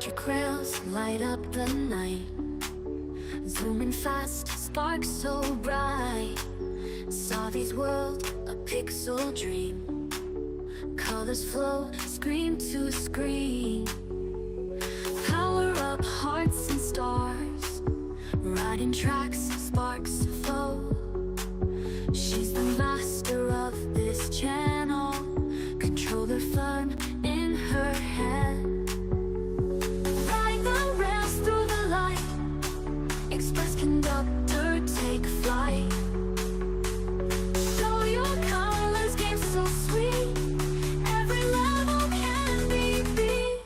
Electric rails light up the night, zooming fast, sparks so bright. Savy's world, a pixel dream. Colors flow, screen to screen. Power up hearts and stars, riding tracks, sparks flow. She's the master of this channel, controller firm in her hand. Ride the rails through the light, express conductor, take flight. Show your colors, game so sweet, every level can be beat.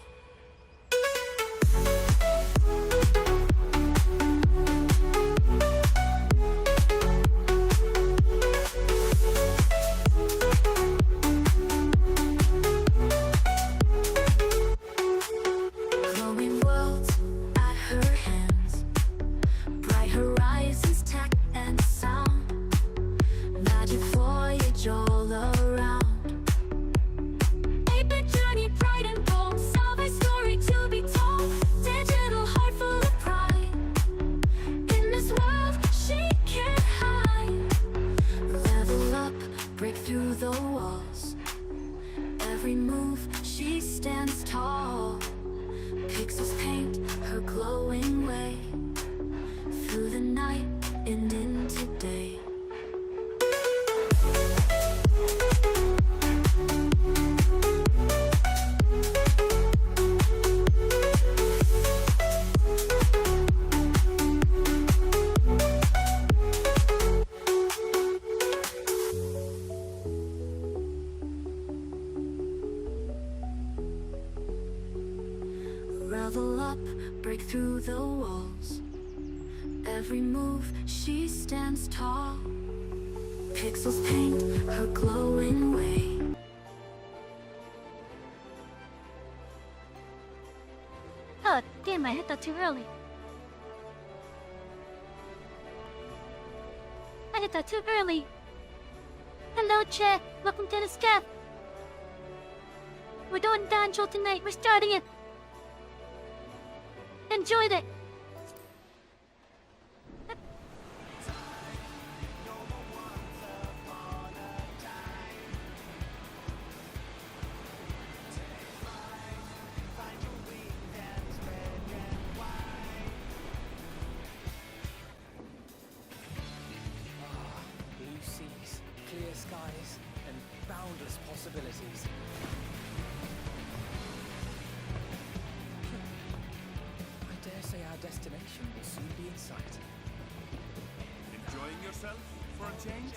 Glowing worlds at her hands, bright horizons, tech and sound, magic voyage all around. 8-bit journey, bright and bold, Savy story to be told. Digital heart full of pride, in this world she can't hide. Level up, break through the walls, every move she stands tall. Pixels paint her glowing way, through the night and into day. Level up, break through the walls, every move she stands tall. Pixels paint her glowing way. Oh, damn, I hit that too early. I hit that too early. Hello, Chair. Welcome to the staff. We're doing Dawntrail tonight. We're starting it. Enjoyed it. Blue seas, clear skies, and boundless possibilities. I dare say our destination will soon be in sight. Enjoying yourself for a change?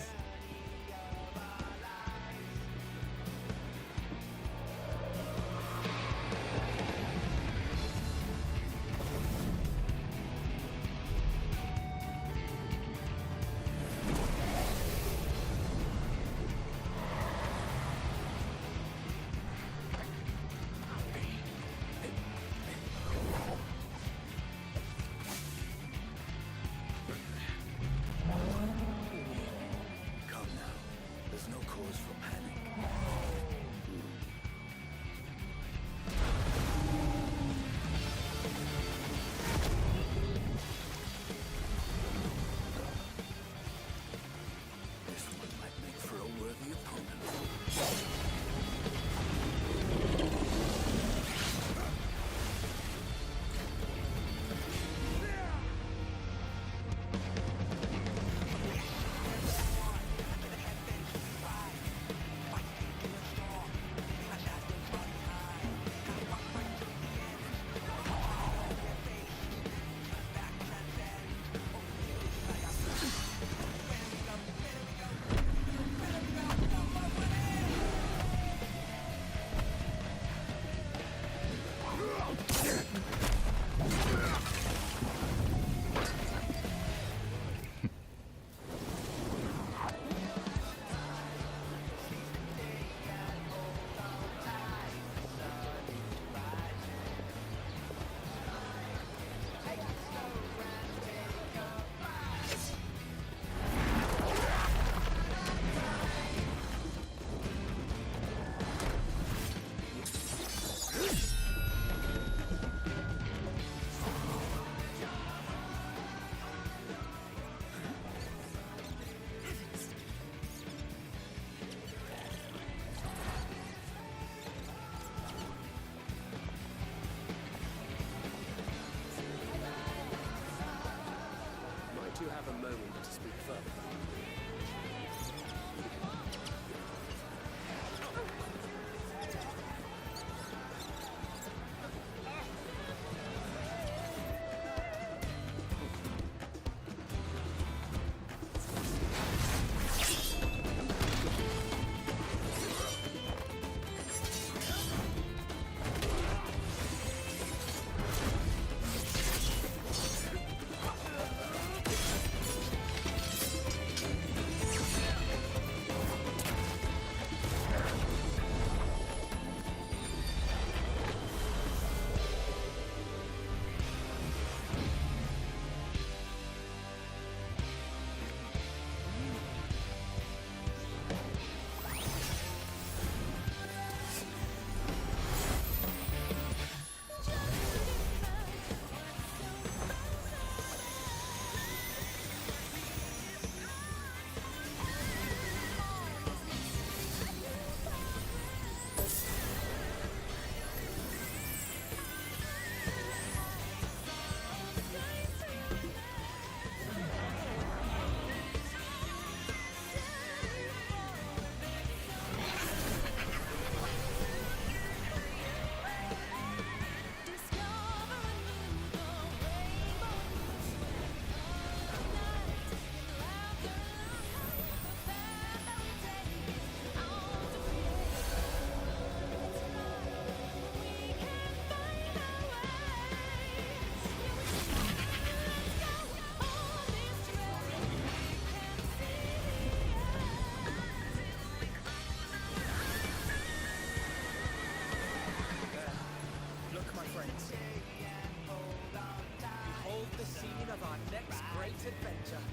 adventure.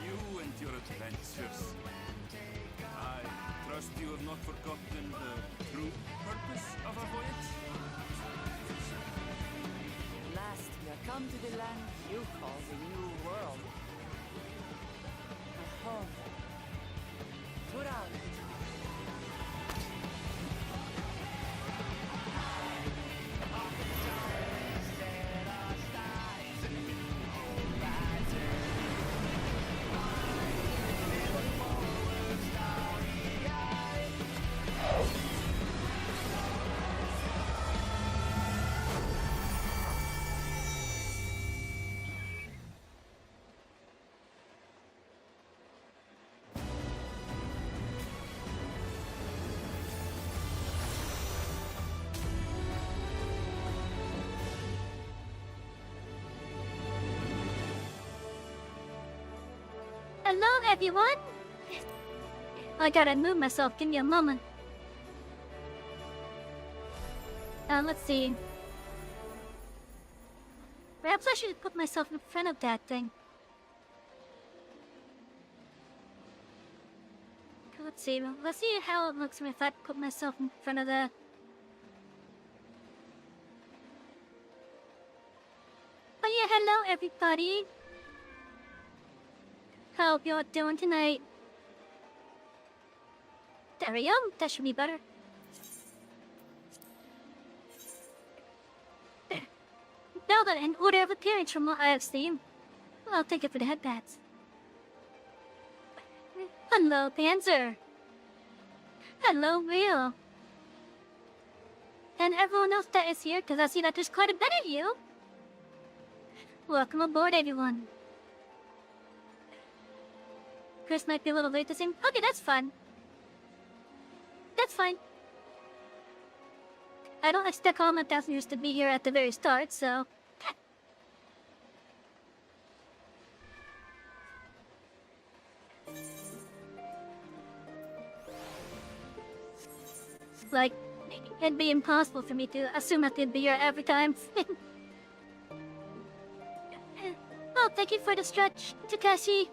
You and your adventures. I trust you have not forgotten the true purpose of our voyage? At last, we are come to the land you call the New World. A home. Put out. Hello, everyone. I gotta move myself. Give me a moment. Let's see. Perhaps I should put myself in front of that thing. Let's see. Let's see how it looks if I put myself in front of that. Oh yeah, hello everybody. Hope you're doing tonight. There we go. That should be better. Now that in order of appearance from what I have seen, I'll take it for the headbands. Hello, Panzer. Hello, Real. And everyone else that is here, because I see that there's quite a bit of you. Welcome aboard, everyone. Chris might be a little late to sing. Okay, that's fun. That's fine. I don't expect all my passengers to be here at the very start, so... Like, it'd be impossible for me to assume that they'd be here every time. Oh, thank you for the stretch, Takashi.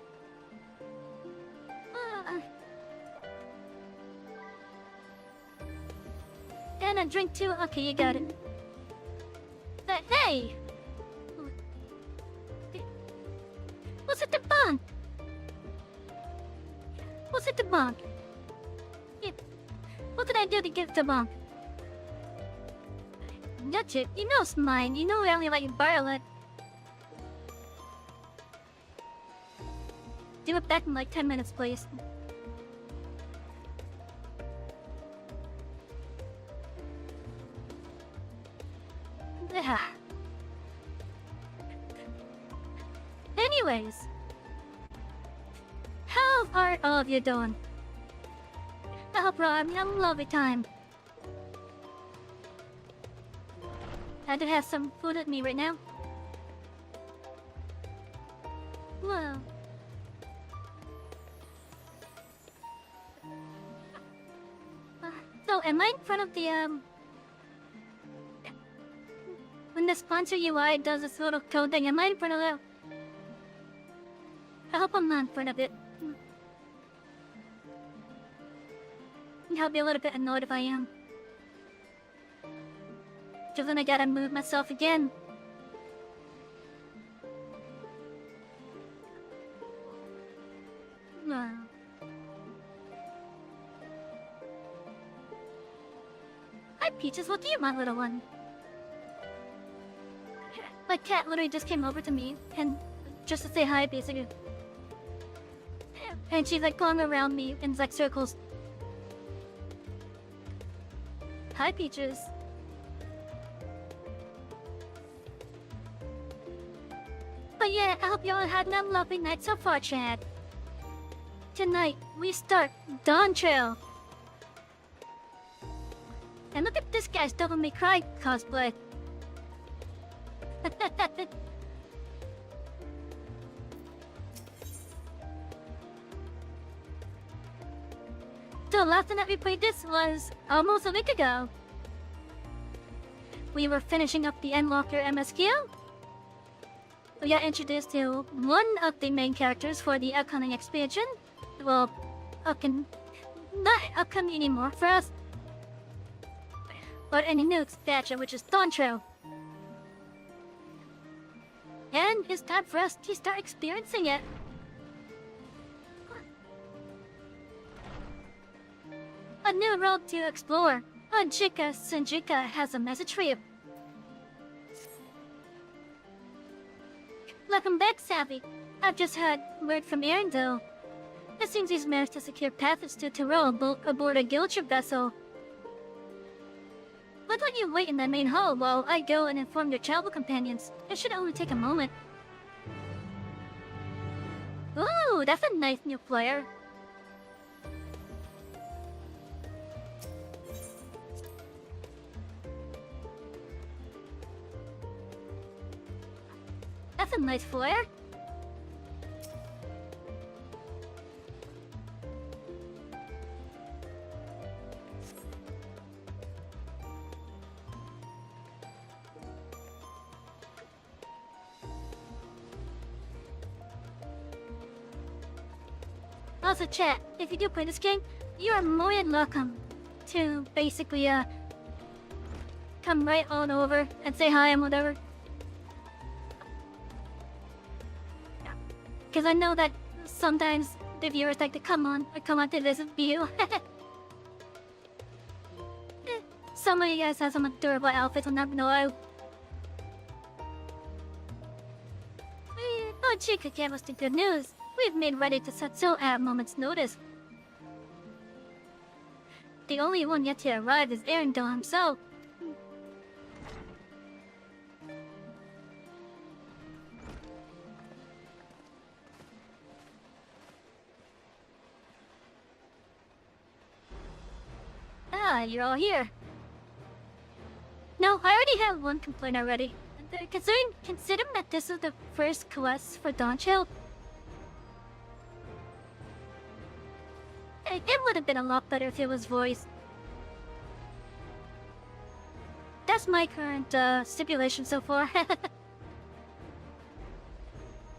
And a drink too? Okay, you got it. Hey! What's it the bond? What's it the bond? What did I do to get the bond? That's it. You know it's mine. You know I only let you borrow it. Do it back in like 10 minutes, please. Yeah. Anyways, how are all of you doing? I hope you're having a lovely time. I do have some food with me right now. Well. So, am I in front of the, when the sponsor UI does this little code thing, am I in front of that? I hope I'm not in front of it. I'll be a little bit annoyed if I am. Just then I gotta move myself again. Well. Hi Peaches, what do you want, little one? My cat literally just came over to me, and just to say hi, basically. And she's like going around me in like circles. Hi, Peaches. But yeah, I hope y'all had a lovely night so far, Chad. Tonight, we start Dawntrail. And look at this guy's Devil May Cry cosplay. The last time that we played this was almost a week ago. We were finishing up the Endwalker MSQ. we are introduced to one of the main characters for the upcoming expansion. Well, not upcoming anymore for us, but in a new expansion, which is Dawntrail. And it's time for us to start experiencing it. A new road to explore. Chica Sinjika has a message for you. Welcome back, Savy. I've just had word from Arendelle. It seems he's managed to secure passage to Tyrell aboard a guild ship vessel. Why don't you wait in the main hall while I go and inform your travel companions? It should only take a moment. Ooh, that's a nice new flyer. That's a nice flare. Also, chat, if you do play this game, you are more than welcome to basically, come right on over and say hi and whatever. Because I know that sometimes the viewers like to come on to visit view. Some of you guys have some adorable outfits on that know. Oh, Chica gave us the good news. We've made ready to set sail at a moment's notice. The only one yet to arrive is Arendelle himself. Ah, you're all here. No, I already have one complaint already. Considering that this is the first quest for Dawntrail, it would have been a lot better if it was voiced. That's my current stipulation so far.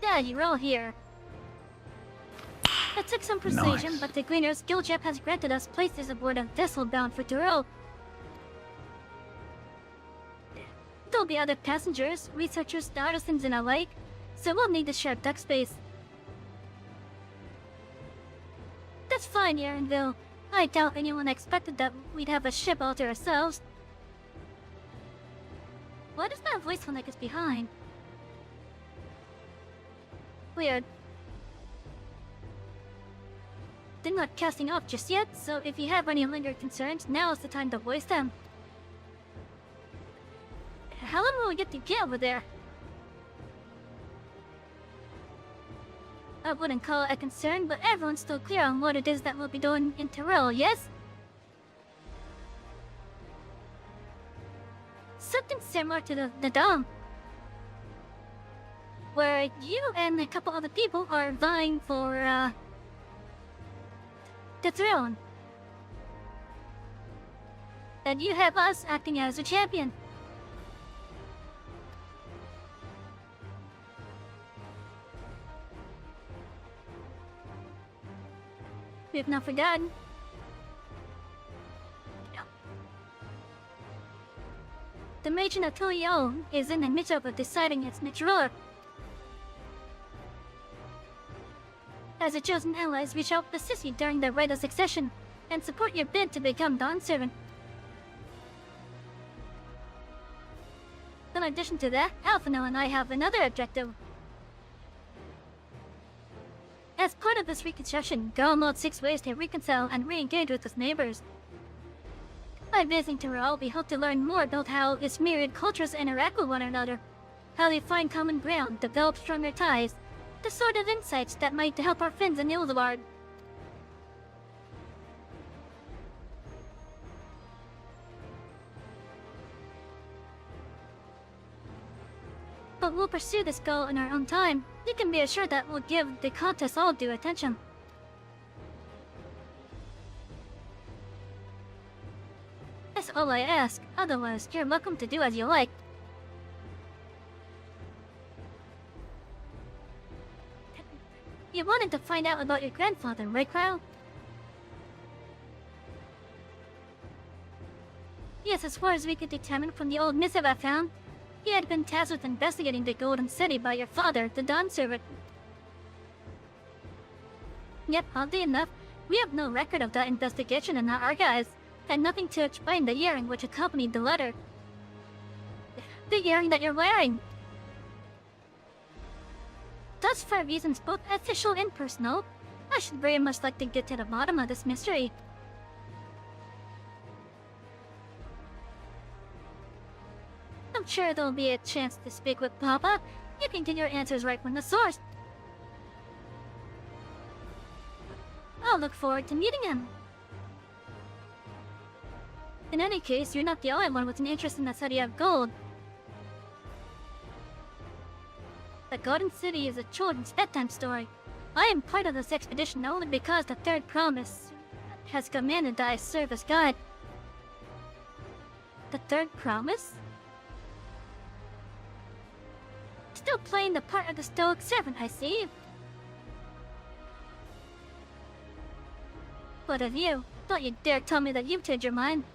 Yeah, you're all here. It took some persuasion, Nice. but the Greeners Guildship has granted us places aboard a vessel bound for Tyrell. There'll be other passengers, researchers, artisans, and alike, so we'll need to share deck space. That's fine, Arendelle. I doubt anyone expected that we'd have a ship all to ourselves. Why does my voice sound like it's behind? Weird. They're not casting off just yet, so if you have any lingering concerns, now is the time to voice them. How long will we get to get over there? I wouldn't call it a concern, but everyone's still clear on what it is that we'll be doing in Tyrell, yes? Something similar to the Dome, where you and a couple other people are vying for, the throne. And you have us acting as a champion. We've not forgotten. The Major of Tulio is in the midst of deciding its next ruler. As a chosen allies, we shall assist you during the rite of succession and support your bid to become Dawn Servant. In addition to that, Alphino and I have another objective. As part of this reconstruction, go unload 6 ways to reconcile and re-engage with its neighbors. By visiting Tyrell, we hope to learn more about how its myriad cultures interact with one another, how they find common ground, develop stronger ties, the sort of insights that might help our friends in Ilsward. But we'll pursue this goal in our own time. You can be assured that we'll give the contest all due attention. That's all I ask. Otherwise, you're welcome to do as you like. You wanted to find out about your grandfather, right, Kyle? Yes, as far as we could determine from the old missive I found, he had been tasked with investigating the Golden City by your father, the Dawn Servant. Yet, oddly enough, we have no record of that investigation in our archives, and nothing to explain the earring which accompanied the letter. The earring that you're wearing! Thus, for reasons both official and personal, I should very much like to get to the bottom of this mystery. I'm sure there'll be a chance to speak with Papa. You can get your answers right from the source. I'll look forward to meeting him. In any case, you're not the only one with an interest in the city of gold. The Golden City is a children's bedtime story. I am part of this expedition only because the Third Promise has commanded that I serve as guide. The Third Promise? Still playing the part of the Stoic Servant, I see. But of you, don't you dare tell me that you've changed your mind.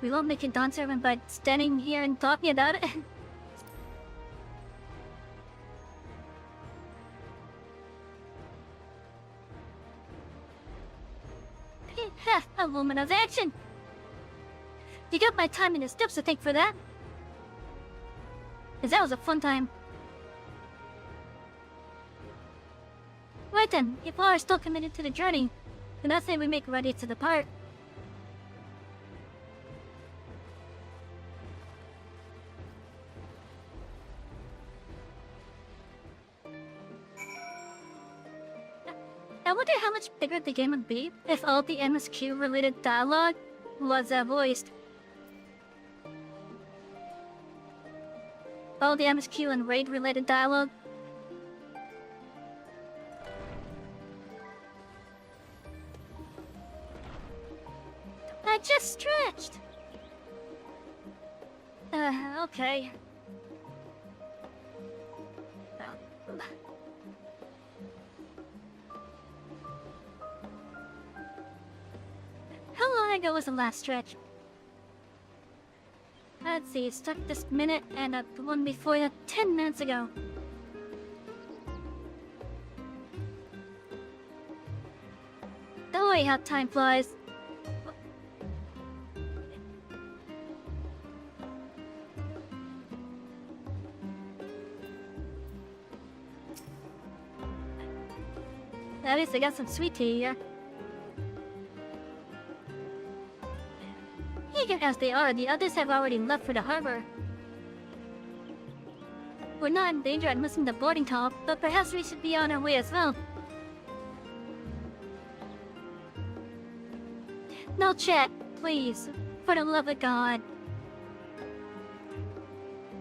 We won't make a Dawn Servant by standing here and talking about it. A woman of action! You got my time in the steps to thank for that. 'Cause that was a fun time. Right then, if all are still committed to the journey, then I say we make ready to depart. I wonder how much bigger the game would be if all the MSQ-related dialogue was voiced. All the MSQ and raid-related dialogue. I just stretched! Okay. How long ago was the last stretch? Let's see, stuck this minute and the one before that 10 minutes ago. The way how time flies. At least I got some sweet tea here. Eager as they are, the others have already left for the harbor. We're not in danger of missing the boarding top, but perhaps we should be on our way as well. No chat, please. For the love of God.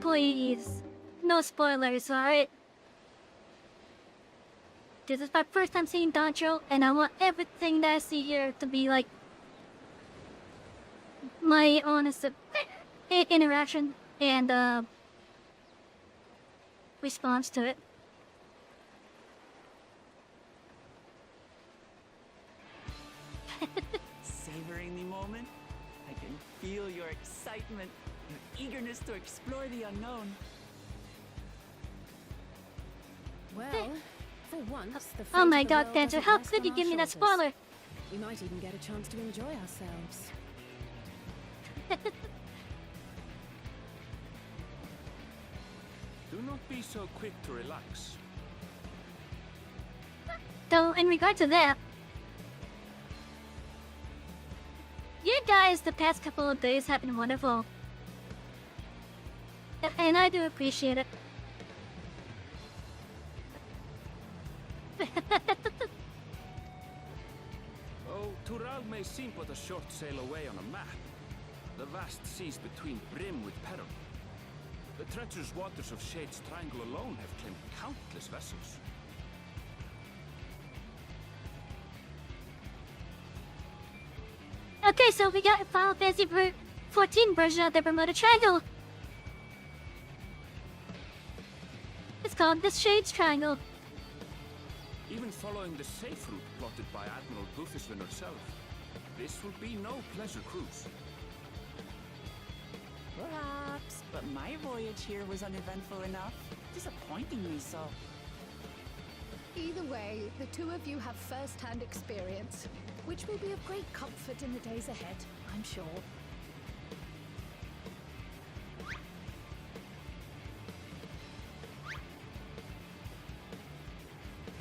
Please. No spoilers, alright? This is my first time seeing Dawntrail, and I want everything that I see here to be like my honest interaction and response to it. Savoring the moment? I can feel your excitement, your eagerness to explore the unknown. Well, for once, the Oh my fate of the god, world Dancer, doesn't how rest could on you our give me that shoulders. spoiler? We might even get a chance to enjoy ourselves. Do not be so quick to relax. Though, in regard to that, you guys the past couple of days have been wonderful. And I do appreciate it. Oh, Tural may seem but a short sail away on a map. The vast seas between brim with peril. The treacherous waters of Shade's Triangle alone have claimed countless vessels. Okay, so we got a Final Fantasy XIV version of the Bermuda Triangle. It's called the Shades Triangle. Even following the safe route plotted by Admiral Bufisvin herself, this will be no pleasure cruise. Perhaps, but my voyage here was uneventful enough. Disappointingly so. Either way, the two of you have first-hand experience, which will be of great comfort in the days ahead, I'm sure.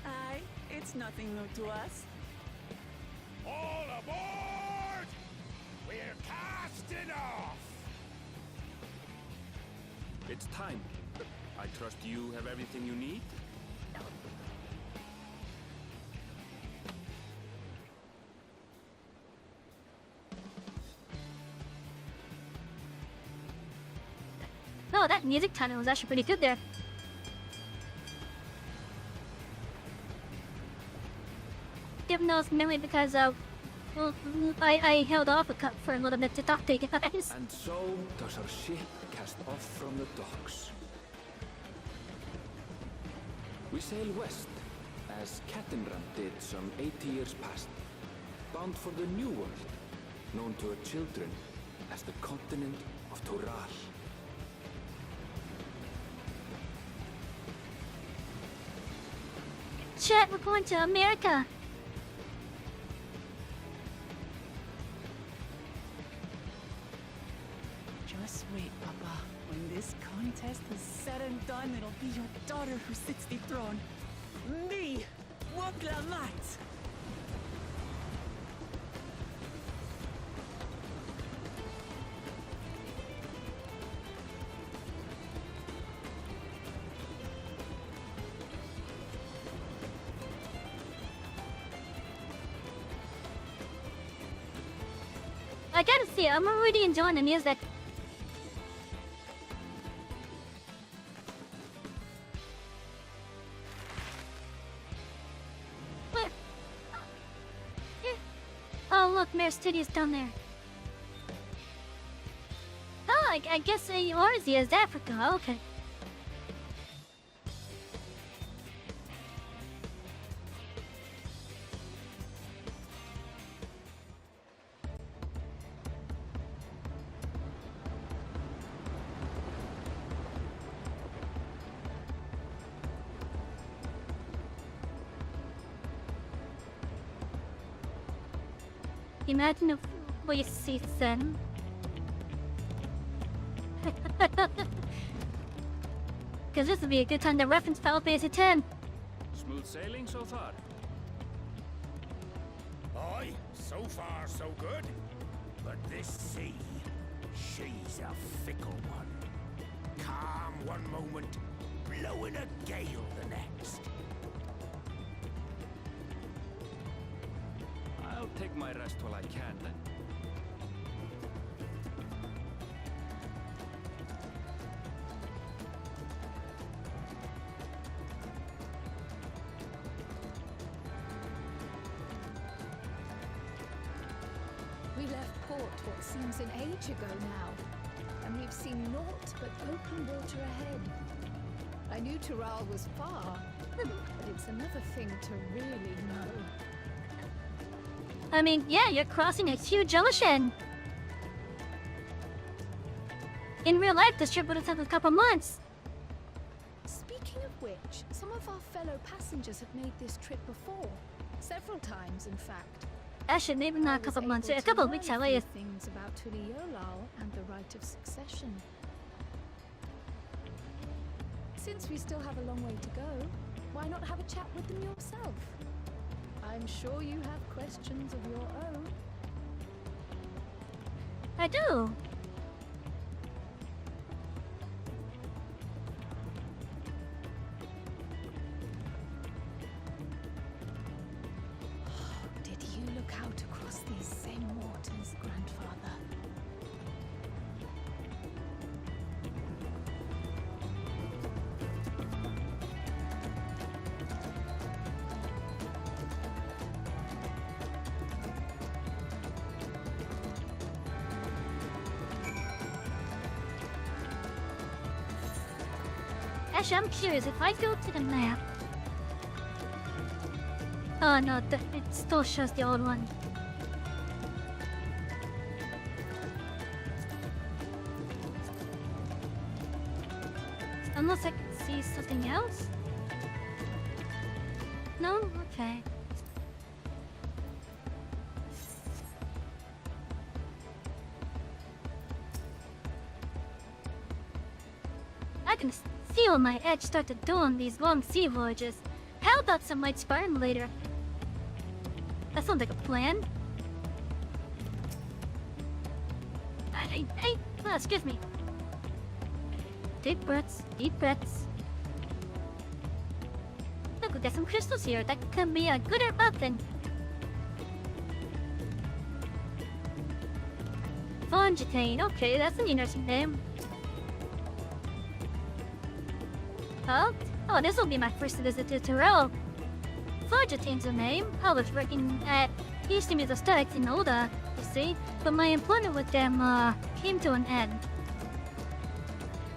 Aye, it's nothing new to us. All aboard! We're casting off! It's time. I trust you have everything you need? No, that music tunnel was actually pretty good there. Even though it's mainly because well, I held off for a little bit to talk to you guys. And so does our ship cast off from the docks. We sail west, as Cattenram did some 80 years past, bound for the New World, known to her children as the continent of Toral. Chat, we're going to America. Just wait, Papa. When this contest is said and done, it'll be your daughter who sits the throne. Me! Woklamat! I gotta see, I'm already enjoying the music. Where? Oh look, Mayor Studios down there. Oh, I guess Etheirys is Africa, okay. Imagine if we see them. Because this would be a good time to reference Final Fantasy X. Smooth sailing so far? Aye, so far so good. But this sea, she's a fickle one. Calm one moment, blowing a gale the next. I'll take my rest while I can then. We left port what seems an age ago now, and we've seen naught but open water ahead. I knew Toral was far, but it's another thing to really know. I mean, yeah, you're crossing a huge ocean. In real life, this trip would have taken a couple months. Speaking of which, some of our fellow passengers have made this trip before. Several times, in fact. Actually, maybe not a couple months, a couple of weeks at least. Things about Tuliolal and the right of succession. Since we still have a long way to go, why not have a chat with them yourself? I'm sure you have questions of your own. I do. Did you look out across these same waters, Grandfather? Actually, I'm curious if I go to the map. Oh no, it still shows the old one. Unless I can see something else? No? Okay. I can feel my edge start to dull on these long sea voyages. How about some might spar me later? That sounds like a plan. Excuse me. Deep breaths, deep breaths. Look, we got some crystals here. That could be a good or bad thing. Fungitane. Okay, that's an interesting name. Oh, this will be my first visit to Tyrell. Fungitane's a name. I was working at East Aesthetics in Oda, you see, but my employment with them came to an end.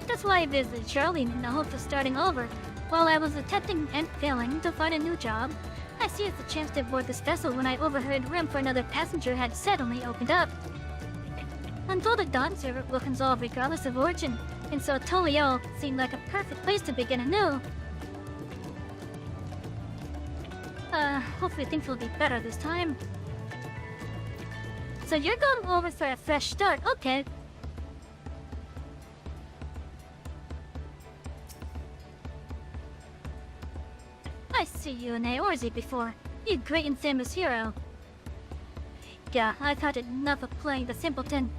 That's why I visited Charlie in the hope of starting over. While I was attempting and failing to find a new job, I seized the chance to board this vessel when I overheard room for another passenger had suddenly opened up. I'm told the Dawn server will console regardless of origin, and so Tolio seemed like a perfect place to begin anew. Hopefully things will be better this time. So you're going over for a fresh start, okay. I see you in Etheirys before. You great and famous hero. Yeah, I've had enough of playing the simpleton.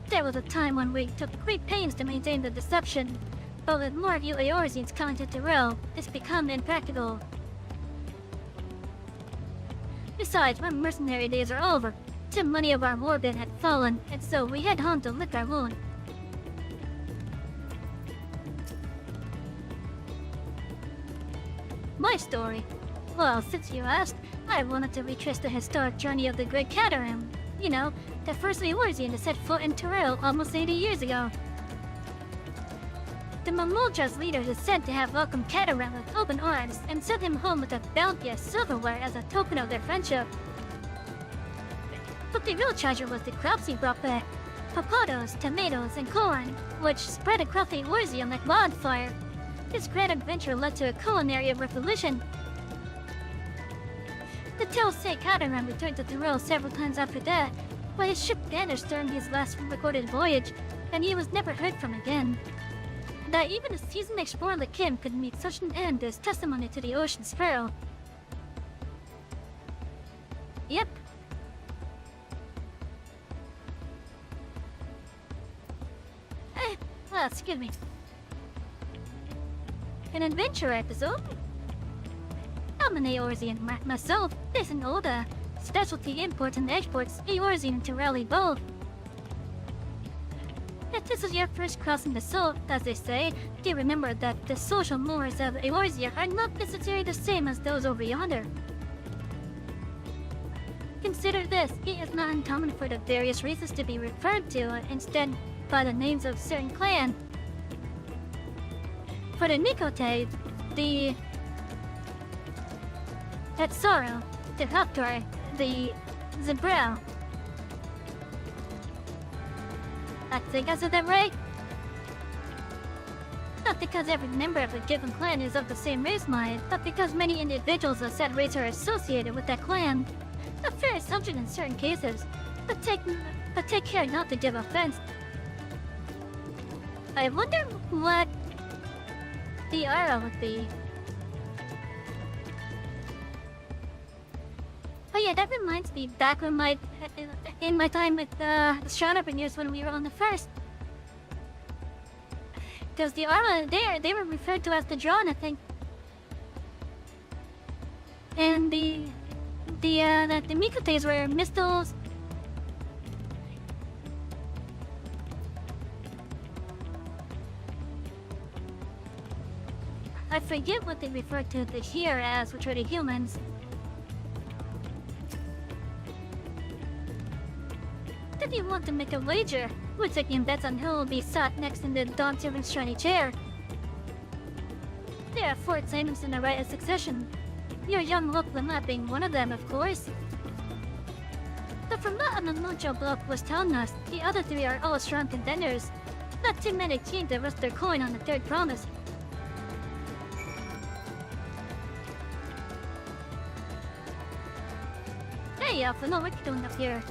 There was a time when we took great pains to maintain the deception, but with more of you Etheirys coming to Tyrell, it's become impractical. Besides, my mercenary days are over. Too many of our warband had fallen, and so we head home to lick our wound. My story? Well, since you asked, I wanted to retrace the historic journey of the Great Cateran. You know, the first Etheirys to set foot in Tyrell almost 80 years ago. The Mamulja's leader is said to have welcomed Cateran with open arms and sent him home with a bounty of silverware as a token of their friendship. But the real treasure was the crops he brought back. Potatoes, tomatoes, and corn, which spread across the Etheirys like wildfire. This grand adventure led to a culinary revolution. The tales say Cateran returned to Tyrell several times after that, but his ship vanished during his last recorded voyage, and he was never heard from again. That even a seasoned explorer like him could meet such an end is testimony to the ocean's peril. Yep. Excuse me. An adventure episode? I'm an Etheirys myself, based in Oda. Specialty imports and exports, Etheirys and Tyrell both. If this is your first crossing the Salt, as they say, do remember that the social mores of Etheirys are not necessarily the same as those over yonder. Consider this, it is not uncommon for the various races to be referred to instead by the names of certain clan. For the Mikote, the Tetsuro, the Raptor, the Zebrel. I think I said that right? Not because every member of a given clan is of the same race line, but because many individuals of said race are associated with that clan. A fair assumption in certain cases, but take care not to give offense. I wonder what the aura would be. Oh yeah, that reminds me, back when in my time with the Shadowbringers when we were on the first. Because the aura there, they were referred to as the Drawn, I think. And the Mikotes were Mistles. I forget what they referred to the here as, which are the humans. Did you want to make a wager? We're taking bets on who will be sat next in the Dawntrail's shiny chair. There are 4 items in the right of succession. Your young Lachlan not being one of them, of course. But from what an Mojo block was telling us, the other 3 are all strong contenders. Not too many keen to risk their coin on the 3rd promise. Hey, Alpha, what are you doing up here?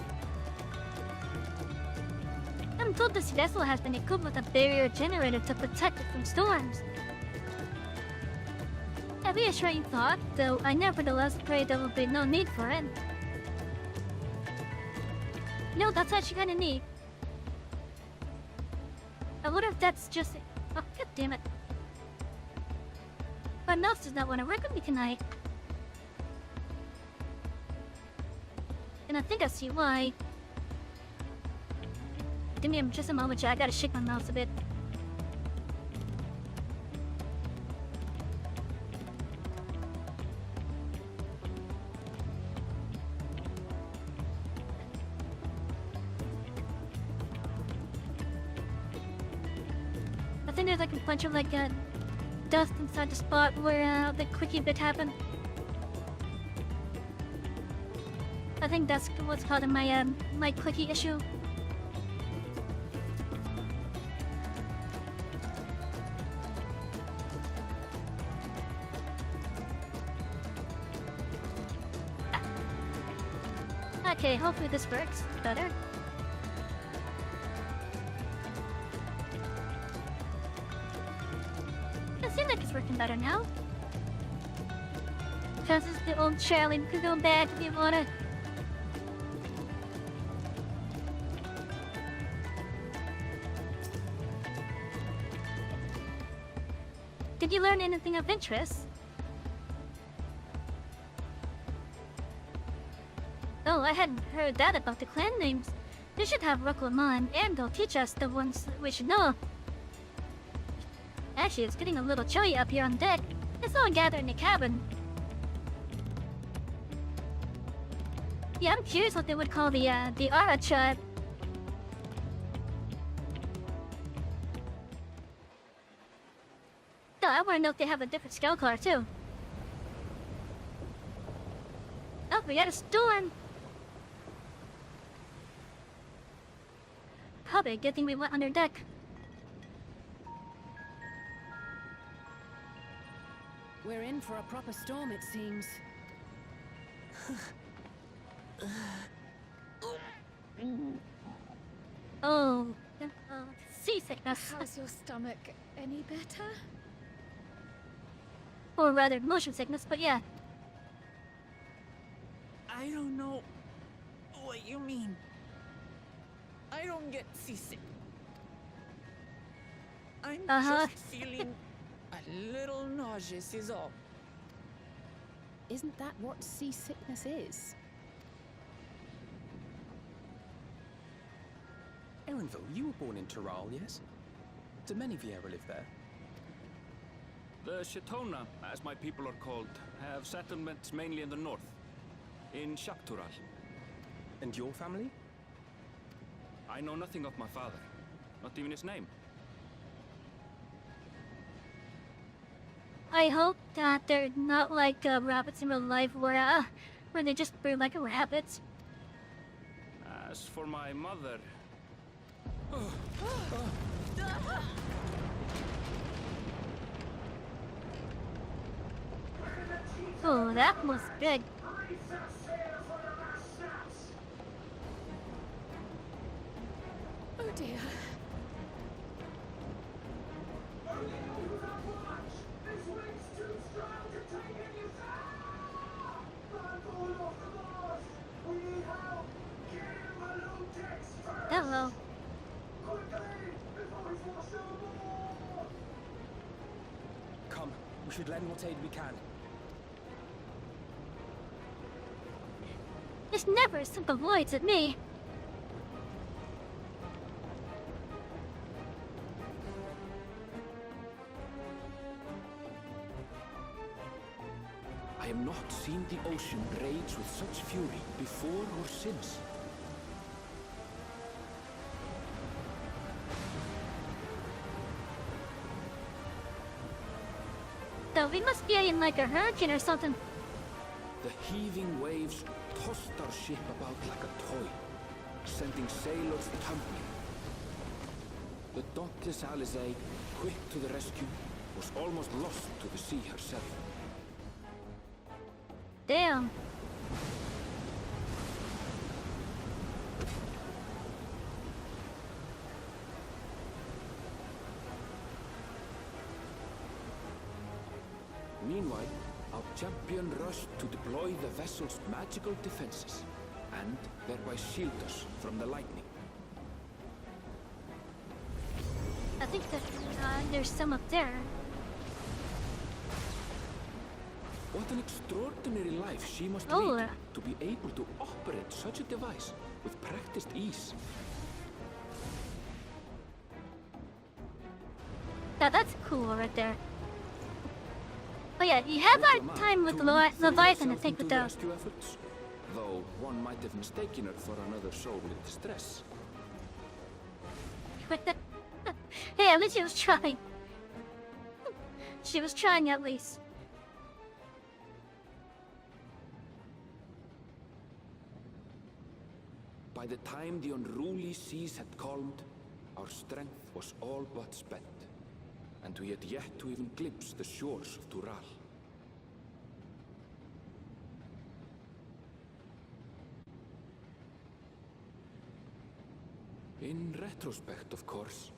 I'm told this vessel has been equipped with a barrier generator to protect it from storms. A reassuring thought, though I nevertheless pray there will be no need for it. No, that's actually kinda neat. I wonder if that's just... Oh, god damn it. My mouse does not want to work with me tonight. And I think I see why. Give me just a moment, chat. I gotta shake my mouse a bit. I think there's like a bunch of like dust inside the spot where the quickie bit happened. I think that's what's causing my my quickie issue. Okay, hopefully this works better. It seems like it's working better now. This is the old Charlie. We could go back if you wanna. Did you learn anything of interest? Oh, I hadn't heard that about the clan names. You should have Roklama and Erndel teach us the ones we should know. Actually, it's getting a little chilly up here on deck. Let's all gather in the cabin. Yeah, I'm curious what they would call the Ara tribe. No, I want to know if they have a different scale color too. Oh, we got a storm. Probably a good thing we went under deck. We're in for a proper storm, it seems. Oh, seasickness. How's your stomach? Any better? Or rather, motion sickness, but yeah. I don't know what you mean. I don't get seasick. I'm just feeling a little nauseous is all. Isn't that what seasickness is? Erenville, you were born in Tyrol, yes? Do many Vieira live there? The Shatona, as my people are called, have settlements mainly in the north, in Shaktural. And your family? I know nothing of my father, not even his name. I hope that they're not like rabbits in real life where they just breed like rabbits. As for my mother... Oh, that was big. Oh dear. Hello. Come, we should lend what aid we can. It's never as simple voids at me. I have not seen the ocean rage with such fury before or since. we must be in like a hurricane or something. The heaving waves tossed our ship about like a toy, sending sailors tumbling. The dauntless Alizé, quick to the rescue, was almost lost to the sea herself. Damn. Meanwhile, our champion rushed to deploy the vessel's magical defenses, and thereby shield us from the lightning. I think that there's some up there. What an extraordinary life she must Oh. lead to be able to operate such a device with practiced ease. Yeah, that's cool right there. Oh yeah, you have What our a man time with to lead Leviathan, I herself think, into with the the... rescue efforts, though one might have mistaken her for another soul in distress. Hey, at least she was trying. She was trying at least. By the time the unruly seas had calmed, our strength was all but spent, and we had yet to even glimpse the shores of Tural. In retrospect, of course,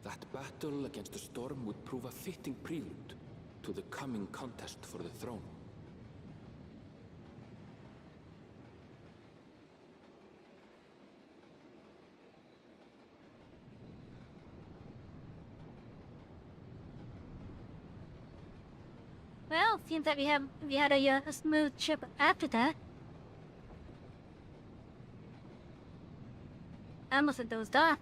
that battle against the storm would prove a fitting prelude to the coming contest for the throne. Well, seems that we had a smooth trip after that. I must have dozed off.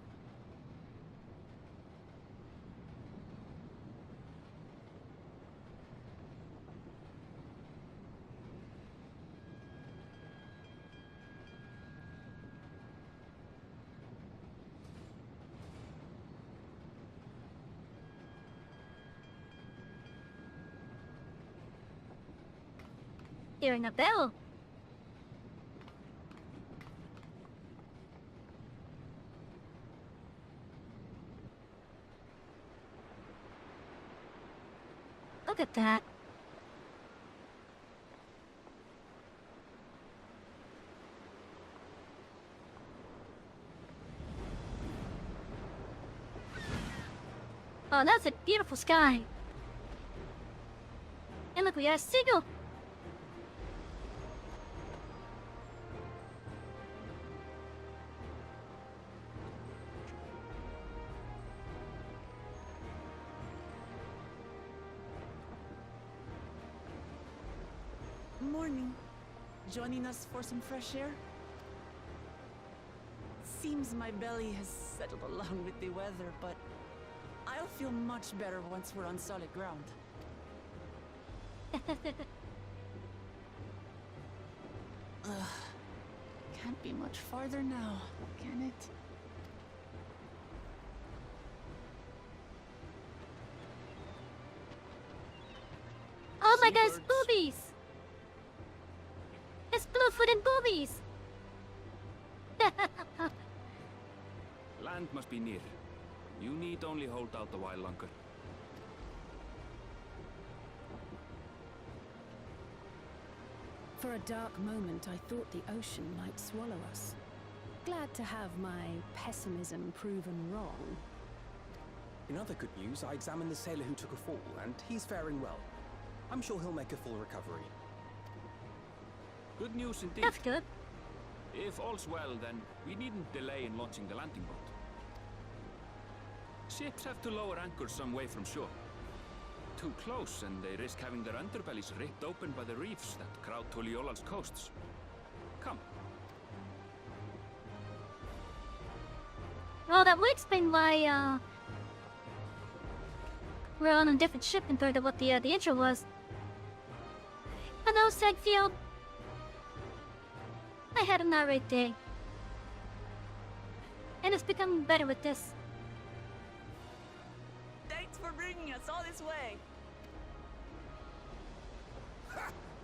Hearing a bell. Look at that. Oh, that's a beautiful sky. And look, we got a seagull. Morning. Joining us for some fresh air? Seems my belly has settled along with the weather, but I'll feel much better once we're on solid ground. Can't be much farther now, can it? Oh my gosh, Seabirds. boobies! It's blue-footed boobies! Land must be near. You need only hold out a while longer. For a dark moment, I thought the ocean might swallow us. Glad to have my pessimism proven wrong. In other good news, I examined the sailor who took a fall, and he's faring well. I'm sure he'll make a full recovery. Good news indeed. That's good. If all's well, then we needn't delay in launching the landing boat. Ships have to lower anchors some way from shore. Too close, and they risk having their underbellies ripped open by the reefs that crowd Tuliola's coasts. Come. Well, that would explain why, we're on a different ship compared to what the intro was. Hello, Segfield. I had an alright day. And it's becoming better with this. Thanks for bringing us all this way.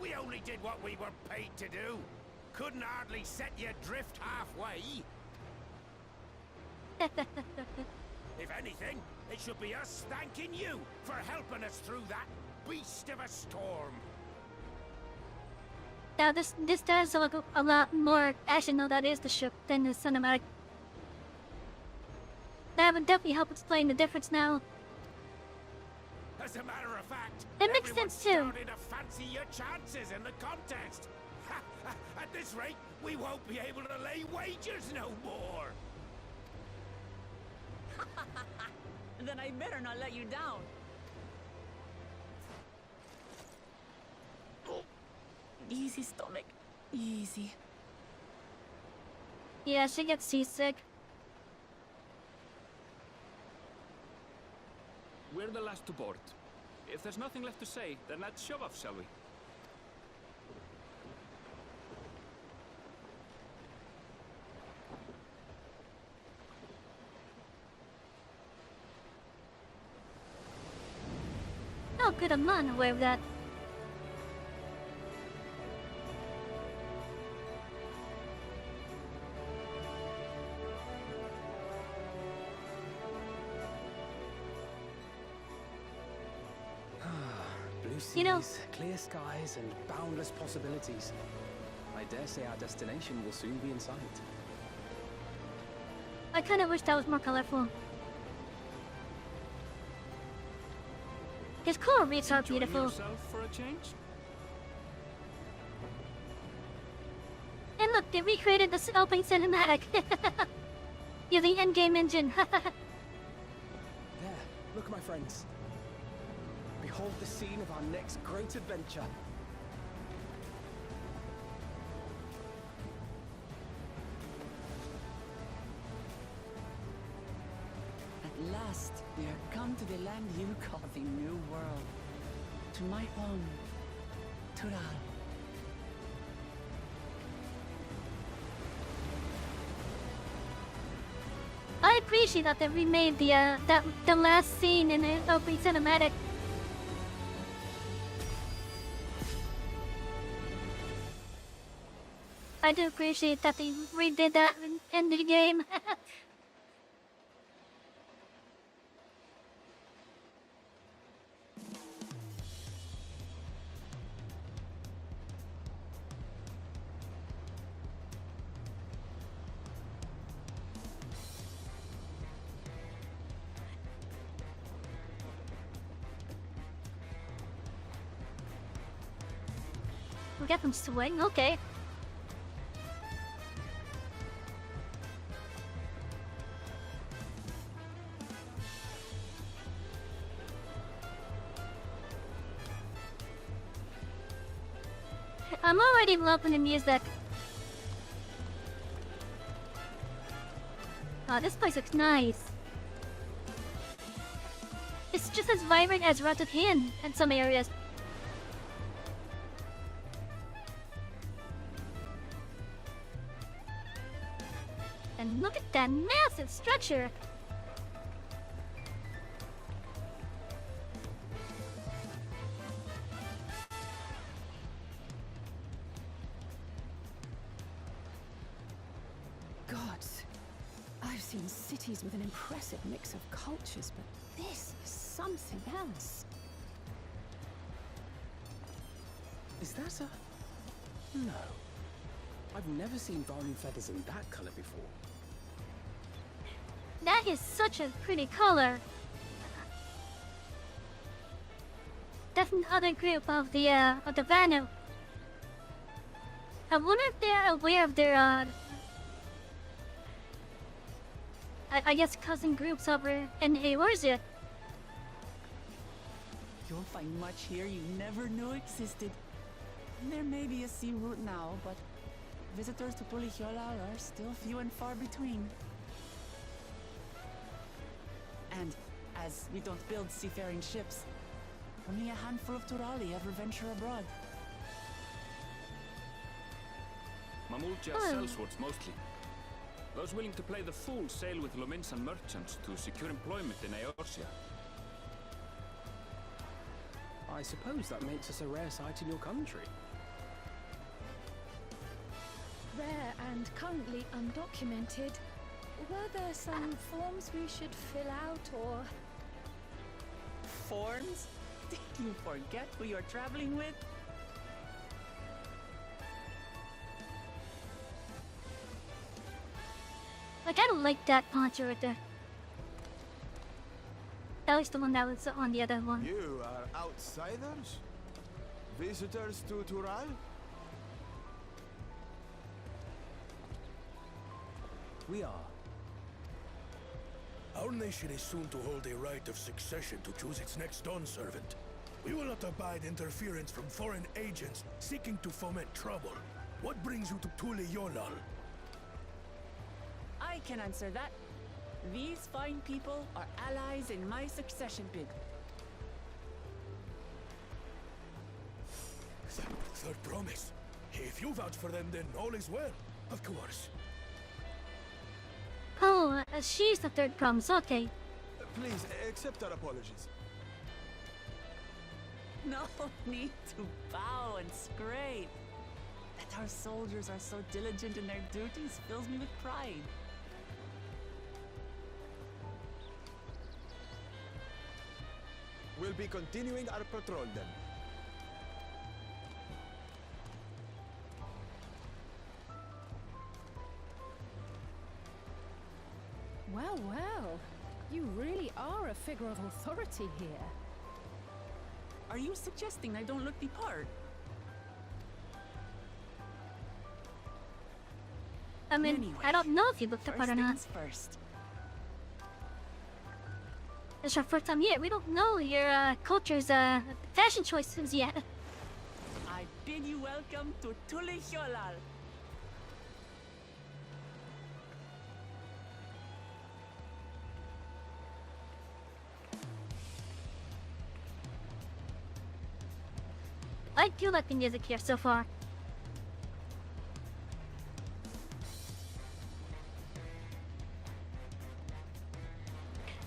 We only did what we were paid to do. Couldn't hardly set you adrift halfway. If anything, it should be us thanking you for helping us through that beast of a storm. Now this does look a lot more action, though, that is the ship, than the cinematic. That would definitely help explain the difference now. As a matter of fact, It makes everyone's sense, too. starting to fancy your chances in the contest. At this rate, we won't be able to lay wagers no more. Then I better not let you down. Easy, stomach. Easy. Yeah, she gets seasick. We're the last to board. If there's nothing left to say, then let's shove off, shall we? Oh, good, I'm not aware of that. Blue seas, You know- clear skies, and boundless possibilities. I dare say our destination will soon be in sight. I kind of wish that was more colorful. His coral reefs are Enjoying beautiful. yourself for a change? And look, they recreated the opening cinematic. Using endgame engine. There, look, my friends. Behold the scene of our next great adventure. At last, we are come to the land you call the New World. To my home, Tural. I appreciate that they remade the last scene in the opening cinematic. I do appreciate that they redid that in the game. We got them swing, okay. I'm already loving the music. Oh, this place looks nice. It's just as vibrant as Rotted Hand in some areas. And look at that massive structure! Gods, I've seen cities with an impressive mix of cultures, but this is something else. Is that a... No. I've never seen Volume feathers in that color before. That is such a pretty color. Definitely other group of the Vanu. I wonder if they're aware of their I guess cousin groups over in Eorzea. You'll find much here you never knew existed. There may be a sea route now, but visitors to Pulihiola are still few and far between. And as we don't build seafaring ships, only a handful of Turali ever venture abroad. Mamulja sellswords mostly. Those willing to play the fool sail with Lominsan merchants to secure employment in Eorzea. I suppose that makes us a rare sight in your country. and currently undocumented. Were there some forms we should fill out or... Forms? Did you forget who you're traveling with? Like, I don't like that poncho right there. That was the one that was on the other one. You are outsiders? Visitors to Tural? We are. Our nation is soon to hold a right of succession to choose its next Dawn servant. We will not abide interference from foreign agents seeking to foment trouble. What brings you to Tule Yolal? I can answer that. These fine people are allies in my succession bid. Third promise. If you vouch for them, then all is well. Of course. Oh, she's the third promise, okay. Please, accept our apologies. No need to bow and scrape. That our soldiers are so diligent in their duties fills me with pride. We'll be continuing our patrol then. Well, well. You really are a figure of authority here. Are you suggesting I don't look the part? I mean, Anyway, I don't know if you looked up First or not. things first. It's our first time here. We don't know your culture's fashion choices yet. I bid you welcome to Tule Yolal. I do like the music here so far.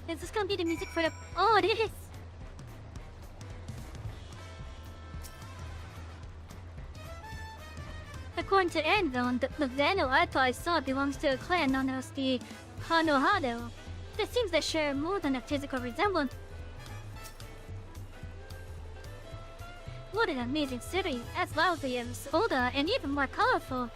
Is this gonna be the music for the... Oh, it is! According to Anvil, the Vano I saw belongs to a clan known as the Hanohado. It seems they share more than a physical resemblance. What an amazing city, as lively as older and even more colorful.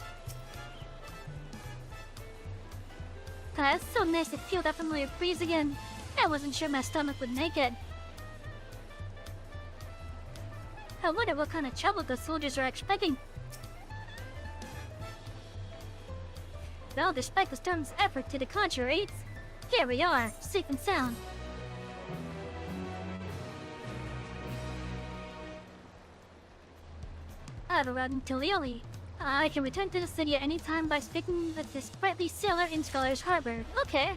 God, it's so nice to feel that familiar breeze again. I wasn't sure my stomach would make it. I wonder what kind of trouble the soldiers are expecting. Well, despite the storm's effort to the contrary, here we are, safe and sound. I've arrived in Tilioli. I can return to the city at any time by speaking with this sprightly sailor in Scholar's Harbor. Okay.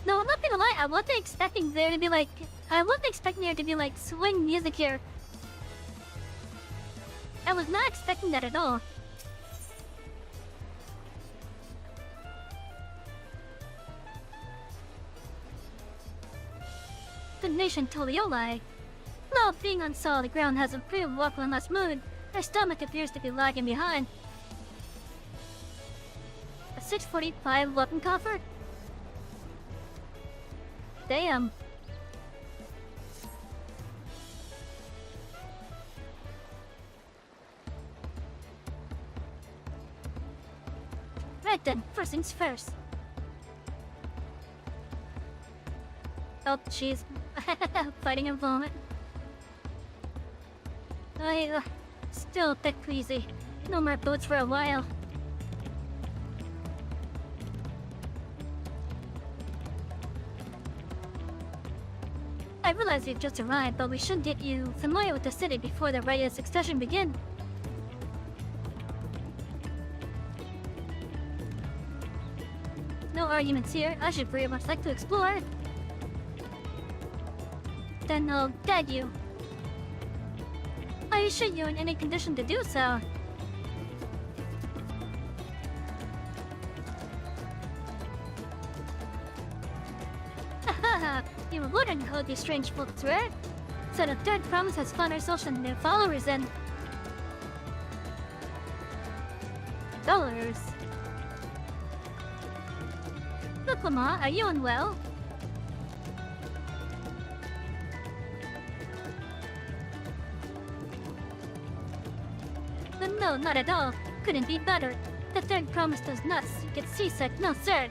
No, I'm not gonna lie, I wasn't expecting there to be like... swing music here. I was not expecting that at all. The nation Tolioli. Now being on solid ground has improved walking less mood. Her stomach appears to be lagging behind. A 645 weapon comfort? Damn. Right then, first things first. Oh, jeez. Fighting involvement. I, still a bit queasy. No more boats for a while. I realize you've just arrived, but we should get you familiar with the city before the right of succession begin. No arguments here. I should very much like to explore. Then I'll guide you. Are you sure you're in any condition to do so? Haha, you wouldn't hold these strange folks, right? So the third promise has found our social new followers and dollars. Look, Mama, are you unwell? No, not at all. Couldn't be better. The third promise does not get seasick, no sir.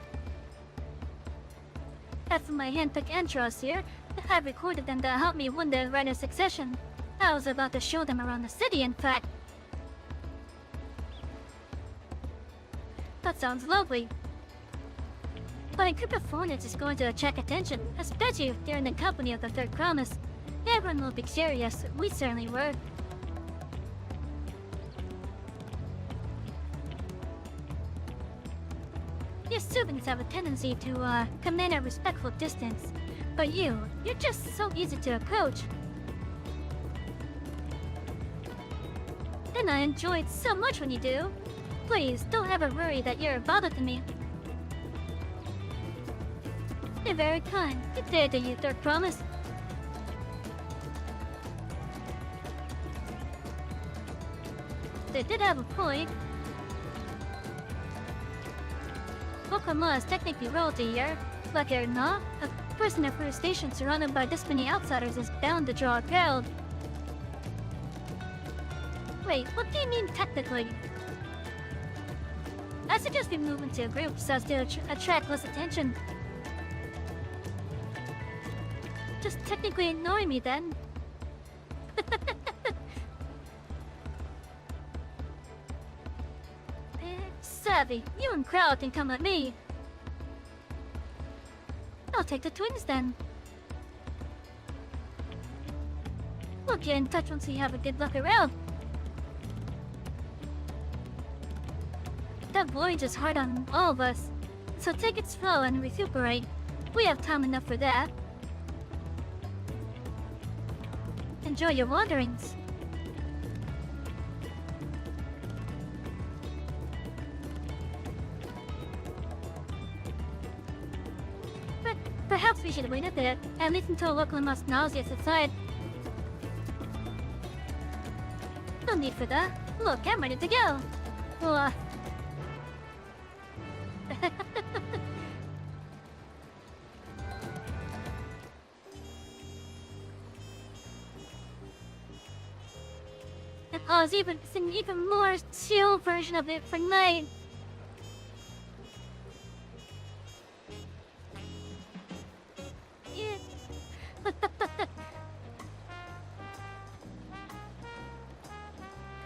As for my handpicked intros here, I recorded them to help me win the writer succession. I was about to show them around the city, in fact. That sounds lovely. But a group of foreigners is going to attract attention, especially if they're in the company of the third promise. Everyone will be curious. We certainly were. Your students have a tendency to command a respectful distance. But you're just so easy to approach. And I enjoy it so much when you do. Please, don't ever worry that you're a bother to me. You're very kind. Good day to you, third promise. They did have a point. Pokemon is technically royalty here, but you're not. A person at First Station surrounded by this many outsiders is bound to draw a crowd. Wait, what do you mean technically? I suggest we move into groups so as to attract less attention. Just technically ignore me then. Savy, you and Crowd can come at me. I'll take the twins then. We'll get in touch once we have a good look around. That voyage is hard on all of us, so take it slow and recuperate. We have time enough for that. Enjoy your wanderings. Perhaps we should wait a bit, at least until local nausea subside. No need for that. Look, I'm ready to go. Well, and I was even an even more chill version of it for night.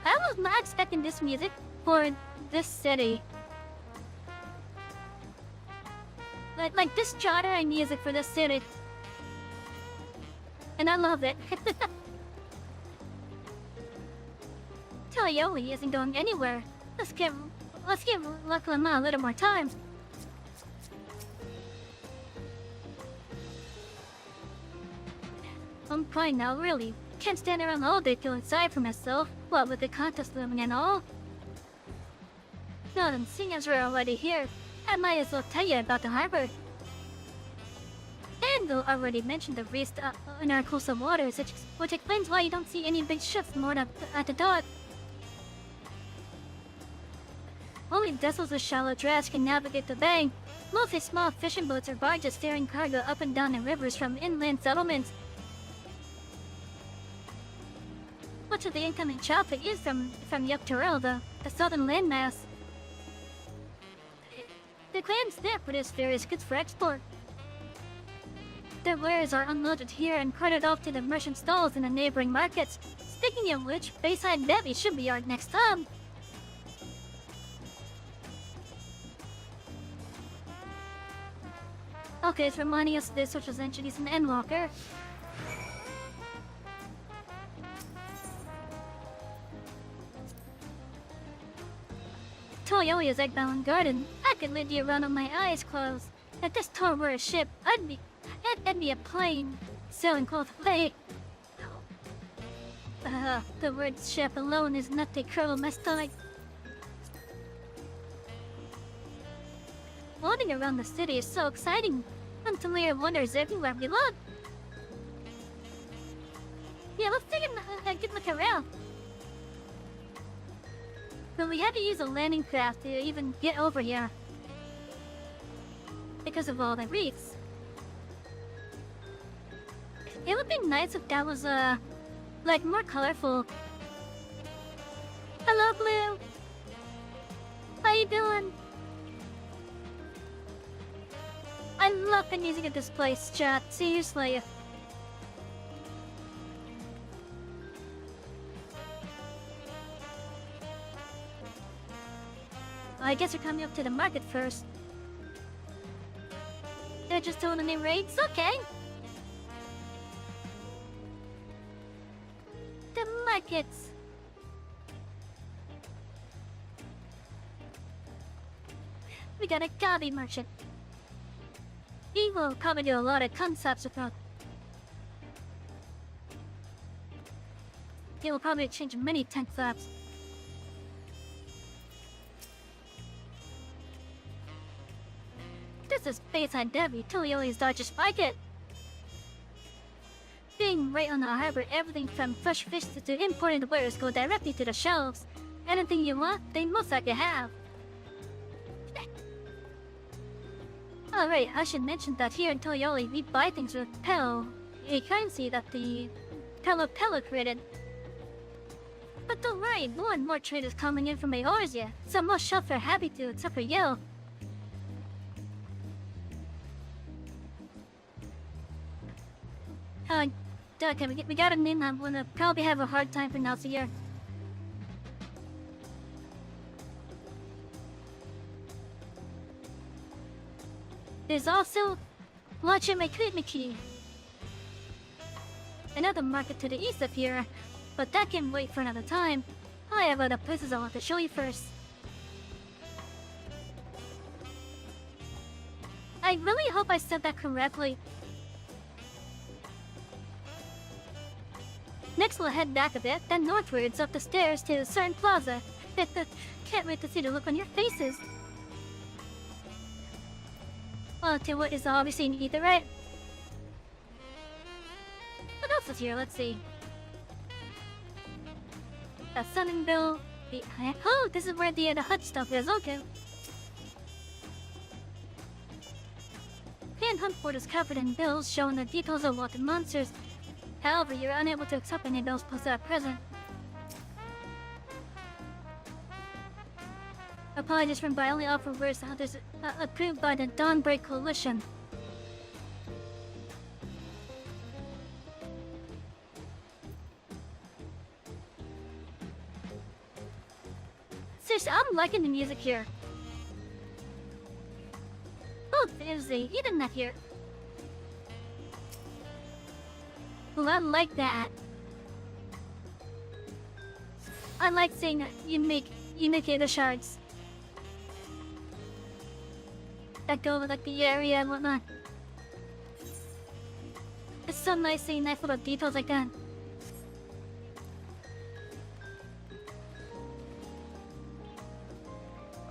I was not expecting this music for this city. Like this genre music for this city. And I love it. Toyoli isn't going anywhere. Let's give Luckama a little more time. I'm fine now, really. Can't stand around all day feeling sorry for myself. What with the contest looming and all. No, then seeing as we're already here, I might as well tell you about the harbor. Andal already mentioned the reefs in our coastal waters, which explains why you don't see any big ships moored up at the dock. Only vessels with shallow drafts can navigate the bay. Mostly small fishing boats or barges steering cargo up and down the rivers from inland settlements. Much of the incoming traffic is from Dawntrail, the southern landmass. The clans there produce various goods for export. Their wares are unloaded here and carted off to the merchant stalls in the neighboring markets. Speaking of which, Bayside Bevy should be our next stop. Okay, it's reminding us of this, which was introduced in Endwalker. Toyoya's Eggbound Garden. I could lead you around with my eyes closed. If this tour were a ship, it'd be a plane sailing close away. The word ship alone is enough to curdle my stomach. Wandering around the city is so exciting. Unfamiliar wonders everywhere we look. look around. But we had to use a landing craft to even get over here. Because of all the reefs. It would be nice if that was, like, more colorful. Hello, Blue! How you doing? I love the music of this place, chat. Seriously. I guess you're coming up to the market first. They're just holding their rates? Okay. The markets. We got a Gabi merchant. He will probably do a lot of concepts about. He will probably change many tank flaps. This is Bayside Debbie, Tulio's Dodgers Market. Being right on the harbor, everything from fresh fish to imported wares go directly to the shelves. Anything you want, they most likely have. Alright, I should mention that here in Toyoli, we buy things with Pel, a currency that the Pello created. But don't worry, more and more trade is coming in from Eorzea, so most shops are happy to, except for Yale. Okay, we got a name I'm gonna probably have a hard time pronouncing here. There's also Wachimekrimiki, another market to the east of here, but that can wait for another time. I have other places I want to show you first. I really hope I said that correctly. Next we'll head back a bit, then northwards up the stairs to Cern Plaza. Can't wait to see the look on your faces. Well, to what is obviously in either, right? What else is here? Let's see. A Sunninville. Oh, this is where the hut stuff is. Okay. Pan Hunt board is covered in bills showing the details of what the monsters. However, you're unable to accept any bills posted at present. Apologies for I only offer words others approved by the Dawnbreak Coalition. Seriously, I'm liking the music here. Oh, there's a Internet here. Well, I like that. I like saying that you make the shards. That go with like the area and whatnot. It's so nice seeing nice little details like that.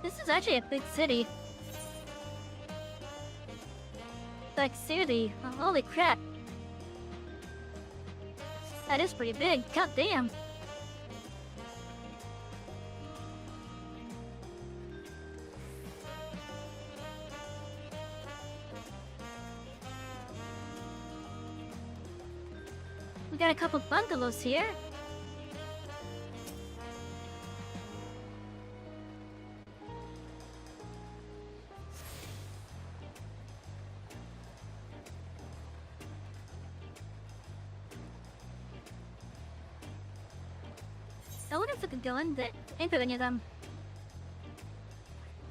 This is actually a big city. Like seriously, holy crap. That is pretty big, god damn. We got a couple bungalows here. I wonder if we could go into any of them.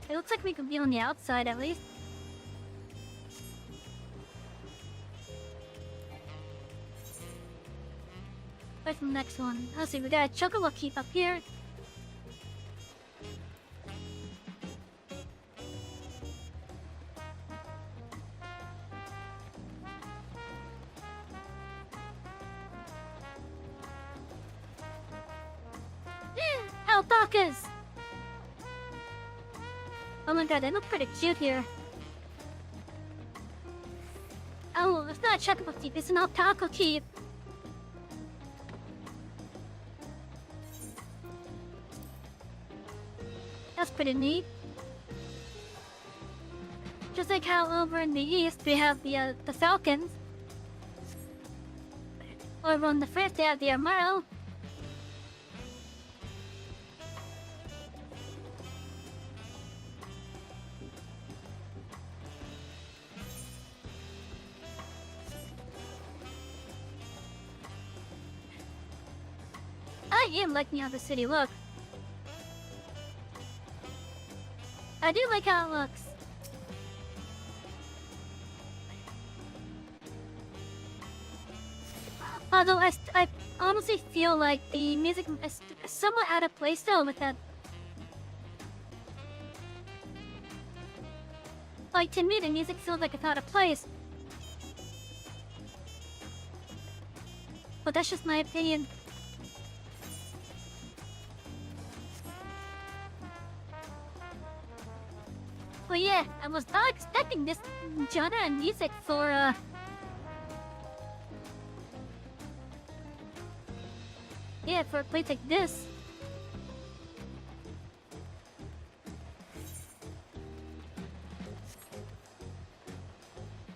It looks like we could be on the outside at least. Where's the next one? Let's see, we got a Chocobo Keep up here. Alpacas! Oh my god, they look pretty cute here. Oh, it's not a Chocobo Keep, it's an alpaca keep. That's pretty neat. Just like how over in the east we have the Falcons. Over on the first they have the Armaro. I am liking how the city looks. I do like how it looks. Although I honestly feel like the music is somewhat out of place though with that. Like to me the music feels like it's out of place. But that's just my opinion. Well, yeah, I was not expecting this genre of music for, yeah, for a place like this.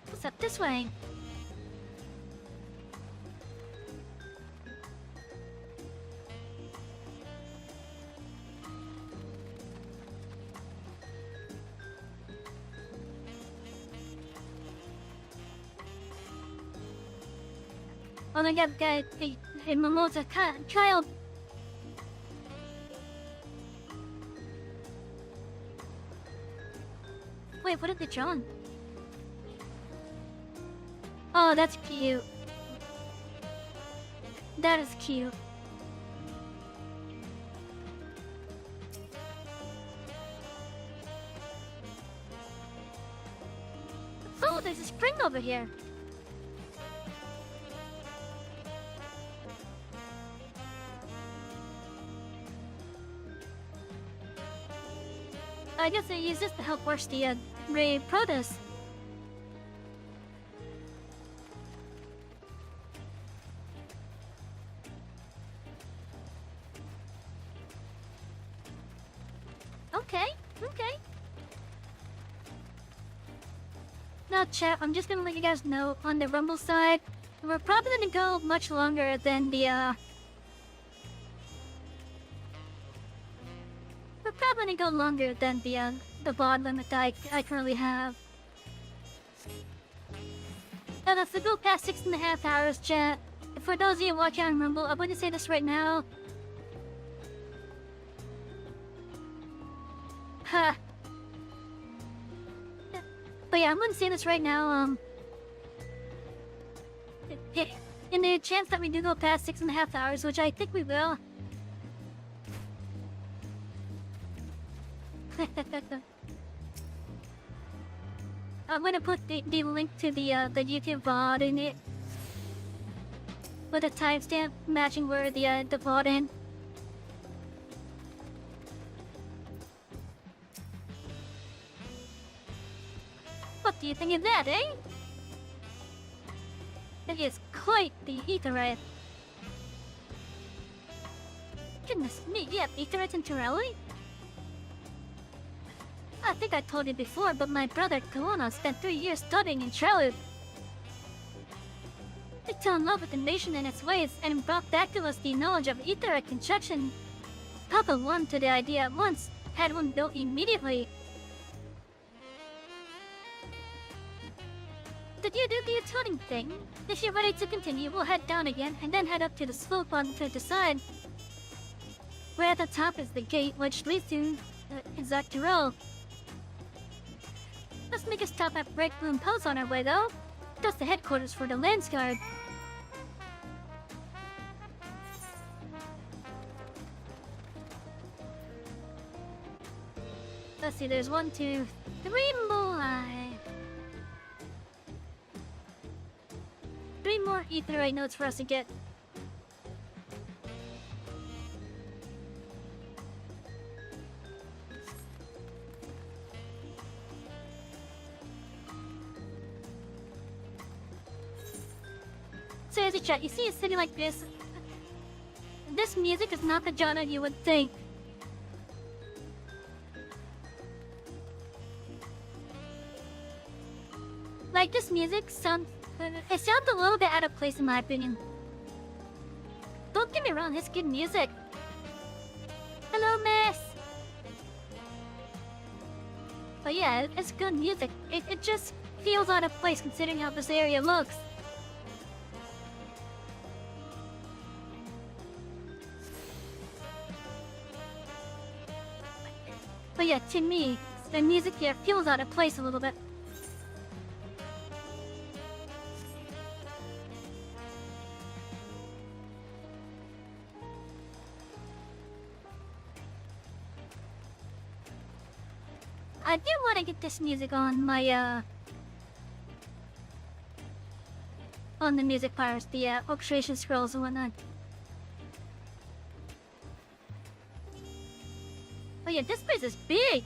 What's up this way? Oh my god, guy, a mimosa child. Wait, what are they drawn? Oh, that's cute. That is cute. Oh, there's a spring over here. I guess I use this to help wash the Ray produce. Okay. Now chat, I'm just gonna let you guys know on the Rumble side, we're probably gonna go much longer than the we're probably gonna go longer than the VOD limit that I currently have. And if we go past 6.5 hours, chat, for those of you watching on Rumble, I'm gonna say this right now. Ha. But yeah, I'm gonna say this right now, in the chance that we do go past 6.5 hours, which I think we will. I'm gonna put the link to the YouTube VOD in it with a timestamp matching where the VOD in. What do you think of that, eh? It is quite the Etheirys. Goodness me, yeah, Etheirys and Torelli? I think I told you before, but my brother Kawana spent 3 years studying in Trelud. He fell in love with the nation and its ways, and brought back to us the knowledge of Etheirys construction. Papa warmed to the idea at once, had one built immediately. Did you do the tuning thing? If you're ready to continue, we'll head down again, and then head up to the slope on the side. Where at the top is the gate, which leads to Dawntrail. Let's make a stop at Break Bloom Post on our way, though. That's the headquarters for the Lance Guard. Let's see, there's 1, 2, 3 more. 3 more Etheirys notes for us to get. Seriously, chat, you see a city like this? This music is not the genre you would think. Like, this music sounds... it sounds a little bit out of place in my opinion. Don't get me wrong, it's good music. Hello, miss! But yeah, it's good music. It just feels out of place considering how this area looks. But yeah, to me, the music here feels out of place a little bit. I do want to get this music on my, on the music bars, the orchestration scrolls and whatnot. Oh yeah, this place is big!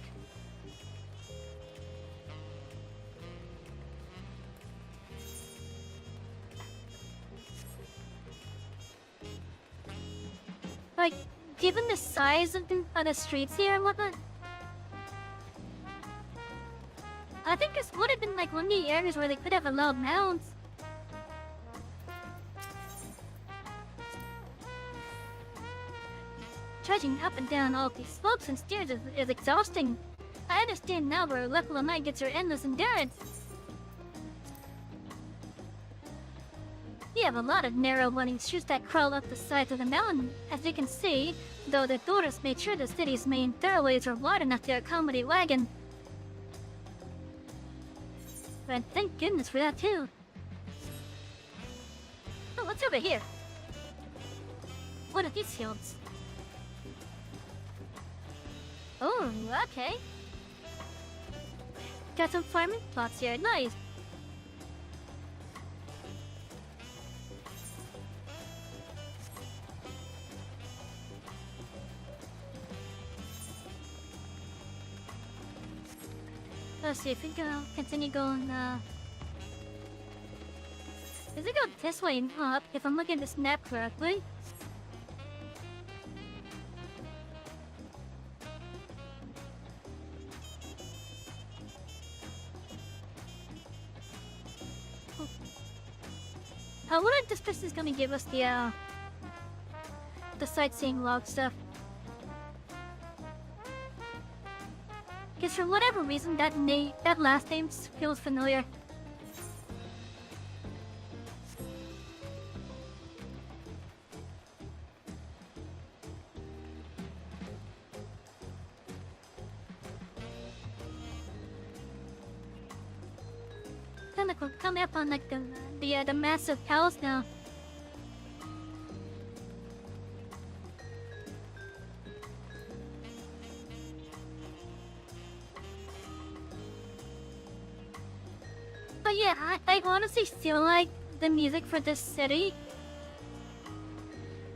Like, given the size of the streets here and whatnot, I think this would have been like one of the areas where they could have allowed mounds. Trudging up and down all these slopes and stairs is exhausting. I understand now where level 9 gets your endless endurance. We have a lot of narrow running streets that crawl up the sides of the mountain. As you can see, though the Etheirys made sure the city's main thoroughways were wide enough to accommodate wagon. And thank goodness for that too. Oh, what's over here? What are these fields? Oh, okay. Got some farming plots here, nice. Let's see if we can continue going, does it go this way and up, if I'm looking at this map correctly? I wonder if this person's gonna give us the sightseeing log stuff. Because for whatever reason, that last name feels familiar. Kinda cool. Coming up on like the massive palace now. But yeah, I honestly feel like the music for this city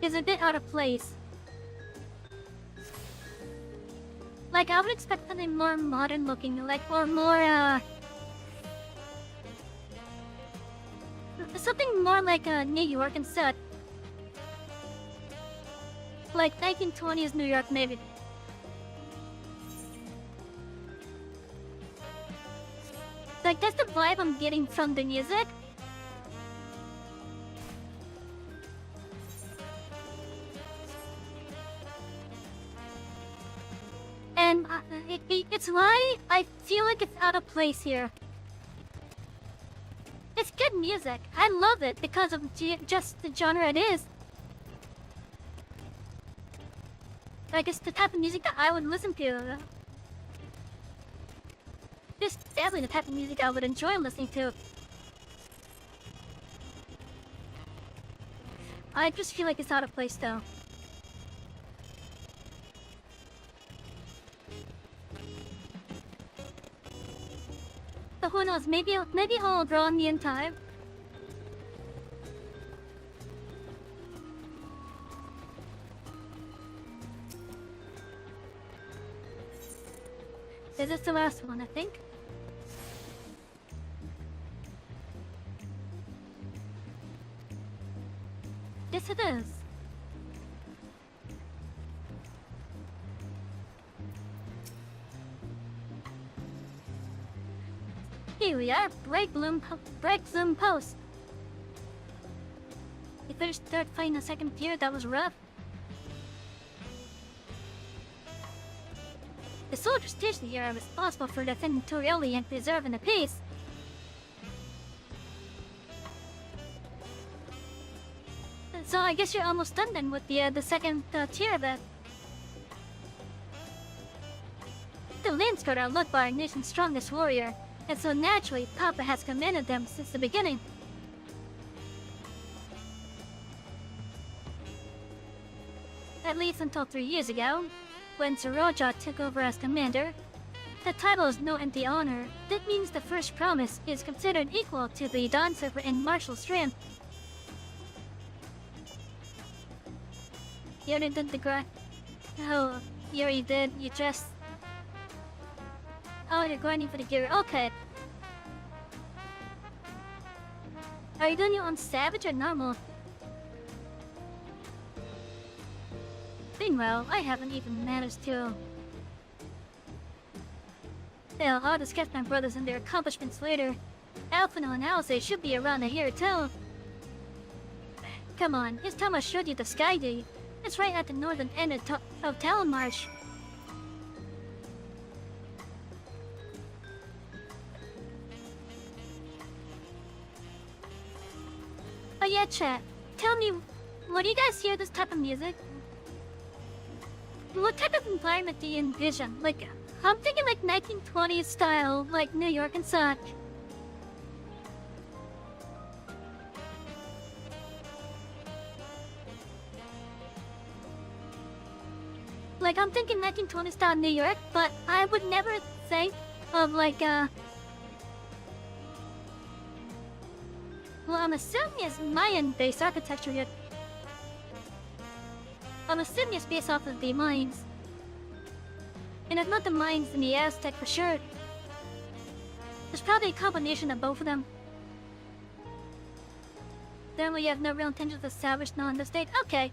is a bit out of place. Like, I would expect something more modern looking, like, or more, something more like New York instead. Like 1920s New York, maybe. Like, that's the vibe I'm getting from the music. And it's why I feel like it's out of place here. It's good music. I love it because of just the genre it is. Like, it's the type of music that I would listen to. It's definitely the type of music I would enjoy listening to. I just feel like it's out of place though. But who knows, maybe he'll draw me in time. This is the last one, I think. Yes, it is. Here we are, Bright Bloom Post. You finished third fight in the second tier, that was rough. The soldiers stationed here are responsible for defending Torioli and preserving the peace. So I guess you're almost done then with the second tier of it. The Landsguard are loved by our nation's strongest warrior, and so naturally Papa has commanded them since the beginning. At least until 3 years ago, when Saroja took over as commander. The title is no empty honor. That means the first promise is considered equal to the Dawn Server in martial strength. You already did the grind. Oh, you already did. You just... Oh, you're grinding for the gear. Okay. Are you doing it on Savage or normal? Meanwhile, I haven't even managed to... Hell, I'll discuss my brothers and their accomplishments later. Alphino and Alice should be around here too. Come on, it's time I showed you the Sky Day. It's right at the northern end of Talon Marsh. Oh yeah, chat. Tell me, when you guys hear this type of music, what type of environment do you envision? Like, I'm thinking like 1920s style, like New York and such. Like, I'm thinking 1920s style New York, but I would never think of like, well, I'm assuming it's Mayan-based architecture yet. I'm assuming it's based off of the Mayans. And if not the Mayans, then the Aztec for sure. There's probably a combination of both of them. Then we have no real intention of establishing on the state. Okay.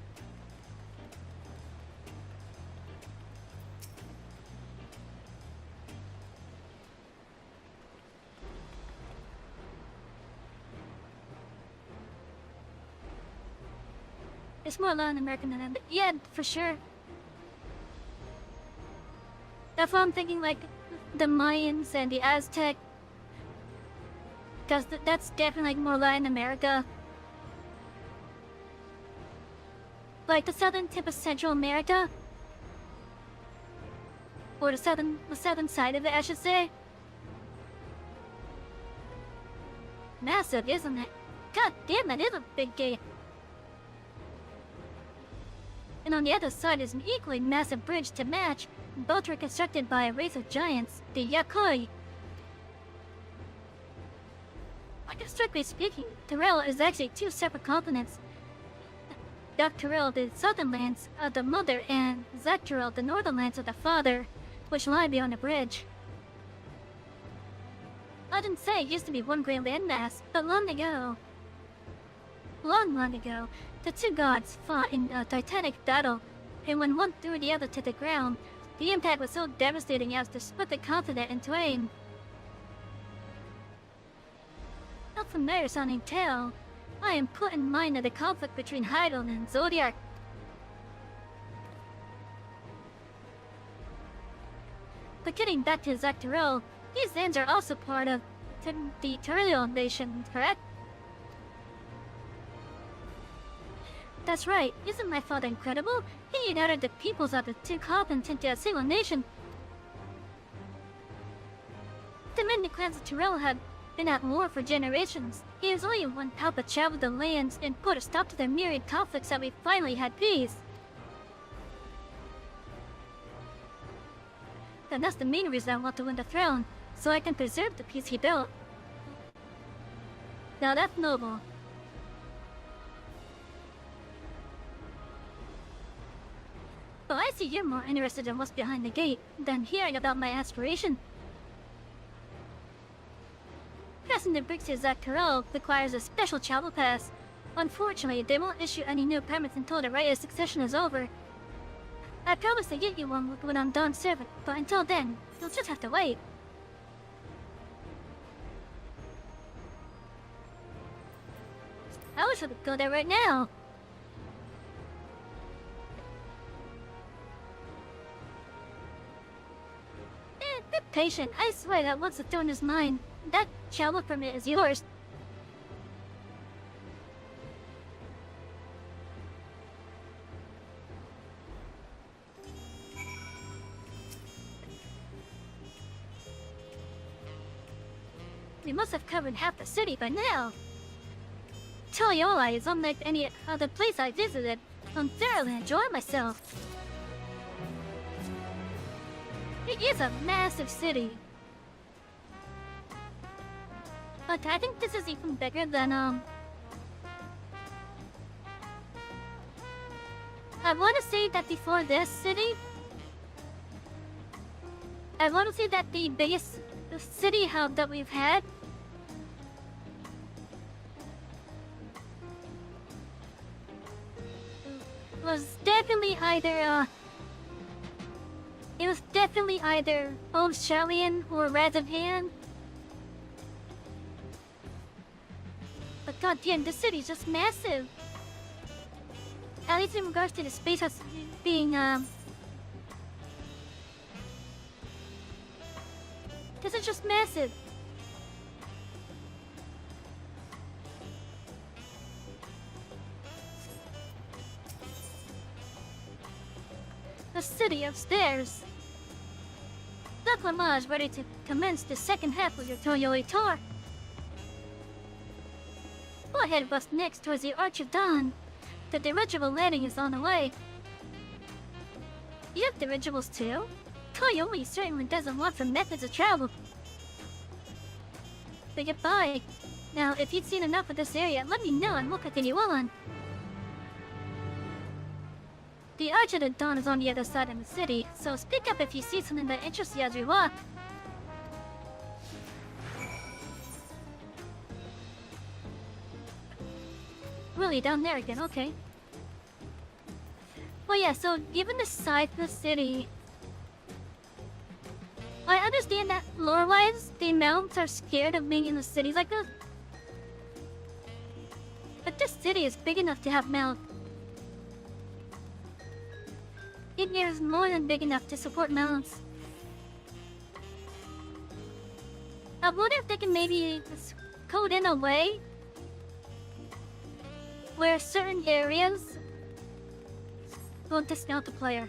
It's more Latin American than that. Yeah, for sure. That's why I'm thinking like the Mayans and the Aztec. Because that's definitely like more Latin America. Like the southern tip of Central America. Or the southern side of it, I should say. Massive, isn't it? God damn, that is a big gate. And on the other side is an equally massive bridge to match. Both were constructed by a race of giants, the Yakoi. Like, strictly speaking, Terrell is actually two separate continents. Terrell, the southern lands of the mother, and Terrell, the northern lands of the father, which lie beyond the bridge. I didn't say it used to be one great landmass, but long ago, the two gods fought in a titanic battle, and when one threw the other to the ground, the impact was so devastating as to split the continent in twain. Not familiar sounding tale, I am put in mind of the conflict between Hydon and Zodiac. But getting back to Zactorel, these lands are also part of the Turlial nation, correct? That's right, isn't my father incredible? He united the peoples of the two continents into a single nation. The many clans of Tyrell had been at war for generations. He was only one Palpa traveled the lands and put a stop to the myriad conflicts that we finally had peace. And that's the main reason I want to win the throne, so I can preserve the peace he built. Now that's noble. But I see you're more interested in what's behind the gate than hearing about my aspiration. Passing the bricks to Zactorel requires a special travel pass. Unfortunately, they won't issue any new permits until the right of succession is over. I promise to get you one when I'm Dawn's servant, but until then, you'll just have to wait. I wish I could go there right now. Be patient. I swear that once the throne is mine, that travel permit is yours. We must have covered half the city by now. Toyola is unlike any other place I visited. I'm thoroughly enjoying myself. It is a massive city. But I think this is even bigger than, I want to say that before this city, I want to say that the biggest city hub that we've had was definitely either, it was definitely either Old Charlian or Razavhan. But goddamn, this city's just massive. At least in regards to the space house being, this is just massive. The city upstairs. Look, Lamar is ready to commence the second half of your Toyoi tour. Go ahead, bust next towards the Arch of Dawn. The dirigible landing is on the way. You have dirigibles too? Toyoi certainly doesn't want for methods of travel. But goodbye. Now, if you'd seen enough of this area, let me know and we'll continue on. The Arch of the Dawn is on the other side of the city, so speak up if you see something that interests you as we walk. Really, down there again, okay. Well, yeah, so given the size of the city, I understand that lore-wise, the mountains are scared of being in the cities like this. But this city is big enough to have mountains. It is more than big enough to support mountains. I wonder if they can maybe code in a way where certain areas will discount the player.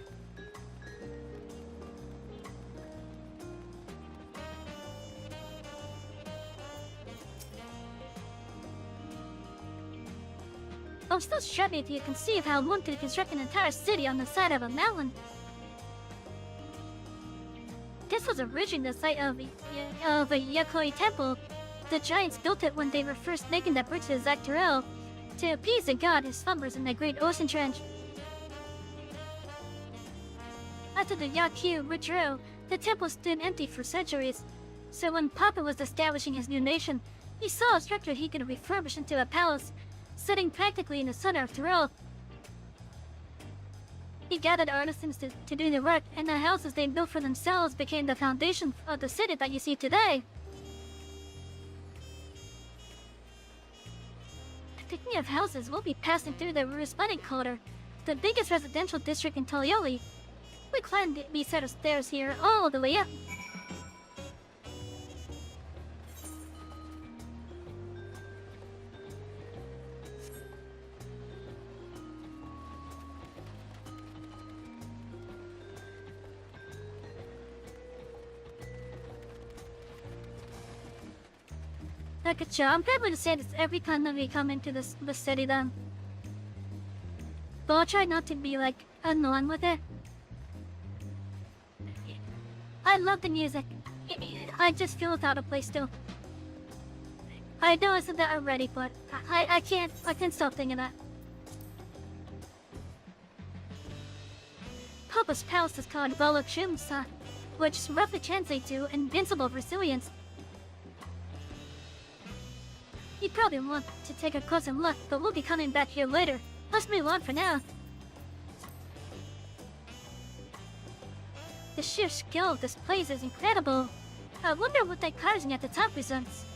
I'm still struggling to conceive how one could construct an entire city on the side of a mountain. This was originally the site of a Yakoi temple. The giants built it when they were first making the bridge to Dawntrail to appease the god his slumbers in the great ocean trench. After the Yakyu withdrew, the temple stood empty for centuries. So when Papa was establishing his new nation, he saw a structure he could refurbish into a palace, sitting practically in the center of Tyrell. He gathered artisans to do the work, and the houses they built for themselves became the foundation of the city that you see today. Speaking of houses, we'll be passing through the Responding Quarter, the biggest residential district in Toyoli. We climbed these set of stairs here all the way up. Look at you, I'm probably going to say this every time that we come into the city then. But I'll try not to be like annoying with it. I love the music. I just feel without a place still. I know I said that already, but I can't stop thinking that. Papa's palace is called Volokshimsa, which roughly translates to invincible resilience. You probably want to take a closer look, but we'll be coming back here later. Let's move on for now. The sheer scale of this place is incredible. I wonder what that carving at the top presents.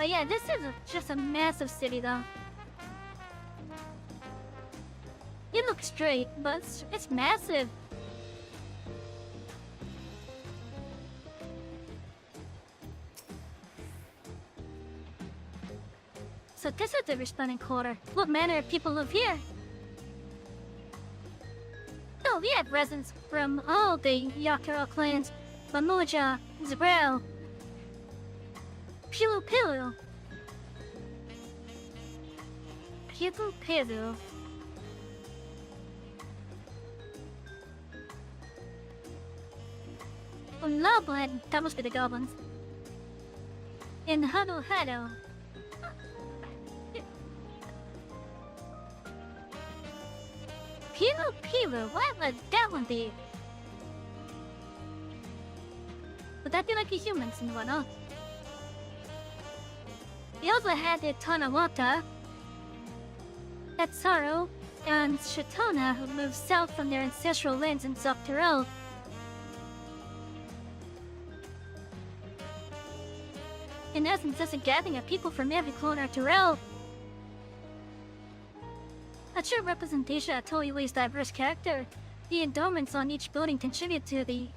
But yeah, this is just a massive city though. It looks straight, but it's massive. So this is the responding quarter. What manner of people live here? Oh, we have residents from all the Yakura clans. Mamoja, Zabrel, Pilu Pilu. Pilu Pilu. Lobland, that must be the goblins. In Huddle Huddle. Pilu Pilu, what would that one be? Would that be like the humans and whatnot? We also had the Tanawata, Etheirys, and Shatona who moved south from their ancestral lands in Dawntrail. In essence, this is a gathering of people from every corner of Dawntrail. A true representation of Toyoi's diverse character. The endowments on each building contribute to the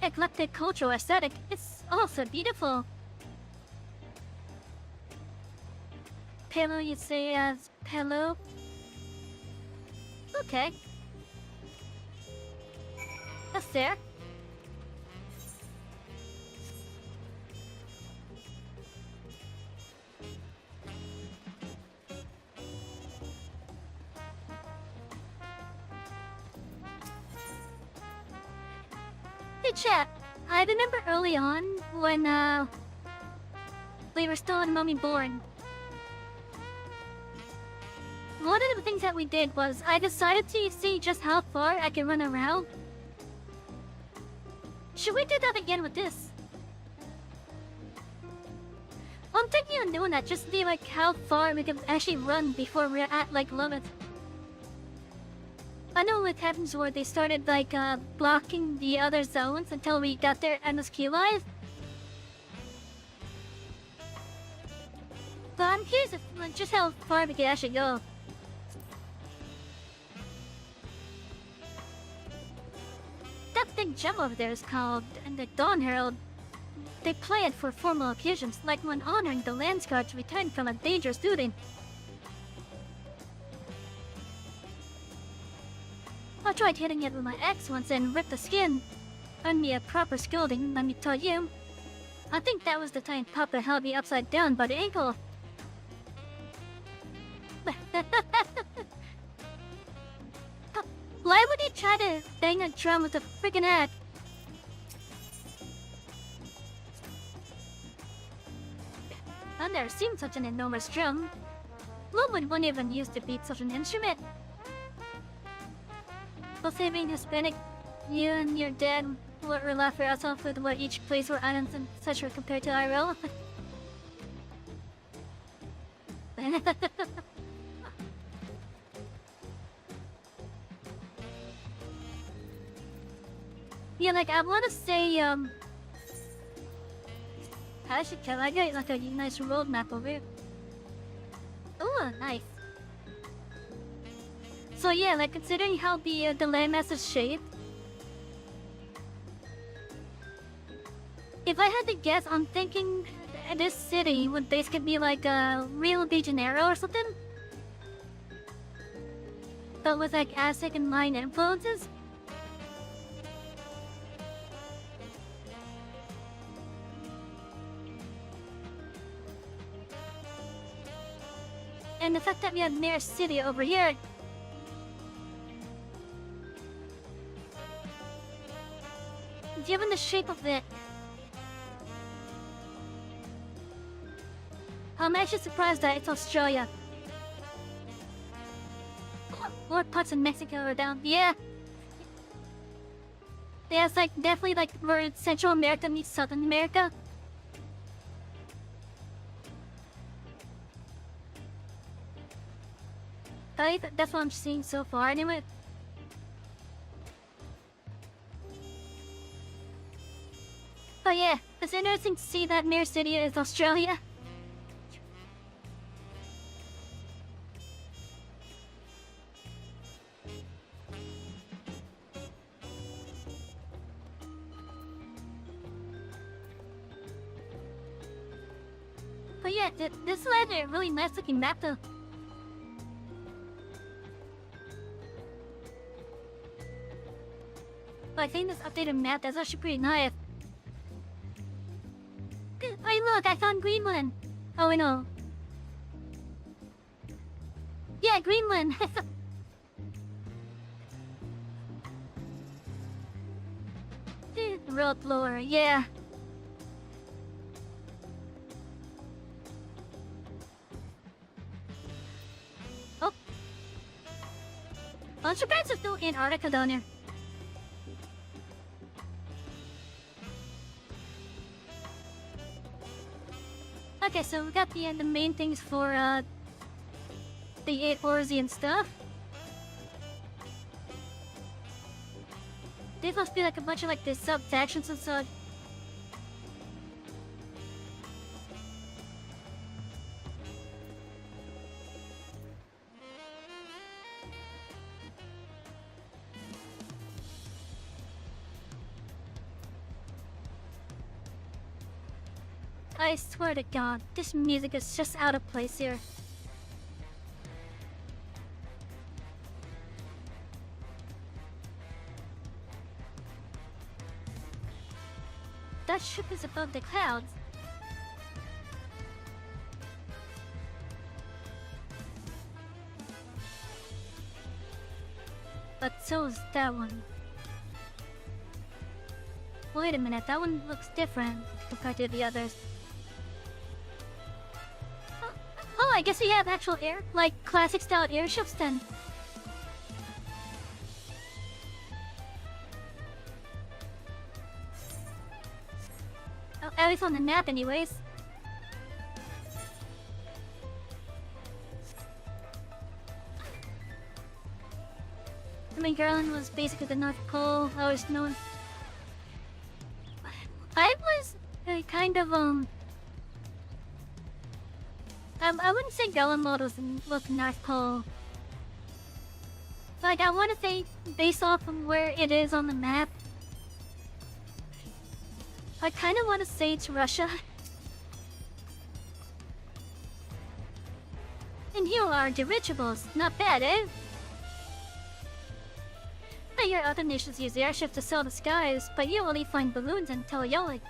eclectic cultural aesthetic. It's also beautiful. Pelo, you say as Pelo? Okay. That's there. Hey chat, I remember early on when we were still in Mummy Born. One of the things that we did was I decided to see just how far I can run around. Should we do that again with this? I'm thinking of doing that just to see like how far we can actually run before we're at like limit. I know with Heaven's Ward they started like blocking the other zones until we got there and was key live. But I'm curious if, like, just how far we can actually go. That big gem over there is called the Dawn Herald. They play it for formal occasions, like when honoring the Landsguards returned from a dangerous duty. I tried hitting it with my axe once and ripped the skin. Earned me a proper scolding, let me tell you. I think that was the time Papa held me upside down by the ankle. Why would he try to bang a drum with a freaking axe? I've never seen such an enormous drum. Lowood wouldn't even use to beat such an instrument. Well, being Hispanic, you and your dad were laugh your ass off with what each place were islands and such were compared to IRL. Yeah, like I want to say, actually, I got like a nice road map over here. Oh, nice. So yeah, like considering how the landmass is shaped, if I had to guess, I'm thinking this city would basically be like a Rio de Janeiro or something, but with like Aztec and Mayan influences. And the fact that we have Mare City over here. Given the shape of it, I'm actually surprised that it's Australia. More parts of Mexico are down. Yeah. Yeah, it's like definitely like where Central America meets Southern America. That's what I'm seeing so far anyway. But yeah, It's interesting to see that Mirror City is Australia. But yeah, this is a really nice looking map though. But I think this updated map is actually pretty nice. Hey look, I found Greenland! Oh wait, no. Yeah, Greenland! Road blower, yeah. Oh. I'm surprised there's no Antarctica down here. Okay, so we got the main things for the 8 Orzi and stuff. These must be like a bunch of like the sub-factions and such. I swear to God, this music is just out of place here. That ship is above the clouds. But so is that one. Wait a minute, that one looks different compared to the others. Oh, I guess we have actual like classic style airships then. Oh, at least on the map anyways. I mean, Garland was basically the North Pole. I was known. I was kind of I wouldn't say Garland mode was the North Pole. Like, I want to say, based off of where it is on the map, I kind of want to say it's Russia. And here are dirigibles. Not bad, eh? I hear other nations use airships to sail the skies, but you only find balloons and teleolic.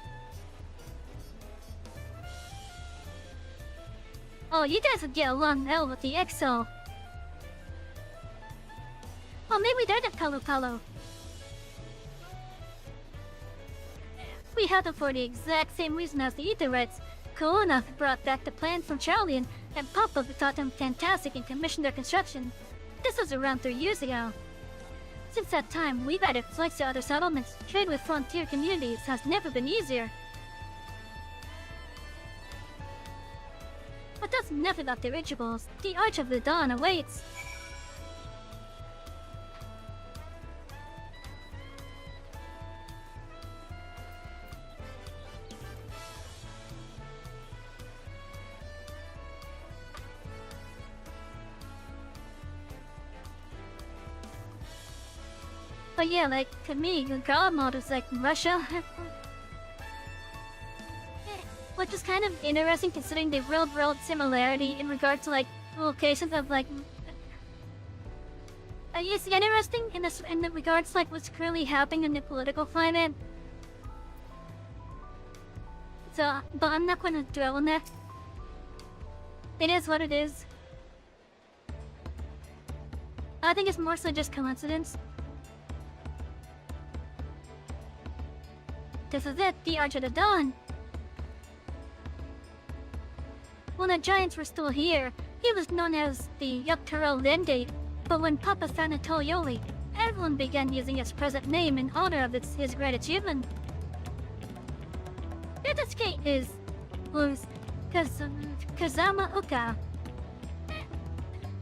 Oh, you guys would get along well with the EXO. Oh, maybe they're the Palo. We had them for the exact same reason as the Etheirys. Corona brought back the plan from Charlie and Papa thought them fantastic and commissioned their construction. This was around 3 years ago. Since that time, we've added flights to other settlements. Trade with frontier communities has never been easier. But that's enough about the rituals. The Arch of the Dawn awaits. But yeah, like, to me, the God mode is like Russia. Which is kind of interesting considering the real-world similarity in regard to, like, locations of, like... it's interesting in the regards to, like, what's currently happening in the political climate. So, but I'm not going to dwell on that. It is what it is. I think it's more so just coincidence. This is it, the Arch of the Dawn. When the Giants were still here, he was known as the Etheirys Lende, but when Papa found a Toyoli, everyone began using his present name in honor of his great achievement. This gate was Kazama Uka,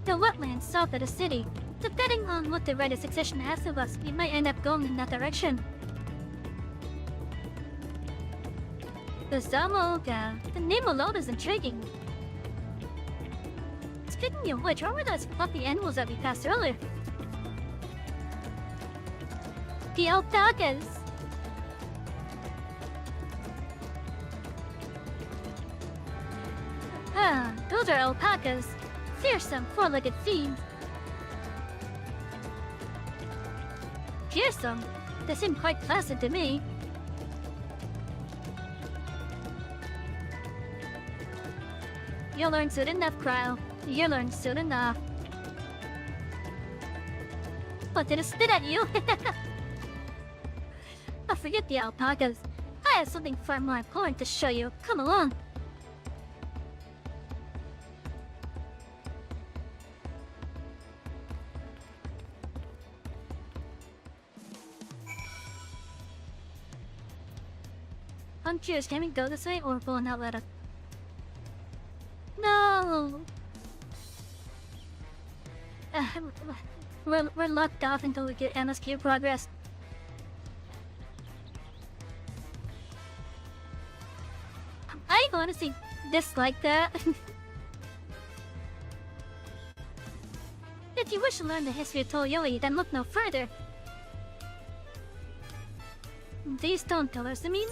the wetlands south of the city. Depending on what the Red Succession asks of us, we might end up going in that direction. The Zamoga. The name alone is intriguing. Speaking of which, what were those fluffy animals that we passed earlier? The alpacas. Ah, those are alpacas. Fearsome, four-legged fiends. Fearsome? They seem quite placid to me. You'll learn soon enough, Cryle. You'll learn soon enough. What did it spit at you? Oh, forget the alpacas. I have something far more important to show you. Come along. I'm curious, can we go this way or go in that letter? No! We're locked off until we get MSQ progress. I honestly dislike that. If you wish to learn the history of Toyoi, then look no further. These stone pillars, I mean?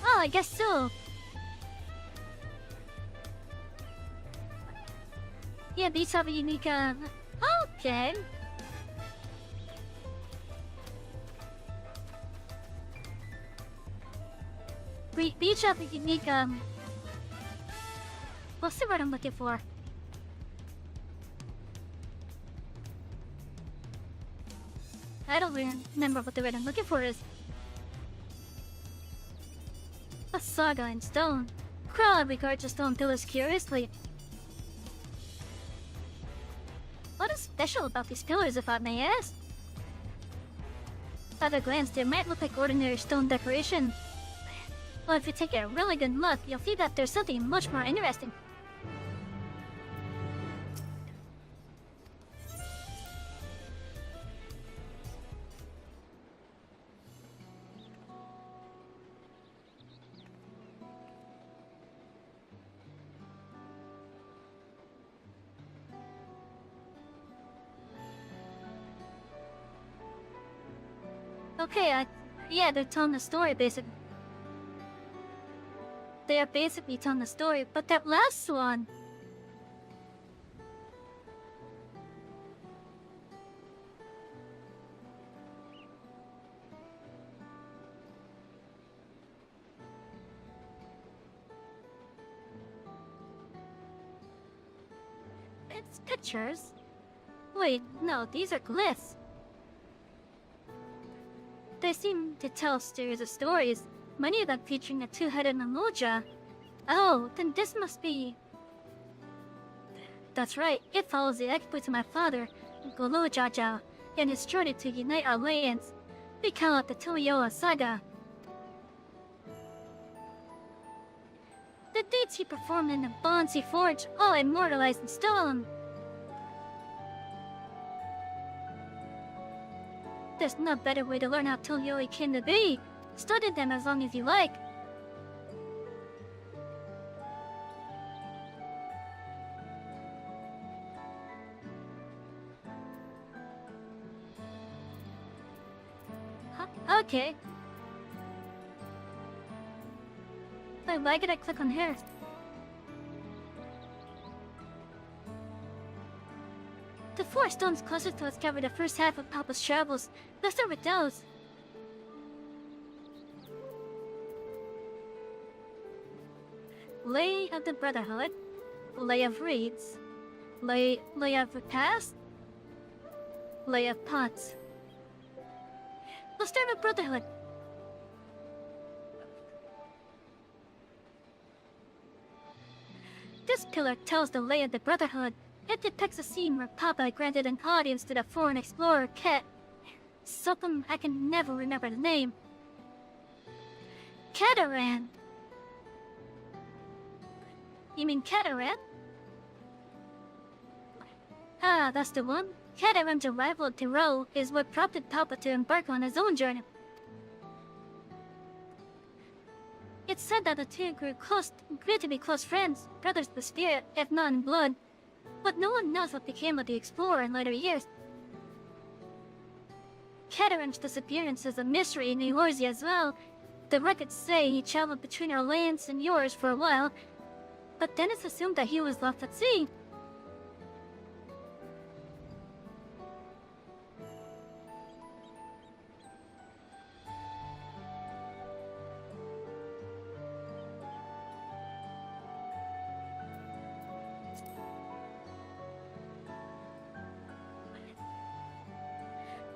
Oh, I guess so. Yeah, these have a unique, okay. We each have a unique, what's the word I'm looking for? I don't really remember what the word I'm looking for is. A saga in stone. Crowd regards the stone pillars curiously. What is special about these pillars, if I may ask? At a glance, they might look like ordinary stone decoration. Well, if you take a really good look, you'll see that there's something much more interesting. Okay, yeah, they're telling the story, basically. They are basically telling the story, but that last one... It's pictures. Wait, no, these are glyphs. They seem to tell a series of stories, many of them featuring a two-headed Namoja. Oh, then this must be... That's right, it follows the exploits of my father, Golojaja, and his journey to unite our lands. We call it the Toyoa Saga. The deeds he performed in the bonds he forged, all immortalized in stone. There's no better way to learn how Toyoi came to be. Study them as long as you like. Huh? Okay. Wait, why did I click on here? The four stones closest to us cover the first half of Papa's travels. Let's start with those. Lay of the Brotherhood, Lay of Reeds, Lay of the Past, Lay of Pots. Let's start with Brotherhood. This pillar tells the Lay of the Brotherhood. It depicts a scene where Papa granted an audience to the foreign explorer Ket. Something I can never remember the name. Cataran. You mean Cataran? Ah, that's the one. Cataran's arrival at Tyrell is what prompted Papa to embark on his own journey. It's said that the two grew to be close friends, brothers with spirit, if not in blood. But no one knows what became of the explorer in later years. Cataran's disappearance is a mystery in Etheirys as well. The records say he traveled between our lands and yours for a while, but then it's assumed that he was left at sea.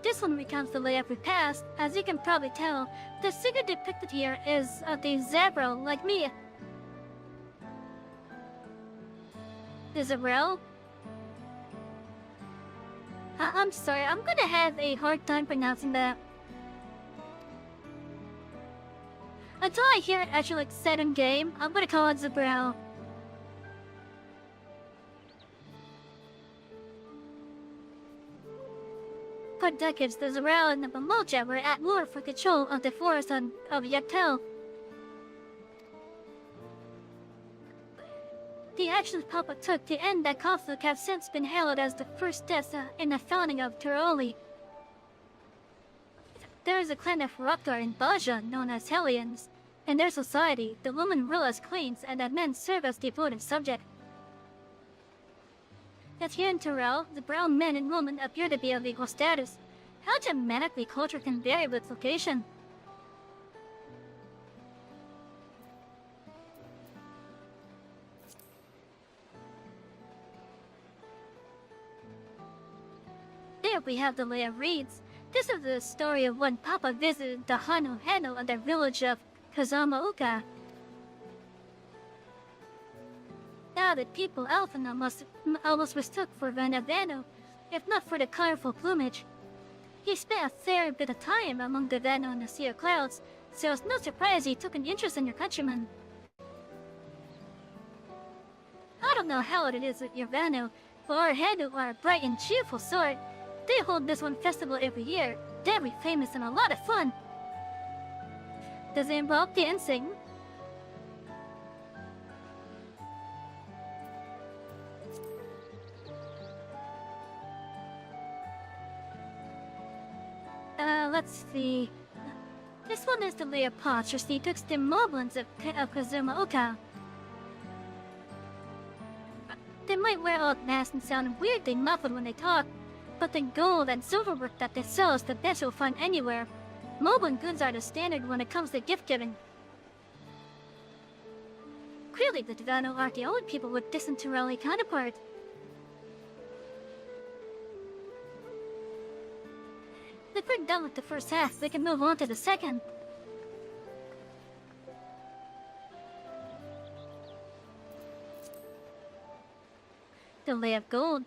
This one recounts the layout we passed. As you can probably tell, the figure depicted here is the zebra, like me. The zebra? I'm sorry, I'm gonna have a hard time pronouncing that. Until I hear it actually like said in game, I'm gonna call it zebra. For decades, the Zorel and the Bamoja were at war for control of the forest of Yatel. The actions Papa took to end that conflict have since been hailed as the first steps in the founding of Tiroli. There is a clan of Rockar in Baja known as Hellions. In their society, the women rule as queens and the men serve as devoted subjects. Yet here in Tyrell, the brown men and women appear to be of equal status. How dramatically culture can vary with location. There we have the layer reads. This is the story of when Papa visited the Hano at the village of Kazamaoka. Now the people often almost mistook for Vanavano, if not for the colorful plumage. He spent a fair bit of time among the Vano and the sea of clouds, so it's no surprise he took an interest in your countrymen. I don't know how it is with your Vano, but our Hano are a bright and cheerful sort. They hold this one festival every year, very famous and a lot of fun. Does it involve dancing? Let's see. This one is the layer Patricity took the moblins of Kazumaoka. They might wear old masks and sound weirdly muffled when they talk, but the gold and silver work that they sell is the best you'll find anywhere. Moblin goods are the standard when it comes to gift giving. Clearly the Devano are the old people with distant Tiroli counterparts. If we're done with the first half, we can move on to the second. The Lay of Gold.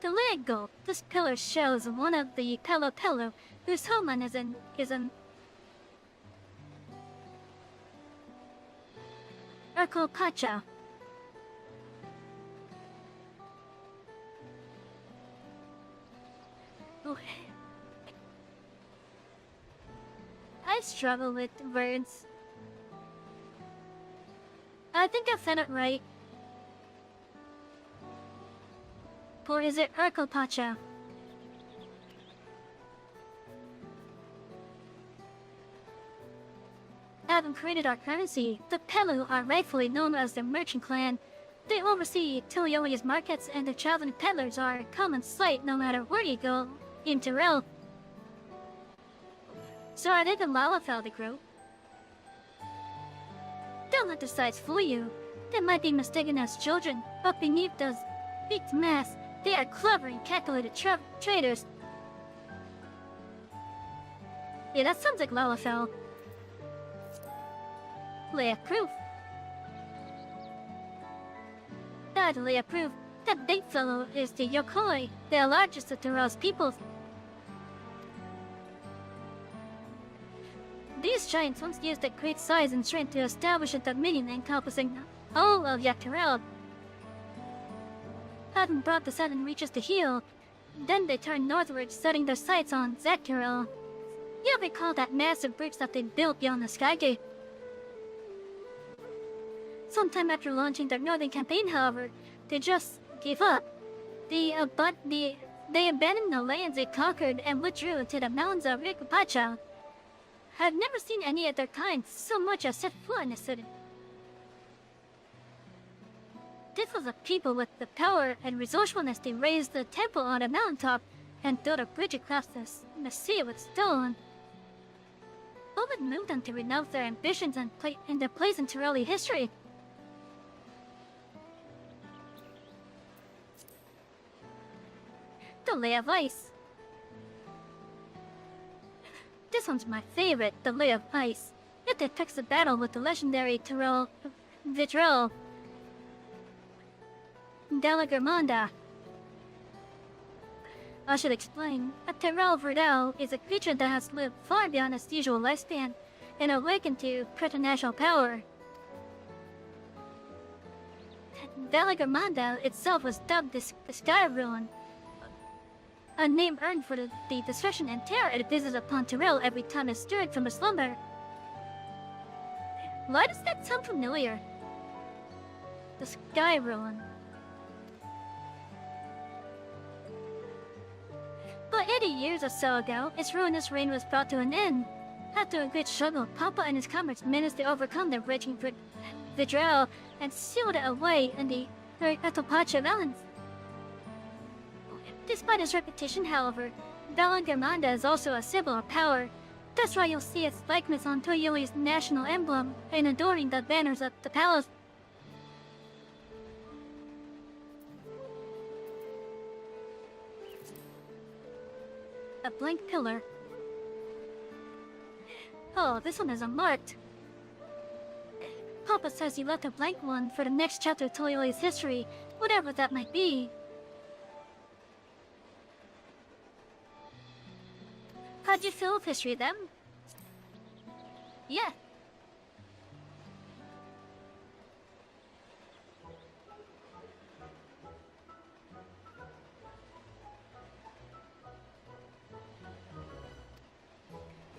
The Lay of Gold. This pillar shows one of the Pelo whose homeland is in Urkel Pacha. I struggle with words. I think I said it right. Or is it Urkel Pacha? Having created our currency, the Pelu are rightfully known as the merchant clan. They oversee Tilioli's markets and the traveling peddlers are a common sight no matter where you go in Tyrell. So are they the Lalafaldi group? Don't let the sights fool you. They might be mistaken as children, but beneath those big masks, they are clever and calculated traders. Yeah, that sounds like Lalafell. Lay of proof. That lay of proof. That big fellow is the Yokoi, the largest of Tyrell's peoples. These giants once used their great size and strength to establish a dominion encompassing all of Tyrell. hadn't brought the southern reaches to heal. Then they turned northward, setting their sights on Etheirys. You recall that massive bridge that they built beyond the Skygate. Sometime after launching their northern campaign, however, they just gave up. They abandoned the lands they conquered and withdrew to the mountains of Rikupacha. I've never seen any of their kind so much as set foot in the city. This was a people with the power and resourcefulness to raise the temple on a mountaintop and build a bridge across the sea with stone. What would move them to renounce their ambitions and their place in Tyrelli history? The Lay of Ice. This one's my favorite, the Lay of Ice. It depicts the battle with the legendary Vitrell Delagermanda. I should explain. A Tyrell Verdell is a creature that has lived far beyond its usual lifespan and awakened to preternatural power. Delagermanda itself was dubbed the Sky Ruin, a name earned for the destruction and terror it visits upon Tyrell every time it stirred from a slumber. Why does that sound familiar? The Sky Ruin. But 80 years or so ago, its ruinous reign was brought to an end. After a great struggle, Papa and his comrades managed to overcome the raging Vitrell and sealed it away in the Etopacha Mountains. Despite its reputation, however, Delagermanda is also a symbol of power. That's why you'll see its likeness on Toyoi's national emblem and adorning the banners of the palace. A blank pillar. Oh, this one is unmarked. Papa says he left a blank one for the next chapter of Toyoi's history, whatever that might be. How'd you feel with history then? Yeah.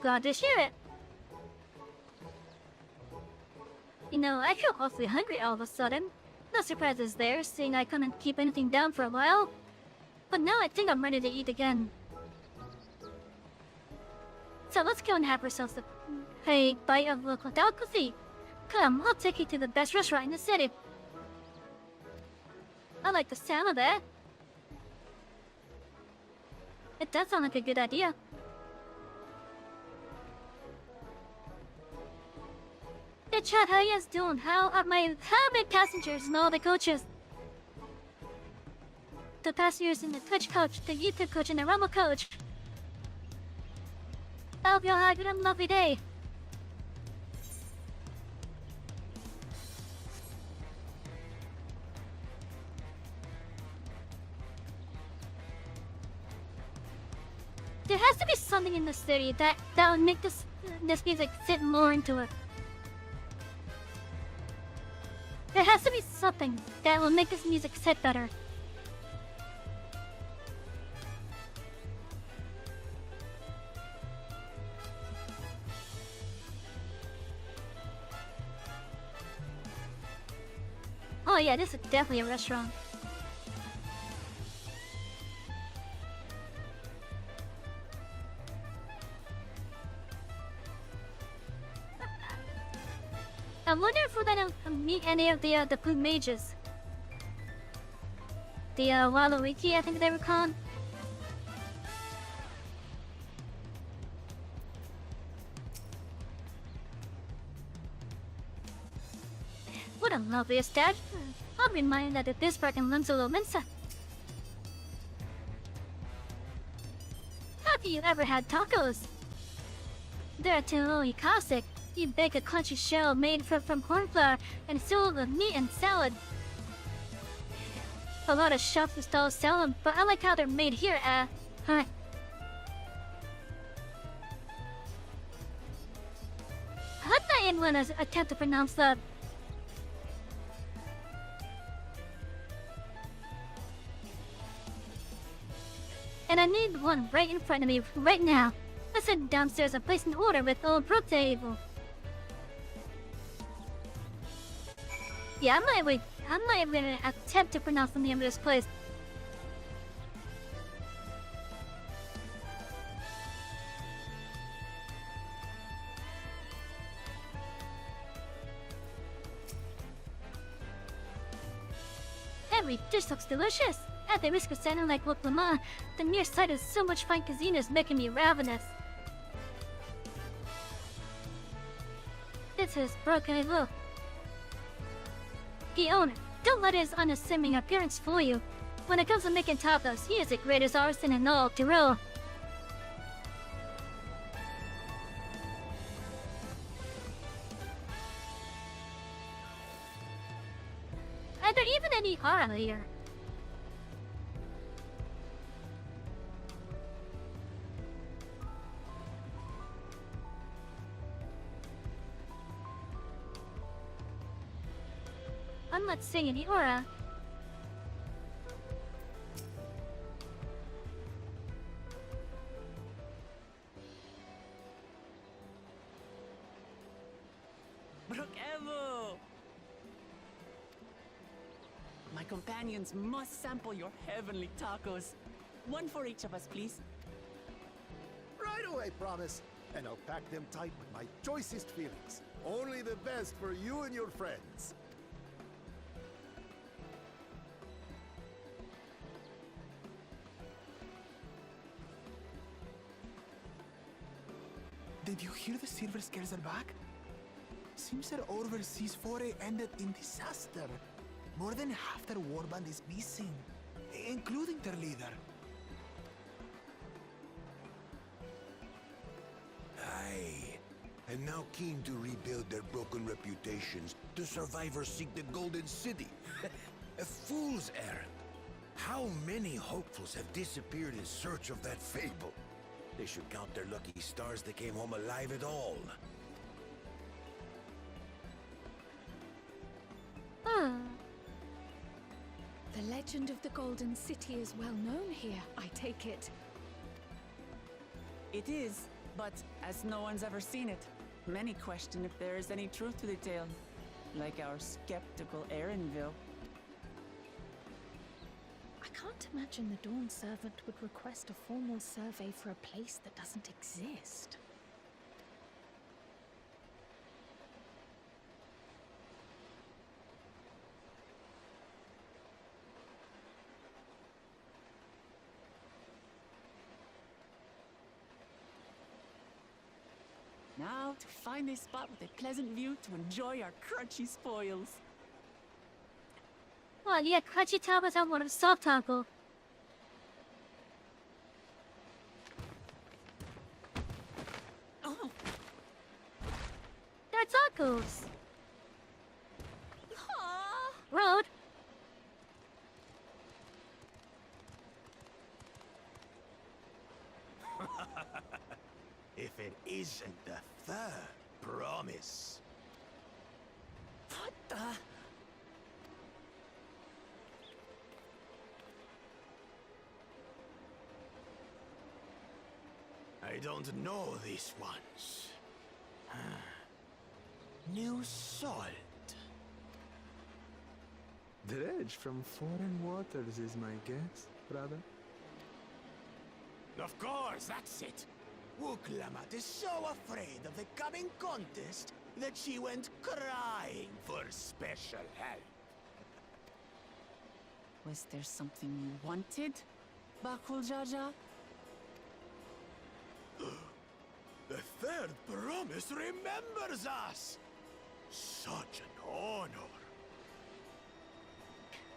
Glad to share it. You know, I feel awfully hungry all of a sudden. No surprises there, seeing I couldn't keep anything down for a while. But now I think I'm ready to eat again. So let's go and have ourselves a bite of local delicacy. Come, I'll take you to the best restaurant in the city. I like the sound of that. It does sound like a good idea. Hey Chad, how you guys doing? How are my passengers and all the coaches? The passengers in the Twitch coach, the YouTube coach, and the Rumble coach. I hope you all have a good and lovely day. There has to be something in the city that would make this music fit more into it. There has to be something that will make this music fit better. Oh yeah, this is definitely a restaurant. I wonder if we're gonna meet any of the Blue Mages. The Waluigi, I think they were called. What a lovely establishment. I'll be reminded of this park in Limsolo Mensa. Have you ever had tacos? They're totally caustic. You bake a crunchy shell made from corn flour and filled with meat and salad. A lot of shops and stalls sell them, but I like how they're made here. How did anyone attempt to pronounce that? and I need one right in front of me right now. Let's head downstairs and place an order with old Brookhaven. Yeah, I'm not even gonna attempt to pronounce the name of this place. Every dish looks delicious. At the risk of sounding like Woklama, the mere sight of so much fine cuisine is making me ravenous. This is Brookhaven. The owner. Don't let his unassuming appearance fool you. When it comes to making tacos, he is the greatest artisan in all Tyrol. Are there even any horror here? I'm not seeing any aura. Brookhaven! My companions must sample your heavenly tacos. One for each of us, please. Right away, promise. And I'll pack them tight with my choicest feelings. Only the best for you and your friends. Did you hear the silver scares are back? Seems their overseas foray ended in disaster. More than half their warband is missing, including their leader. Aye. And now keen to rebuild their broken reputations, the survivors seek the Golden City. A fool's errand. How many hopefuls have disappeared in search of that fable? They should count their lucky stars they came home alive at all. The legend of the Golden City is well known here, I take it. It is, but as no one's ever seen it, many question if there is any truth to the tale. Like our skeptical Erinville. I can't imagine the Dawn Servant would request a formal survey for a place that doesn't exist. Now to find a spot with a pleasant view to enjoy our crunchy spoils. Well, yeah, crunchy tacos are one of soft taco. Oh. They're tacos. Ah. Road. If it isn't the third promise. What the? I don't know these ones. New salt. Dredge from foreign waters is my guess, brother. Of course, that's it. Wuklamat is so afraid of the coming contest that she went crying for special help. Was there something you wanted, Bakul Jaja? The third promise remembers us! Such an honor.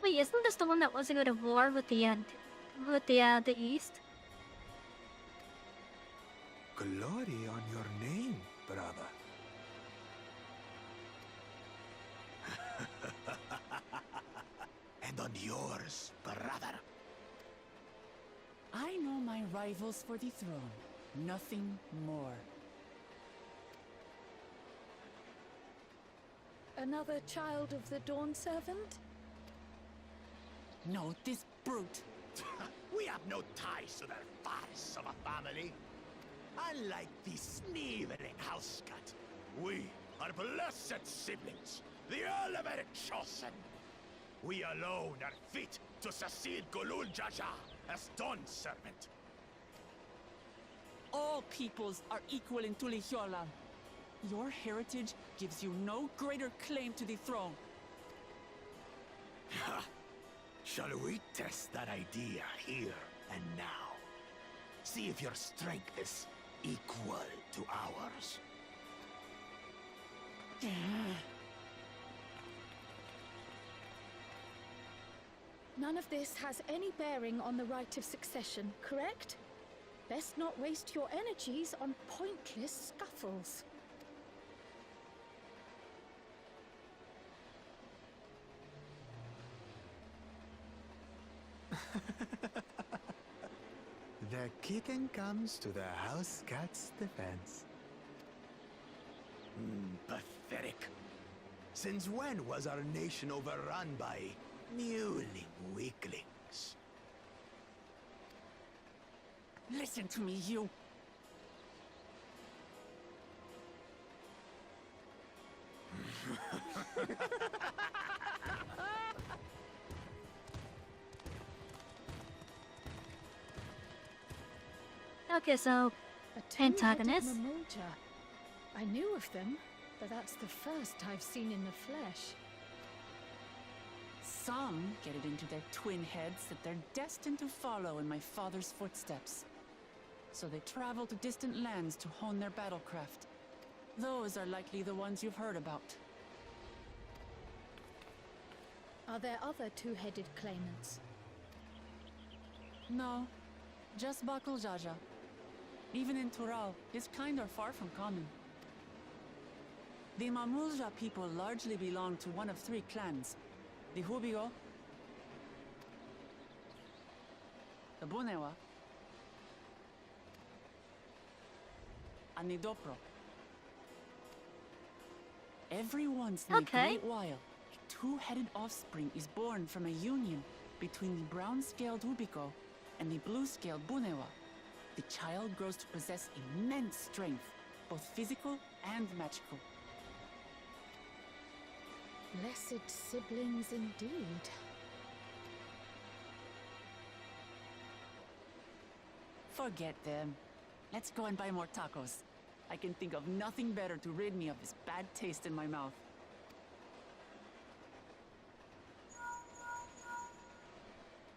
Wait, isn't this the one that wasn't going to war with the East? Glory on your name, brother. And on yours, brother. I know my rivals for the throne. Nothing more. Another child of the Dawn Servant? No, this brute. We have no ties to their farce of a family. Unlike the sneering house cat, we are blessed siblings, the elevated chosen. We alone are fit to succeed Golul Jaja as Dawn's servant. All peoples are equal in Tulihiola. Your heritage gives you no greater claim to the throne. Ha! Shall we test that idea here and now? See if your strength is equal to ours. None of this has any bearing on the right of succession, correct? Best not waste your energies on pointless scuffles. The kitten comes to the house cat's defense. Pathetic. Since when was our nation overrun by mewling weaklings? Listen to me, you. Okay, so A two-headed antagonist. Mamulja. I knew of them, but that's the first I've seen in the flesh. Some get it into their twin heads that they're destined to follow in my father's footsteps. So they travel to distant lands to hone their battlecraft. Those are likely the ones you've heard about. Are there other two-headed claimants? No, just Bakul Jaja. Even in Tural, his kind are far from common. The Mamulja people largely belong to one of three clans. The Hubigo, the Bunewa, and the Dopro. Every once in a great while, a two-headed offspring is born from a union between the brown-scaled Hubigo and the blue-scaled Bunewa. The child grows to possess immense strength, both physical and magical. Blessed siblings indeed. Forget them. Let's go and buy more tacos. I can think of nothing better to rid me of this bad taste in my mouth.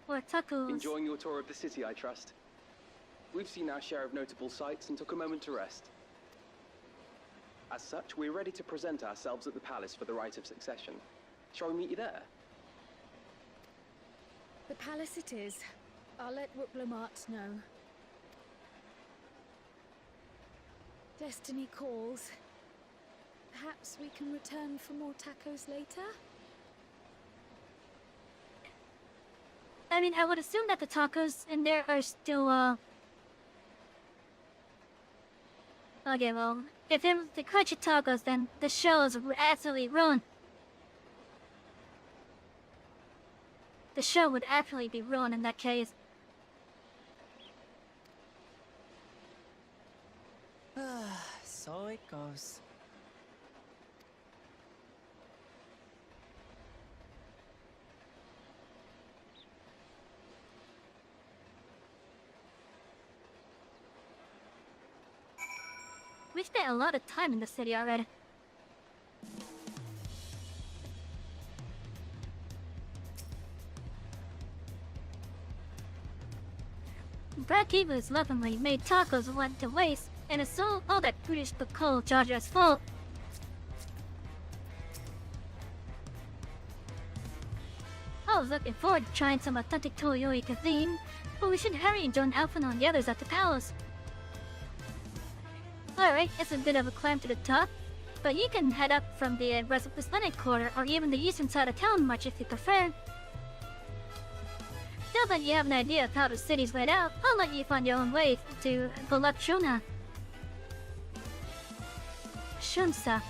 Or tacos. Enjoying your tour of the city, I trust. We've seen our share of notable sights and took a moment to rest. As such, we're ready to present ourselves at the palace for the rite of succession. Shall we meet you there? The palace it is. I'll let Wooklamart know. Destiny calls. Perhaps we can return for more tacos later? I mean, I would assume that the tacos in there are still, Okay, well, if it was the crunchy tacos, then the show is absolutely ruined. The show would actually be ruined in that case. So it goes. We spent a lot of time in the city already. Brad Kiva's lovingly made tacos went to waste, and it's all that British Bakul Jaja's fault. I was looking forward to trying some authentic Toyoi cuisine, but we should hurry and join Alpha and the others at the palace. Alright, it's a bit of a climb to the top, but you can head up from the rest of the Islamic quarter or even the eastern side of town much if you prefer. Now that you have an idea of how the city's laid out, I'll let you find your own way to Golakshuna. Shunsa.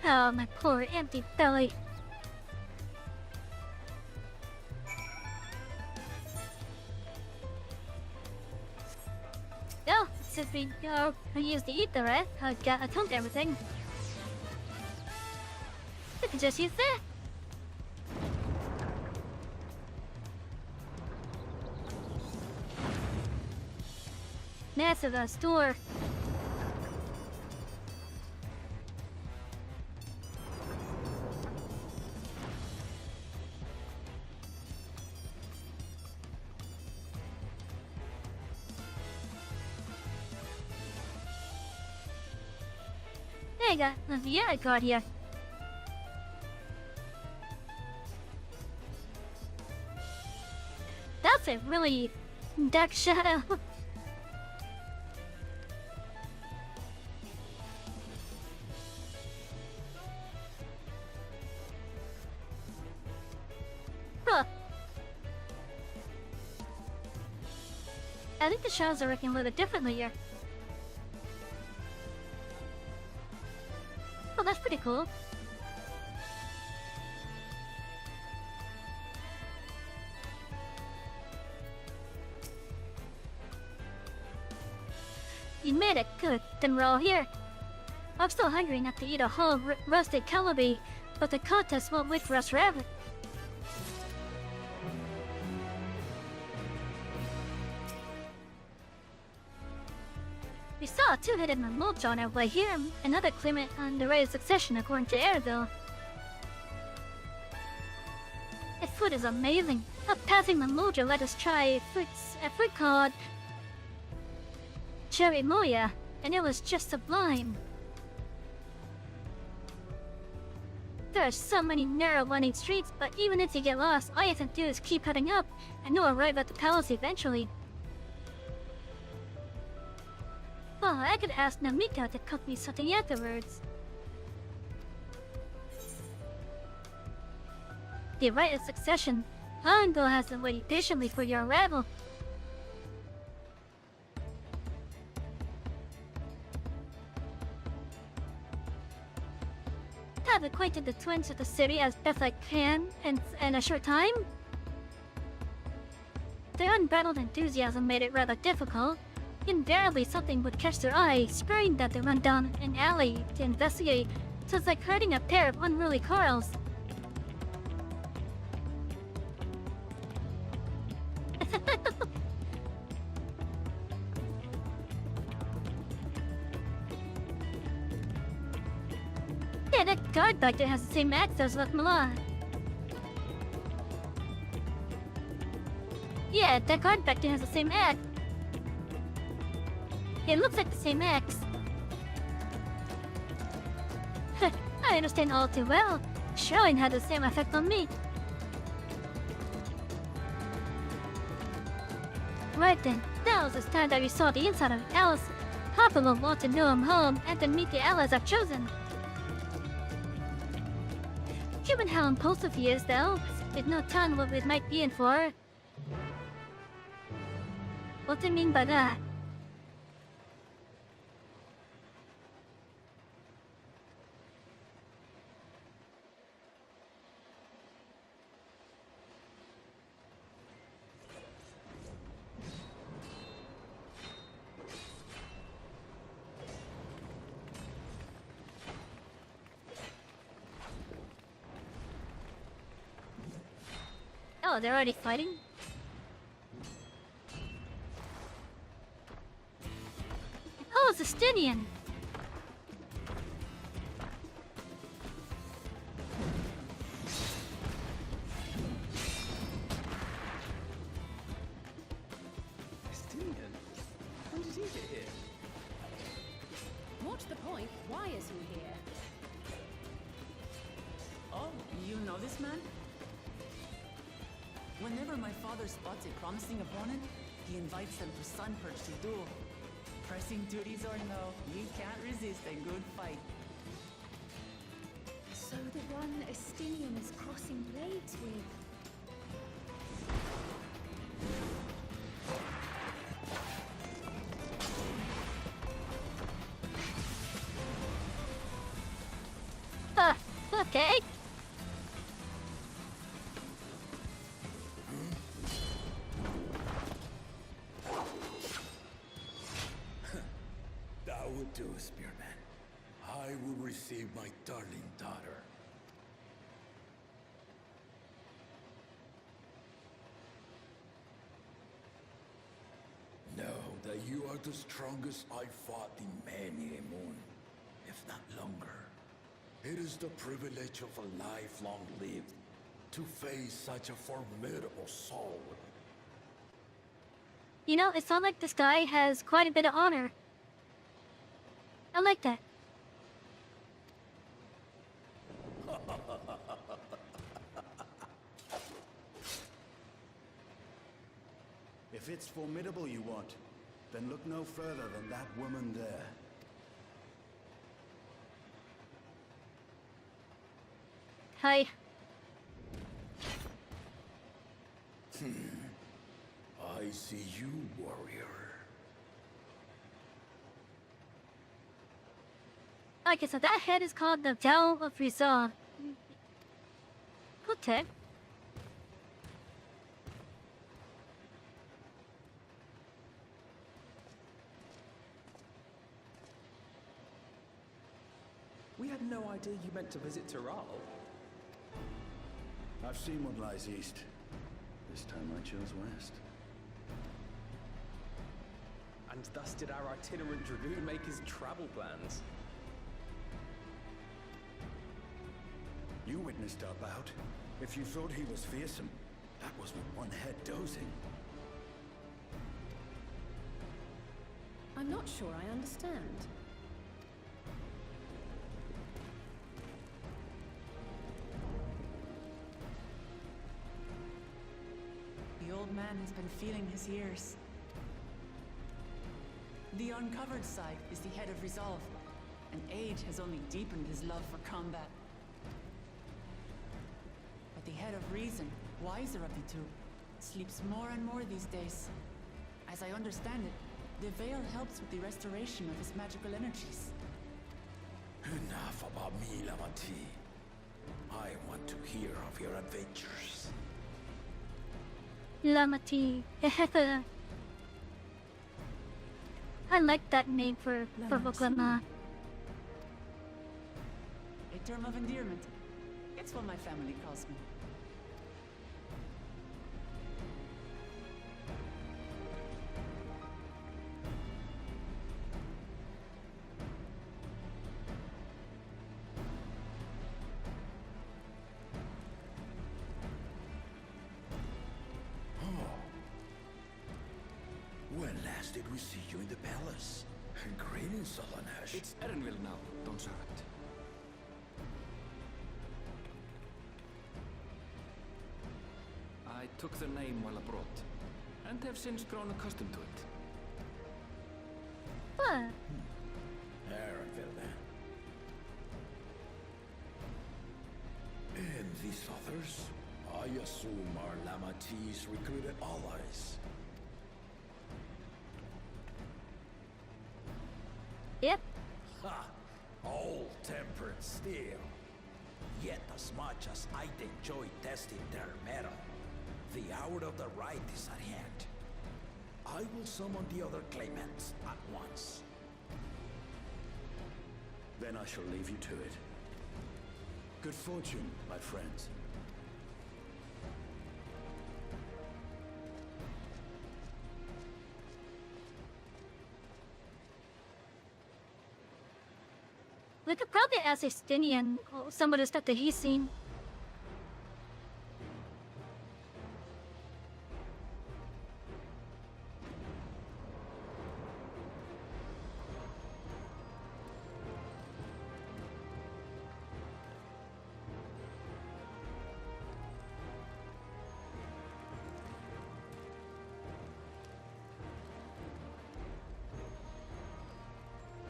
Oh, my poor empty belly. we use the Etheirys, I told everything. We can just use that. Massive store. There you go, the VR card here. That's a really dark shadow. Huh. I think the shadows are working a little differently here. Oh, that's pretty cool. You made it. Good. Then we're all here. I'm still hungry enough to eat a whole roasted calabi, but the contest won't wait for us forever. We saw a two-headed mammoth on our way here, another claimant on the right of succession according to Airville. The food is amazing. A passing mammoth let us try a fruit called Cherry Moya, and it was just sublime. There are so many narrow winding streets, but even if you get lost, all you have to do is keep heading up, and you'll arrive at the palace eventually. Oh, I could ask Namika to cook me something afterwards. The right of succession. Hondo has been waiting patiently for your arrival. Have acquainted the twins with the city as best I can in a short time. Their unbridled enthusiasm made it rather difficult. Invariably something would catch their eye, spurring them to run down an alley to investigate, so it's like herding a pair of unruly corals. Yeah, that guard back there has the same access as Milan. Yeah, that guard back there has the same axe. It looks like the same axe. I understand all too well. Shrine had the same effect on me. Right then, now was the time that we saw the inside of the palace. Papa will want to know I'm home and to meet the allies I've chosen. Given how impulsive he is, though, with no telling what we might be in for. What do you mean by that? Oh, they're already fighting? Oh, it's a Stynian! Stynian? When did he get here? What's the point? Why is he here? Oh, you know this man? Whenever my father spots a promising opponent, he invites them to Sunperch to duel. Pressing duties or no, we can't resist a good fight. So the one Estinian is crossing blades with. Okay. That would do, Spearman. I will receive my darling daughter. Know that you are the strongest I've fought in many a moon, if not longer. It is the privilege of a life long lived to face such a formidable soul. You know, it sounds like this guy has quite a bit of honor. I like that. If it's formidable you want, then look no further than that woman there. Hi. I see you, warrior. Okay, so that head is called the Dell of Resolve. Okay. We had no idea you meant to visit Tyral. I've seen what lies east. This time I chose west. And thus did our itinerant dragoon make his travel plans. You witnessed our bout. If you thought he was fearsome, that was with one head dozing. I'm not sure I understand. The old man has been feeling his years. The uncovered side is the head of resolve, and age has only deepened his love for combat. But the head of reason, wiser of the two, sleeps more and more these days. As I understand it, the veil helps with the restoration of his magical energies. Enough about me, Lamati. I want to hear of your adventures. Lamati. I like that name for Voklama. A term of endearment. It's what my family calls me. When last did we see you in the palace? Greetings, Solanash. It's Erenville now, Don Servant. I took the name while abroad, and have since grown accustomed to it. What? Erenville, then. And these others? I assume are Lamati's recruited allies. Yep. Ha! All tempered steel. Yet as much as I'd enjoy testing their metal, the hour of the right is at hand. I will summon the other claimants at once. Then I shall leave you to it. Good fortune, my friends. We could probably ask Estinian or some of the stuff that he's seen.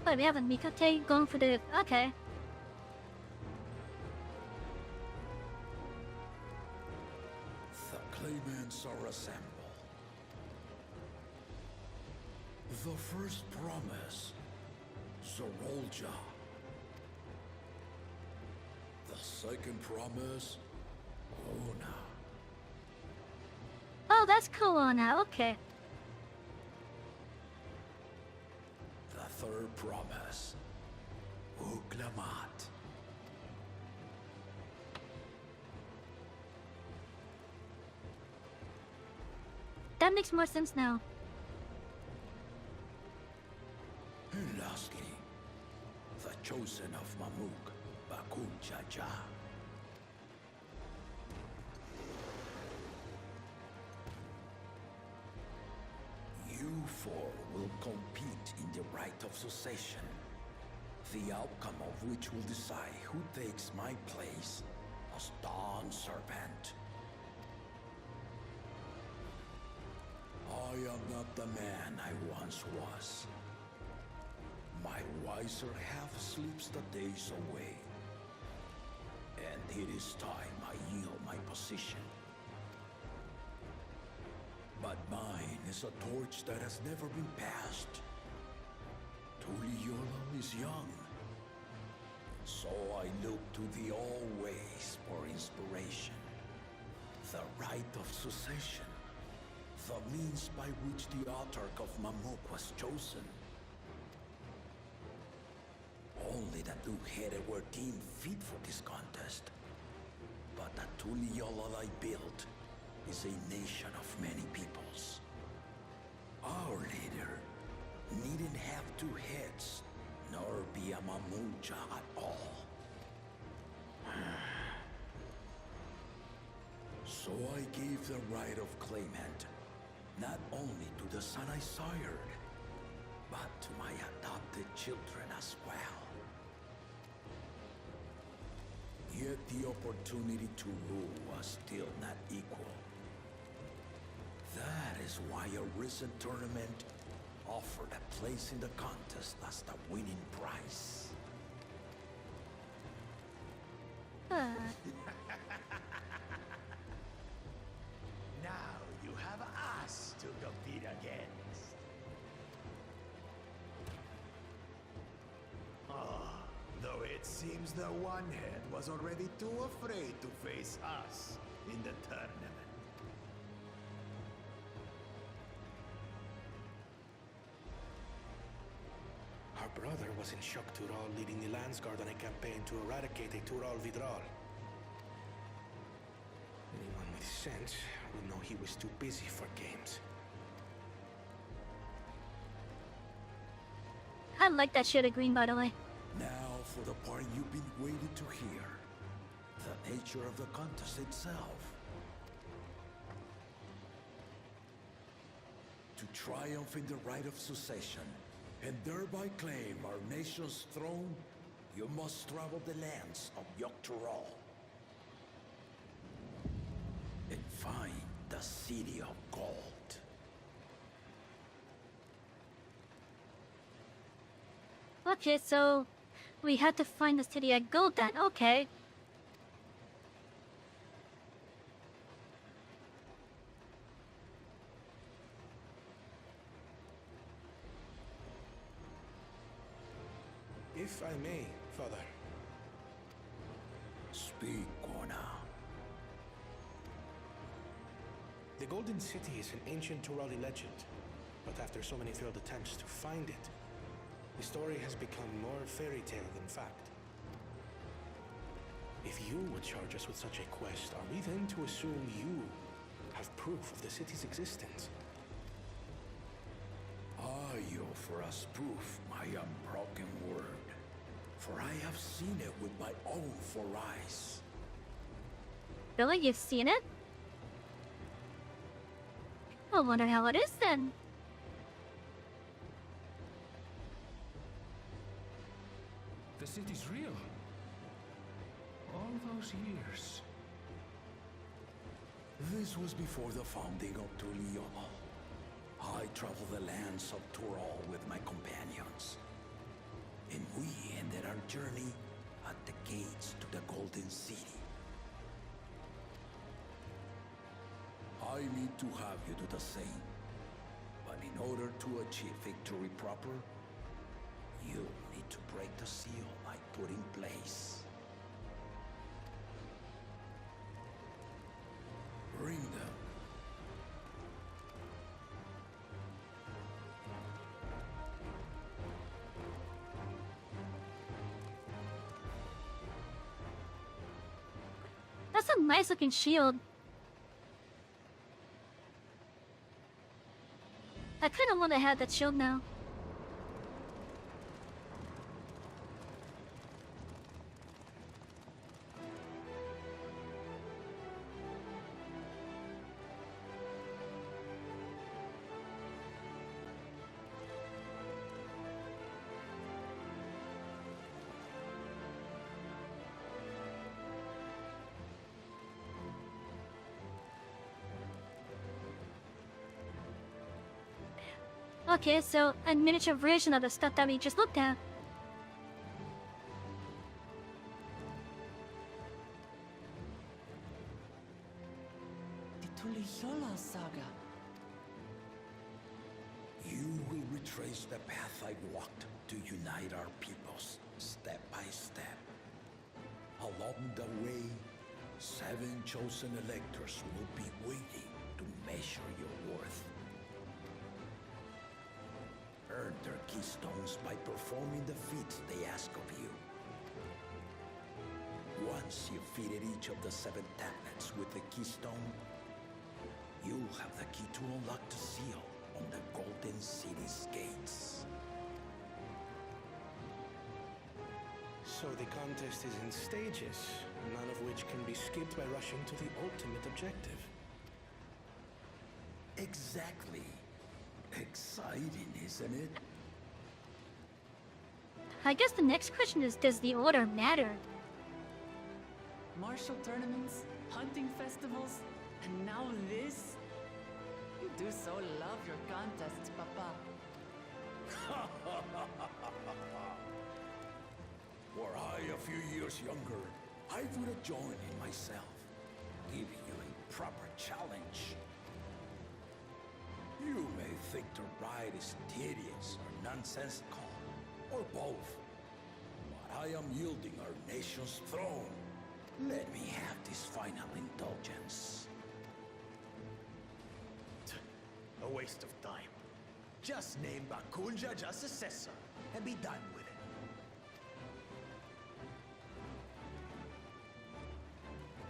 But we have a Mikate going for the... Okay. The claimants are assembled. The first promise, Zorolja. The second promise, Una. Oh, that's cool now. Okay. The third promise. Uklamat. That makes more sense now. And lastly, the chosen of Mamuk, Bakun Jaja. You four will compete in the rite of succession, the outcome of which will decide who takes my place as Dawn Serpent. I am not the man I once was. My wiser half slips the days away, and it is time I yield my position. But mine is a torch that has never been passed. Tuliyola is young, so I look to the always for inspiration. The rite of succession, the means by which the autarch of Mamuk was chosen. Only the two-headed were deemed fit for this contest. But the Tuliyola I built is a nation of many peoples. Our leader needn't have two heads, nor be a Mamuja at all. So I gave the right of claimant not only to the son I sired, but to my adopted children as well. Yet the opportunity to rule was still not equal. That is why a recent tournament offered a place in the contest as the winning prize. Now you have us to compete against. Though it seems the one-head was already too afraid to face us in the tournament. Our brother was in Shock Tural leading the Landsguard on a campaign to eradicate a Tural Vidral. Anyone with sense would know he was too busy for games. I like that shade of green, by the way. Now for the part you've been waiting to hear. The nature of the contest itself. To triumph in the rite of succession, and thereby claim our nation's throne, you must travel the lands of Yogg-Tural and find the City of Gold. Okay, so we had to find the city of gold then. Okay. If I may, Father. Speak, Kona. The Golden City is an ancient Turali legend, but after so many failed attempts to find it, the story has become more fairy tale than fact. If you would charge us with such a quest, are we then to assume you have proof of the city's existence? I offer as proof my unbroken word, for I have seen it with my own four eyes. Really? You've seen it? I wonder how it is then. The city's real. All those years. This was before the founding of Tuliyola. I traveled the lands of Tural with my companions, and we ended our journey at the gates to the Golden City. I need to have you do the same, but in order to achieve victory proper, you need to break the seal I put in place. Bring them. That's a nice looking shield. I kind of want to have that shield now. Okay, so a miniature version of the stuff that we just looked at. The Tuliyola saga. You will retrace the path I walked to unite our peoples, step by step. Along the way, 7 chosen electors will be waiting to measure your worth. Earn their keystones by performing the feats they ask of you. Once you've fitted each of the 7 tablets with the keystone, you'll have the key to unlock the seal on the Golden City's gates. So the contest is in stages, none of which can be skipped by rushing to the ultimate objective. Exactly. Exciting, isn't it? I guess the next question is, does the order matter? Martial tournaments, hunting festivals, and now this? You do so love your contests, Papa. Were I a few years younger, I would have joined in myself, giving you a proper challenge. You may think the ride is tedious or nonsensical, or both. But I am yielding our nation's throne. Let me have this final indulgence. A waste of time. Just name Bakunja just successor and be done with it.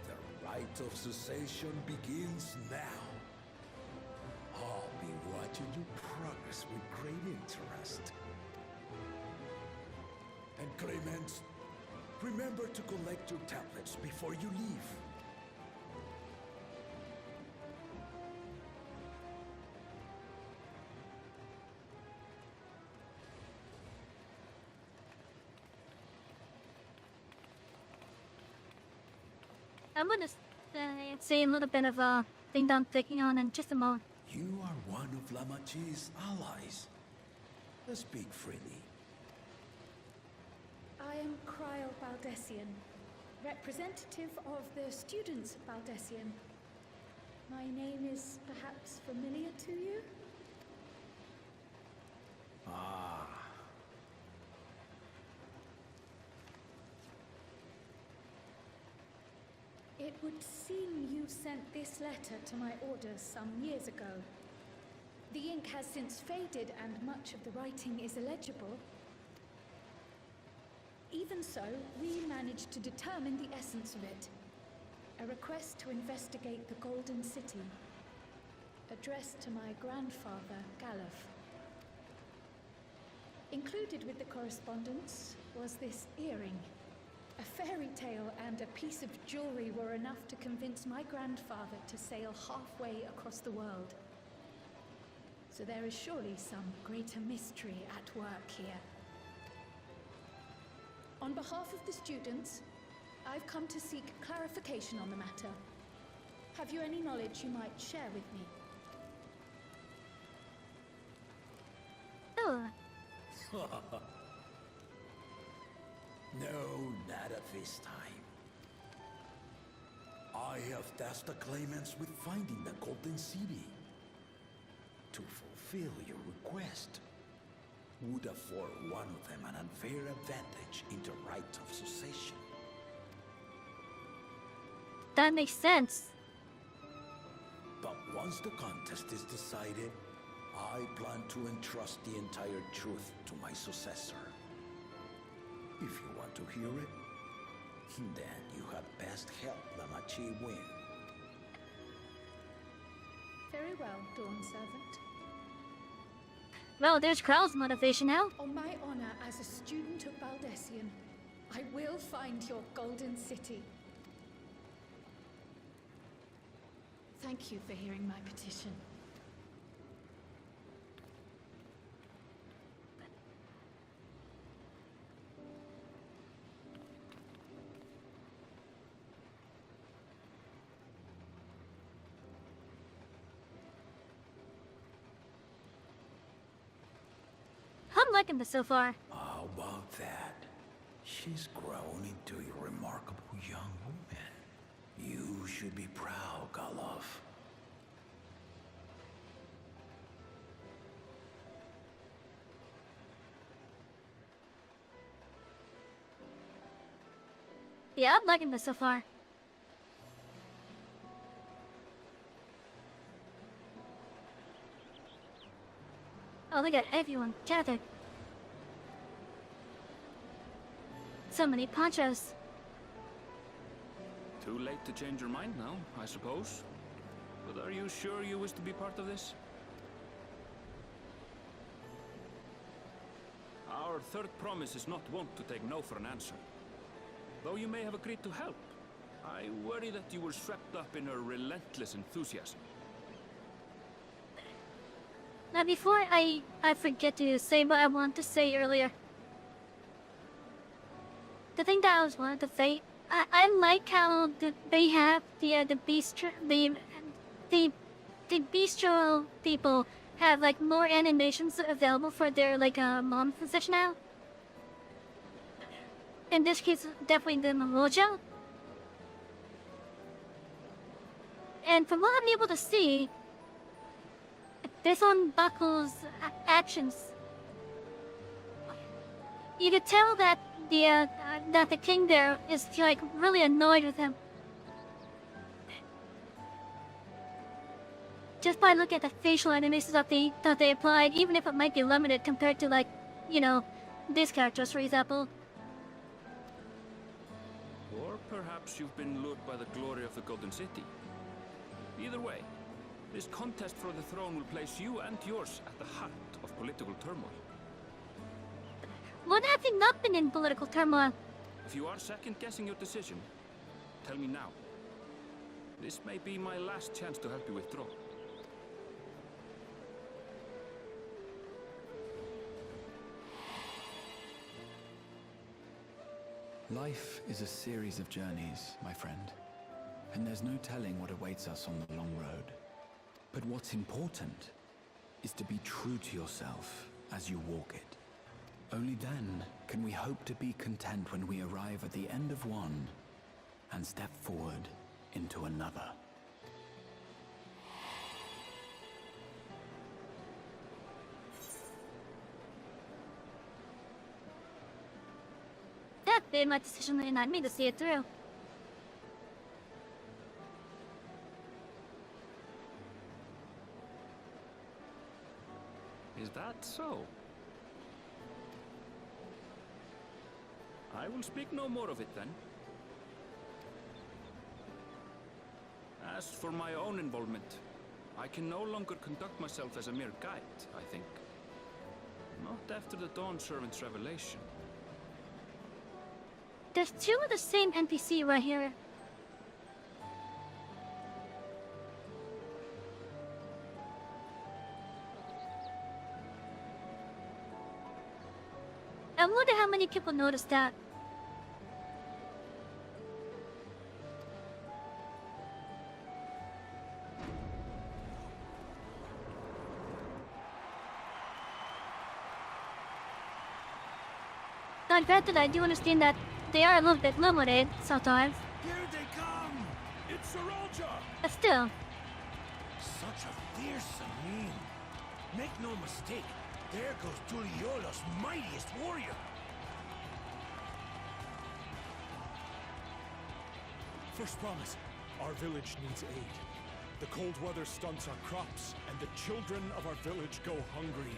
The rite of cessation begins now. I'll be watching you progress with great interest. And Clemens, remember to collect your tablets before you leave. I'm gonna say a little bit of a thing that I'm thinking on in just a moment. You are one of Lamachi's allies. Speak freely. I am Cryo Baldessian, representative of the students of Baldessian. My name is perhaps familiar to you? Ah. It would seem you sent this letter to my orders some years ago. The ink has since faded and much of the writing is illegible. Even so, we managed to determine the essence of it. A request to investigate the Golden City, addressed to my grandfather, Galuf. Included with the correspondence was this earring. A fairy tale and a piece of jewelry were enough to convince my grandfather to sail halfway across the world. So there is surely some greater mystery at work here. On behalf of the students, I've come to seek clarification on the matter. Have you any knowledge you might share with me? Oh. No, not at this time. I have tasked the claimants with finding the Golden City. To fulfill your request would afford one of them an unfair advantage in the right of succession. That makes sense. But once the contest is decided, I plan to entrust the entire truth to my successor. If you want to hear it, Then you had best help Lamachi win. Very well, Dawn Servant. Well, there's Krau's motivation now. On my honor as a student of Baldessian, I will find your golden city. Thank you for hearing my petition. I'm liking this so far. How about that? She's grown into a remarkable young woman. You should be proud, Galov. Yeah, I'm liking this so far. Oh, look at everyone gathered. So many ponchos. Too late to change your mind now, I suppose. But are you sure you wish to be part of this? Our third promise is not wont to take no for an answer. Though you may have agreed to help, I worry that you were swept up in her relentless enthusiasm. Now, before I forget to say what I wanted to say earlier. The thing that I was wanting to say, I like how they have the bistro people have like more animations available for their like mom position now. In this case, definitely the Mamoja. And from what I'm able to see, based on Baku's actions, you could tell that the king there is like really annoyed with him. Just by looking at the facial animations that they applied, even if it might be limited compared to like, you know, these characters, for example. Or perhaps you've been lured by the glory of the Golden City. Either way, this contest for the throne will place you and yours at the heart of political turmoil. When have you not been in political turmoil? If you are second-guessing your decision, tell me now. This may be my last chance to help you withdraw. Life is a series of journeys, my friend. And there's no telling what awaits us on the long road. But what's important is to be true to yourself as you walk it. Only then can we hope to be content when we arrive at the end of one and step forward into another. That made my decision and I made to see it through. Is that so? I will speak no more of it then. As for my own involvement, I can no longer conduct myself as a mere guide, I think. Not after the Dawn Servant's revelation. There's two of the same NPC right here. I wonder how many people noticed that. Now, granted, I do understand that they are a little bit limited sometimes. Here they come! It's Saralja! But still. Such a fearsome mien. Make no mistake, there goes Tuliola's mightiest warrior. First promise, our village needs aid. The cold weather stunts our crops, and the children of our village go hungry.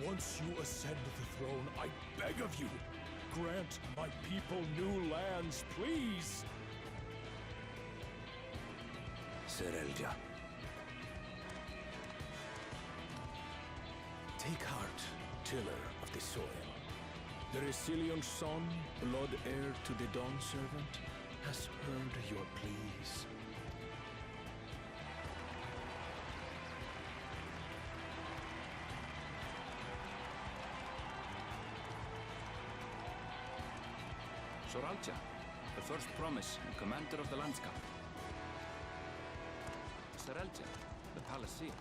Once you ascend the throne, I beg of you, grant my people new lands, please! Serelja. Take heart, tiller of the soil. The Resilient son, blood heir to the Dawn Servant, has heard your pleas. Soralja, the first promise and commander of the landscape. Serelja, the Palaceer.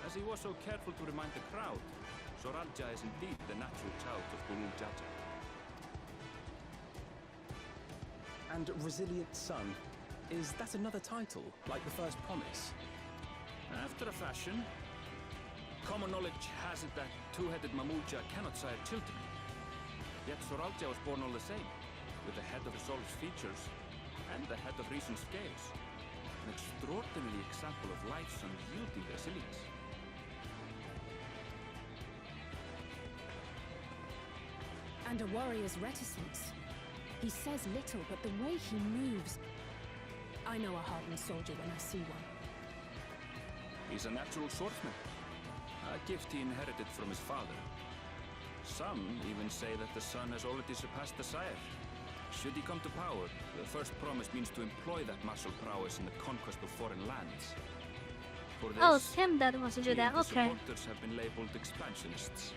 As he was so careful to remind the crowd, Soralja is indeed the natural child of Burul Jaja. And Resilient Son, is that another title, like the first promise? After a fashion. Common knowledge has it that two-headed Mamuja cannot sire children. Yet Soralja was born all the same, with the head of Resolve's features and the head of Reason's scales. An extraordinary example of life's unyielding resilience. And a warrior's reticence. He says little, but the way he moves... I know a hardened soldier when I see one. He's a natural swordsman, a gift he inherited from his father. Some even say that the son has already surpassed the sire. Should he come to power, the first promise means to employ that martial prowess in the conquest of foreign lands. For this, Oh, it's him that wants to do that, the okay. supporters have been labeled expansionists.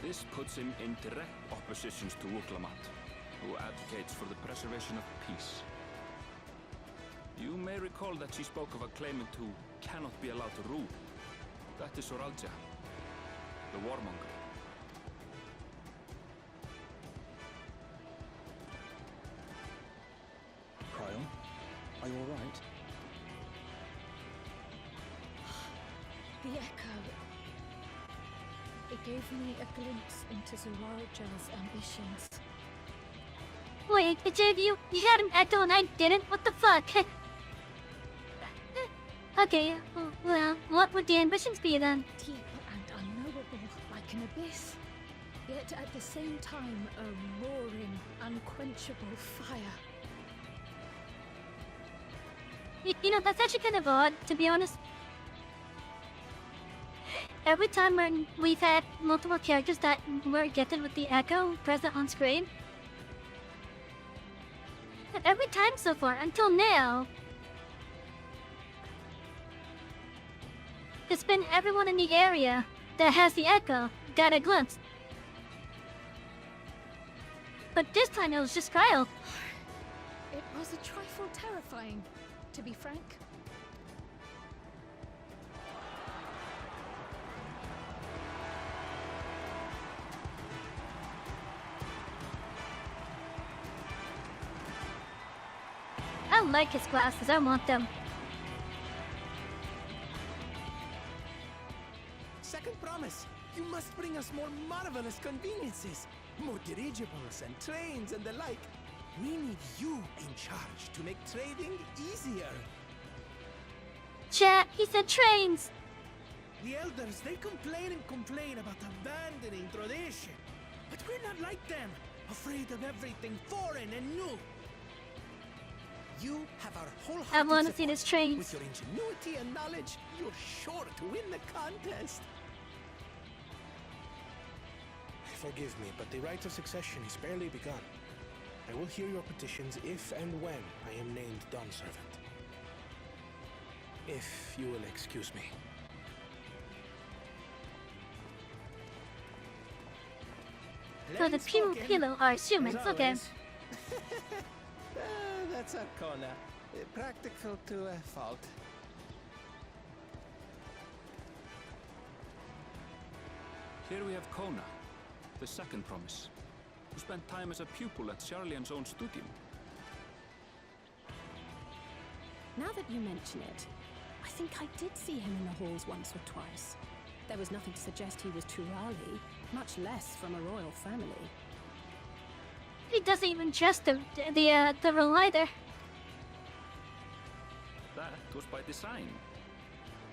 This puts him in direct oppositions to Wuklamat, who advocates for the preservation of peace. You may recall that she spoke of a claimant who cannot be allowed to rule. That is Soralja, the warmonger. Cryon, are you alright? The echo. It gave me a glimpse into Zoralja's ambitions. Wait, it gave you? You had an echo and I didn't? What the fuck? Okay, well, what would the ambitions be then? Deep and unknowable, like an abyss. Yet at the same time, a roaring, unquenchable fire. You know, that's actually kind of odd, to be honest. Every time we've had multiple characters that were gifted with the echo present on screen. And every time so far, until now, it's been everyone in the area that has the echo got a glimpse. But this time it was just Kyle. It was a trifle terrifying, to be frank. I like his glasses, I want them. Second promise, you must bring us more marvelous conveniences. More dirigibles and trains and the like. We need you in charge to make trading easier. Chat, he said trains. The elders, they complain and complain about abandoning tradition. But we're not like them, afraid of everything foreign and new. You have our whole I want to see this train. With your ingenuity and knowledge, you're sure to win the contest. Forgive me, but the right of succession is barely begun. I will hear your petitions if and when I am named Dawn Servant. If you will excuse me. So the people are humans, okay. That's Arcona. Practical to a fault. Here we have Kona, the second promise, who spent time as a pupil at Charlian's own studio. Now that you mention it, I think I did see him in the halls once or twice. There was nothing to suggest he was Turali, much less from a royal family. He doesn't even dress the role either. That was by design.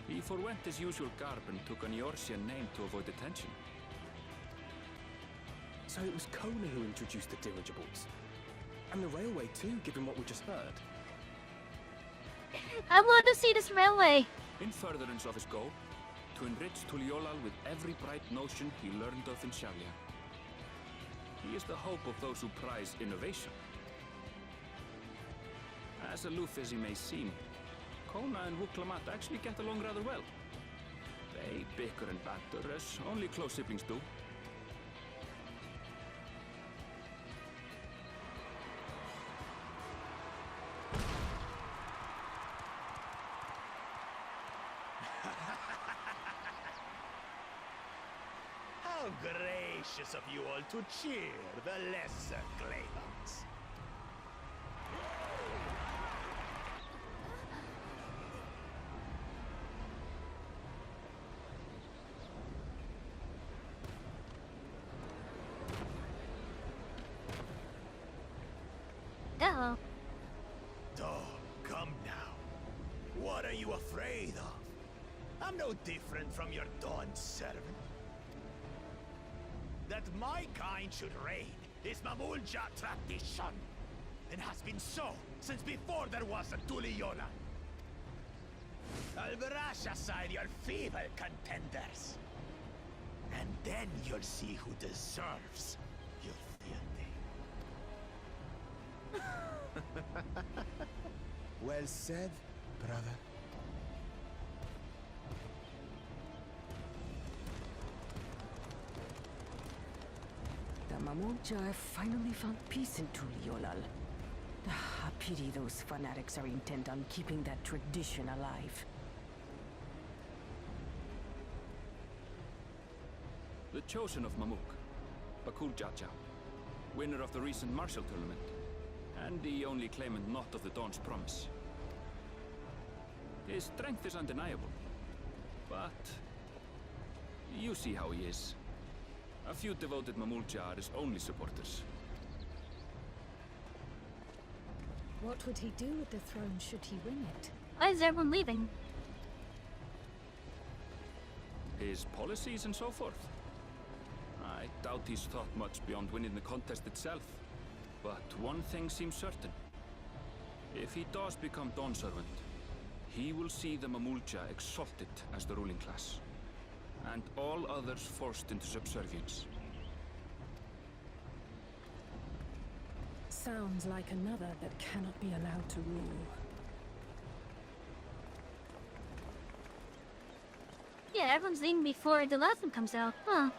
He forwent his usual garb and took an Eorsian name to avoid attention. So it was Kona who introduced the dirigibles. And the railway too, given what we just heard. I want to see this railway. In furtherance of his goal, to enrich Tuliolal with every bright notion he learned of in Shavia. He is the hope of those who prize innovation. As aloof as he may seem, Kona and Wuklamat actually get along rather well. They bicker and banter as only close siblings do. How gracious of you all to cheer the lesser claimants. Uh-oh. Oh, come now. What are you afraid of? I'm no different from your Dawn servant. That my kind should reign is Mamulja tradition, and has been so since before there was a Tuliola. I'll brush aside your feeble contenders, and then you'll see who deserves your fealty. Well said, brother. The Mamulja have finally found peace in Tuliolal. I pity those fanatics are intent on keeping that tradition alive. The chosen of Mamuk, Bakul Jaja, winner of the recent martial tournament, and the only claimant not of the Dawn's promise. His strength is undeniable, but you see how he is. A few devoted Mamulja are his only supporters. What would he do with the throne should he win it? Why is everyone leaving? His policies and so forth. I doubt he's thought much beyond winning the contest itself. But one thing seems certain. If he does become Dawn Servant, he will see the Mamulja exalted as the ruling class, and all others forced into subservience. Sounds like another that cannot be allowed to rule. Yeah, everyone's leaving before the last one comes out. Huh.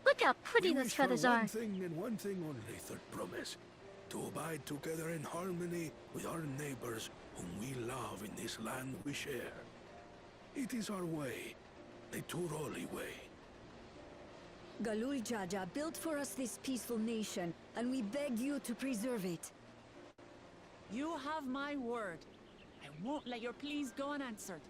Look how pretty those feathers are. One thing and one thing only, third promise. To abide together in harmony with our neighbors whom we love in this land we share. It is our way, the Turoli way. Galul Jaja built for us this peaceful nation, and we beg you to preserve it. You have my word. I won't let your pleas go unanswered.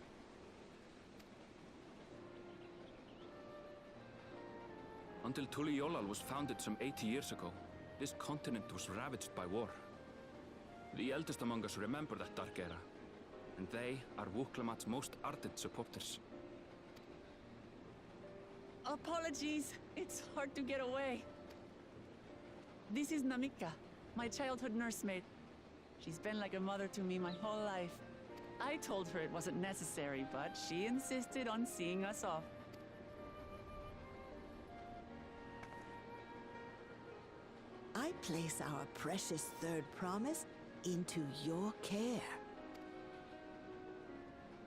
Until Tuliolal was founded some 80 years ago, this continent was ravaged by war. The eldest among us remember that dark era, and they are Wuklamat's most ardent supporters. Apologies, it's hard to get away. This is Namika, my childhood nursemaid. She's been like a mother to me my whole life. I told her it wasn't necessary, but she insisted on seeing us off. I place our precious third promise into your care.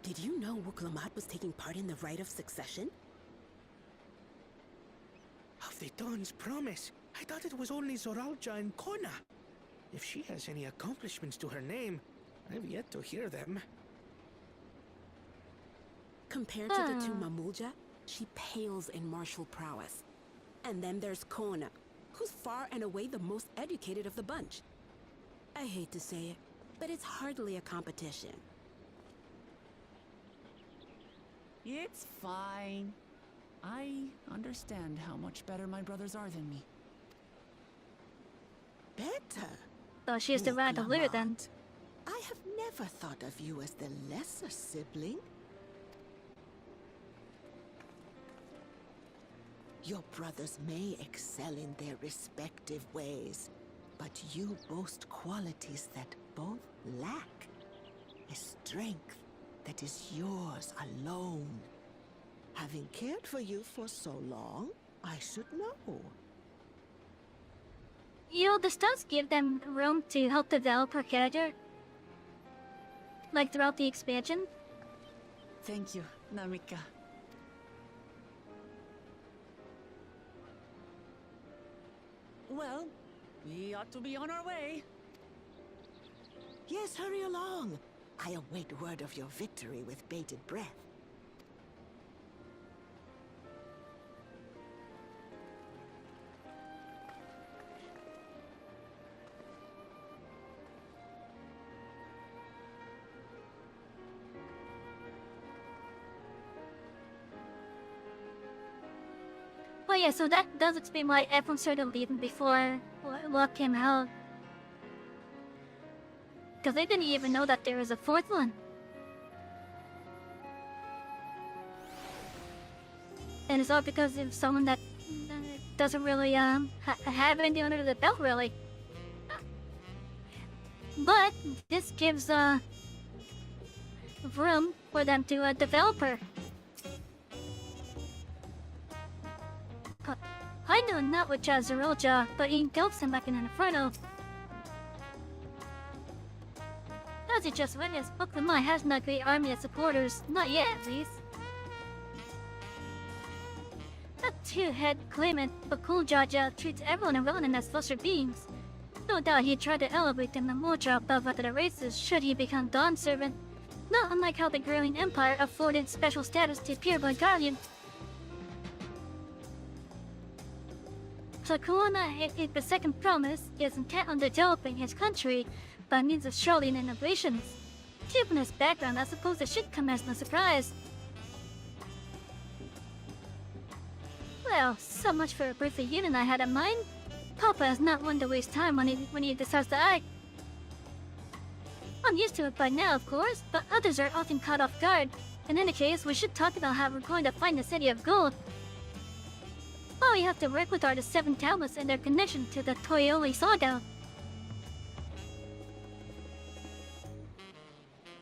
Did you know Wuklamat was taking part in the rite of succession? Of the Dawn's promise? I thought it was only Zoralja and Kona. If she has any accomplishments to her name, I've yet to hear them. Compared to the two Mamulja, she pales in martial prowess. And then there's Kona, who's far and away the most educated of the bunch. I hate to say it, but it's hardly a competition. It's fine. I understand how much better my brothers are than me. Better? So she's the right of leader then. I have never thought of you as the lesser sibling. Your brothers may excel in their respective ways, but you boast qualities that both lack. A strength that is yours alone. Having cared for you for so long, I should know. You know, this does give them room to help develop her character. Like throughout the expansion. Thank you, Namika. Well, we ought to be on our way. Yes, hurry along. I await word of your victory with bated breath. Well, yeah, so that does explain why everyone started leaving before what came out. Because they didn't even know that there was a fourth one. And it's all because of someone that doesn't really have anything under the belt, really. But this gives room for them to develop her. I know not with Zeroja, but he kills him back in an Inferno. As you just witnessed, Pokemon has not a great army of supporters, not yet at least. That two-head claimant, Bakuljaja, treats everyone around him as lesser beings. No doubt he'd try to elevate them and Moja above other races should he become Dawn Servant, not unlike how the growing empire afforded special status to Pureblood Guardian. So Kuona, the second promise, is intent on developing his country by means of Charlene innovations. Given his background, I suppose it should come as no surprise. Well, so much for a brief reunion I had in mind. Papa is not one to waste time when he decides to act. I'm used to it by now, of course, but others are often caught off guard. In any case, we should talk about how we're going to find the City of Gold. All we have to work with are the 7 tablets and their connection to the Toyoli saga.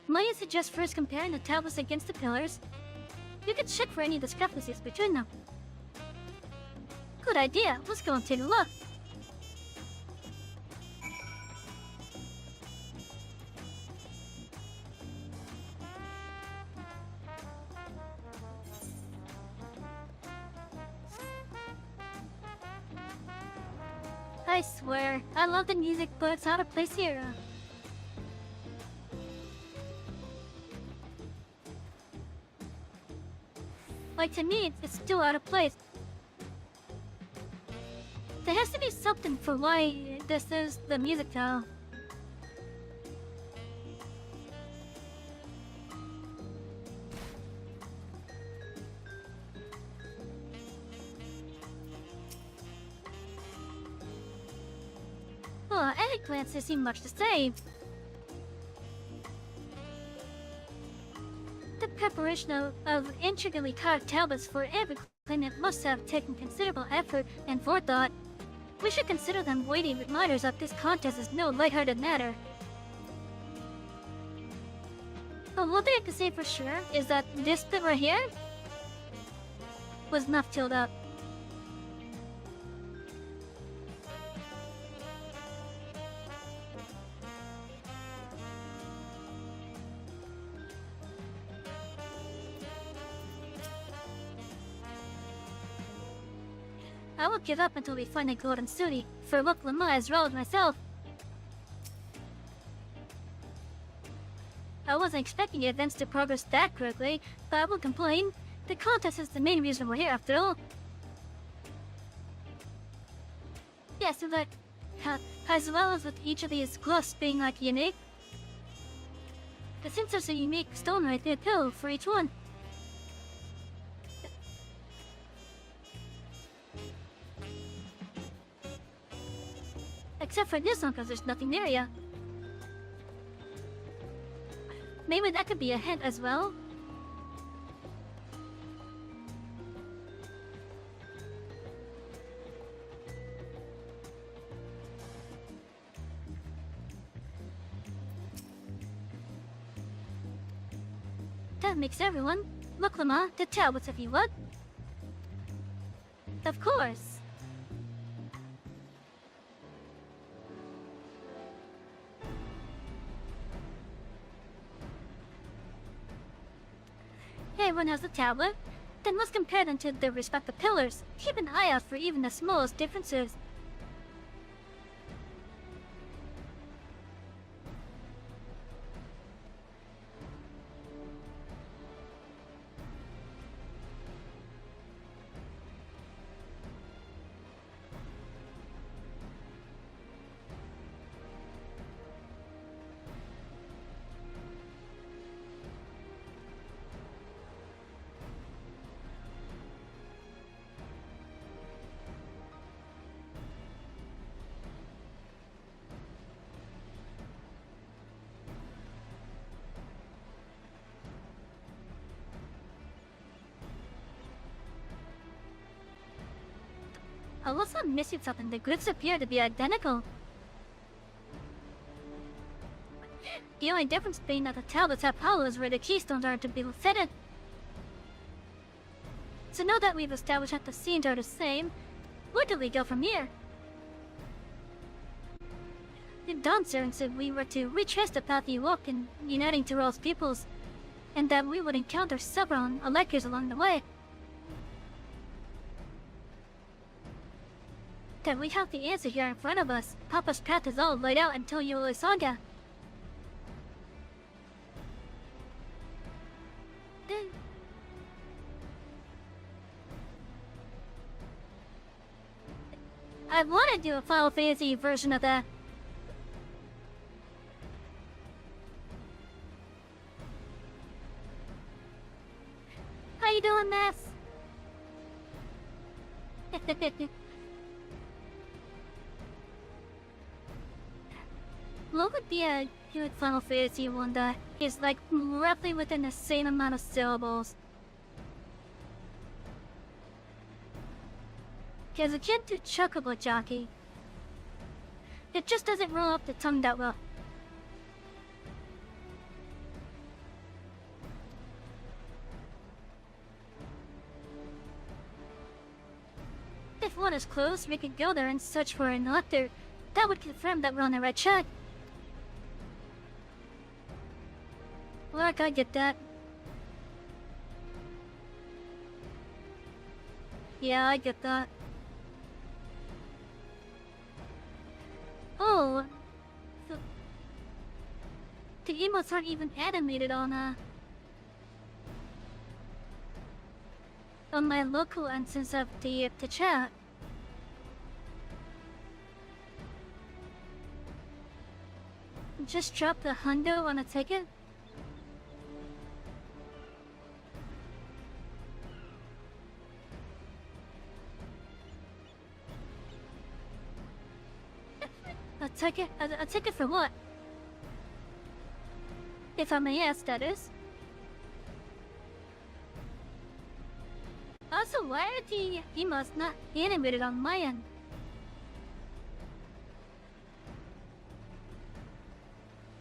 Might I suggest first comparing the tablets against the pillars? You can check for any discrepancies between them. Good idea, let's go and take a look. I swear, I love the music, but it's out of place here. Like, to me, it's still out of place. There has to be something for why this is the music style. Well, at a glance, there seems much to say. The preparation of intricately carved tablets for every claimant must have taken considerable effort and forethought. We should consider them weighty reminders that this contest is no lighthearted matter. But one thing I can say for sure is that this bit right here was not filled up. I won't give up until we find the Golden City, for look Lama as well as myself. I wasn't expecting events to progress that quickly, but I won't complain. The contest is the main reason we're here after all. Yeah, so that, as well as with each of these glyphs being like unique, since there's a unique stone right there too for each one. for this one because there's nothing there yet. Maybe that could be a hint as well. That makes everyone. Look, Lama, the tablets if you would. Of course. Everyone has a tablet. Then let's compare them to their respective pillars. Keep an eye out for even the smallest differences. Unless I'm missing something, the grids appear to be identical. The only difference being that the tablets have hollows where the keystones are to be fitted. So now that we've established that the scenes are the same, where do we go from here? The Dawntrail said we were to retrace the path he walked in uniting Tyrell's peoples, and that we would encounter several Alekers along the way. That we have the answer here in front of us. Papa's path is all laid out until Yule Saga. Then... I want to do a Final Fantasy version of that. How you doing, Mass? What would be a good Final Fantasy one that is like roughly within the same amount of syllables? Cause I can't do Chocobo Jockey. It just doesn't roll off the tongue that well. If one is close, we could go there and search for an author. That would confirm that we're on the right track. Look, I get that. Yeah, I get that. Oh, the emotes aren't even animated on my local instance of the chat. Just drop the hundo on a ticket. A ticket for what? If I may ask, that is. Also, why are the emotes not animated on my end?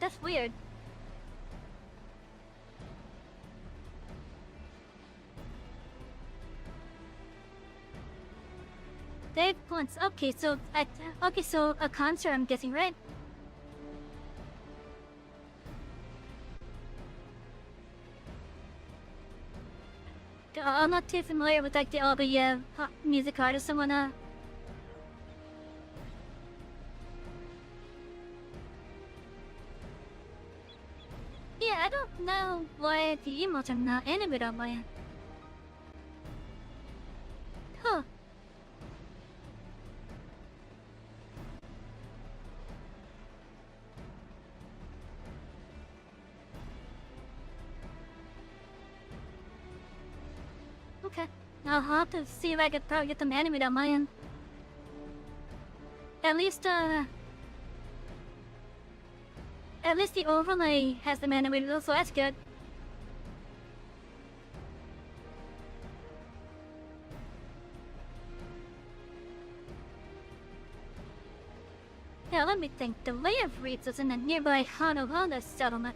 That's weird. Dave points. Okay, so a concert, I'm guessing, right? I'm not too familiar with like all the music artists and whatnot. Yeah, I don't know why the emotes are not animated on my end. Huh. Okay, I'll have to see if I can probably get them animated on my end. At least, At least the overlay has them animated, so that's good. Now let me think. The Lay of Reeds is in a nearby Hanohana settlement.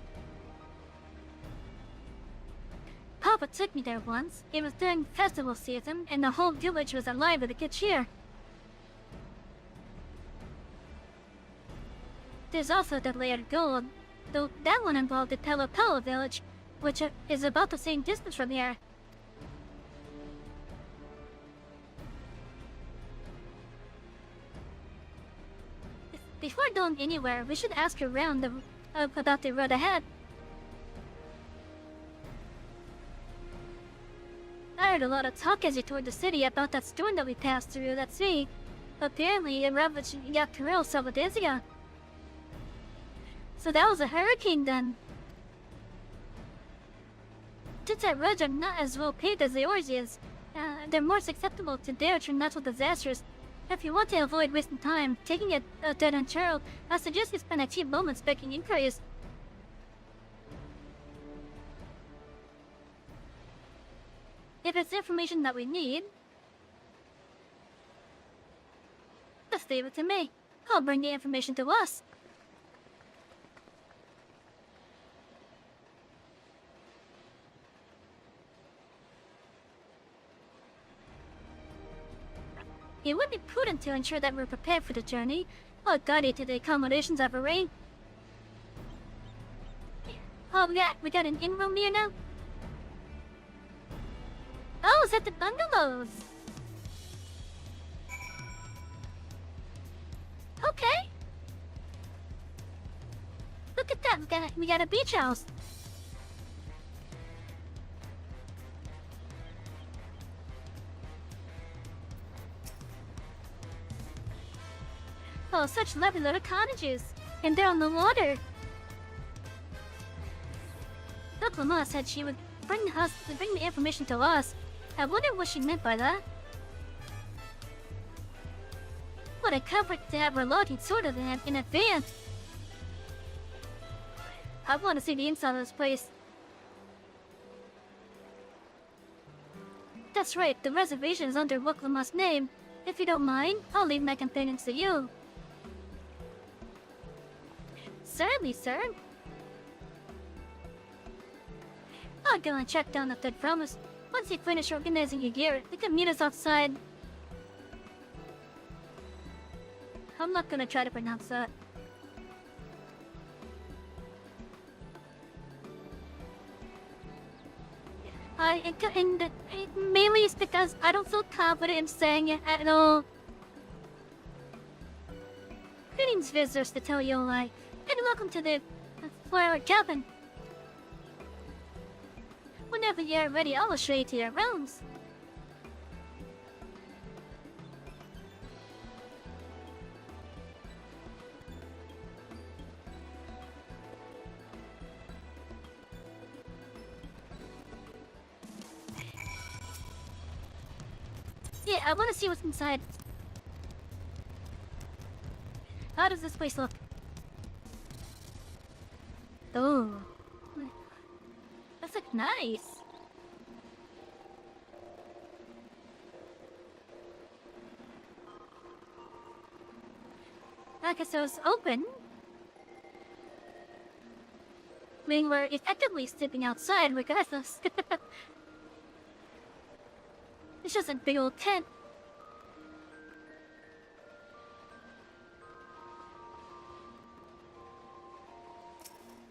Papa took me there once. It was during festival season, and the whole village was alive with a good cheer. There's also the Layered Gold, though that one involved the Pelopelo village, which is about the same distance from here. Before going anywhere, we should ask around about the road ahead. I heard a lot of talk as you toured the city about that storm that we passed through that sea. Apparently, it ravaged Yakarel several days ago. So that was a hurricane then. Since our roads are not as well paved as yours is, they're more susceptible to damage from natural disasters. If you want to avoid wasting time taking a dead-end trail, I suggest you spend a few moments making inquiries. If it's information that we need, just leave it to me. I'll bring the information to us. It would be prudent to ensure that we're prepared for the journey. I'll guide you to the accommodations I've arranged. Oh, we got an in-room here now? Oh, is that the bungalows? Okay. Look at that, we got a beach house. Oh, such lovely little cottages. And they're on the water. Look, Lama said she would bring the information to us. I wonder what she meant by that. What a comfort to have her lodging sorted in advance. I want to see the inside of this place. That's right, the reservation is under Woklama's name. If you don't mind, I'll leave my companions to you. Certainly, sir. I'll go and check down the third promise. Once you finish organizing your gear, you can meet us outside. I'm not gonna try to pronounce that. Mainly it's because I don't feel confident in saying it at all. Greetings, visitors to Toyolai, and welcome to the Flower Cabin. Whenever you're ready, I'll show you to your rooms. Yeah, I want to see what's inside. How does this place look? Oh. This looks nice. Okay, so it's open. Meaning we're effectively sleeping outside regardless. It's just a big old tent.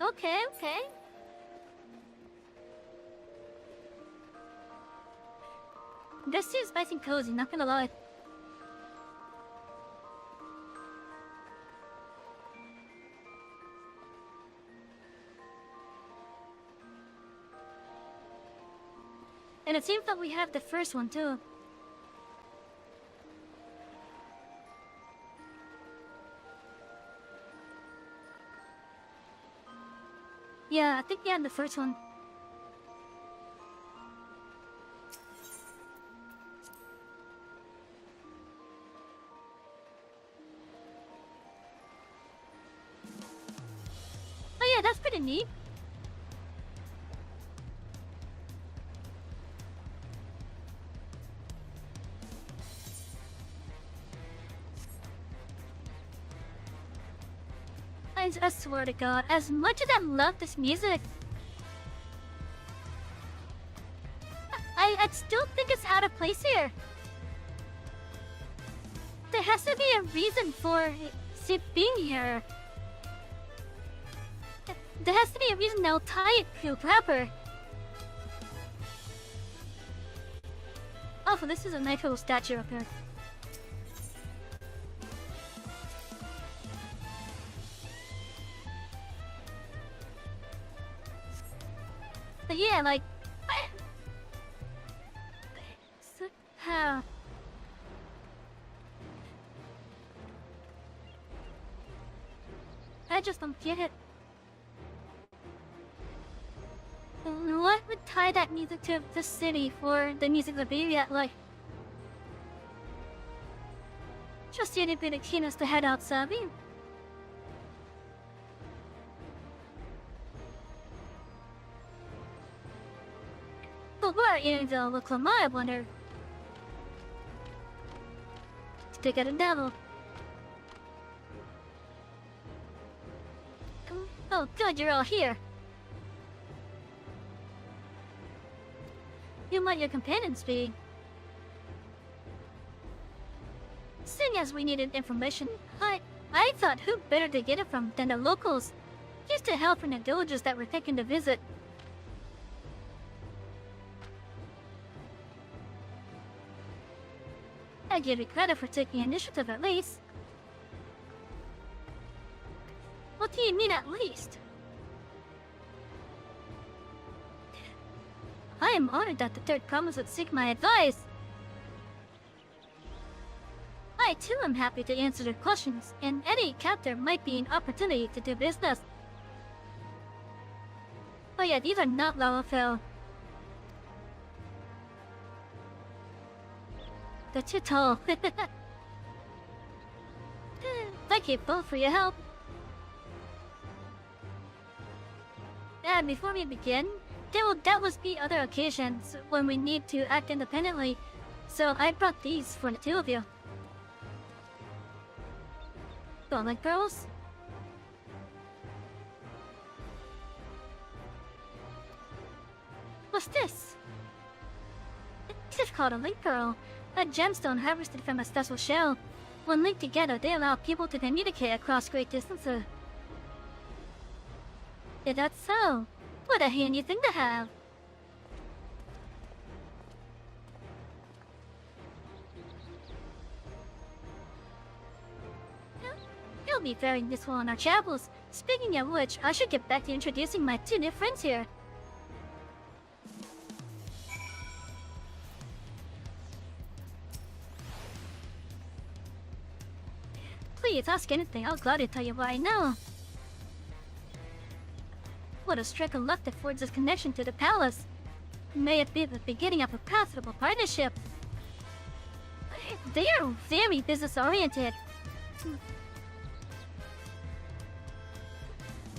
Okay, okay. This seems nice and cozy, not gonna lie. And it seems that we have the first one too. Yeah, I think we had the first one. need? I swear to God, as much as I love this music, I still think it's out of place here. There has to be a reason for it being here. There has to be a reason they'll tie it to proper. Oh, this is a nice little statue up here. But yeah, like, how? I just don't get it. What would tie that music to the city for the music to be at, like? Just any bit of keenness to head out, Savy. But where in the Laclama, I wonder? To get a devil. Oh, good, you're all here. Who might your companions be? Seeing as we needed information, I thought who better to get it from than the locals. Used to help in the villages that were taken to visit. I give you credit for taking initiative at least. What do you mean at least? I am honored that the third promise would seek my advice. I too am happy to answer their questions, and any captor might be an opportunity to do business. Oh yeah, these are not Lalafell. They're too tall. Thank you both for your help. And before we begin, there will doubtless be other occasions when we need to act independently, so I brought these for the two of you. Don't like pearls? What's this? This is called a link pearl, a gemstone harvested from a special shell. When linked together, they allow people to communicate across great distances. Is that so? What a handy thing to have. You'll be wearing this one on our travels. Speaking of which, I should get back to introducing my two new friends here. Please ask anything, I'll gladly tell you what I know. What a stroke of luck that forges us connection to the palace. May it be the beginning of a profitable partnership. They are very business-oriented.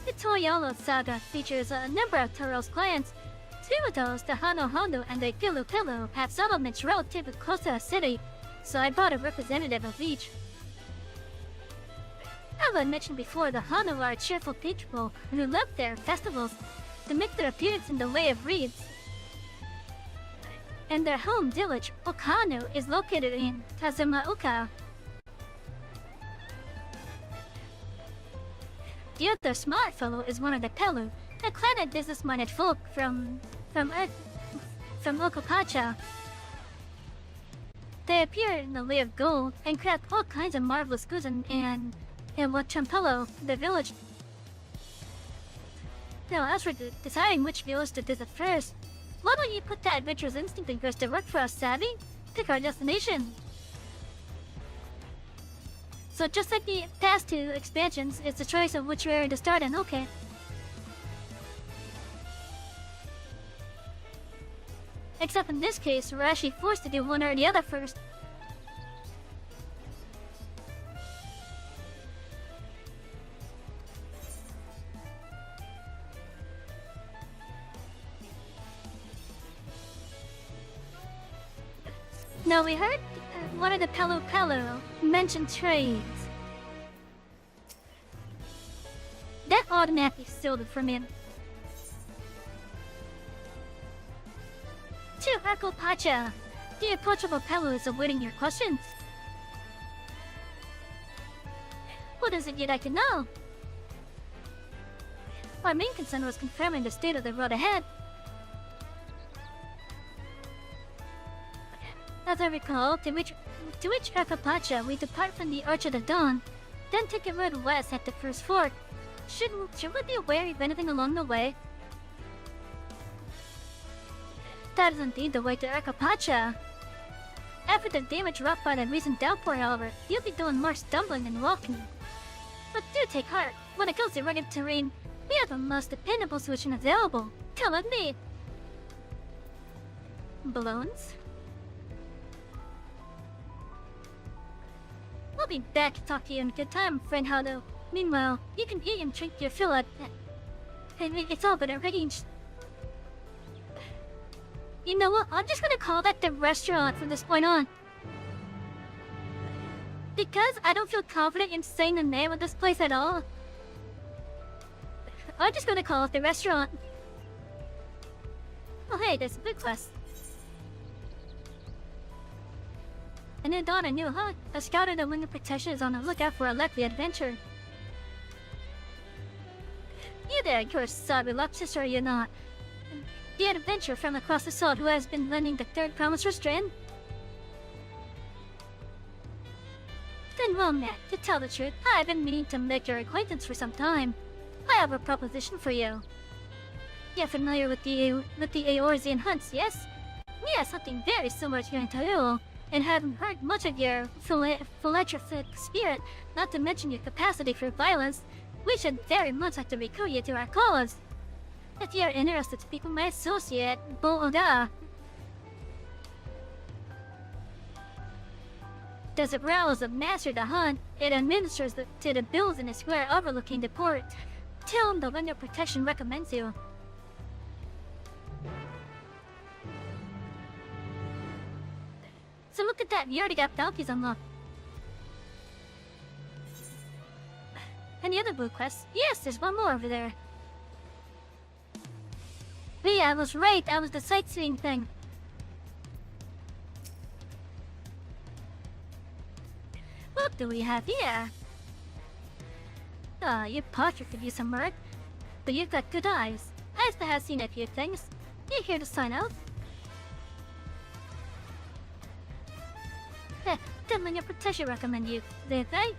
The Toyolo saga features a number of Toro's clients. Two of those, the Hano and the Pilu, have settlements relatively close to the city, so I brought a representative of each. As I mentioned before, the Hano are cheerful people who love their festivals to make their appearance in the way of reeds. And their home village, Okano, is located in Kazumauka. The other smart fellow is one of the Pelu, a clan of business-minded folk from Okapacha. They appear in the way of gold and craft all kinds of marvelous goods and what Champello, the village. Now, as for deciding which village to visit first, why don't you put that adventurous instinct of yours to work for us, Savy? Pick our destination. So just like the past two expansions, it's the choice of which area to start in, okay. Except in this case, we're actually forced to do one or the other first. Now we heard one of the Palo mention trades. That automatically sealed it from him. To Echo Pacha, the approachable Palo is awaiting your questions. What is it you'd like to know? Our main concern was confirming the state of the road ahead. As I recall, to reach Pacha, we depart from the Arch of the Dawn, then take a road west at the first fork. Should we be wary of anything along the way? That is indeed the way to Pacha. After the damage wrought by the recent downpour, however, you'll be doing more stumbling than walking. But do take heart, when it comes to rugged terrain, we have the most dependable solution available. Come with me. Balloons? We'll be back to talk to you in good time, friend Hado. Meanwhile, you can eat and drink your fill at... It's all but arranged. You know what? I'm just gonna call that the restaurant from this point on. Because I don't feel confident in saying the name of this place at all. I'm just gonna call it the restaurant. Oh hey, there's a big quest. And then Dawn, I knew, huh? A scout of the Wing of Protection is on the lookout for a likely adventure. You there, you're a Sabi-Lopsis, or you're not? The adventurer from across the salt who has been lending the third promise restraint? Then well met, to tell the truth, I've been meaning to make your acquaintance for some time. I have a proposition for you. You're familiar with the Eorzean hunts, yes? Yes, something very similar to your Etheirys, and having heard much of your philanthropic spirit, not to mention your capacity for violence, we should very much like to recruit you to our cause. If you are interested, speak with my associate, Bo Oda. Does it rouse a master the hunt? It administers to the bills in the square overlooking the port. Tell him the Wing of Protection recommends you. So look at that, you already got bounties unlocked. Any other blue quests? Yes, there's one more over there. But yeah, I was right, that was the sightseeing thing. What do we have here? Your portrait could use some work, but you've got good eyes. I have seen a few things. You here to sign out? The Wing of Protection recommend you, did they?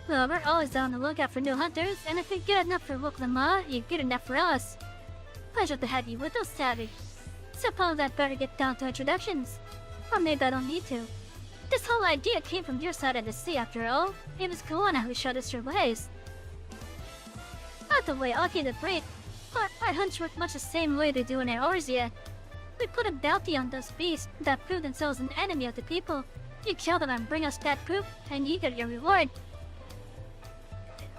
Well, we're always on the lookout for new hunters, and if you're good enough for Woklama, you're good enough for us. Pleasure to have you with us, Savy. Suppose I'd better get down to introductions. Or maybe I don't need to. This whole idea came from your side of the sea, after all. It was Kawana who showed us your ways. By the way, I'll keep it brief. Our hunts work much the same way they do in Eorzea. We put a bounty on those beasts that prove themselves an enemy of the people. You kill them and bring us that proof, and you get your reward.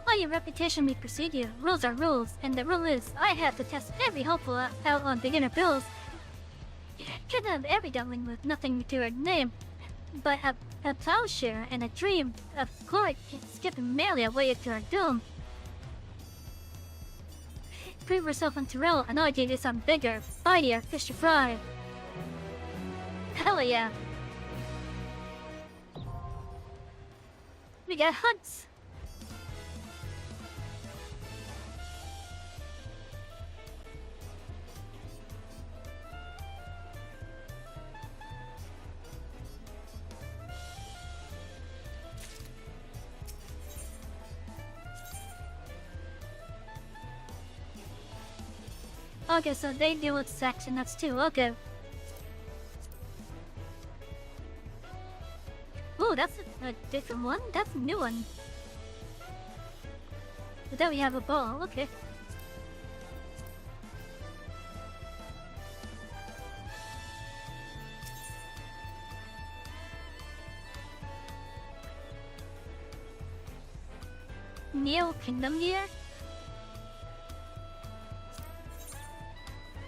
On your reputation we precede you. Rules are rules, and the rule is I have to test every hopeful out on beginner builds. Could have every dumpling with nothing to her name, but a plowshare and a dream of glory can skip merely away to our doom. Prove yourself on Terrell, and I'll give you some bigger, fightier fish to fry. Hell yeah. We got hunts. Okay, so they deal with sex and that's too. Okay. Oh, that's a different one. That's a new one. But then we have a ball. Okay. Neo Kingdom here?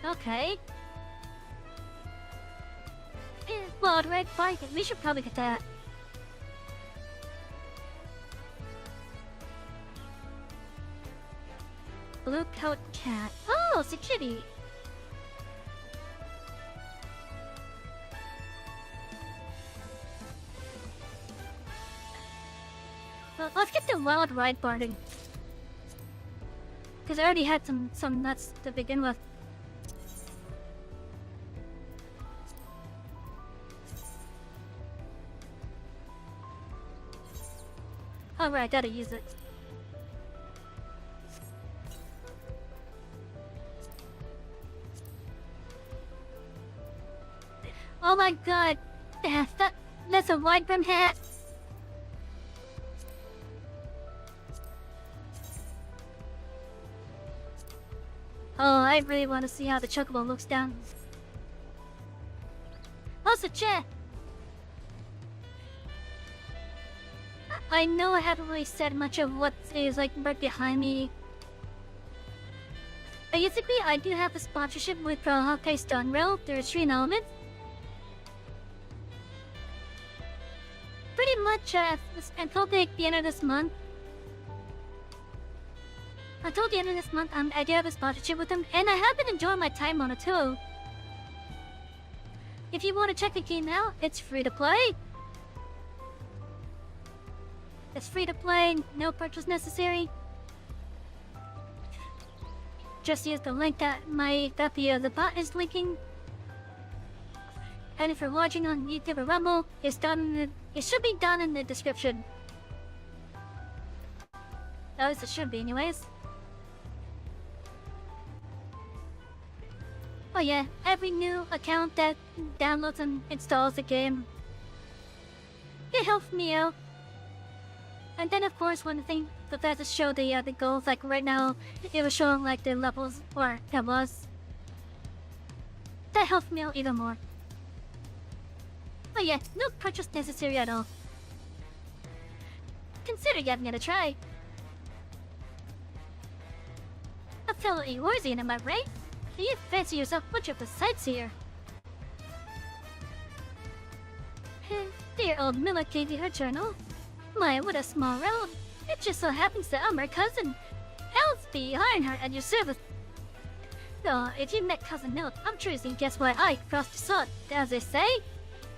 Okay. Well, wild red bike. We should probably get that. Blue coat cat. Oh, security. Well, let's get the wild ride party. Because I already had some nuts to begin with. Alright, gotta use it. Oh my god! That's a wide brim hat! Oh, I really want to see how the chocobo looks down. Also, chair! I know I haven't really said much of what is like right behind me. Basically, I do have a sponsorship with Hawkeye's Dawntrail. There's 3 elements. Pretty much until the end of this month. Until the end of this month, I do have a sponsorship with them, and I have been enjoying my time on it too. If you want to check the game out, it's free to play. It's free to play, no purchase necessary. Just use the link that the bot is linking. And if you're watching on YouTube or Rumble, it should be down in the description. At least it should be anyways. Oh yeah, every new account that downloads and installs the game, it helps me out. And then of course one thing that to show the goals, like right now it was showing like the levels, or that was. That helped me out even more. Oh yeah, no purchase necessary at all. Consider giving it a try. A fellow Etheirys, am I right? You fancy yourself much of a sightseer. Dear old Miller gave you her journal. My, what a small world. It just so happens that I'm her cousin. Elle's behind her at your service. Oh, if you met Cousin Milk, I'm sure you can guess why I crossed the sod, as they say.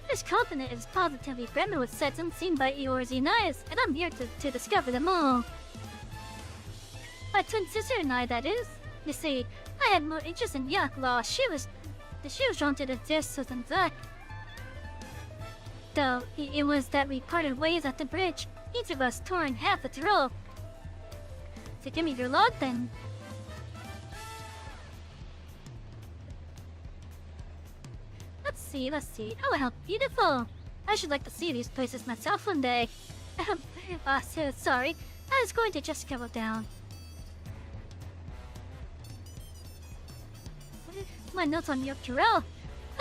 This continent is positively brimming with sights unseen by Etheirys eyes, and I'm here to discover them all. My twin sister and I, that is. You see, I had more interest in yacht law. She was drawn to the justice and that. Though it was that we parted ways at the bridge, each of us tore in half at the rope. So give me your log then. Let's see. Oh, how beautiful! I should like to see these places myself one day. So sorry. I was going to just go down. My notes on Dawntrail.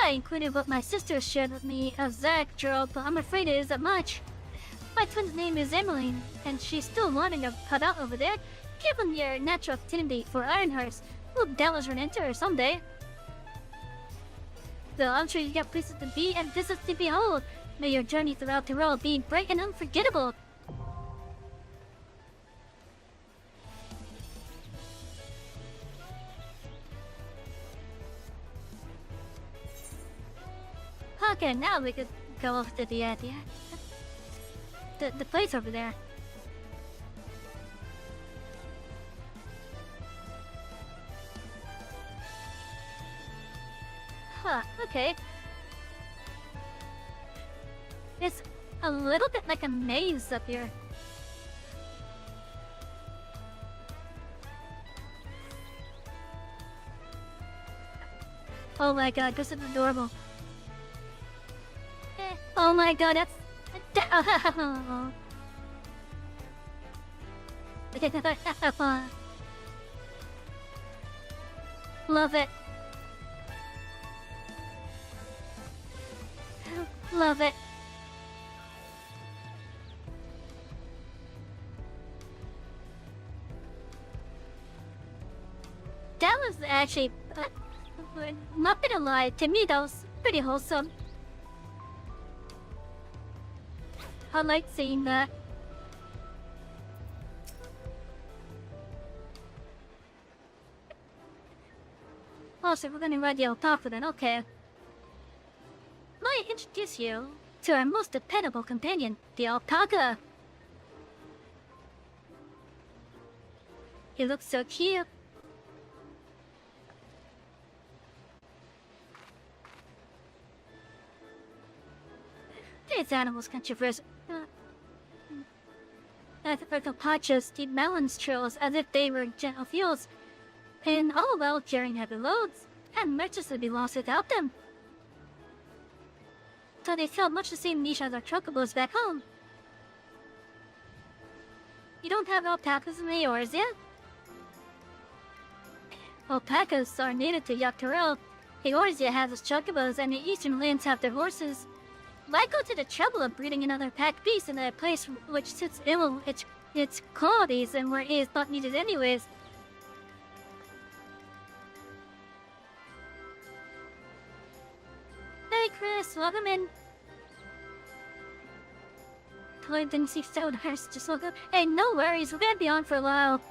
I included what my sister shared with me of Zach Gerald, but I'm afraid it isn't much. My twin's name is Emmeline, and she's still wanting to cut out over there. Given your natural affinity for Ironhearts, we'll delve run into her someday. Though I'm sure you got places to be and visits to behold. May your journey throughout the world be bright and unforgettable. Okay, now we could go over to the place over there. Huh, okay. It's a little bit like a maze up here. Oh my god, this is adorable. Oh my god, that's... Love it. Love it. That was actually... not gonna lie, to me that was pretty wholesome. I like seeing that. Oh, so we're gonna ride the alpaca then, okay. Let me introduce you to our most dependable companion, the alpaca. He looks so cute. These animals controversial. Alpacas eat melons trails as if they were gentle fuels, and all while carrying heavy loads, and merchants would be lost without them. So they felt much the same niche as our truckables back home. You don't have alpacas in yours yet? Alpacas are native to Dawntrail. Eorzea has its chocobos, and the eastern lands have their horses. Why go to the trouble of breeding another pack beast in a place which suits ill its qualities and where it is not needed anyways? Hey Chris, welcome in. I didn't see so nice, just woke up. Hey, no worries, we're gonna be on for a while.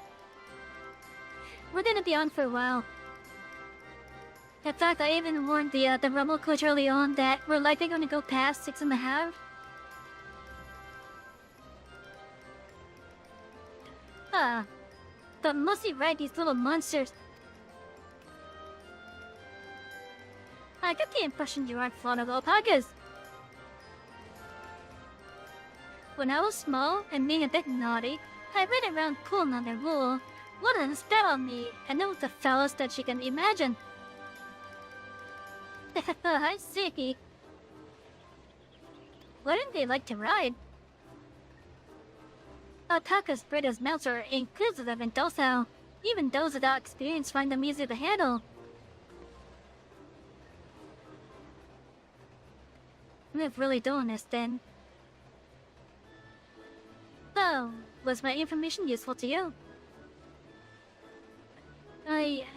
In fact, I even warned the Rumble coach early on that we're likely going to go past 6.5. But mostly right, these little monsters. I get the impression you aren't fond of alpacas. When I was small and being a bit naughty, I ran around pulling on their wool. One of them spat on me, and it was the foulest that you can imagine. I see. Wouldn't they like to ride? Alpacas bred as mounts are inquisitive and docile. Even those without experience find them easy to handle. We're really doing this then. So, was my information useful to you?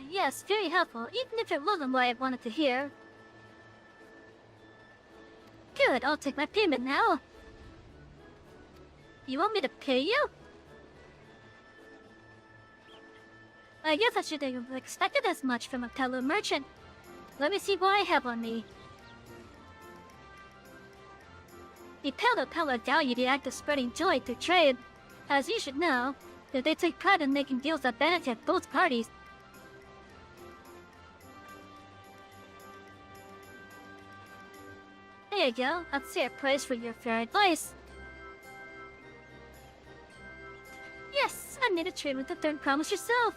Yes, very helpful, even if it wasn't what I wanted to hear. Good, I'll take my payment now. You want me to pay you? I guess I should have expected as much from a fellow merchant. Let me see what I have on me. The Pello value the act of spreading joy through trade. As you should know, that they take pride in making deals that benefit both parties. There you go, I'd say a price for your fair advice. Yes, I made a trade with the third promise yourself.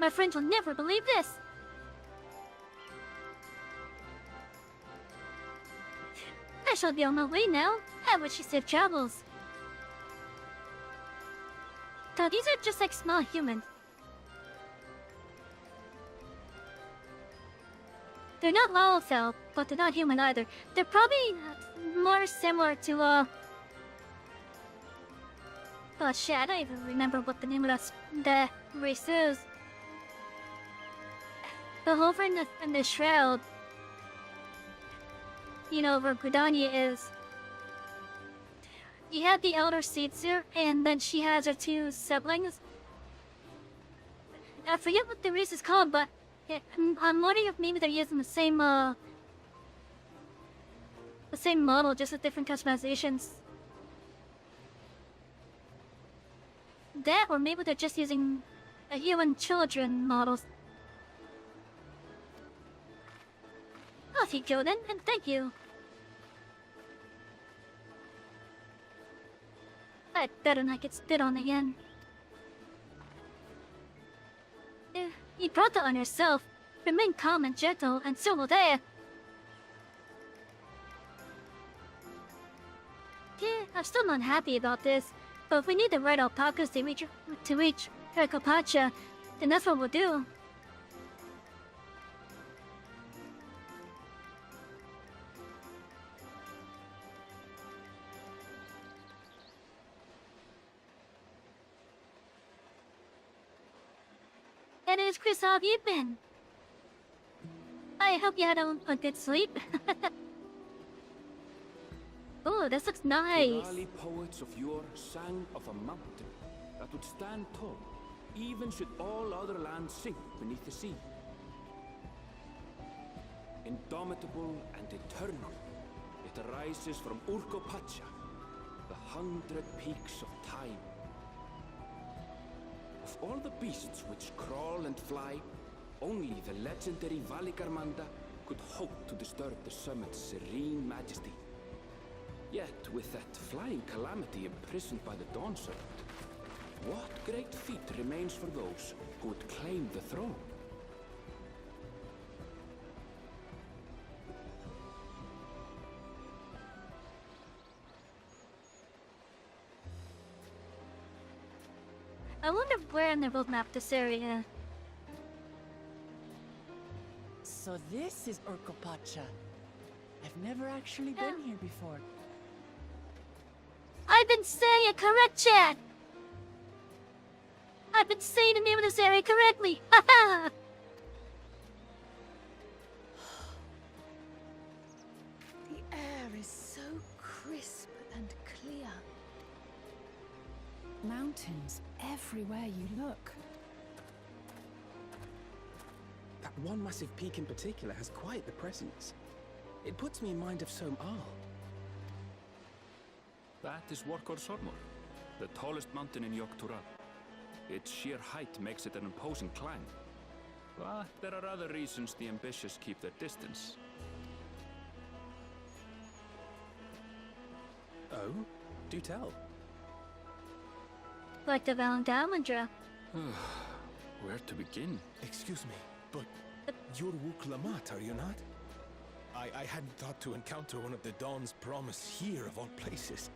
My friends will never believe this. I shall be on my way now. I wish you safe travels. So these are just like small humans. They're not Lalafell, but they're not human either. They're probably more similar to, oh shit, I don't even remember what the name of the race is. The Hover and the Shroud. You know where Gridania is. You have the Elder Seitzer, and then she has her two siblings. I forget what the race is called, but I'm wondering if maybe they're using the same model, just with different customizations. That, or maybe they're just using human children models. Off you go then, and thank you. I'd better not get spit on again. You brought that on yourself. Remain calm and gentle, and so will they. Yeah, I'm still not happy about this, but if we need the right alpacas to reach Hercopacha, then that's what we'll do. And it's Chris, how have you been? I hope you had a good sleep. Oh, this looks nice. Early poets of yore sang of a mountain that would stand tall, even should all other lands sink beneath the sea. Indomitable and eternal, it arises from Urkopacha, the 100 peaks of time. Of all the beasts which crawl and fly, only the legendary Valigarmanda could hope to disturb the summit's serene majesty. Yet, with that flying calamity imprisoned by the Dawn Serpent, what great feat remains for those who would claim the throne? I wonder where in the world map this area. So this is Urkopacha. I've never actually been here before. I've been saying it correct, Chad! I've been saying the name of this area correctly! Haha! The air is so crisp and clear. Mountains everywhere you look. That one massive peak in particular has quite the presence. It puts me in mind of Som Al. That is Workor Sormor, the tallest mountain in Yogg-Tural. Its sheer height makes it an imposing climb. But there are other reasons the ambitious keep their distance. Oh? Do tell. Like the Valandamandra. Where to begin? Excuse me, but you're Wuk Lamat, are you not? I hadn't thought to encounter one of the Dawn's promise here of all places.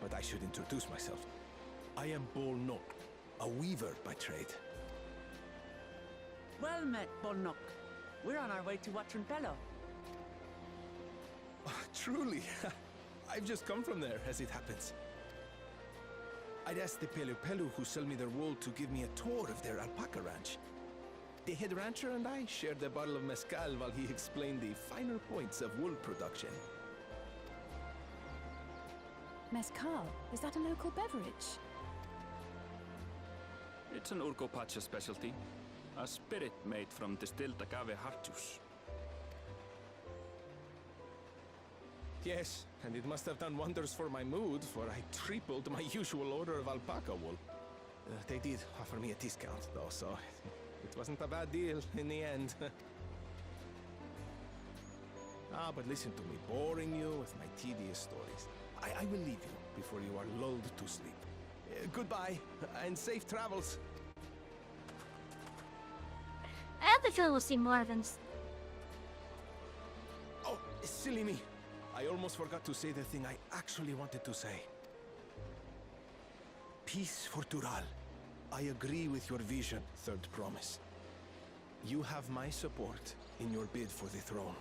But I should introduce myself. I am Bolnok, a weaver by trade. Well met, Bolnok. We're on our way to Watranpello. Truly, I've just come from there, as it happens. I'd asked the Pelu Pelu who sell me their wool to give me a tour of their alpaca ranch. The head rancher and I shared a bottle of mezcal while he explained the finer points of wool production. Mezcal, is that a local beverage? It's an Urkopacha specialty. A spirit made from distilled agave heart juice. Yes, and it must have done wonders for my mood, for I tripled my usual order of alpaca wool. They did offer me a discount, though, so it wasn't a bad deal in the end. But listen to me, boring you with my tedious stories. I will leave you before you are lulled to sleep. Goodbye, and safe travels. I have the feeling we'll see more of them. Oh, silly me. I almost forgot to say the thing I actually wanted to say. Peace for Tural. I agree with your vision, Third Promise. You have my support in your bid for the throne.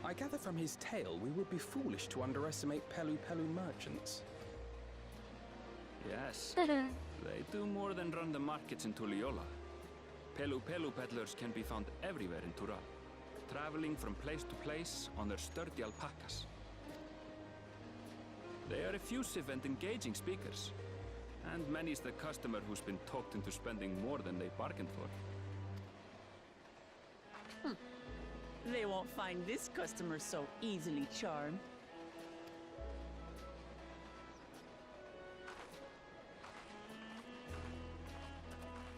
I gather from his tale we would be foolish to underestimate Pelu Pelu merchants. Yes, they do more than run the markets in Tuliola. Pelu Pelu peddlers can be found everywhere in Tural, traveling from place to place on their sturdy alpacas. They are effusive and engaging speakers, and many's the customer who's been talked into spending more than they bargained for. They won't find this customer so easily charmed.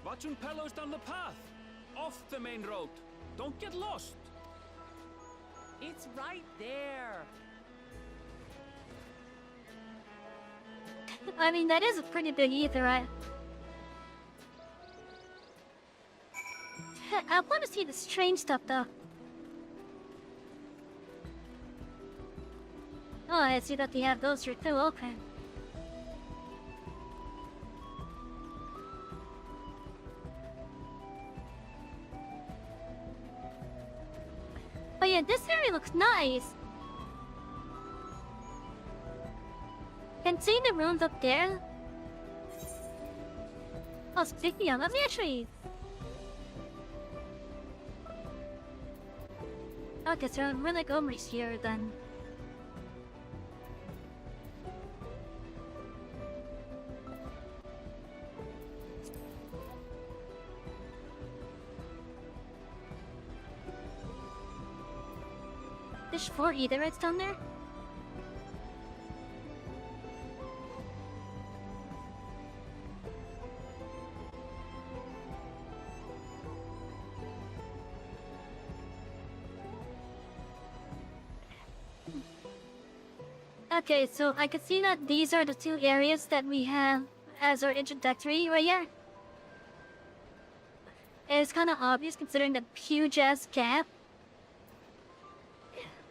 Watranpello's down the path! Off the main road! Don't get lost! It's right there! I mean, that is a pretty big Etheirys. I want to see the strange stuff, though. Oh, I see that they have those here too, okay. yeah, this area looks nice. Can see the rooms up there. Oh, speaking of, let me actually. Okay, so I'm really going here then. There's 4 Etheirys down there? Okay, so I can see that these are the 2 areas that we have as our introductory right here. It's kind of obvious considering the huge ass gap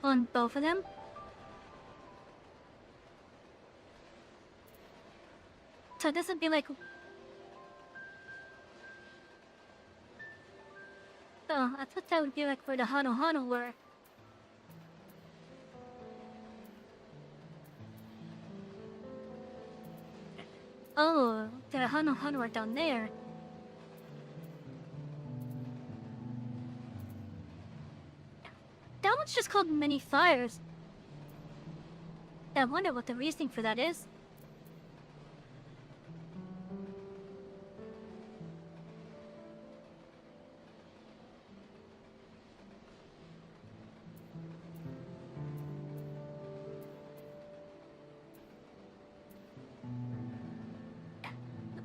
on both of them. So this would be like... Oh, I thought that would be like where the Hano were. Oh, the Hano are down there. That one's just called Many Fires. I wonder what the reasoning for that is.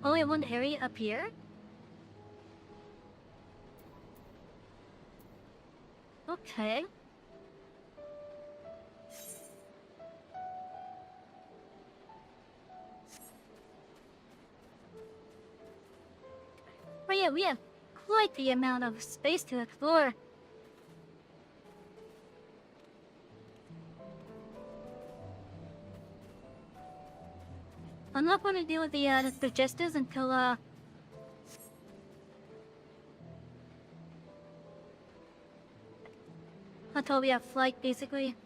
Only one area up here? Okay. But yeah, we have quite the amount of space to explore. I'm not going to deal with the Progestas until until we have flight, basically.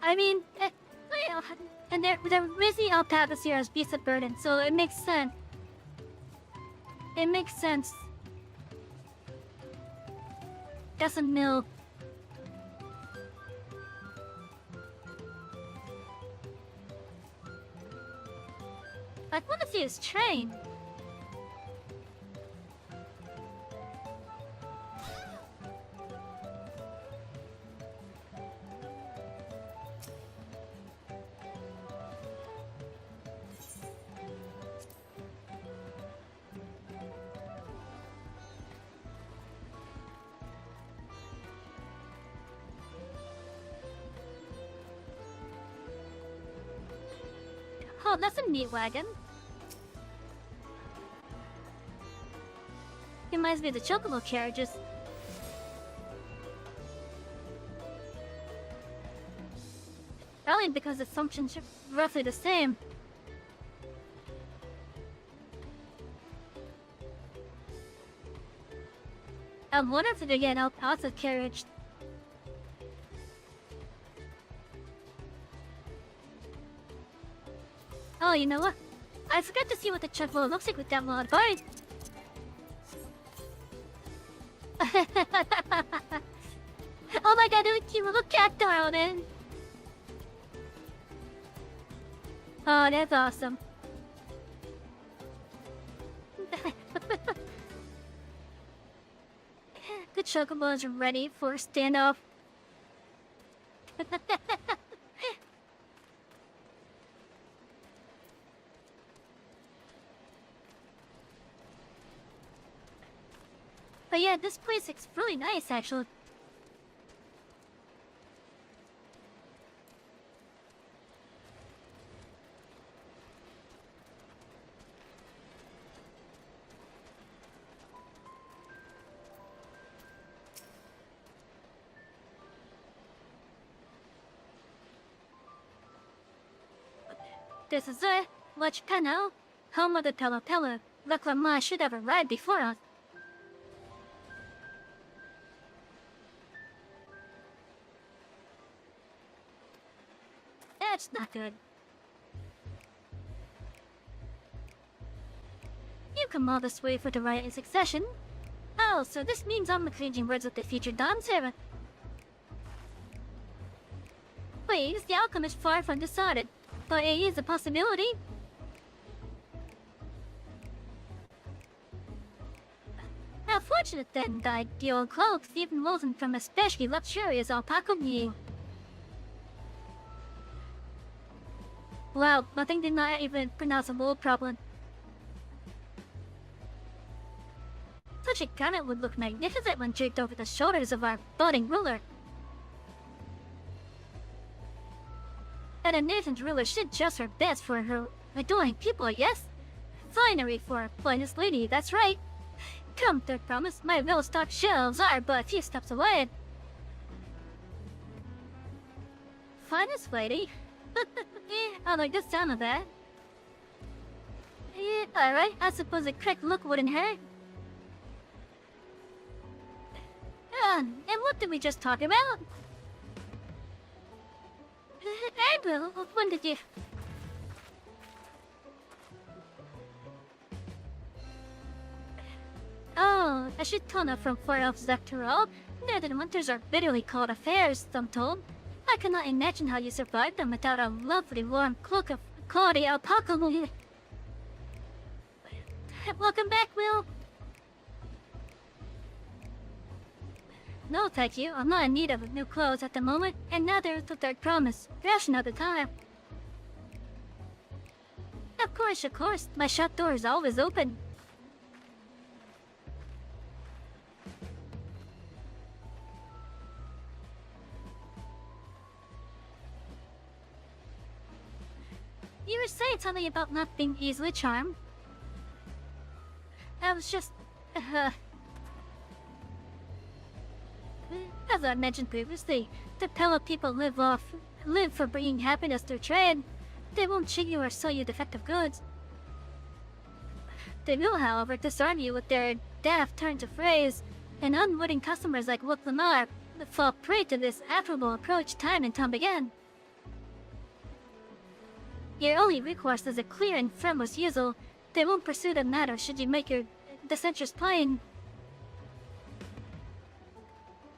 I mean, and they're busy up atmosphere as beasts of burden, so it makes sense. It makes sense. That's a mill. I want to see his train. Oh, that's a neat wagon. Reminds me of the chocobo carriages. Probably because the functions are roughly the same. I wonder if they get out the carriage. Oh, you know what? I forgot to see what the chocobo looks like with that modified. Oh my god, there's a cute little cacti on it. Oh, that's awesome. The chocobos are ready for a standoff. But yeah, this place looks really nice, actually. this is it. Which Canal, home of the Telepella. Look like Ma should have arrived before us. That's not good. You come all this way for the right in succession. Oh, so this means I'm exchanging words with the future Dawntrail. Please, the outcome is far from decided, but it is a possibility. How fortunate then that the old clothes even wasn't from especially luxurious alpaca meat. Wow, nothing did not even pronounceable problem. Such a garment would look magnificent when draped over the shoulders of our budding ruler. And a nation's ruler should dress her best for her adoring people, yes? Finery for a finest lady, that's right. Come, third promise, my well-stocked shelves are but a few steps away. Finest lady? I like the sound of that. Alright, I suppose a correct look wouldn't hurt. And what did we just talk about? April, when did you... Oh, a shitona from far off Etheirys. Northern winters are bitterly cold affairs, I'm told. I cannot imagine how you survived them without a lovely warm cloak of cloudy alpaca. Welcome back, Will. No, thank you. I'm not in need of new clothes at the moment, and neither is the third promise. Perhaps another time. Of course. My shop door is always open. You were saying something about not being easily charmed. I was just... As I mentioned previously, the Pella people live for bringing happiness through trade. They won't cheat you or sell you defective goods. They will, however, disarm you with their daft turns of phrase, and unwitting customers like Wook Lamar fall prey to this affable approach time and time again. Your only recourse is a clear and firm refusal. They won't pursue the matter should you make your dissenters plain.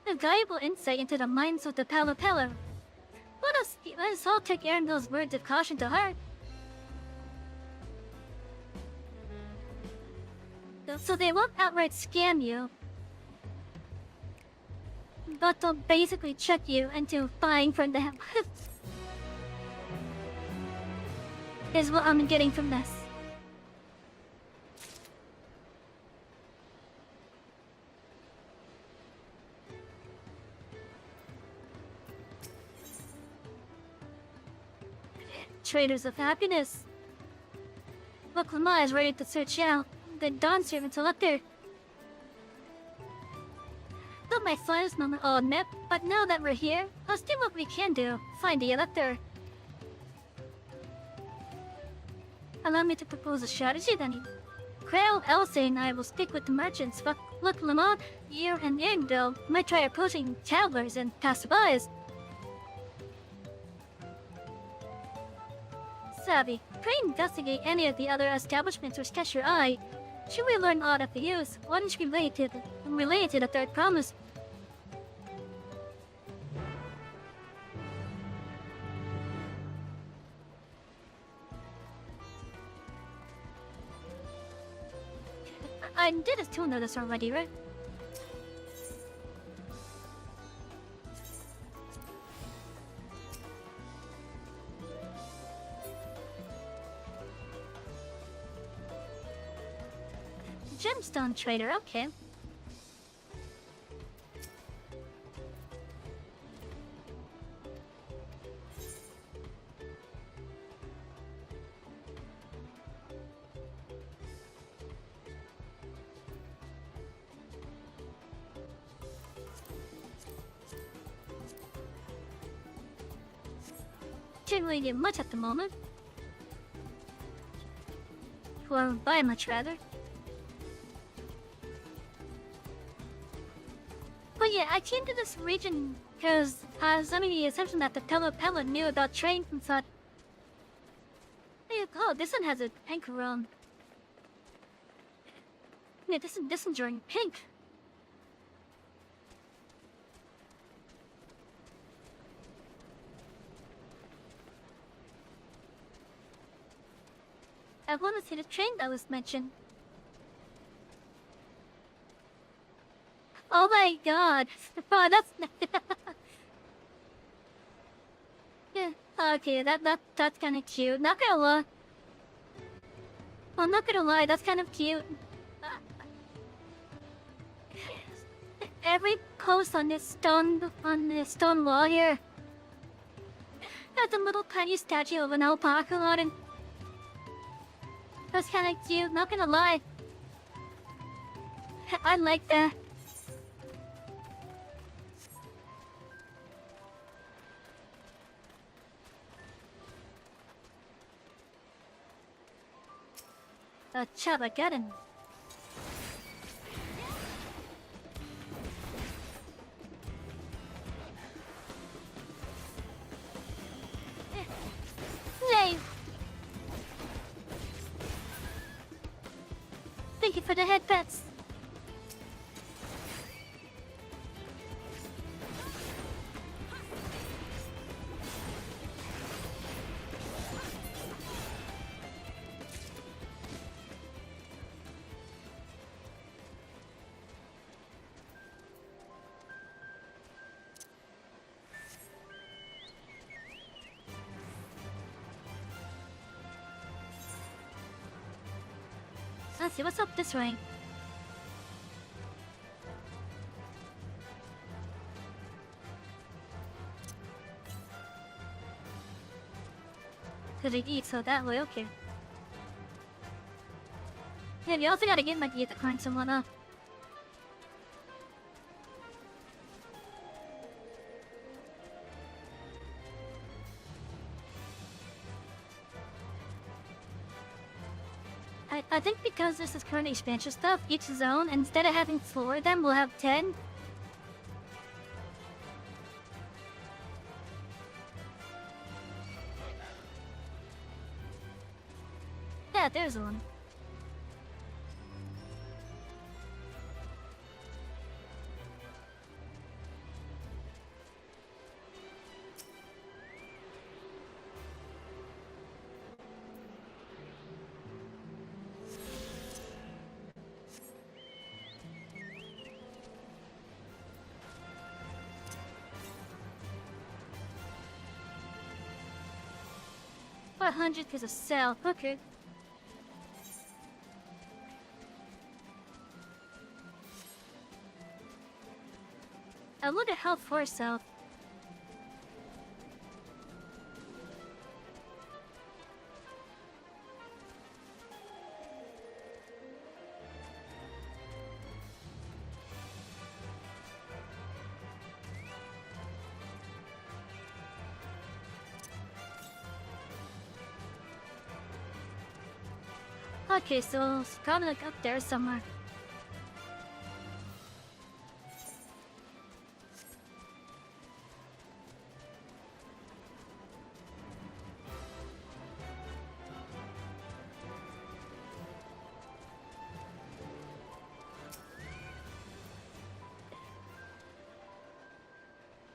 A valuable insight into the minds of the Let us all take Arundel's words of caution to heart. So they won't outright scam you, but they'll basically trick you into buying from them. Is what I'm getting from this. Traders of happiness. Look, Lamar is ready to search out the Dawn Servant Selector. Not my finest moment, I'll admit, but now that we're here, let's do what we can do. Find the Elector. Allow me to propose a strategy then. Quail, Elsa, and I will speak with the merchants, but look, Lamont, you and Arundel might try approaching travelers and passerbys. Savy, pray investigate any of the other establishments which catch your eye. Should we learn aught of the use, what is related to the third promise? I did as to know this already, right? Gemstone trader, okay. Can't really do much at the moment. Or buy much rather. But yeah, I came to this region because I was under the assumption that the Telepella knew about trains and such. Hey, oh, this one has a pink around. Yeah, this one's wearing pink. I want to see the train that was mentioned. Oh my god! Oh, that's yeah. Okay, that's kind of cute. Not gonna lie. I'm not gonna lie, that's kind of cute. Every post on this stone wall here has a little tiny statue of an alpaca on it. That's kind of cute. Not gonna lie. I like that. Chaba, get him. Yay! Thank you for the head pets. Let's see what's up this way. Could I eat so that way? Okay. Yeah, you also gotta get my the coins and whatnot. I think because this is current expansion stuff, each zone, instead of having 4 of them, will have 10. Yeah, there's one. What 100 is a cell? Okay. I look at health for self. Okay, so it's probably like up there somewhere.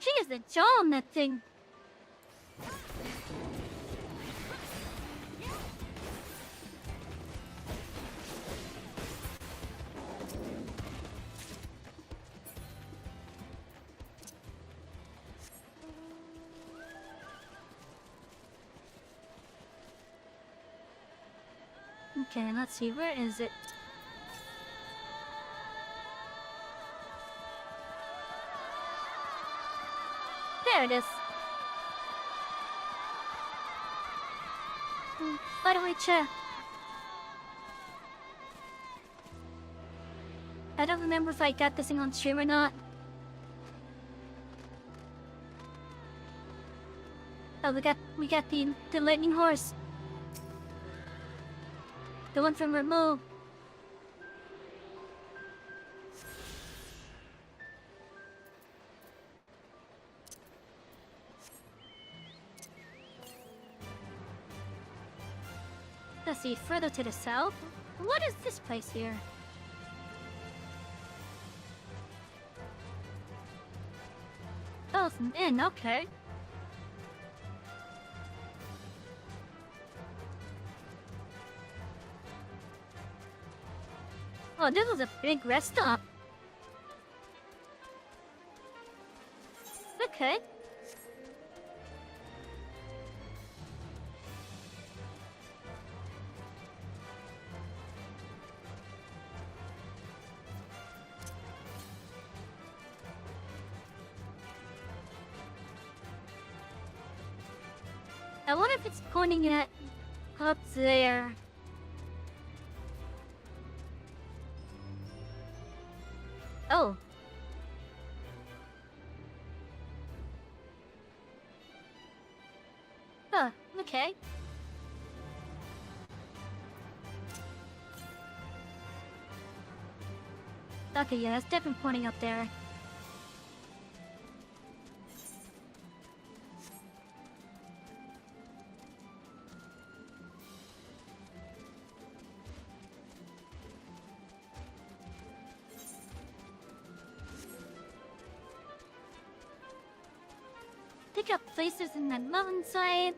She has a jaw on that thing. Okay, let's see, where is it? There it is. By the way, check. I don't remember if I got this thing on stream or not. Oh, we got the lightning horse. The one from Remo. Let's see, further to the south. What is this place here? Oh, it's an inn, okay. Oh, this was a big rest stop. Okay. I wonder if it's pointing at up there. Oh. Huh, okay. Okay, yeah, that's definitely pointing up there. Pick up places in that mountainside.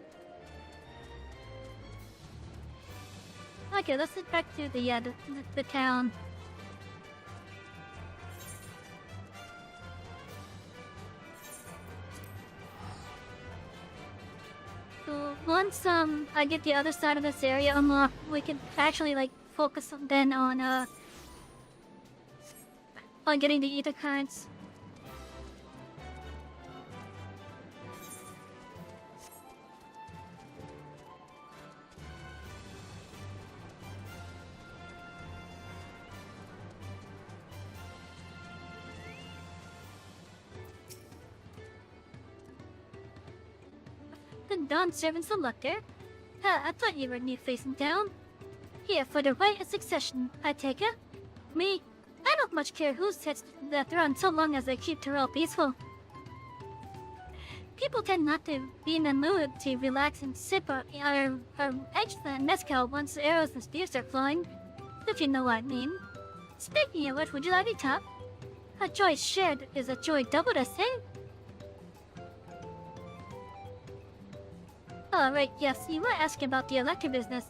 Okay, let's head back to the town. So once I get the other side of this area unlocked, we can actually like focus then on getting the ether currents. The Dawn Servant Selector? I thought you were new facing town. Here, for the right of succession, I take it. Me, I don't much care who sits the throne so long as they keep Tyrell peaceful. People tend not to be in the mood to relax and sip our excellent mezcal once the arrows and spears are flying, if you know what I mean. Speaking of which, would you like to top? A joy shared is a joy doubled, I say. Oh, right, yes, you were asking about the electric business.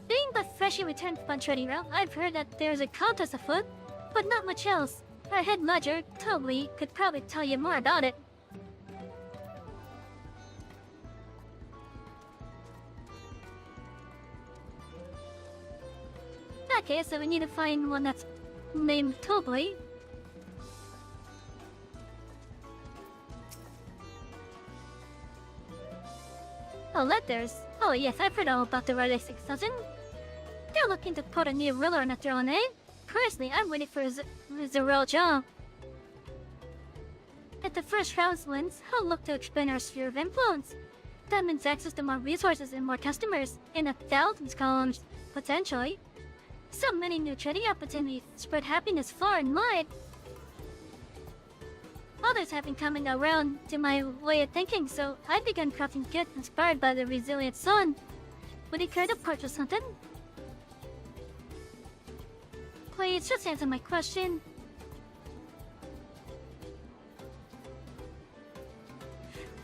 Being but freshly returned from Trademark, I've heard that there's a contest afoot, but not much else. Our head ledger, Toby, could probably tell you more about it. Okay, so we need to find one that's named Toby. Oh, letters. Oh yes, I've heard all about the Red 6000. They're looking to put a new ruler on the throne, eh? Personally, I'm waiting for his real job. If the first round wins, I'll look to expand our sphere of influence. That means access to more resources and more customers, in the thousands columns, potentially. So many new trading opportunities spread happiness far and wide. Others have been coming around to my way of thinking, so I've begun crafting goods inspired by the resilient sun. Would you care to purchase something? Please, just answer my question.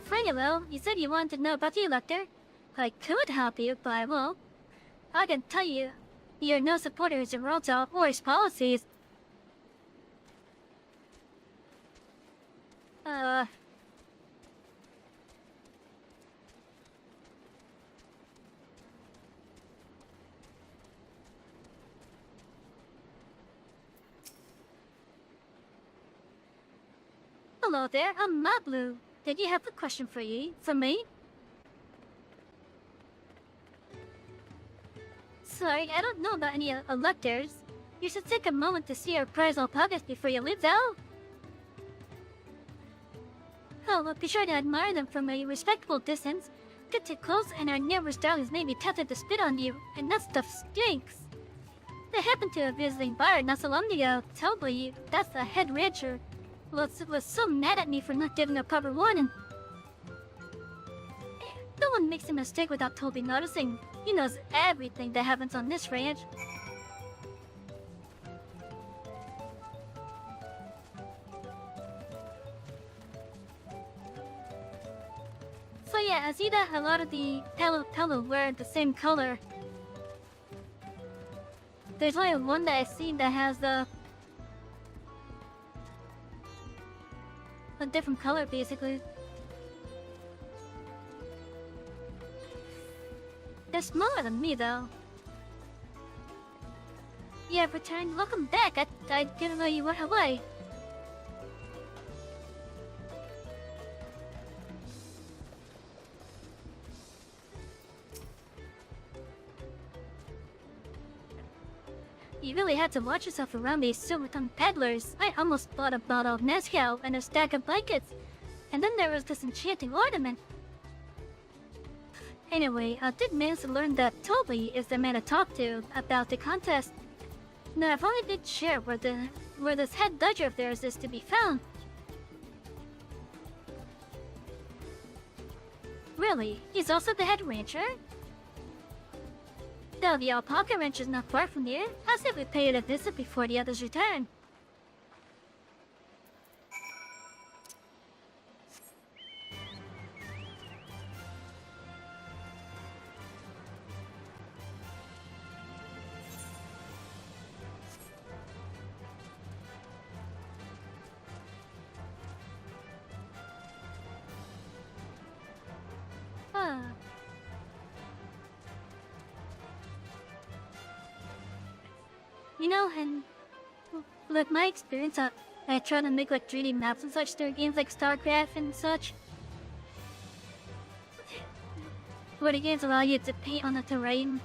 Frangelo, you said you wanted to know about the Elector. I could help you, but I won't. I can tell you, you're no supporter of Gibraltar or his policies. Hello there, I'm Mablu. Did you have a question for me? Sorry, I don't know about any electors. You should take a moment to see our prize alpacas before you leave though. Oh, well, be sure to admire them from a respectable distance. get too close and our neighbor's dog is maybe tempted to spit on you, and that stuff stinks. They happened to a visiting bar not so long ago. Toby, that's the head rancher, was so mad at me for not giving a proper warning. No one makes a mistake without Toby noticing. He knows everything that happens on this ranch. So yeah, I see that a lot of the Palo wear the same color. There's only one that I see that has a different color basically. They're smaller than me though. Yeah, return. Welcome back. I didn't know you went away. You really had to watch yourself around these silver-tongued peddlers. I almost bought a bottle of Nescau and a stack of blankets. And then there was this enchanting ornament. Anyway, I did manage to learn that Toby is the man to talk to about the contest. Now, if only did share where this head dodger of theirs is to be found. Really? He's also the head rancher? Though the alpaca ranch is not far from here, I said we pay it a visit before the others return. You know, and with my experience, I try to make like 3D maps and such through games like StarCraft and such. Where the games allow you to paint on the terrain.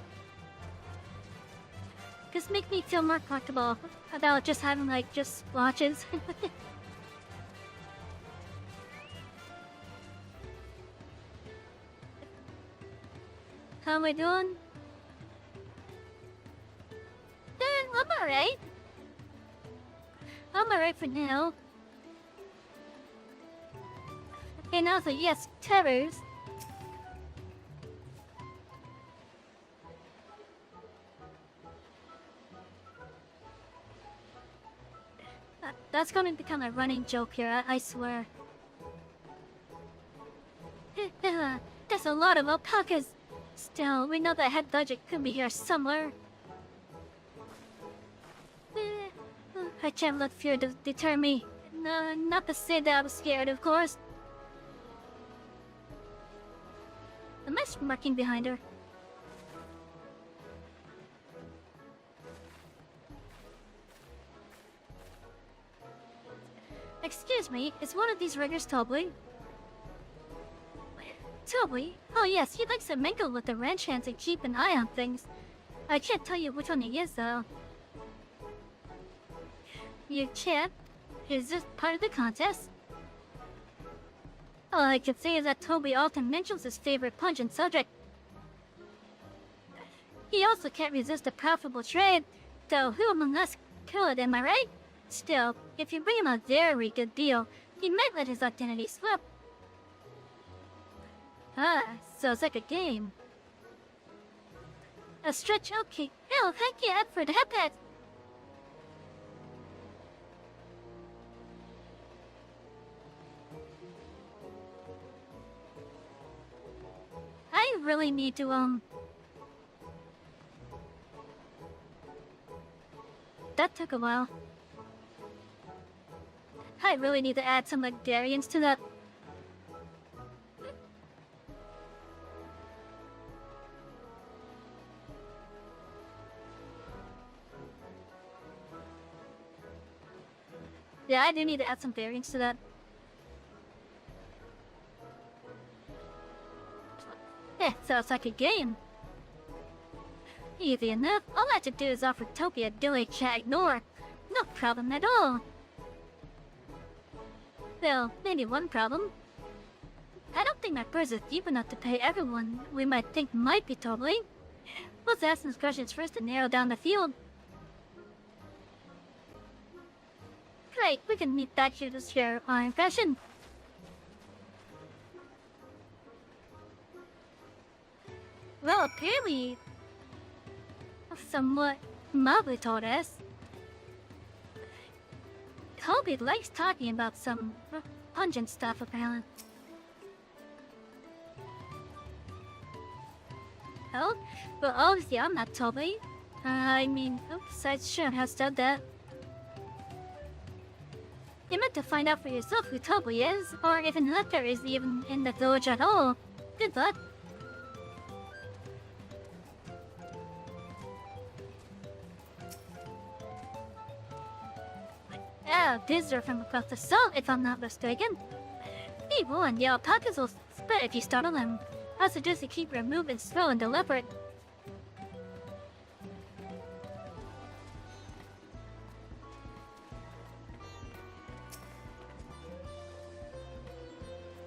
This makes me feel more comfortable about just having like just splotches. How am I doing? I'm alright. I'm alright for now. And also, yes, terrors. That's gonna become a running joke here, I swear. There's a lot of alpacas. Still, we know that head dodger could be here somewhere. I can't let fear deter me. No, not to say that I was scared, of course. Am I smirking behind her? Excuse me, is one of these riggers Toby? Toby? Oh yes, he likes to mingle with the ranch hands and keep an eye on things. I can't tell you which one he is though. You can't? Is this part of the contest? All I can say is that Toby often mentions his favorite pungent subject. He also can't resist a profitable trade, though who among us could, am I right? Still, if you bring him a very good deal, he might let his identity slip. Ah, so it's like a game. A stretch, okay. Oh, thank you, Ed, for the headpad. I really need to, That took a while. I really need to add some like variants to that. Yeah, I do need to add some variants to that. Yeah, so it's like a game. Easy enough. All I have to do is offer Toby a dilly chat ignore. No problem at all. Well, maybe one problem. I don't think my purse is deep enough to pay everyone we might think might be totally. Let's ask some questions first to narrow down the field. Great, we can meet back here to share our impression. Well, apparently, somewhat mildly told us. Toby likes talking about some pungent stuff, apparently. Oh, but obviously I'm not Toby. I mean, oops, I shouldn't have said that. You meant to find out for yourself who Toby is, or if an Elector is even in the village at all. Good luck. These are from across the salt, if I'm not mistaken. Be warned, the alpacas will split if you startle them. I suggest you keep your movements slow and deliberate.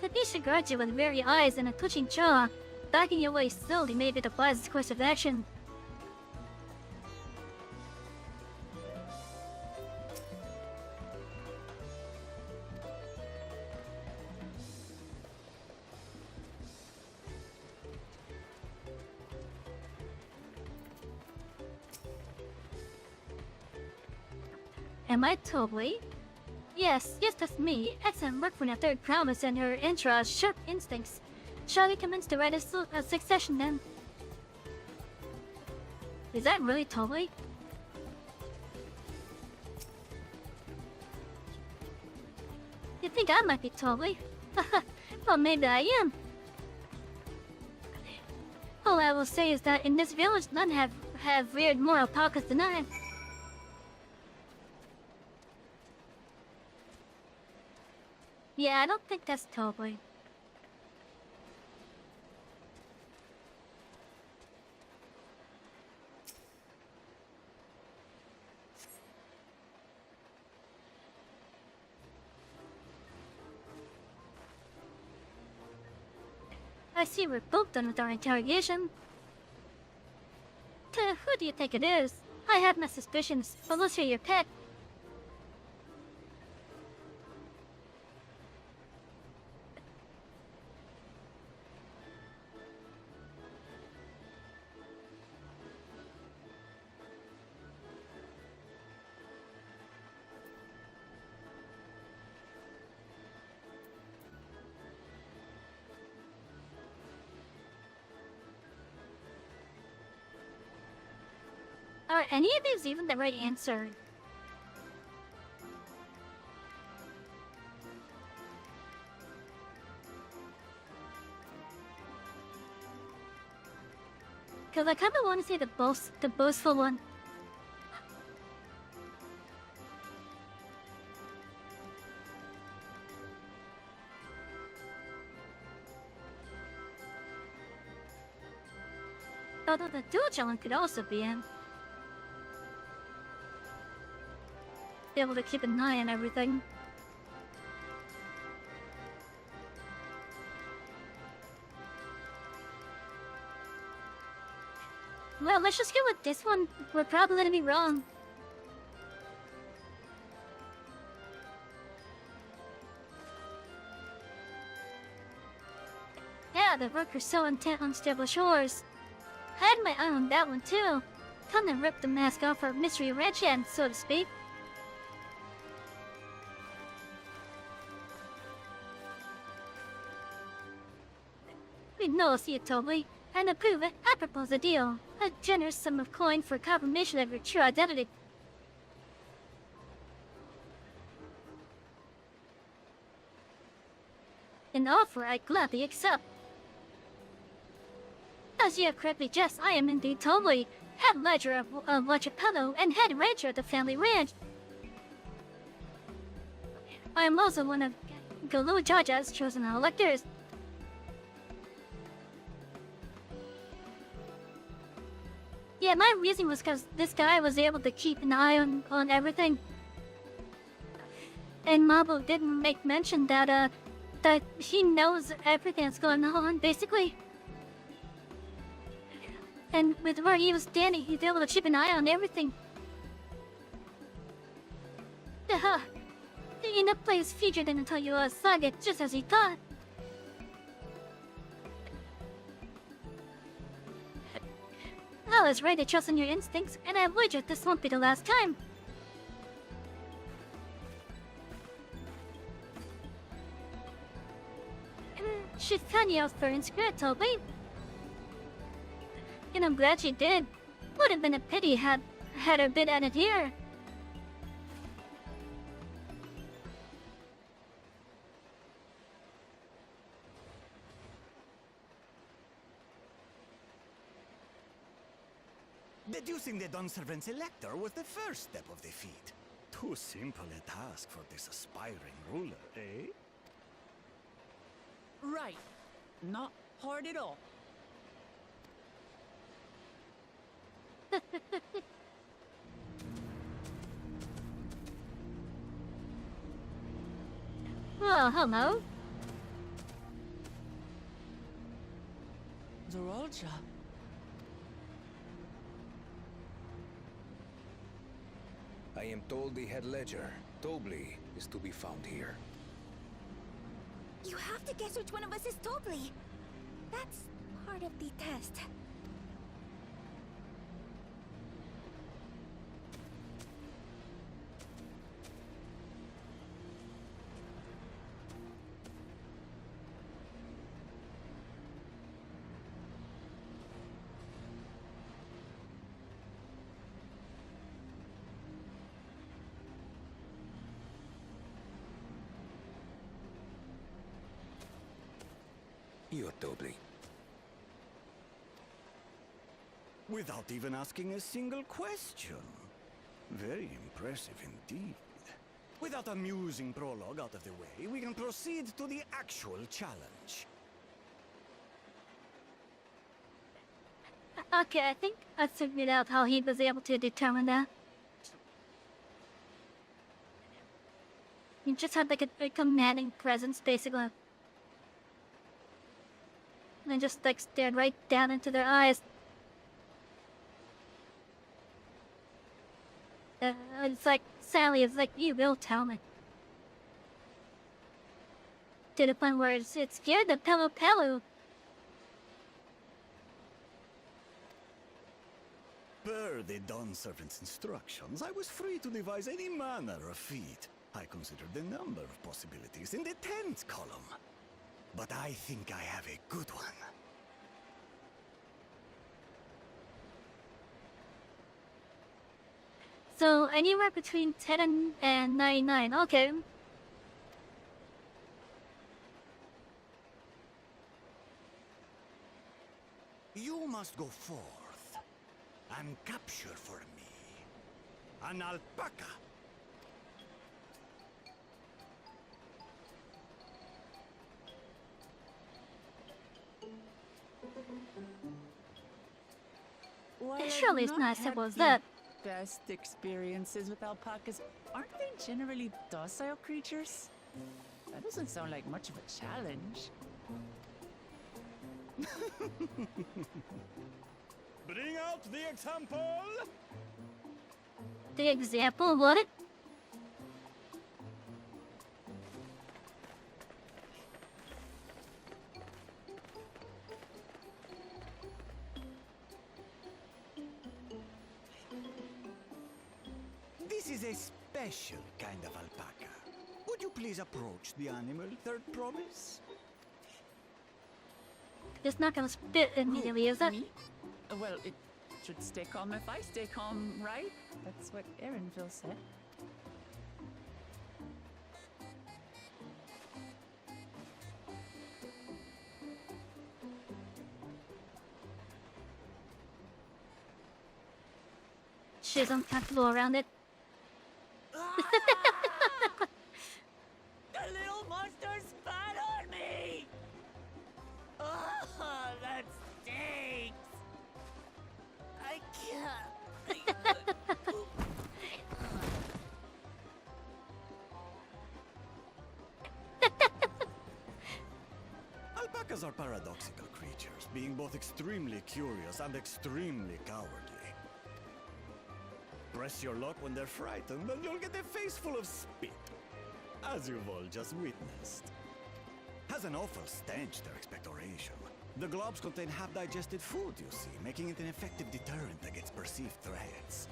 Tanisha guards you with wary eyes and a twitching jaw. Backing your way slowly may be the wisest course of action. Am I Toby? Yes, that's me. Excellent work for your third promise and her intra's sharp instincts. Shall we commence the right of succession then? Is that really Toby? You think I might be Toby? Well, maybe I am. All I will say is that in this village, none have weird moral pockets than I. Yeah, I don't think that's Toby. I see we're both done with our interrogation. Who do you think it is? I have my suspicions, but let's hear your pick. Are any of these even the right answer? Cause I kinda wanna say the boastful one. Although the Dawntrail one could also be him. Be able to keep an eye on everything. Well, let's just go with this one. We're probably gonna be wrong. Yeah, the worker's so intent on stable shores. I had my eye on that one too. Kinda ripped the mask off our mystery ranch hand, so to speak. We know, see it, Toby, and to prove it, I propose a deal. A generous sum of coin for confirmation of your true identity. An offer I gladly accept. As you have correctly guessed, I am indeed Toby, head ledger of Lachapello and head rancher of the family ranch. I am also one of Galu Jaja's chosen electors. Yeah, my reason was because this guy was able to keep an eye on everything. And Mabo didn't make mention that, that he knows everything that's going on, basically. And with where he was standing, he's able to keep an eye on everything. The inner place featured in until you saga just as he thought. I was right to trust in your instincts, and I wagered this won't be the last time. She found you out for Square, Toby. And I'm glad she did. Would have been a pity had her been at it here. Deducing the Dawnservant's elector was the first step of the feat. Too simple a task for this aspiring ruler, eh? Right. Not hard at all. Well, hello. Zorolja. I am told the head ledger, Tobli, is to be found here. You have to guess which one of us is Tobli. That's part of the test. You're Tobli. Without even asking a single question. Very impressive indeed. With that amusing prologue out of the way, we can proceed to the actual challenge. Okay, I think I figured out how he was able to determine that. He just had like a commanding presence, basically. And just like stared right down into their eyes. It's like, Sally, it's like, you will tell me. To the point where it scared the Pelu. Per the Dawnservant's instructions, I was free to devise any manner of feat. I considered the number of possibilities in the 10th column. But I think I have a good one. So, anywhere between 10 and 99, okay. You must go forth and capture for me an alpaca. Surely it's not as simple as that. Best experiences with alpacas. Aren't they generally docile creatures? That doesn't sound like much of a challenge. Bring out the example! The example, what? This is a special kind of alpaca. Would you please approach the animal, Third Promise? It's not gonna spit immediately, is it? Me? Well, it should stay calm if I stay calm, right? That's what Erinville said. She's uncomfortable around it. The little monster spat on me! Oh, that stinks! I can't. Alpacas are paradoxical creatures, being both extremely curious and extremely cowardly. Press your luck when they're frightened, and you'll get a face full of spit, as you've all just witnessed. Has an awful stench, their expectoration. The globs contain half-digested food, you see, making it an effective deterrent against perceived threats.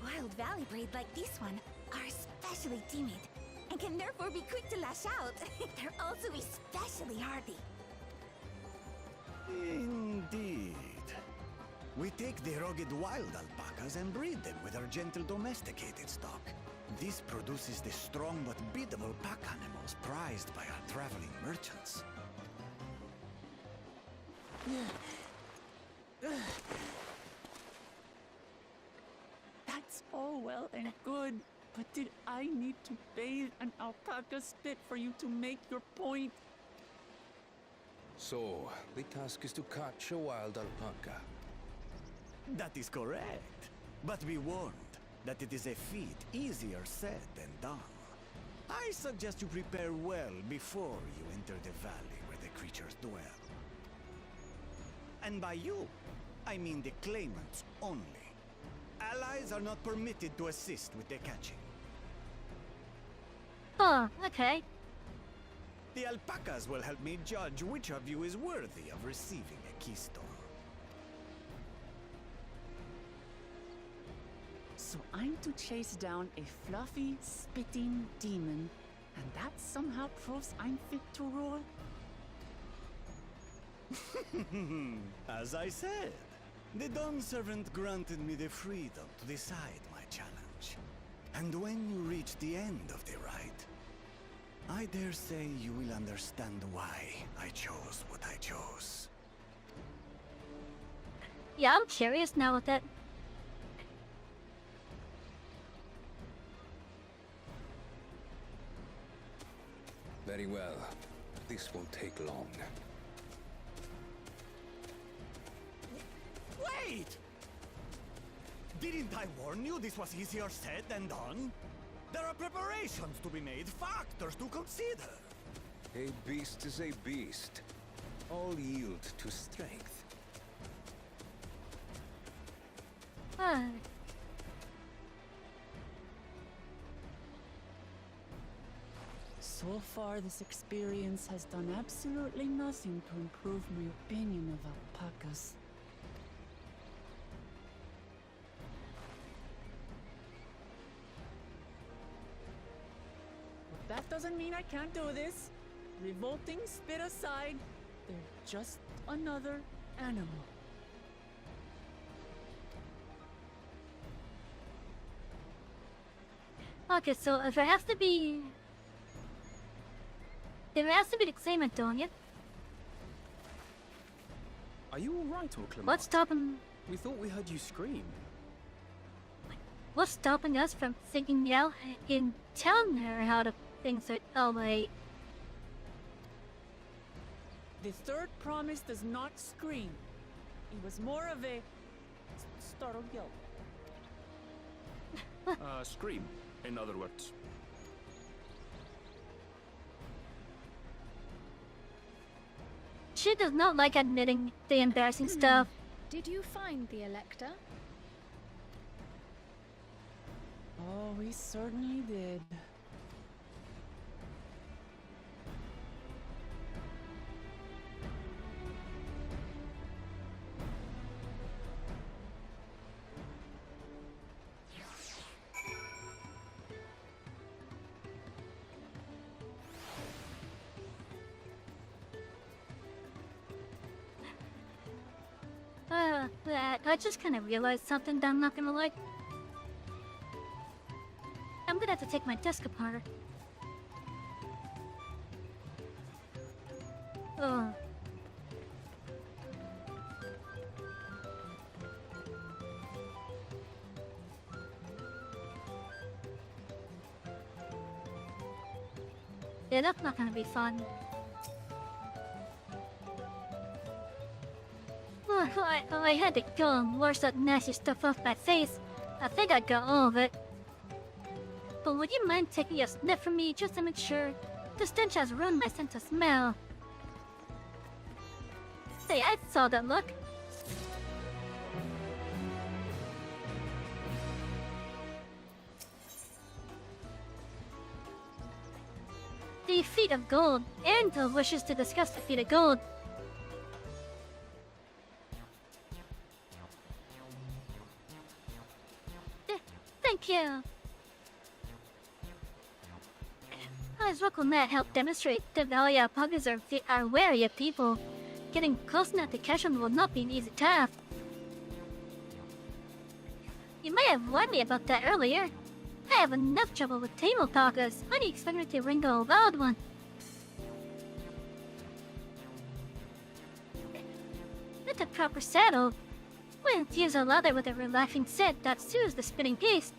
Wild valley breed like this one are especially timid and can therefore be quick to lash out. They're also especially hardy. Indeed. We take the rugged wild alpacas and breed them with our gentle domesticated stock. This produces the strong but biddable pack animals prized by our traveling merchants. That's all well and good, but did I need to bathe an alpaca spit for you to make your point? So, the task is to catch a wild alpaca. That is correct. But be warned that it is a feat easier said than done. I suggest you prepare well before you enter the valley where the creatures dwell. And by you, I mean the claimants only. Allies are not permitted to assist with the catching. Oh, okay. The alpacas will help me judge which of you is worthy of receiving a keystone. So I'm to chase down a fluffy, spitting demon, and that somehow proves I'm fit to rule? As I said, the Dawn Servant granted me the freedom to decide my challenge. And when you reach the end of the ride, I dare say you will understand why I chose what I chose. Yeah, I'm curious now with that. Very well. This won't take long. Wait! Didn't I warn you this was easier said than done? There are preparations to be made, factors to consider. A beast is a beast. All yield to strength. So far, this experience has done absolutely nothing to improve my opinion of alpacas. But that doesn't mean I can't do this. Revolting spit aside, they're just another animal. Okay, so if it has to be... If it has to be the claimant doing it, Are you alright, Orclamar? what's stopping... We thought we heard you scream. What's stopping us from thinking out and telling her how to things are... Oh, wait. The third promise does not scream. It was more of a startled yelp. Scream, in other words. She does not like admitting the embarrassing stuff. Did you find the Elector? Oh, we certainly did. I just kind of realized something that I'm not gonna like. I'm gonna have to take my desk apart. Oh. Yeah, that's not gonna be fun. I had to go and wash that nasty stuff off my face. I think I got all of it. But would you mind taking a sniff from me just to make sure? The stench has ruined my sense of smell. Hey, I saw that look. The feet of gold. Anvil wishes to discuss the feet of gold. Thank you. As Rocco Matt helped demonstrate, the value of puggers are wary of people. Getting close enough to catch them will not be an easy task. You may have warned me about that earlier. I have enough trouble with tame alpacas. How do you expect me to wrangle a wild one? With a proper saddle, we'll infuse a leather with a relaxing scent that soothes the spinning pace.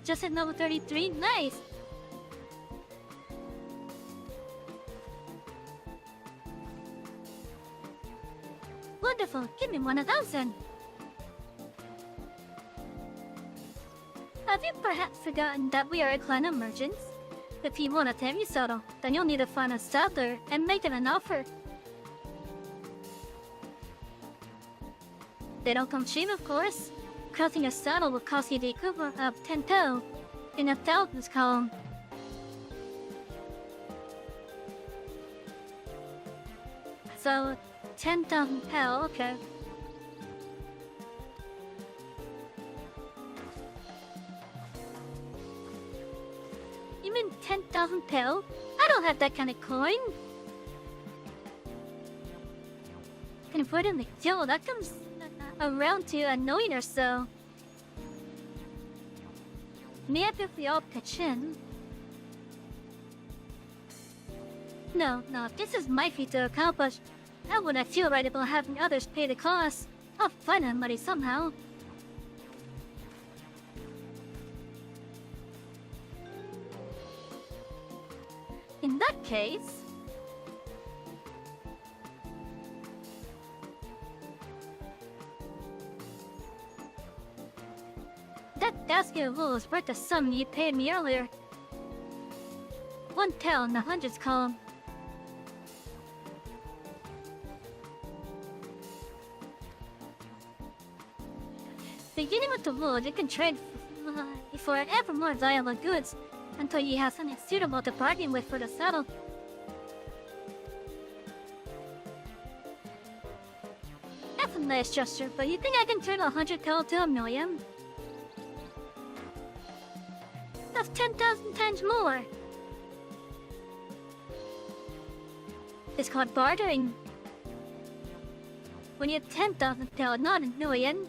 Just at level 33, nice! Wonderful, give me one of those then. Have you perhaps forgotten that we are a clan of merchants? If you want a Temi saddle, then you'll need to find a saddler and make them an offer. They don't come cheap, of course. Crafting a saddle will cost you the equivalent of 10 pel in a thousands column. So, 10,000 pel, okay. You mean 10,000 pel? I don't have that kind of coin. Can put in the deal, that comes around to a million or so. Maybe if we all pitch in. No, this is my feat to accomplish. I wouldn't feel right about having others pay the cost. I'll find that money somehow. In that case... that basket of wool is worth the sum you paid me earlier. 1 tel in the hundreds column. Beginning with the wool, you can trade for ever more valuable goods until you have something suitable to bargain with for the saddle. That's a nice gesture, but you think I can turn 100 tel to 1,000,000? That's 10,000 times more! It's called bartering. When you have 10,000 tel, not 1,000,000.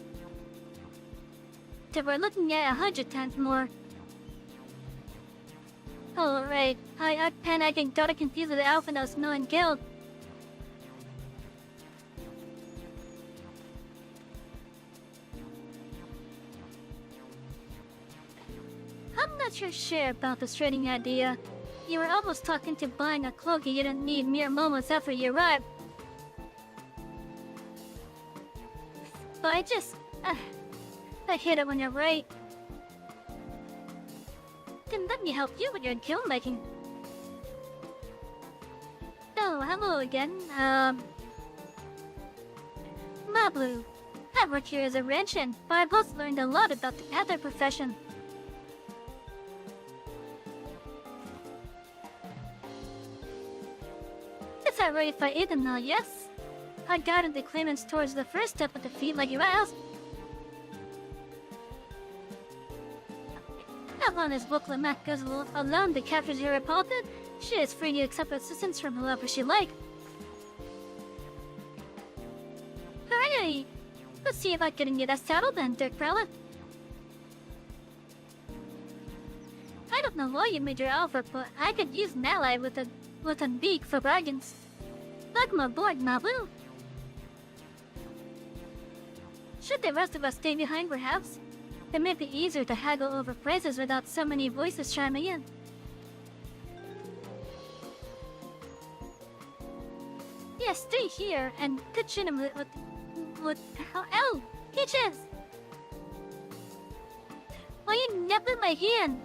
So we're looking at 100 times more. Oh, right. I panicked and got it confused with the Alphanos Million Guild. I'm not sure about this trading idea. You were almost talking to buying a cloak you didn't need mere moments after you arrived. But I hate it when you're right. Then let me help you with your guild making. Oh, hello again. Mablu. I work here as a ranchman, but I've also learned a lot about the other profession. It's alright if I eat them now, yes? I guided the claimants towards the first step of defeat like you asked. As long as Booklet goes alone to capture your opponent, she is free to accept assistance from whoever she likes. Hooray! Let's see about getting you that saddle then, Dirk Prowler. I don't know why you made your offer, but I could use an ally with a beak for bargains. Welcome aboard, Mabu. Should the rest of us stay behind, perhaps? It may be easier to haggle over prices without so many voices chiming in. Yeah, stay here and pitch in with oh, Peaches! Why you napping my hand?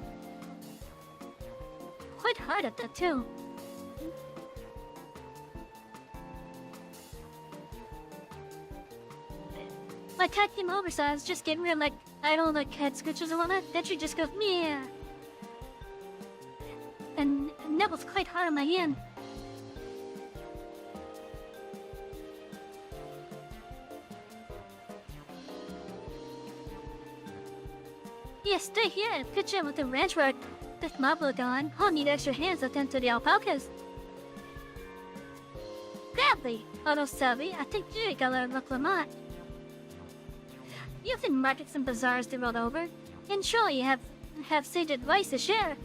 Quite hard at that too. my cat came over, so I was just getting rid of, like, I don't like head scratches and whatnot. Then she just goes, meow. And that was quite hard on my hand. Yeah, stay here and pitch in with the ranch where this mob will go on. I'll need extra hands to tend to the alpacas. Gladly, although Savy, I think you got a look Lamont. You've seen markets and bazaars the world over, and surely you have sage advice to share.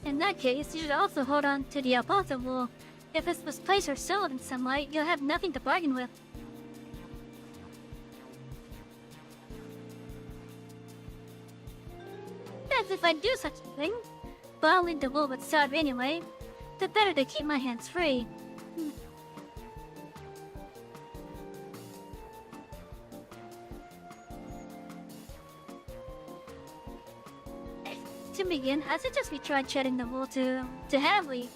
In that case, you should also hold on to the alpaca wool. If it's misplaced or sold in some way, you'll have nothing to bargain with. As if I'd do such a thing. But I'll leave the wool with Savy anyway. The better to keep my hands free. To begin, I suggest we try shedding the wool to Hadley,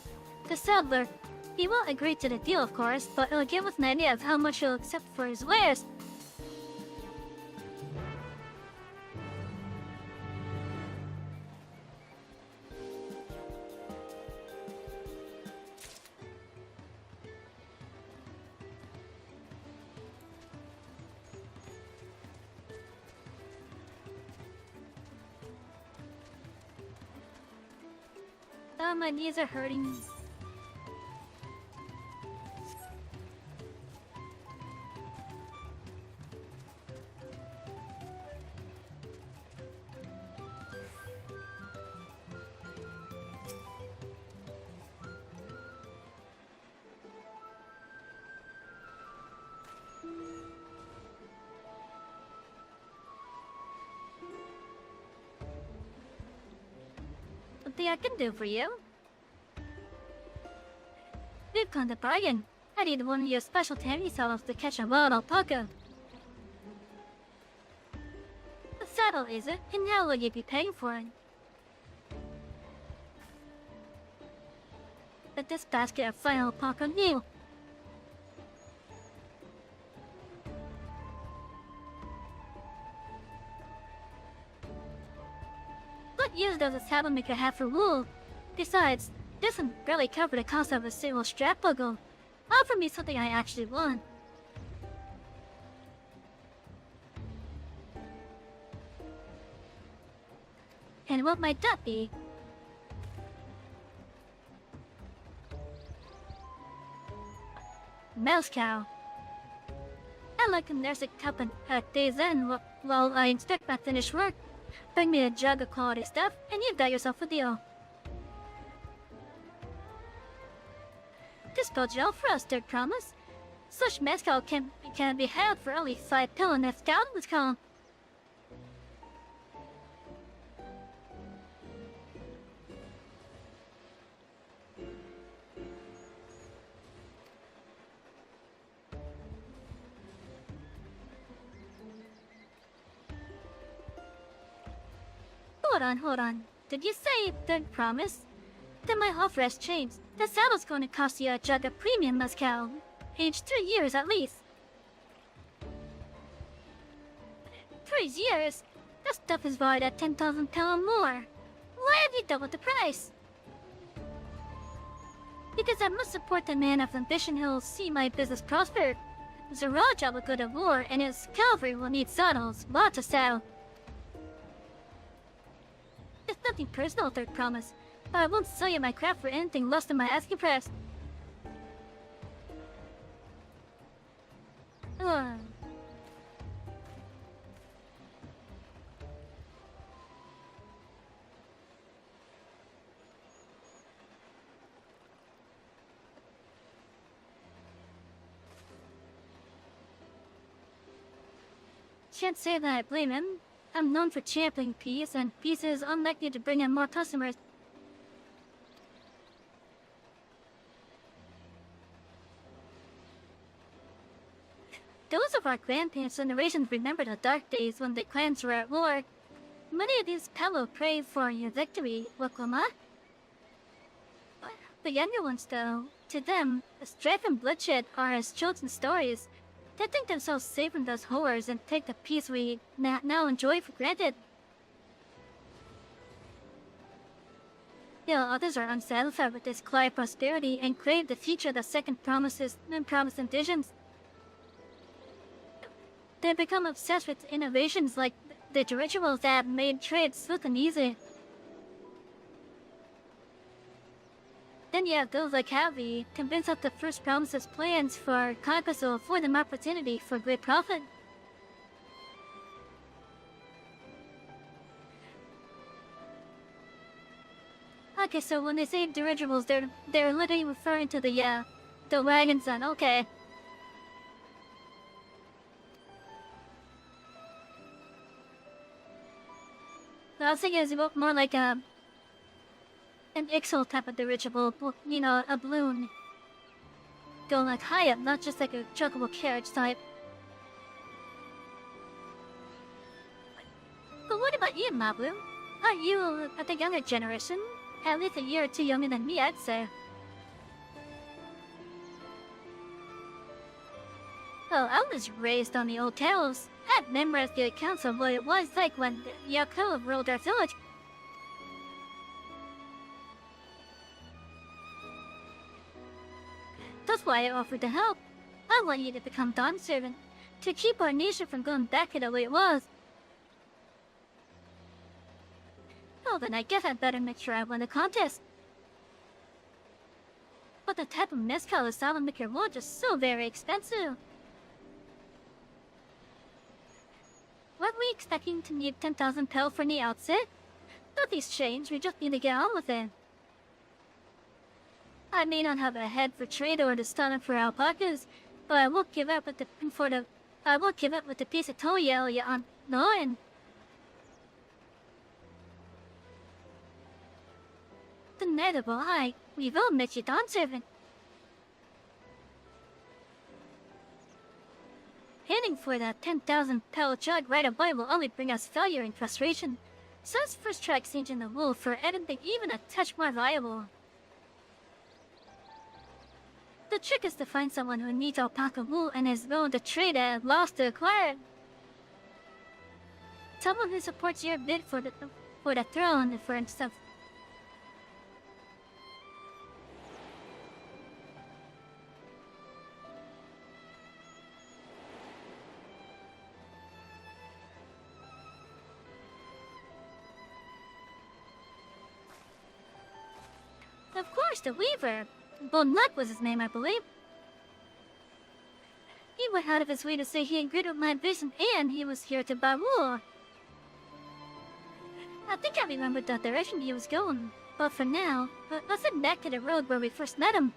the saddler. He won't agree to the deal, of course, but it'll give us an idea of how much he'll accept for his wares. Oh, my knees are hurting me. Something I can do for you? We've come to bargain. I need one of your special tammy saddles to catch a wild alpaca. The saddle is it, and how will you be paying for it? With this basket of fine alpaca meal. What use does a saddle maker have for wool? Besides, this can barely cover the cost of a single strap buckle. Offer me something I actually want. And what might that be? Mouse cow. I like to nurse a cup at day's end while I inspect my finished work. Bring me a jug of quality stuff, and you've got yourself a deal. This bodes well for us, Dirk promise. Such mezcal can be had for only 5 pill in that scout was called. Hold on. Did you say Dirk promise? Then my offer has changed. The saddle's going to cost you a jug of premium mezcal. Aged 3 years at least. 3 years? That stuff is valued at 10,000 pounds more. Why have you doubled the price? Because I must support the man of ambition who'll see my business prosper. Zaraja will go to war, and his cavalry will need saddles. Lots of saddle. It's nothing personal, Third Promise, but I won't sell you my craft for anything less than my asking price. Can't say that I blame him. I'm known for championing peace, and peace is unlikely to bring in more customers. Those of our grandparents' generations remember the dark days when the clans were at war. Many of these fellow pray for your victory, Wakoma. The younger ones, though, To them, strife and bloodshed are as chosen stories. They think themselves safe from those horrors and take the peace we now enjoy for granted. Still, others are unsatisfied with this quiet prosperity and crave the future the second promises and promise and visions. They become obsessed with innovations like the rituals that made trade smooth and easy. Then you have those like Savy, convinced that the first promises plans for conquest will afford them opportunity for great profit. Okay, so when they say dirigibles, they're literally referring to the wagons then, okay. I was thinking it was more like an Ixal type of dirigible, you know, a balloon. Going like high up, not just like a chuckable carriage type. But what about you, Mablu? Aren't you the younger generation? At least a year or two younger than me, I'd say. Well, I was raised on the old tales. I've memorized the accounts of what it was like when the Yakuza ruled our village. That's why I offered to help. I want you to become Dawn Servant, to keep our nation from going back to the way it was. Oh, then I guess I'd better make sure I win the contest. But the type of mezcal the Salad make your lodge is so very expensive. Weren't we expecting to need 10,000 pel for the outset? Nothing's changed, we just need to get on with it. I may not have a head for trade or the stomach for alpacas, but I won't give up with the piece of toenail you on gnawing. The neither will I. We will make you Dawn Servant. Heading for that 10,000 pel jug right away will only bring us failure and frustration. So let's first try exchanging the wool for anything even a touch more valuable. The trick is to find someone who needs alpaca wool and is willing to trade at a loss to acquire it. Someone who supports your bid for the throne, for instance. Of course, the Weaver. Bonluck was his name, I believe. He went out of his way to say he agreed with my vision and he was here to buy wool. I think I remembered the direction he was going, but for now, let's head back to the road where we first met him.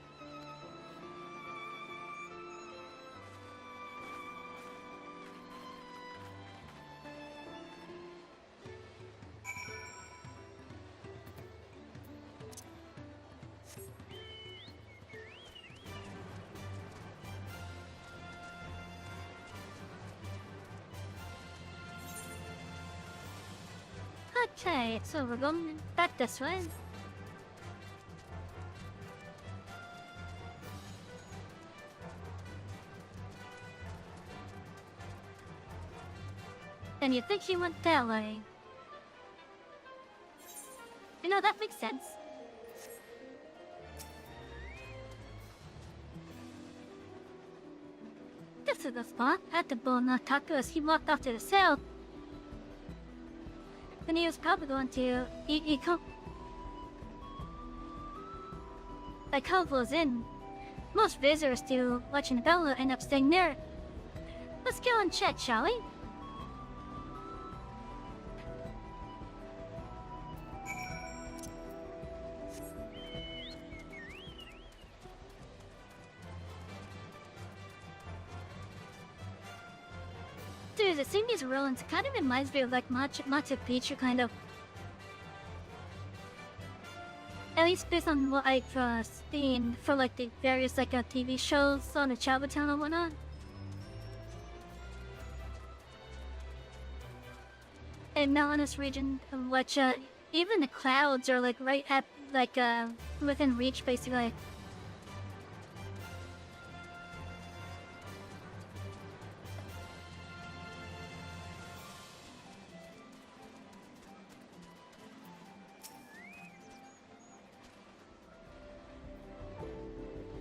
Okay, so we're going back this way. And you think he went that way? You know, that makes sense. This is the spot at the Bonluck Taco as he walked off to the south. Then he was probably going to like Covlo's Inn. Most visitors to Legend Bella end up staying there. Let's go and check, shall we? Dude, it seems these ruins kind of reminds me of like Machu Picchu, kind of. At least based on what I've seen for like the various like TV shows on the Travel Channel and whatnot. In mountainous region, which even the clouds are like right at like within reach, basically.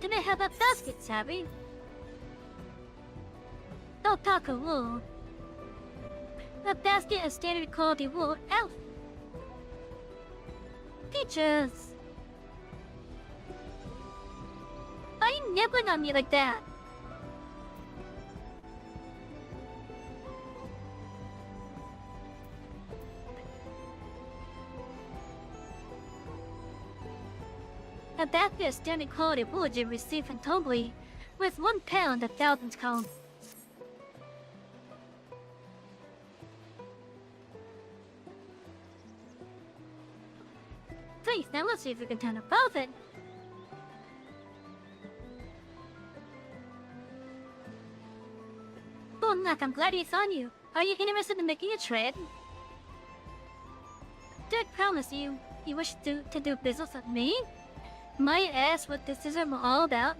Then I have a basket, Savy. Alpaca wool. A basket of standard quality wool. Elf. Peaches. Why are you nibbling on me like that? A basket of standard quality wool you receive from Tobly, with 1 pound of thousands count. Please, now let's see if we can turn above it. Bullnack, I'm glad he's on you. Are you interested in making a trade? Did promise you wish to do business with me? Might I ask what this is all about?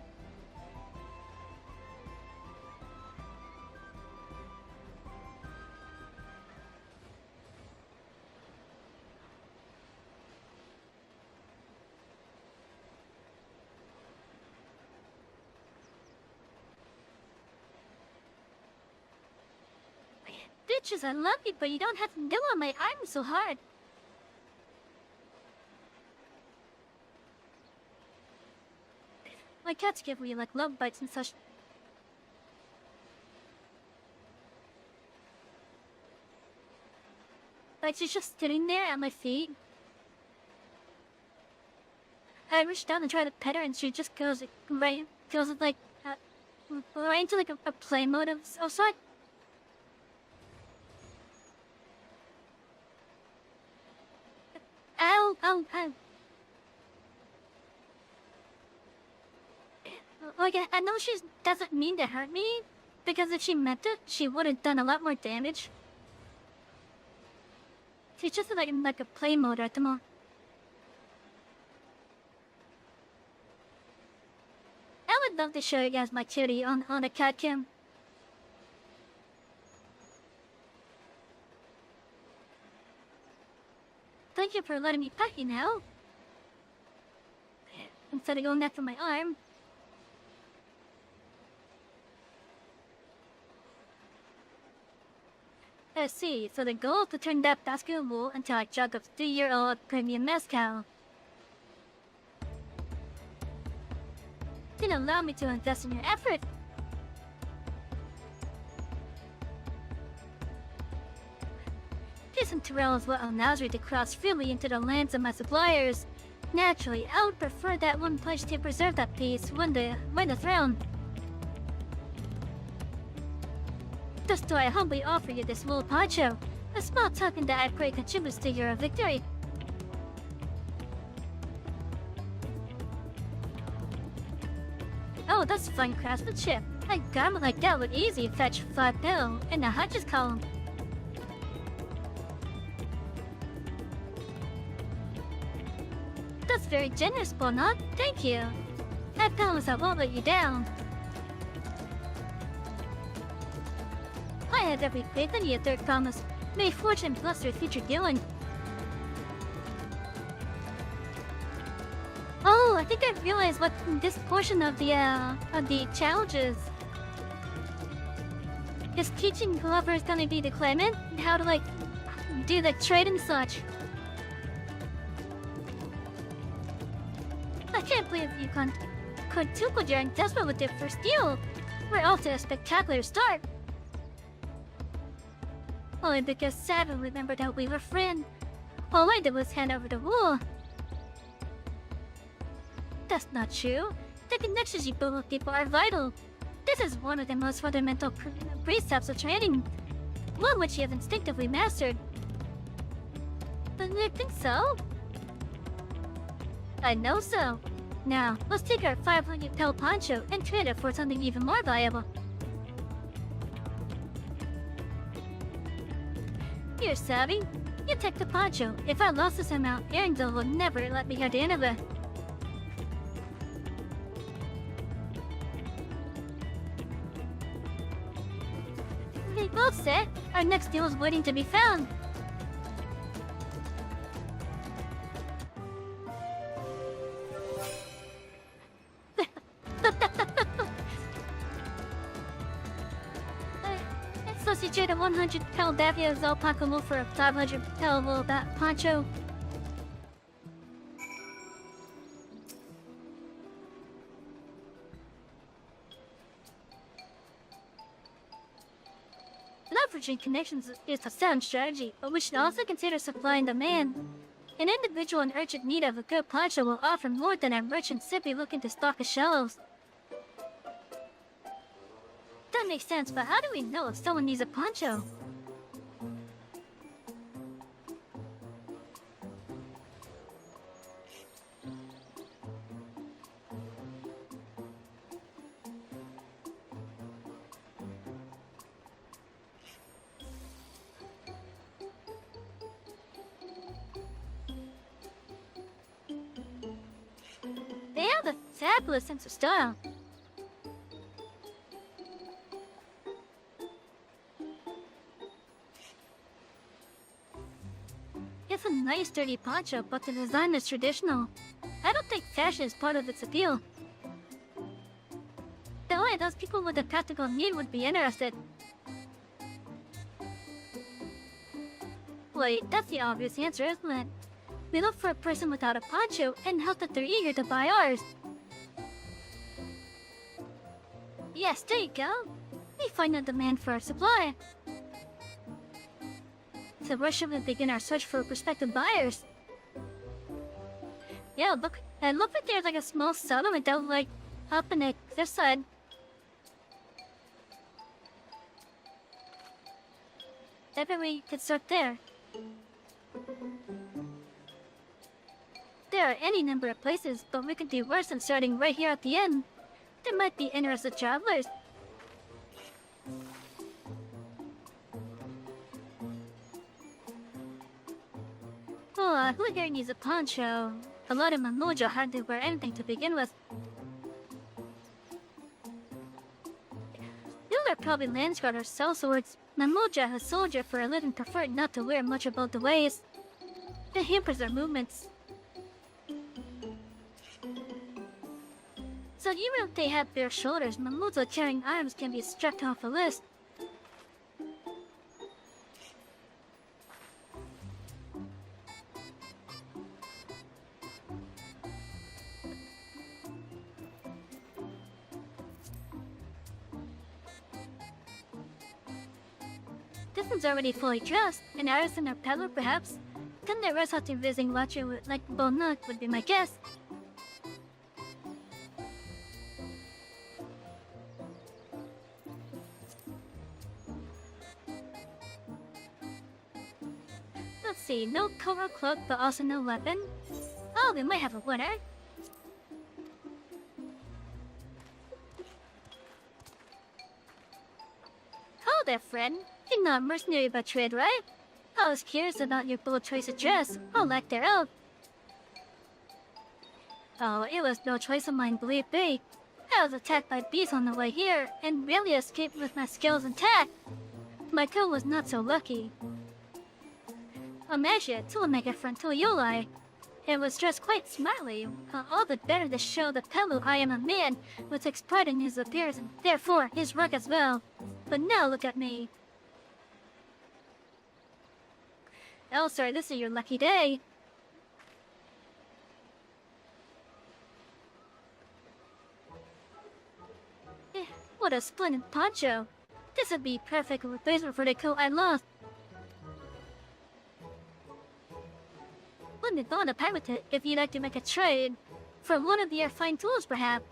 Bitches, I love you, but you don't have to nibble on my arm so hard. My cats give me like love bites and such. Like she's just sitting there at my feet. I reach down and try to pet her, and she just goes right into like a play mode of sort. Ow, ow, ow. Like, I know she doesn't mean to hurt me, because if she meant it, she would have done a lot more damage. She's just like in a play mode at the moment. I would love to show you guys my kitty on a cat cam. Thank you for letting me pet you now. Instead of going after my arm. I see, so the goal is to turn that basket of wool into a jug of 3-year-old premium mezcal. Didn't allow me to invest in your effort. Peace and Terrell is what allows me to cross freely into the lands of my suppliers. Naturally, I would prefer that one pledge to preserve that peace when the throne. Thus do I humbly offer you this wool poncho, a small token that I pray contributes to your victory. Oh, that's fun craftsmanship. A garment like that would easily fetch 5 mil in the Hodges column. That's very generous, Bonnet. Thank you. I promise I won't let you down. I have every faith in you, Third Promise. May fortune bless your future dealing. Oh, I think I realized what this portion of the challenge is. It's teaching whoever is gonna be the claimant how to do the trade and such. I can't believe you quintupled your investment with your first deal. We're off to a spectacular start. Only because Savy remembered how we were friends. All I did was hand over the wool. That's not true. The connections you build with people are vital. This is one of the most fundamental precepts of training, one which you have instinctively mastered. But you think so? I know so. Now, let's take our 500 pel poncho and trade it for something even more valuable. Here, Savy. You take the poncho. If I lost this amount, Arendelle will never let me have the end of it. Okay, well set. Our next deal is waiting to be found. substitute a 100-pound Davia's alpaca wool for a 500-pound wool poncho. Leveraging connections is a sound strategy, but we should also consider supply and demand. An individual in urgent need of a good poncho will offer more than a merchant simply looking to stock his shelves. That makes sense, but how do we know if someone needs a poncho? They have a fabulous sense of style. It's a nice sturdy poncho, but the design is traditional. I don't think fashion is part of its appeal. The way those people with a practical need would be interested. Wait, that's the obvious answer, isn't it? We look for a person without a poncho and hope that they're eager to buy ours. Yes, there you go. We find a demand for our supply. So where should we begin our search for prospective buyers? Yeah, look, it looks like there's like a small settlement out like up in this side. Maybe we could start there. There are any number of places, but we could do worse than starting right here at the end. There might be interested travelers. Oh, who here needs a poncho? A lot of Mamoja hardly wear anything to begin with. You are probably Landsguard or sellswords. Mamoja, a soldier for a living, prefer not to wear much about the waist. It hampers their movements. So even if they have bare shoulders, Mamoja carrying arms can be struck off a list. This one's already fully dressed, an artisan or peddler perhaps. Then the rest out to visiting watcher with like Bonuk would be my guess. Let's see, no coat or cloak, but also no weapon. Oh, we might have a winner. Hello there, friend. You're not mercenary by trade, right? I was curious about your bold choice of dress, or lack thereof. Oh, it was no choice of mine, believe me. I was attacked by beasts on the way here, and really escaped with my skills intact. My coat was not so lucky. Imagine, to make a front to Yolai. It was dressed quite smartly, all the better to show the Pelu I am a man who takes pride in his appearance and therefore his work as well. But now look at me. Oh, sorry, this is your lucky day. What a splendid poncho. This would be perfect replacement for the coat I lost. Wouldn't it on a pirate if you'd like to make a trade for one of your fine tools, perhaps?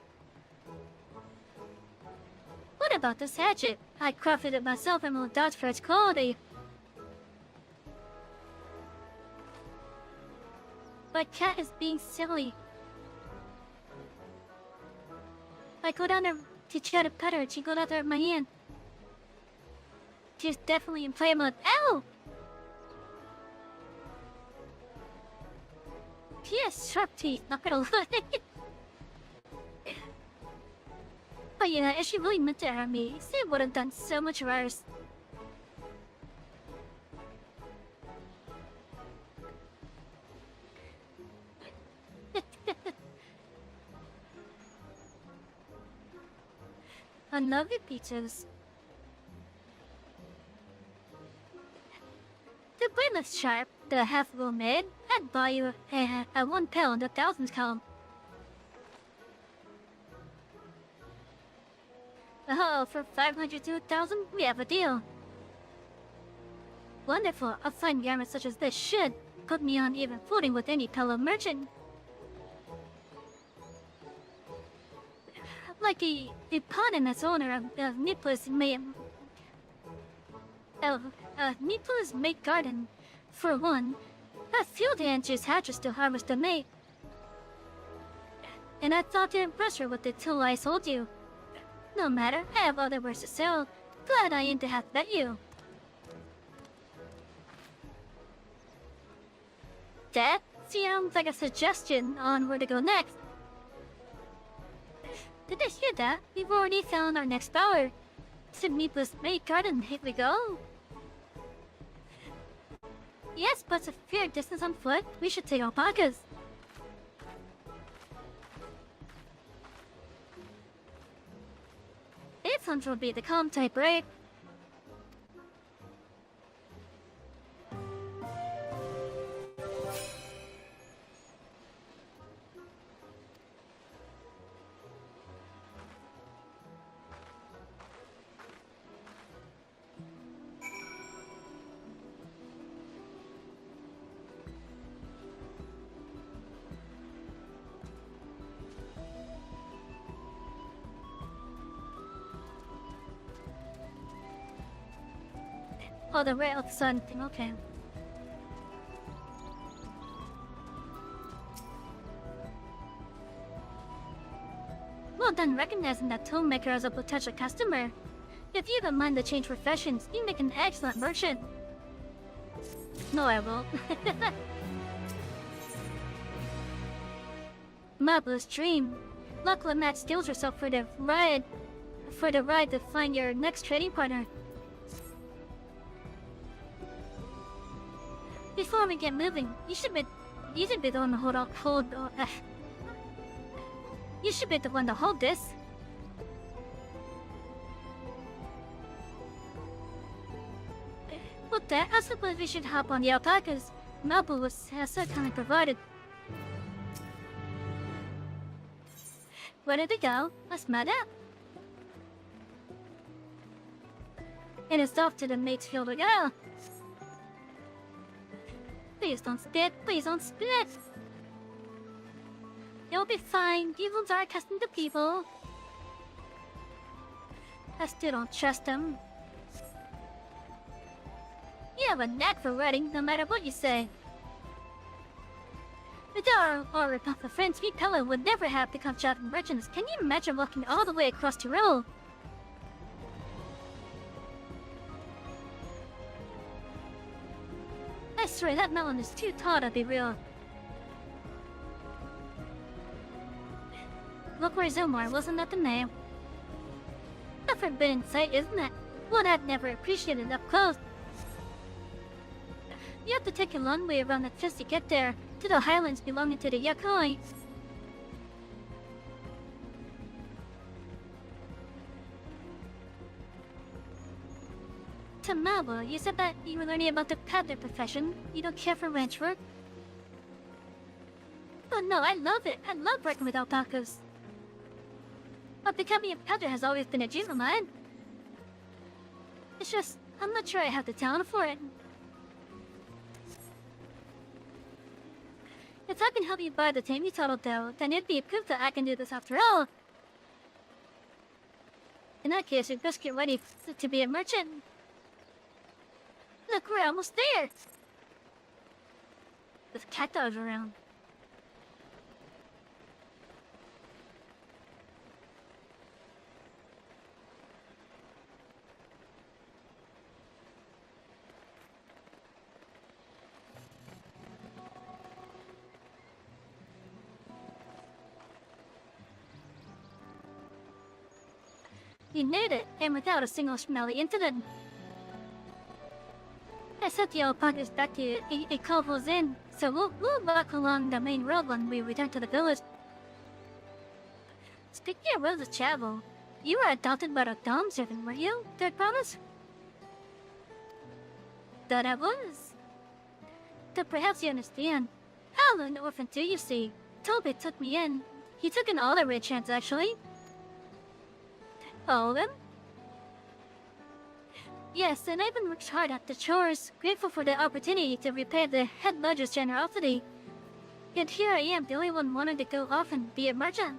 What about this hatchet? I crafted it myself and will doubt for its quality. My cat is being silly. I go down there to try to pet her and she got out of my hand. She's definitely in play mode. Ow! She has sharp teeth, not gonna lie. But yeah, if she really meant to hurt me, she would have done so much worse. I love your pizzas. The brainless sharp, the half-well made, I'd buy you a 1 pound, 1,000 count. Oh, for 500 to 1,000, we have a deal. Wonderful, a fine garment such as this should put me on even footing with any fellow merchant. Like the eponymous owner of Nippler's Mate Garden. For one, a field hand is hatches to harvest a mate. And I thought to impress her with the tool I sold you. No matter, I have other wares to sell. Glad I ain't to have met you. That sounds like a suggestion on where to go next. Did I hear that? We've already found our next bower. To Meepless Mate Garden, here we go. Yes, but it's a fair distance on foot. We should take alpacas. This one will be the calm type, right? Oh, the rail sun thing, okay. Well done recognizing that toolmaker as a potential customer. If you don't mind the change professions, you make an excellent merchant. No, I won't. Marvelous dream. Luckily, Matt steals herself for the ride to find your next trading partner. Before we get moving, you should be the one to you should be the one to hold this. With that, I suppose we should hop on the alpacas. Malbu has so kindly provided. Ready to go? Let's mount up. And it's off to the mate's field to go. Please don't spit, please don't spit. You'll be fine. Demons are accustomed to people. I still don't trust them. You have a knack for writing, no matter what you say. Without our repugnant friends, we Pella would never have become shopping merchants. Can you imagine walking all the way across Tyrol? I swear that melon is too tall to be real. Look where Zomar, wasn't that the name? A forbidden sight, isn't it? One I'd never appreciated up close. You have to take a long way around the cliffs to get there, to the highlands belonging to the Yakoi. Tamaba, you said that you were learning about the peddler profession. You don't care for ranch work? Oh no, I love it. I love working with alpacas. But becoming a peddler has always been a dream of mine. It's just, I'm not sure I have the talent for it. If I can help you buy the taming title though, then it'd be proof that I can do this after all. In that case, you'd best get ready to be a merchant. Look, we're almost there! There's cacti around. You nailed it, and without a single smelly incident. I set the alpacas back to a Calvo's Inn, so we'll walk along the main road when we return to the village. Speaking of roads of travel, you were adopted by the Dom servant, were you, Third Promise? That I was. But perhaps you understand. I'm an orphan too, you see. Toby took me in. He took in all the rich hands, actually. All of them? Yes, and I've been worked hard at the chores, grateful for the opportunity to repay the head ledger's generosity. Yet here I am, the only one wanting to go off and be a merchant.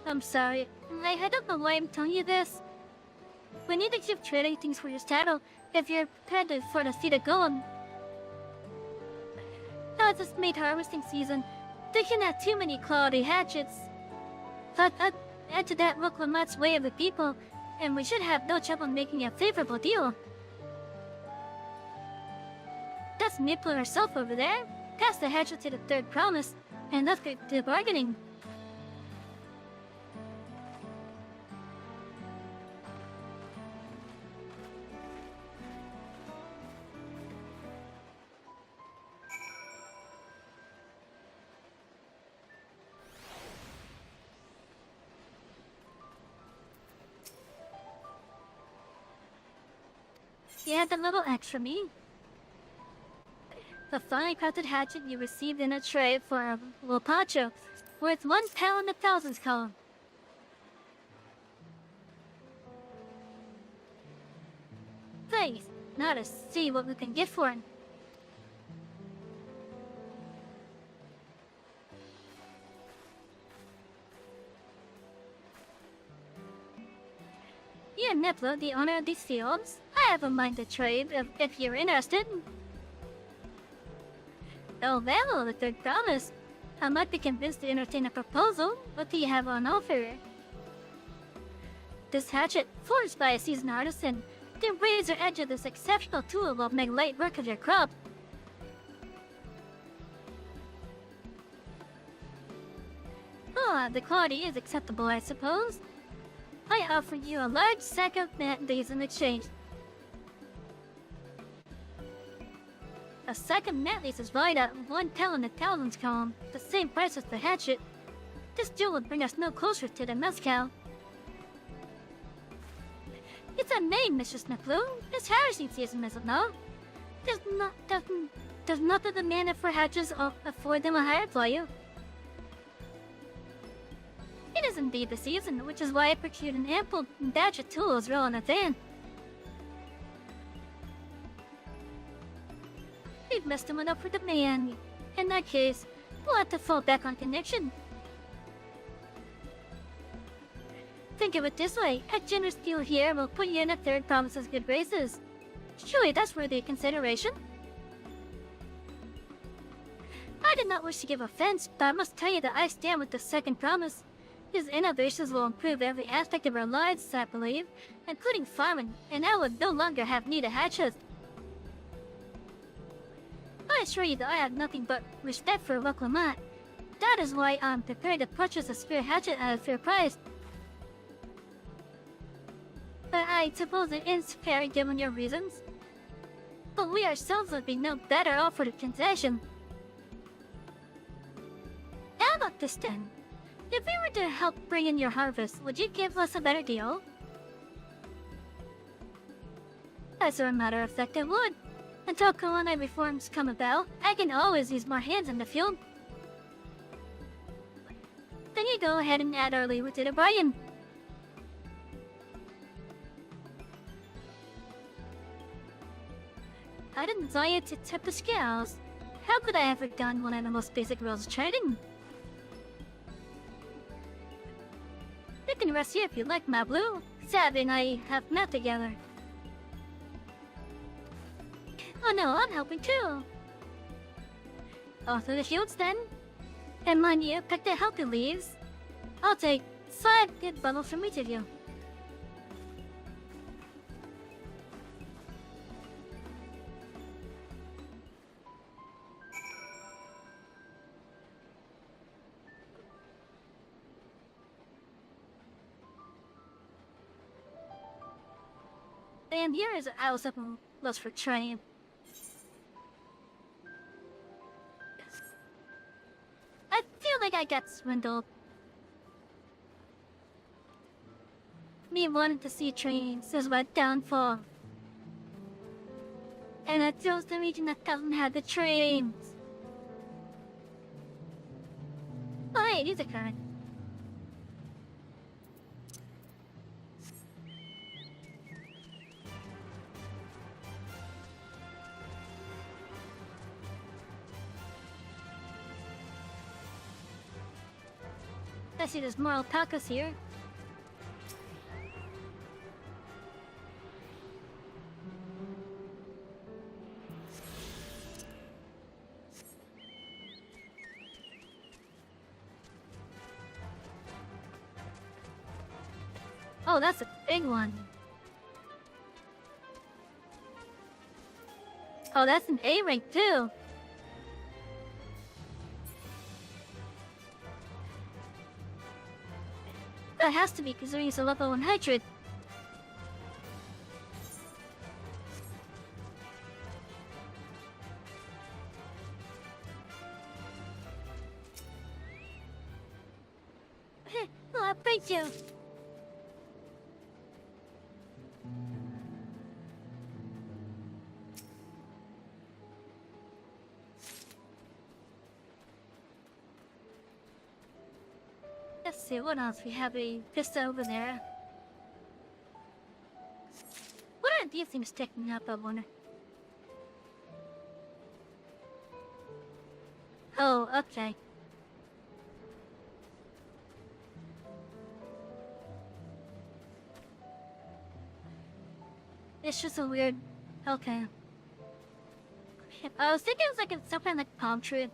I'm sorry. I don't know why I'm telling you this. We need to keep trading things for your saddle if you're prepared for the sea to go on. Now it's just made harvesting season. They can have too many quality hatchets. But add to that Roklamat's way of the people, and we should have no trouble making a favorable deal. That's Maple herself over there. Pass the hatchet to the third promise, and let's get to bargaining. You had a little extra me. The finely crafted hatchet you received in a tray for a Lopacho, worth 1 pound a thousand's column. Thanks. Now to see what we can get for it. You and Niplo, the owner of these fields, I have a mind to trade if you're interested. Oh well, the third promise. I might be convinced to entertain a proposal. What do you have on offer? This hatchet, forged by a seasoned artisan, the razor edge of this exceptional tool will make light work of your crop. Ah, the quality is acceptable, I suppose. I offer you a large sack of mat-leaves in exchange. A sack of mat-leaves is valued at 1 pound a thousand's column, the same price as the hatchet. This deal would bring us no closer to the mezcal. It's a May, Mrs. Niplu. It's harvesting season, is it not? Does not the demand for hatches afford them a higher value? It is indeed the season, which is why I procured an ample batch of tools rolling a van. We've messed them up for the man. In that case, we'll have to fall back on connection. Think of it this way, a generous deal here will put you in a third promise's good graces. Surely that's worthy of consideration. I did not wish to give offense, but I must tell you that I stand with the second promise. His innovations will improve every aspect of our lives, I believe, including farming, and I would no longer have need of hatches. I assure you that I have nothing but respect for Roklamat. That is why I'm prepared to purchase a spare hatchet at a fair price. But I suppose it is fair given your reasons. But we ourselves would be no better off for the transaction. How about this then? If we were to help bring in your harvest, would you give us a better deal? As a matter of fact, I would. Until colonial reforms come about, I can always use more hands in the field. Then you go ahead and add our labor to the bargain. I didn't tell you to tip the scales. How could I have forgotten one of the most basic rules of trading? You can rest here if you like, my blue. Savy and I have met together. Oh no, I'm helping too. Off to the fields then. And mind you, pick the healthy leaves. I'll take 5 good bundles from each of you. And here is a house up in Lost for Train. I feel like I got swindled. Me wanting to see trains is my downfall. And I chose the region that doesn't have the trains. Oh hey, these are current. I see there's more alpacas here. Oh, that's a big one. Oh, that's an A rank too. That has to be because he's a level 100. Oh, thank you. Let's see, what else? We have a pistol over there. What are these things sticking up, I wonder? Oh, okay. It's just a weird... Okay. I was thinking it was like some kind of like palm tree.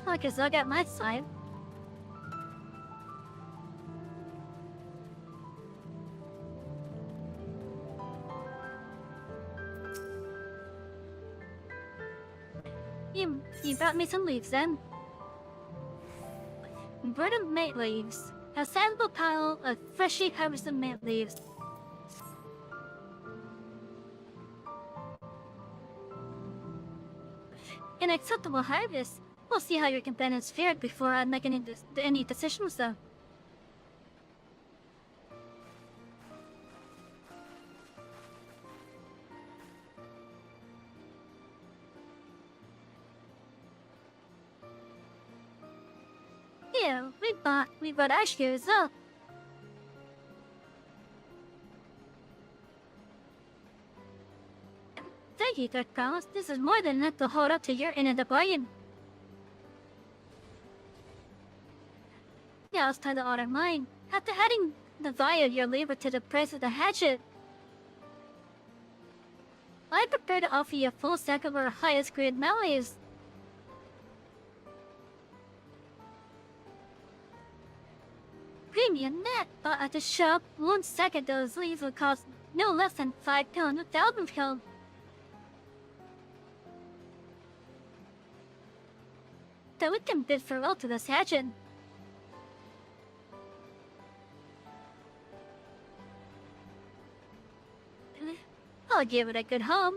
I guess I'll get my side. You brought me some leaves then. Verdant mint leaves. A sizable pile of freshly harvested mint leaves. An acceptable harvest. We'll see how your companions fared before I make any decisions, though. Yeah, we bought ash here as well. Thank you, Third Palace. This is more than enough to hold up to your end of the bargain. Yeah, I'll start the order mine. After adding the value of your labor to the price of the hatchet, I prepare to offer you a full stack of our highest grade mallees. Premium net, but at the shop, 1 stack of those leaves will cost no less than 5 pounds a 1,000 pounds. So we can bid farewell to this hatchet. I'll give it a good home.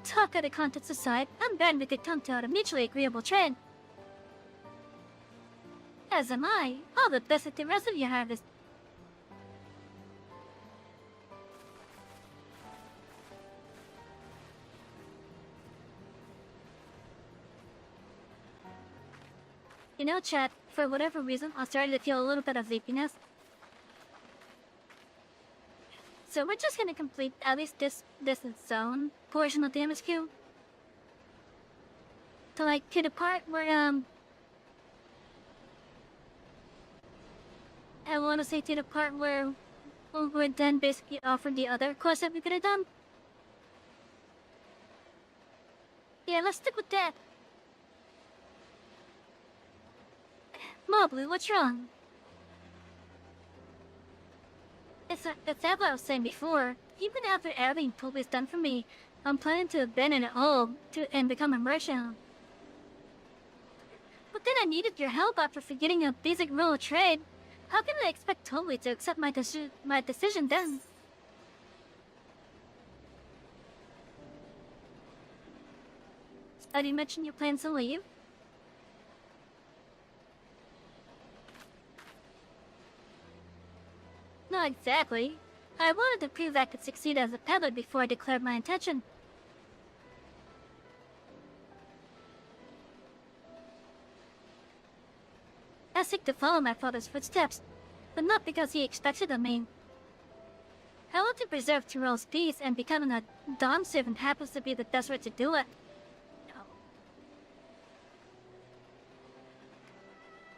Talk of the contents aside, I'm glad we could come to a mutually agreeable trade. As am I. All the best at the rest of your harvest. You know, chat, for whatever reason, I started to feel a little bit of sleepiness. So we're just gonna complete at least this zone portion of the MSQ. To the part where I wanna say to the part where we would then basically offer the other quest that we could have done. Yeah, let's stick with that. Mobley, what's wrong? It's that what I was saying before. Even after everything Toby's done for me, I'm planning to abandon it all and become a merchant. But then I needed your help after forgetting a basic rule of trade. How can I expect Toby to accept my decision then? Did you mention your plans to leave? Not exactly. I wanted to prove I could succeed as a peddler before I declared my intention. I seek to follow my father's footsteps, but not because he expects it of me. I want to preserve Tyrell's peace, and becoming a Dawn servant happens to be the best way to do it.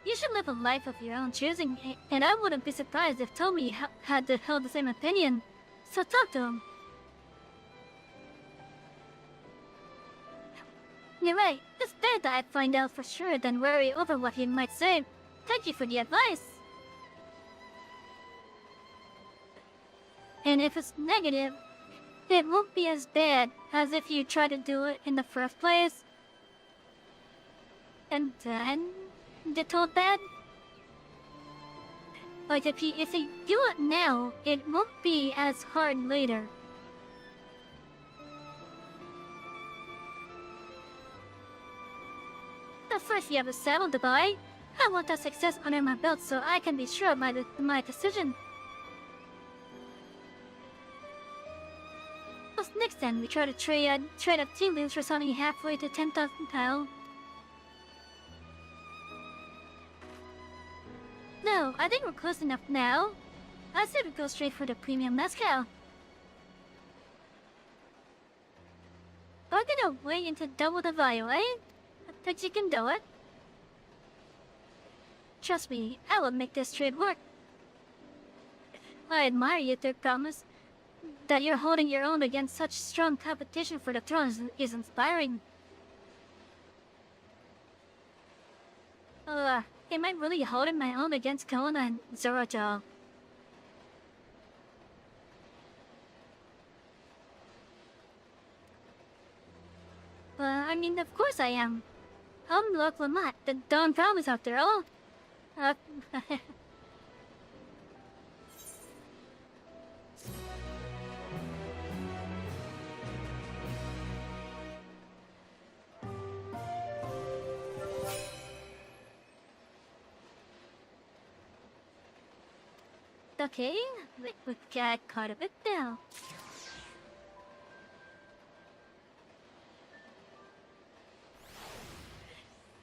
You should live a life of your own choosing, and I wouldn't be surprised if Tommy had held the same opinion. So talk to him. You're right. It's better that I find out for sure than worry over what he might say. Thank you for the advice. And if it's negative, it won't be as bad as if you tried to do it in the first place. And then they're told bad. But if you do it now, it won't be as hard later. But first you have to settle the buy. I want that success under my belt so I can be sure of my decision. What's next then? We try to trade up tea leaves for something halfway to 10,000 tile. No, I think we're close enough now. I said we go straight for the premium mezcal. We're gonna wait until double the value, eh? But you can do it. Trust me, I will make this trade work. I admire you, Third Promise. That you're holding your own against such strong competition for the throne is inspiring. Am I really holding my own against Kona and Zorojo? I mean, of course I am. I'm Lok Lamont, the Dawn Promise after all. Okay, we got quite a bit now.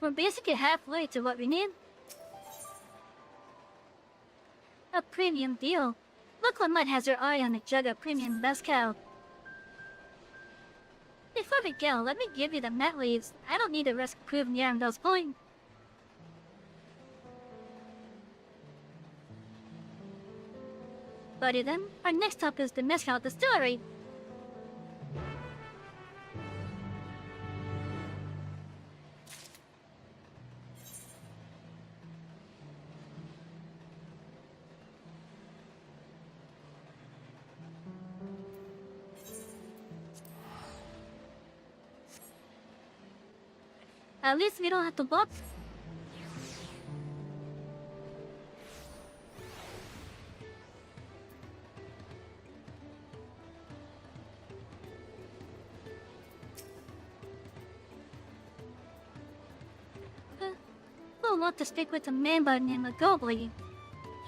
We're basically halfway to what we need. A premium deal. Look what Mutt has her eye on a jug of premium mezcal. Before we go, let me give you the mat leaves. I don't need to risk proving Yarandell's point. Buddy then, our next stop is the mezcal distillery. At least we don't have to walk. We'll want to stick with a man by the name of Gobley.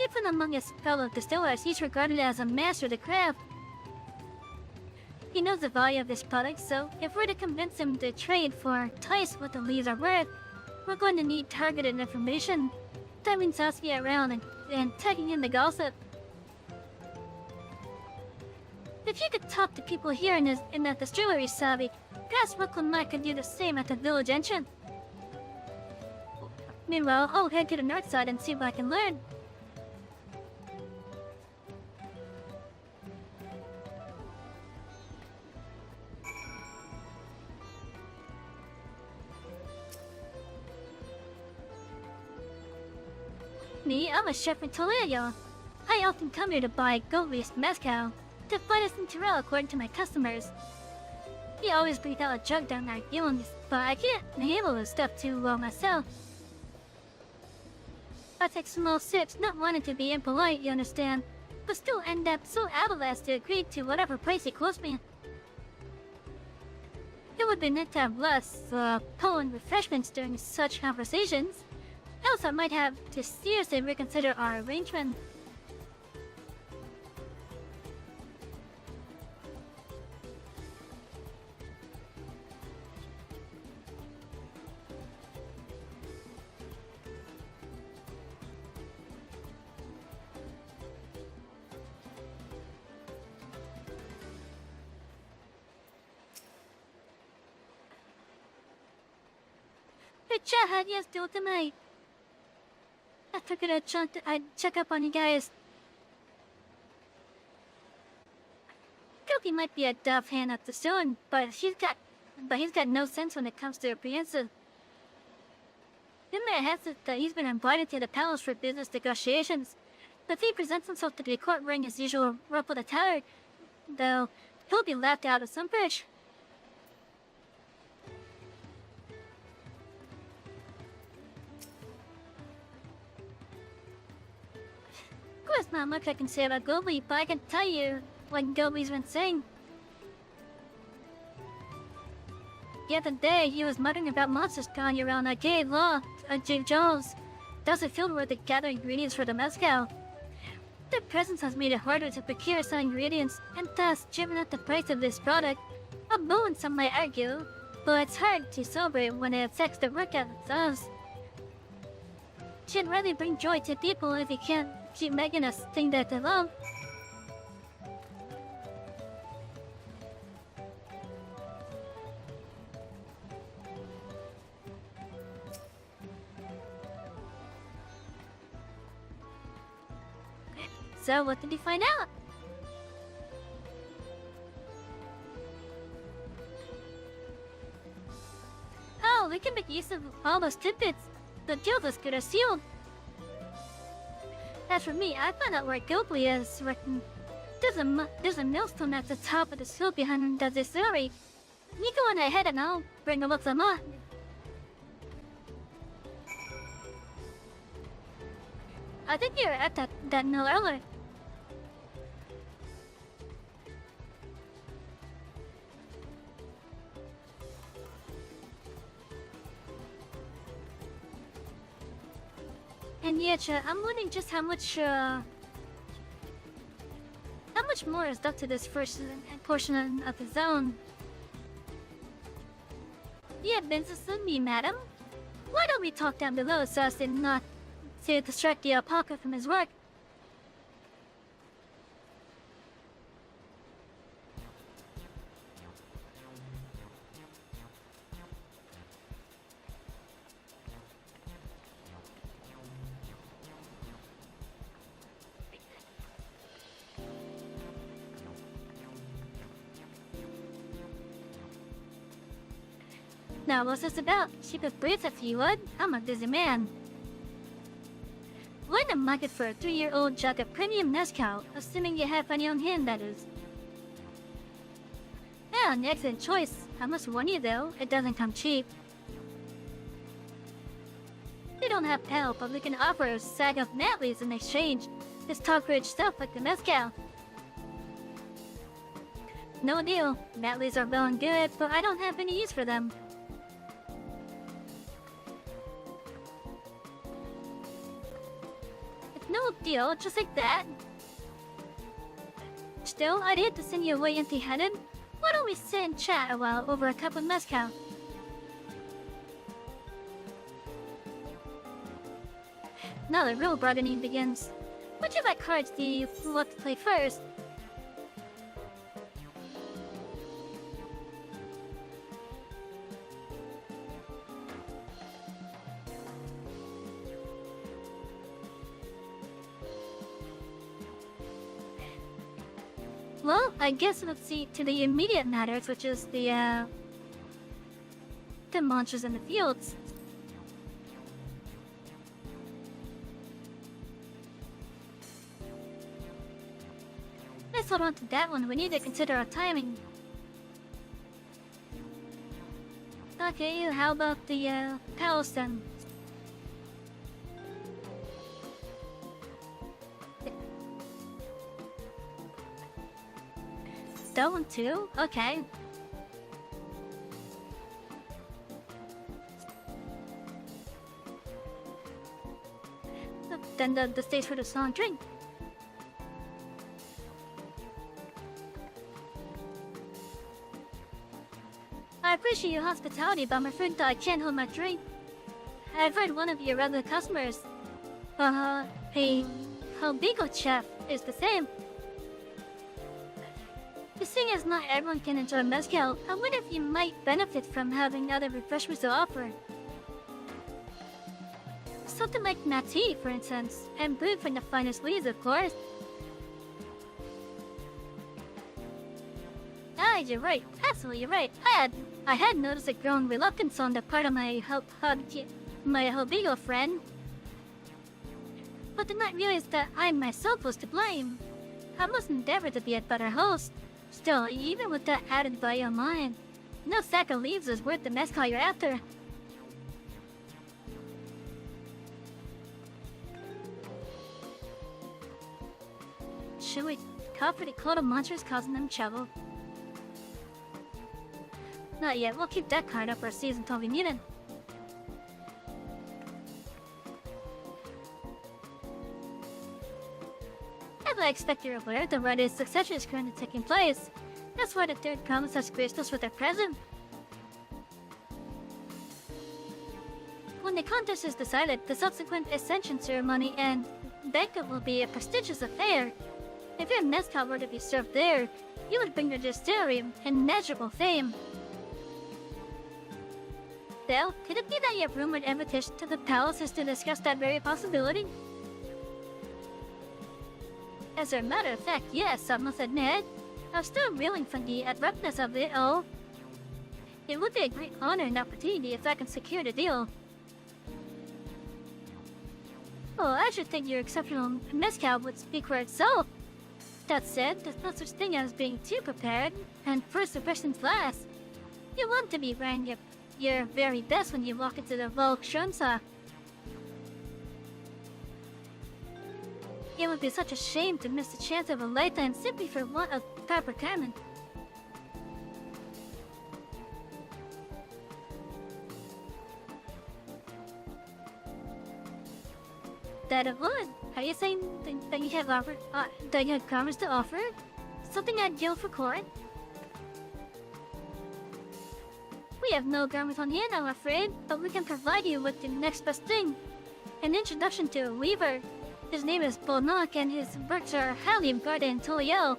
Even among his fellow distillers, he's regarded as a master of the craft. He knows the value of this product, so if we're to convince him to trade for twice what the leaves are worth, we're going to need targeted information, driving Saskia around and tagging in the gossip. If you could talk to people here in the distillery, Savy, perhaps Brooklyn Mike could do the same at the village entrance. Meanwhile, I'll head to the north side and see what I can learn. Me, I'm a chef in Toledo. I often come here to buy gold-leaf mezcal to fight us in Tyrell according to my customers. He always breathed out a jug down our feelings, but I can't handle this stuff too well myself. I take small sips, not wanting to be impolite, you understand, but still end up so out of last to agree to whatever price he quotes me. It would be nice to have less, potent refreshments during such conversations. Else I might have to seriously reconsider our arrangement. Chat, yes, still tonight. I figured I'd check up on you guys. Koki might be a dove hand at the stone, but he's got no sense when it comes to apprehensive. He may have that he's been invited to the palace for business negotiations, but if he presents himself to the court wearing his usual ruffled attire, though, he'll be laughed out of some bridge. There's not much I can say about Gobi, but I can tell you what Gobi's been saying. The other day, he was muttering about monsters going around Arcade Law, Jake Jones. That's a field where they gather ingredients for the mezcal. Their presence has made it harder to procure some ingredients, and thus driven up the price of this product. A boon, some might argue, but it's hard to celebrate when it affects the workout themselves. Should really bring joy to people if you can't keep making us think that they love. So what did you find out? Oh, we can make use of all those tidbits. The guild is good as sealed. As for me, I found out where Gilbly is written. There's a millstone at the top of the hill behind the distillery. You go on ahead and I'll bring a look them on. I think you're at that mill earlier. And yet, I'm wondering just how much more is left to this first portion of the zone. You have been to me, madam. Why don't we talk down below so as to not to distract the alpaca from his work? Now, what's this about? She could breathe if you would. I'm a busy man. We're in the market for a 3-year-old jug of premium mezcal, assuming you have any on hand, that is. Yeah, an excellent choice. I must warn you though, it doesn't come cheap. We don't have pale, but we can offer a sack of Natleys in exchange. It's top-rich stuff like the mezcal. No deal. Natleys are well and good, but I don't have any use for them. No deal, just like that. Still, I'd hate to send you away empty-handed. Why don't we sit and chat a while over a cup of mezcal? Now the real bargaining begins. Which of my cards do you want to play first? Well, I guess let's see to the immediate matters, which is the monsters in the fields. Let's hold on to that one. We need to consider our timing. Okay, how about the palace then? That one too? Okay. Then the stage for the song drink. I appreciate your hospitality, but I'm afraid that I can't hold my drink. I've heard one of your regular customers, a Hobigo chef, is the same. The thing is, not everyone can enjoy mezcal. I wonder if you might benefit from having other refreshments to offer. Something like Nati, for instance, and brewed from the finest leaves, of course. Ah, you're right. Absolutely right. I had noticed a growing reluctance on the part of my Hobigo friend, but did not realize that I myself was to blame. I must endeavor to be a better host. Still, even with that added value of mine, no sack of leaves is worth the mezcal you're after. Should we cover the cloud of monsters causing them trouble? Not yet, we'll keep that card up our sleeves until we need it. As I expect you're aware, the Riders' succession is currently taking place. That's why the third province has graced us with their presence. When the contest is decided, the subsequent ascension ceremony and banquet will be a prestigious affair. If your mezcal were to be served there, you would bring your distillery immeasurable fame. Well, could it be that your rumored invitation to the palace is to discuss that very possibility? As a matter of fact, yes, I must admit, I'm still reeling from the abruptness of it all. It would be a great honor and opportunity if I can secure the deal. Oh, I should think your exceptional mezcal would speak for itself. That said, there's no such thing as being too prepared, and first impressions last. You want to be wearing your very best when you walk into the Volkshosa. It would be such a shame to miss the chance of a lifetime simply for want of proper garment. That it would. Are you saying that you have garments to offer? Something ideal for court? We have no garments on hand, I'm afraid, but we can provide you with the next best thing. An introduction to a weaver. His name is Bonak, and his works are highly regarded in Toliel.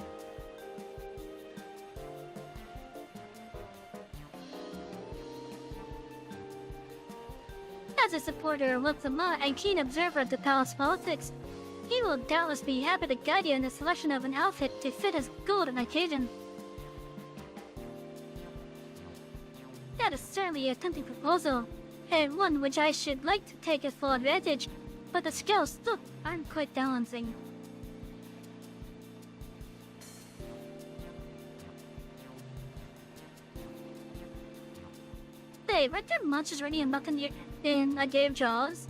As a supporter of Luxama and keen observer of the palace politics, he will doubtless be happy to guide you in the selection of an outfit to fit his golden occasion. That is certainly a tempting proposal, and one which I should like to take as full advantage, but the scales still aren't quite balancing. Hey, weren't there monsters running amok in a game of Jaws?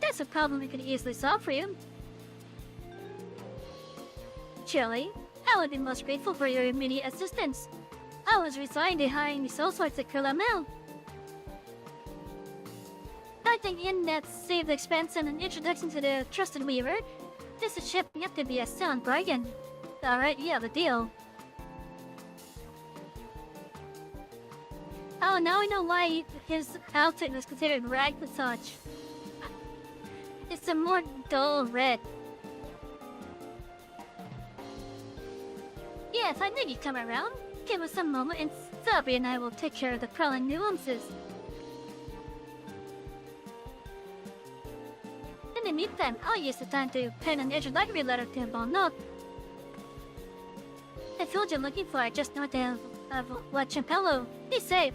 That's a problem we could easily solve for you. Chili, I would be most grateful for your immediate assistance. I was resigned to hiring the soul swords at Kulamel. I think in that saved expense and an introduction to the trusted weaver, this is shaping up to be a sound bargain. Alright, yeah, the deal. Oh, now I know why his outfit was considered ragged and such. It's a more dull red. Yes, I knew you'd come around. Give us a moment and Savy and I will take care of the prowling nuances. In the meantime, I'll use the time to pen an introductory letter to Bonok. I told you looking for it just north of La Champello. Be safe.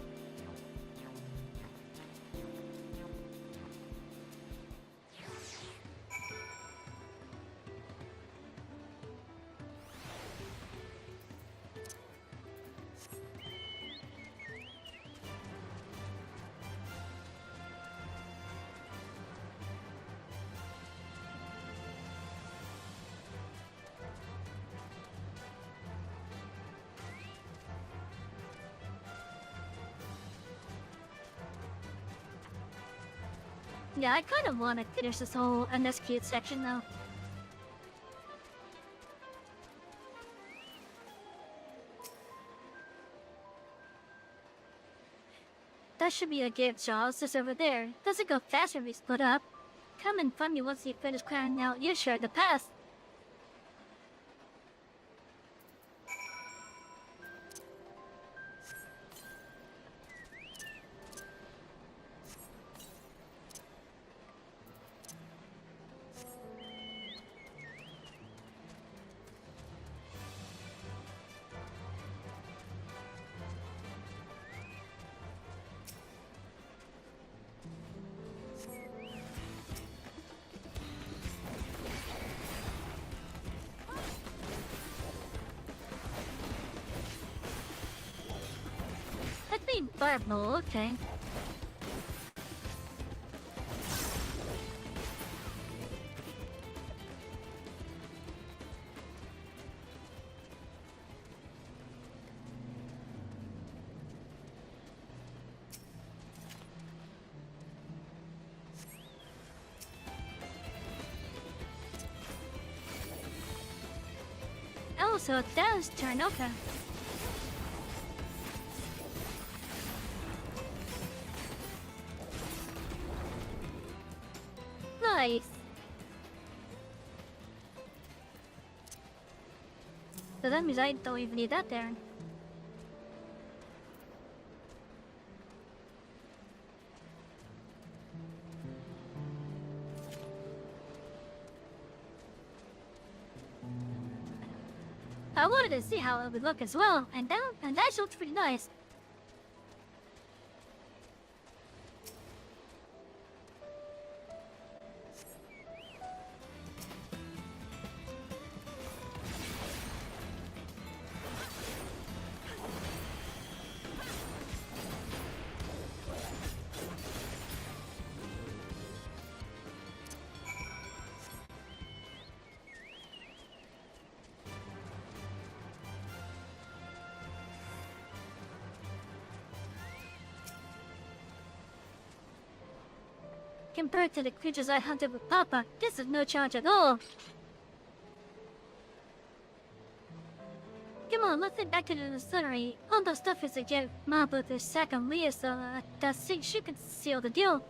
Yeah, I kind of want to finish this whole NSQ section though. That should be a gift, Charles. Just over there. Does it go faster if we split up? Come and find me once you finish clearing out your share of the past. Fireball, okay. Oh, so it's Dan's turn, okay. Nice. So that means I don't even need that there. I wanted to see how it would look as well, and that looks pretty nice. Compared to the creatures I hunted with Papa, this is no challenge at all. Come on, let's head back to the distillery. All the stuff is to get Mabu the second Leah so that she can seal the deal.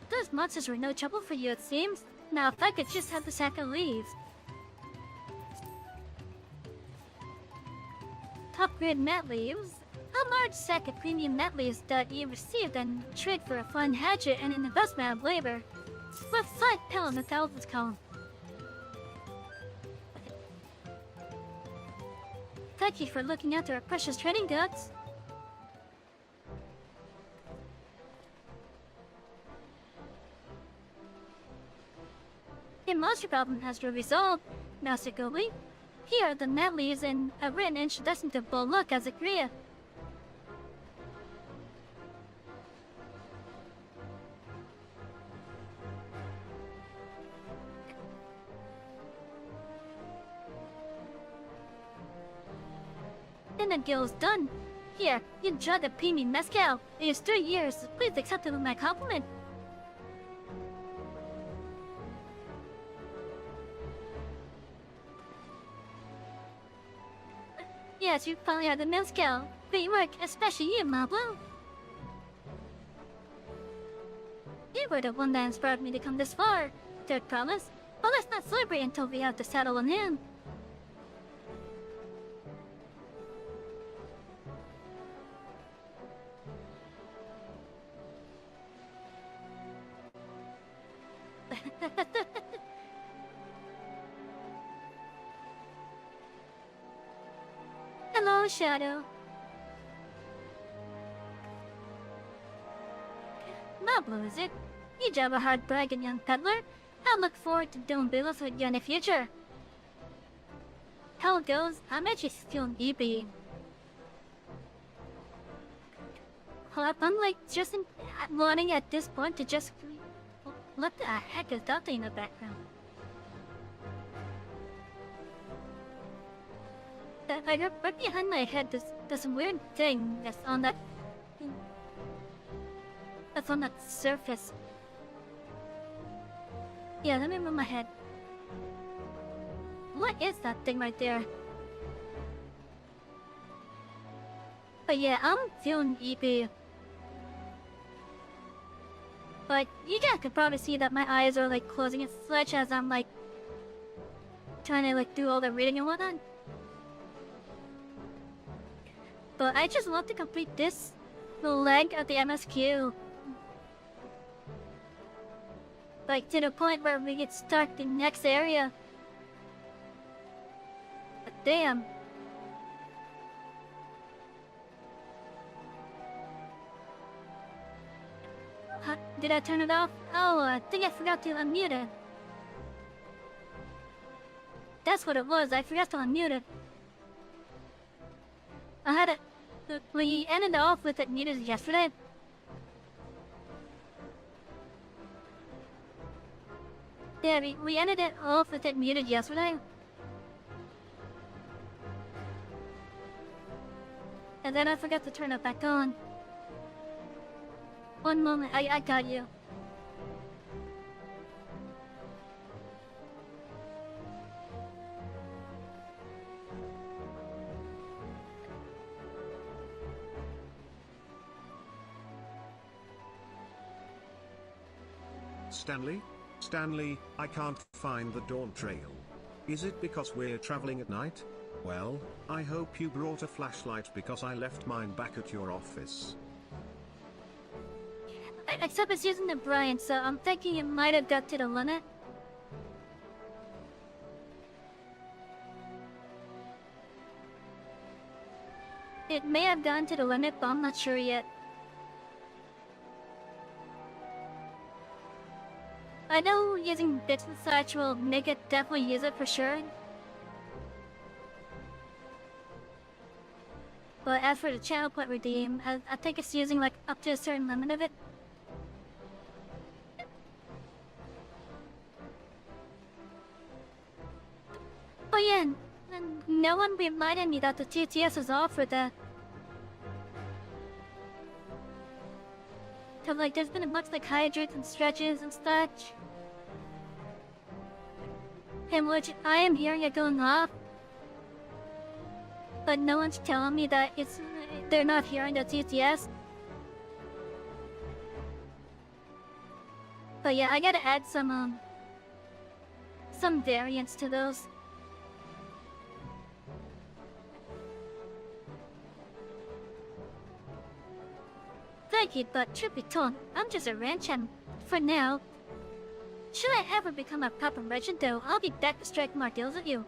Those monsters were no trouble for you, it seems. Now, if I could just have the sack of leaves. Top-grade mat leaves? A large sack of premium mat leaves that you received and trade for a fine hatchet and an investment of labor. With 5 pounds in the thousands column. Thank you for looking after our precious trading goods. The monster problem has been resolved, Master Gobi. Here are the mat leaves and a written introduction to Boluk as a Kriya. Then the deal is done. Here, you enjoy the premium mezcal. It is 3 years. Please accept it with my compliment. Yes, you finally had the mezcal. Great work, especially you, Mablo. You were the one that inspired me to come this far. Third promise. But let's not celebrate until we have the saddle in hand. Hello, Shadow. Mablo, is it? You drive a hard bargain, young peddler. I look forward to doing business with you in the future. hell goes, I'm actually feeling EP. I'm like just wanting at this point to just what the heck is that thing in the background? Like right behind my head, there's some weird thing that's on that surface. Yeah, let me move my head. What is that thing right there? But yeah, I'm feeling EP. But you guys can probably see that my eyes are like closing and such as I'm like trying to like do all the reading and whatnot. But I just want to complete this leg of the MSQ. Like to the point where we get start the next area. But damn. Did I turn it off? Oh, I think I forgot to unmute it. That's what it was, I forgot to unmute it. I had it. We ended off with it needed yesterday. Yeah, we ended it off with it muted yesterday. And then I forgot to turn it back on. One moment, I got you. Stanley? Stanley, I can't find the Dawntrail. Is it because we're traveling at night? Well, I hope you brought a flashlight because I left mine back at your office. Except it's using the Brian, so I'm thinking it might have got to the limit. It may have gone to the limit, but I'm not sure yet. I know using bits and such will make it definitely use it for sure. But as for the channel point redeem, I think it's using like up to a certain limit of it. Oh yeah, and no one reminded me that the TTS is off for that. So like there's been a bunch like hydrates and stretches and such. In which I am hearing it going off. But no one's telling me that they're not hearing the TTS. But yeah, I gotta add some variants to those. Thank you, but truth be told, I'm just a ranch hand for now. Should I ever become a proper merchant though, I'll be back to strike more deals with you.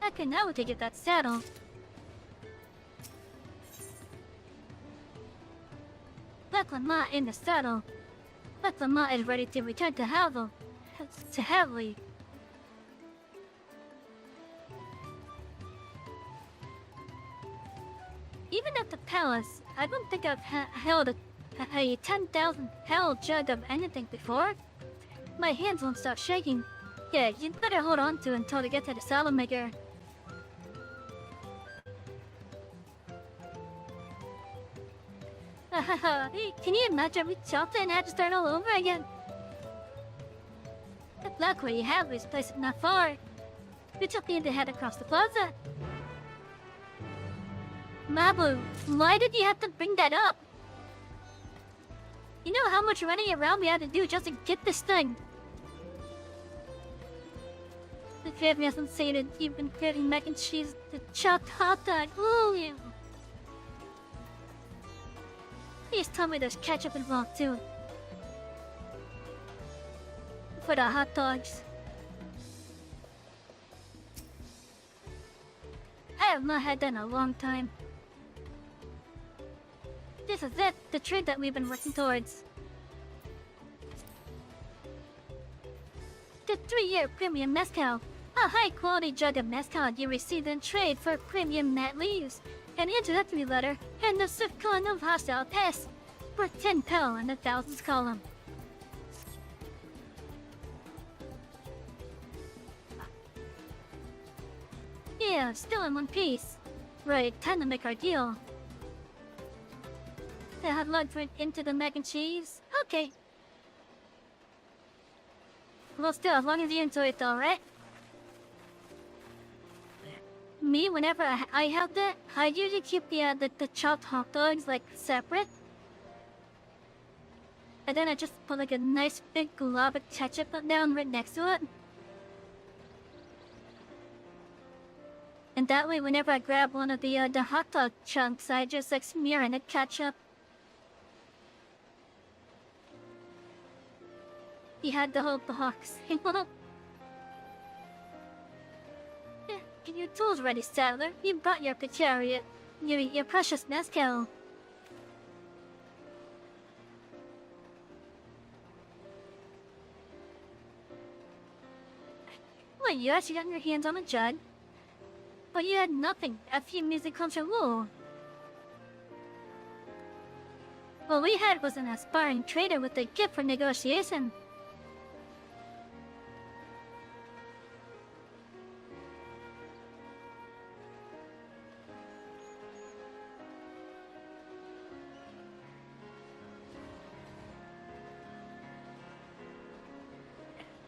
Okay, now we can get that saddle. Becklama in the saddle. Becklama is ready to return to Havel. To Heavily. Even at the palace, I don't think I've held a 10,000 hell jug of anything before. My hands won't stop shaking. Yeah, you'd better hold on to it until we get to the saddle maker. Can you imagine we chopped it and had to start all over again? Luckily, you have this place not far. We just need to head across the plaza. Mabu, why did you have to bring that up? You know how much running around we had to do just to get this thing? The family hasn't seen it. You've been craving mac and cheese, the chopped hot dog. Ooh, yeah. Please tell me there's ketchup involved too. For the hot dogs. I have not had that in a long time. This is it, the trade that we've been working towards. The 3-year premium mezcal. A high-quality jug of mezcal you receive in trade for premium mat leaves, an introductory letter, and the swift killing of hostile pests. For 10 pel in the thousands column. Yeah, still in one piece. Right, time to make our deal. I have lugged it into the mac and cheese? Okay. Well, still, as long as you enjoy it though, right? Me, whenever I have that, I usually keep the chopped hot dogs, like, separate. And then I just put, like, a nice big glob of ketchup down right next to it. And that way, whenever I grab one of the hot dog chunks, I just, like, smear in the ketchup. He had the whole box. Get your tools ready, Saddler. You brought your chariot. Your precious mezcal. Well, you actually got your hands on a jug. But you had nothing. A few music contra wool. What we had was an aspiring trader with a gift for negotiation.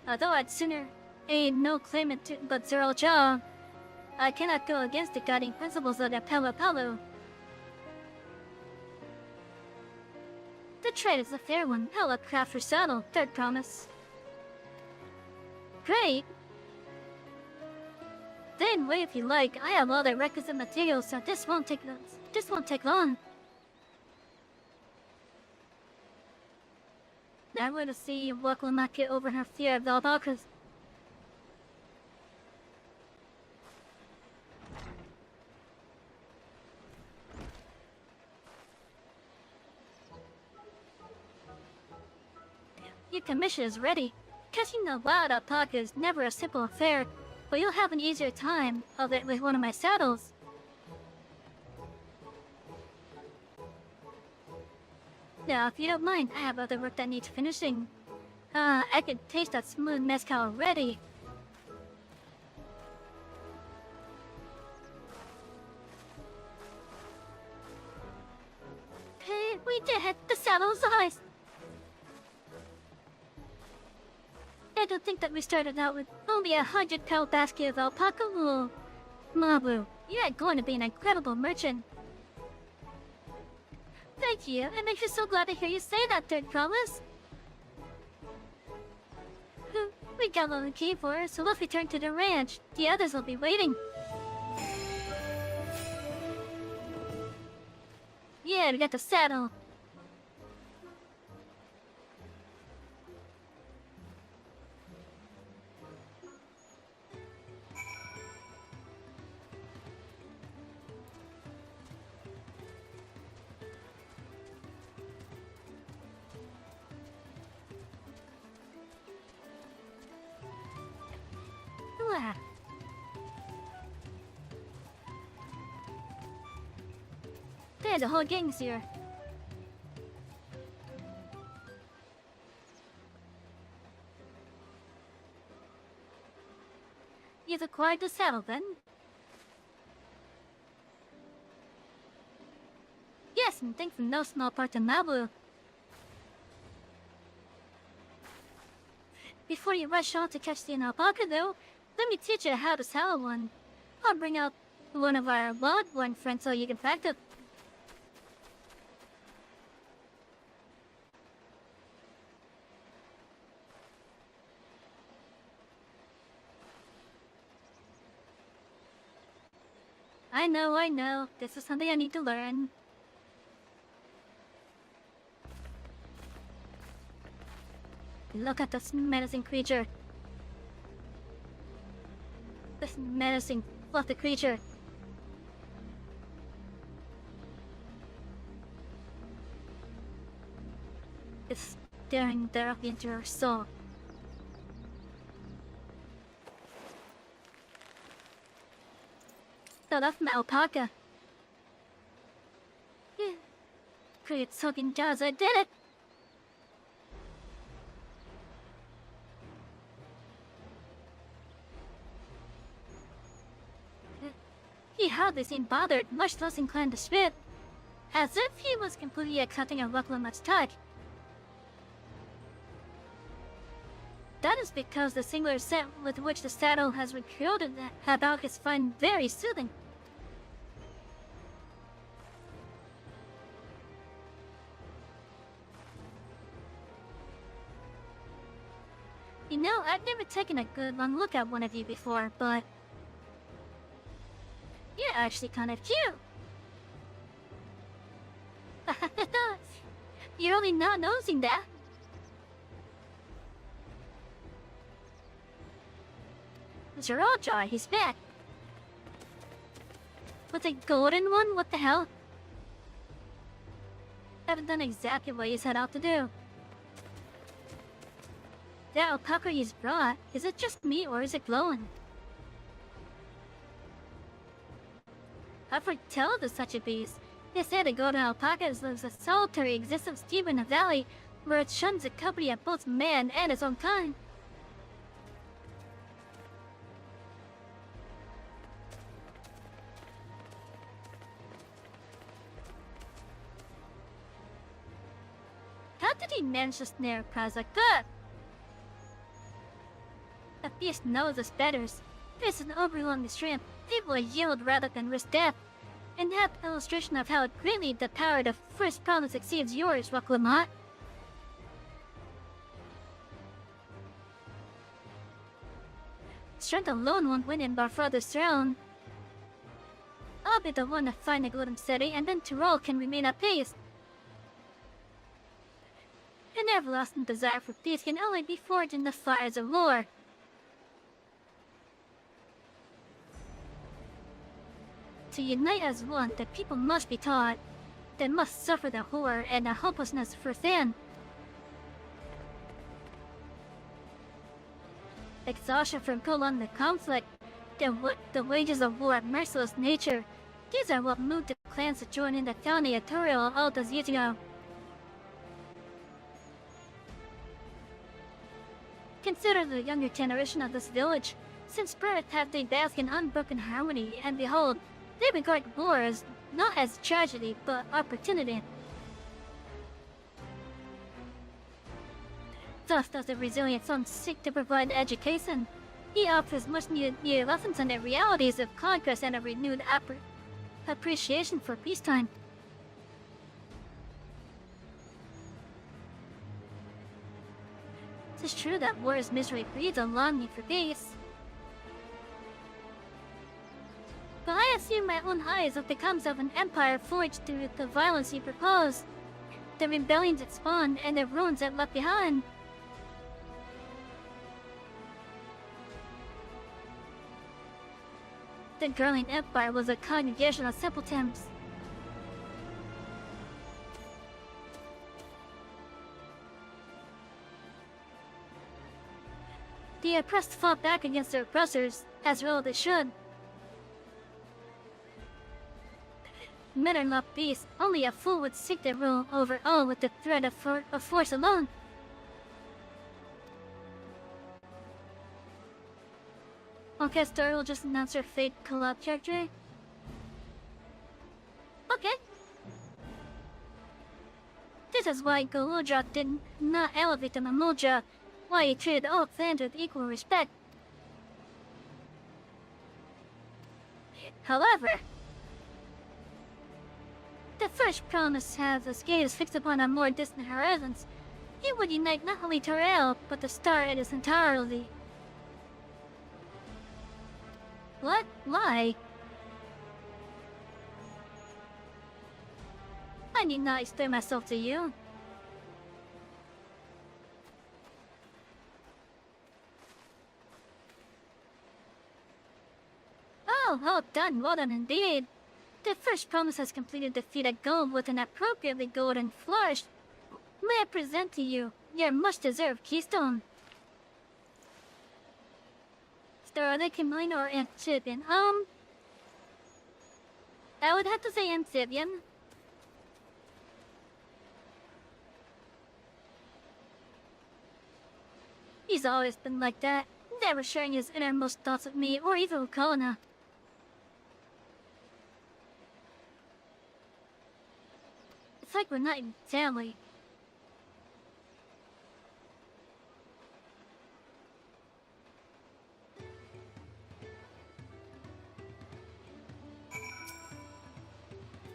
Although I'd sooner aid no claimant to but Zero Jaw, I cannot go against the guiding principles of the Palo. The trade is a fair one. Hella craft for saddle, third promise. Great! Then wait if you like. I have all the requisite materials, so this won't take long. I want to see what will not get over her fear of the alpacas. Your commission is ready. Catching the wild alpaca is never a simple affair, but you'll have an easier time of it with one of my saddles. Now, if you don't mind, I have other work that needs finishing. I can taste that smooth mezcal already. Hey, we did it! The saddle's ours! I don't think that we started out with only 100-pound basket of alpaca wool. Mabu, you're going to be an incredible merchant. Thank you. It makes me so glad to hear you say that, third promise. We got all the key for us, so let's return to the ranch. The others will be waiting. Yeah, we got the saddle. There, the whole gang's here. You've acquired the saddle, then? Yes, and thanks in no small part to Mabu. Before you rush on to catch the alpaca, though, let me teach you how to saddle one. I'll bring out one of our wild-born friends so you can practice. I know. This is something I need to learn. Look at this menacing creature. This menacing, fluffy creature. It's staring directly into her soul. So that's my alpaca. Yeah. Great soaking jars, I did it! He hardly seemed bothered, much less inclined to spit. As if he was completely accepting of Wakulamat's touch. That is because the singular scent with which the saddle has recruited Habak is find very soothing. You know, I've never taken a good long look at one of you before, but you're actually kind of cute. You're only not noticing that. Mr. Oddjar, he's back. With a golden one? What the hell? Haven't done exactly what you set out to do. The alpaca he's brought, is it just me or is it glowing? I've heard tell of such a beast. They say the golden alpaca lives a solitary existence deep in a valley where it shuns the company of both man and its own kind. How did he manage to snare a prize like that? The beast knows its betters. This is an overwhelming strength. People yield rather than risk death. An apt illustration of how greatly the power of the first promise exceeds yours, Wakulamat. Strength alone won't win him our father's throne. I'll be the one to find the golden city, and then Tyrol can remain at peace. An everlasting desire for peace can only be forged in the fires of war. To unite as one, the people must be taught. They must suffer the horror and the hopelessness firsthand. Exhaustion from prolonged conflict, the wages of war of merciless nature, these are what moved the clans to join in the founding of Dawntrail all those years ago. Consider the younger generation of this village. Since birth have they bask in unbroken harmony, and behold, they regard war as not as tragedy, but opportunity. Thus does the resilient son seek to provide education. He offers much needed lessons on the realities of conquest and a renewed appreciation for peacetime. It is true that war's misery breeds a longing for peace. But I have seen my own eyes of the comes of an empire forged through the violence he proposed, the rebellions it spawned, and the ruins it left behind. The growing empire was a congregation of simpletons. The oppressed fought back against their oppressors, as well they should. Men are not beasts. Only a fool would seek to rule over all with the threat of force alone. Okay, Star will just announce her fate collab character. Okay. This is why Goludra did not elevate the Mamudra, why he treated all clans with equal respect. However, the first promise has his gaze fixed upon a more distant horizons. He would unite not only Dawntrail, but the star in its entirety. What? Why? I need not explain myself to you. well done indeed. The first promise has completed defeated gold with an appropriately golden flourish. May I present to you your much-deserved keystone? Theoretically mine or amphibian? I would have to say amphibian. He's always been like that, never sharing his innermost thoughts with me or even with Kona. It's like we're not even family.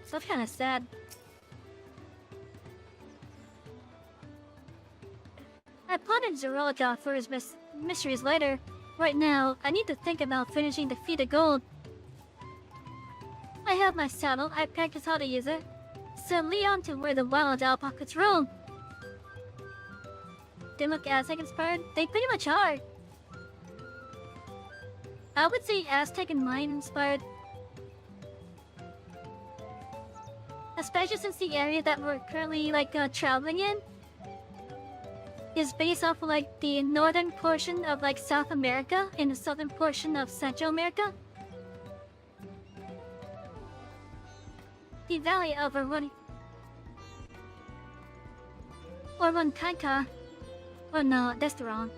So I'm kinda sad. I plotted Zerolga for his mysteries later. Right now, I need to think about finishing the feat of gold. I have my saddle, I practice how to use it. So Leon to where the wild alpacas roam. They look Aztec inspired? They pretty much are. I would say Aztec and Mayan inspired. Especially since the area that we're currently traveling in is based off of the northern portion of South America and the southern portion of Central America. The valley of Orunkanka. Oh no, that's the wrong.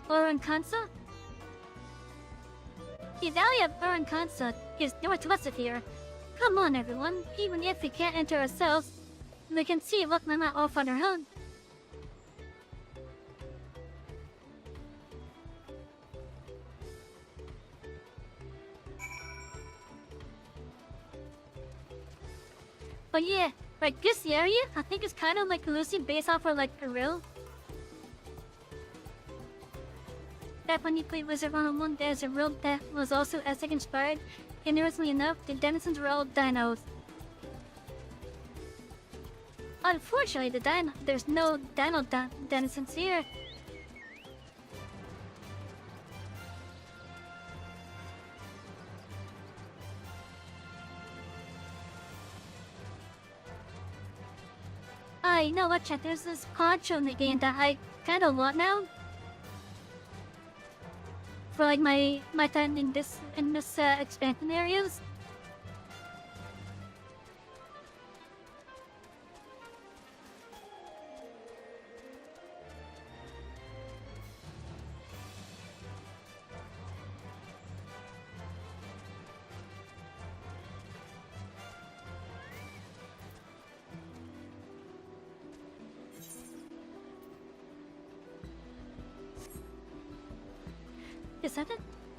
Orunkansa? The valley of Orunkansa is northwest of here. Come on everyone, even if we can't enter ourselves, we can see what Mama off on her own. But yeah, this area, I think it's kind of loosely based off of Peru. Back when you played Wizard 101, there's a world that was also Aztec inspired. Interestingly enough, the denizens were all dinos. Unfortunately, there's no dino denizens here. You know what, chat? There's this poncho in the game that I kind of want now. For my time in this expansion areas.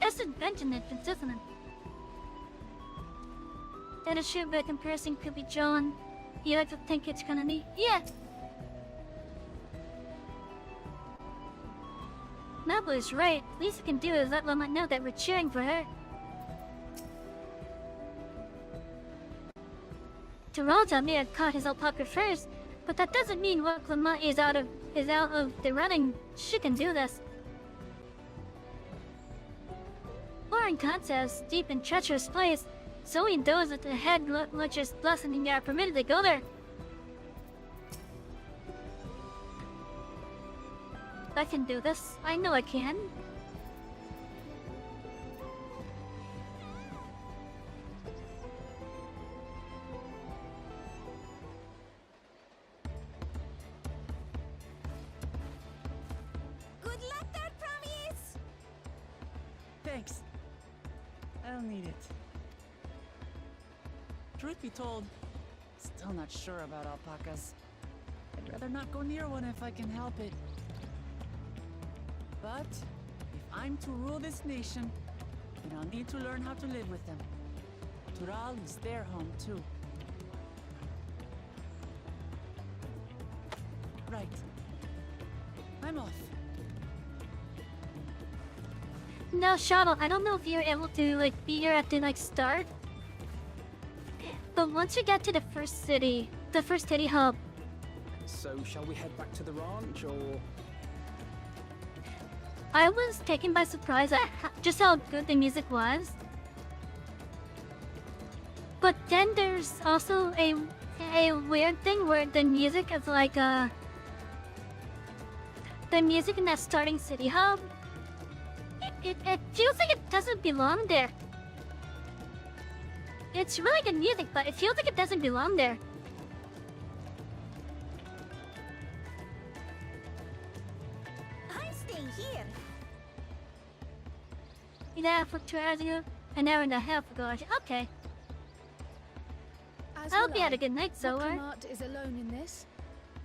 It's invention entrance, isn't it? That is sure, but comparison could be John. You like to think it's gonna be? Yeah! Mabu is right. Least we can do is let Loma know that we're cheering for her. Geralda may have caught his alpaca first, but that doesn't mean Loma is out of the running. She can do this. Lauren Concepts, deep and treacherous place, so he knows that the head Lurchers blossoming are permitted to go there. I can do this. I know I can. Good luck there, Promise! Thanks. I'll need it. Truth be told, still not sure about alpacas. I'd rather not go near one if I can help it. But if I'm to rule this nation, then I'll need to learn how to live with them. Tural is their home too. Right. I'm off. Now, Shuttle, I don't know if you're able to be here at the start. But once you get to the first city hub. So shall we head back to the ranch, or? I was taken by surprise at just how good the music was. But then there's also a weird thing where the music is like the music in that starting city hub. It feels like it doesn't belong there. It's really good music, but it feels like it doesn't belong there. I'm staying here. Yeah, for 2 hours ago, an hour and a half ago. Okay. As I hope will you had I. a good night, Zoar. Mart is alone in this.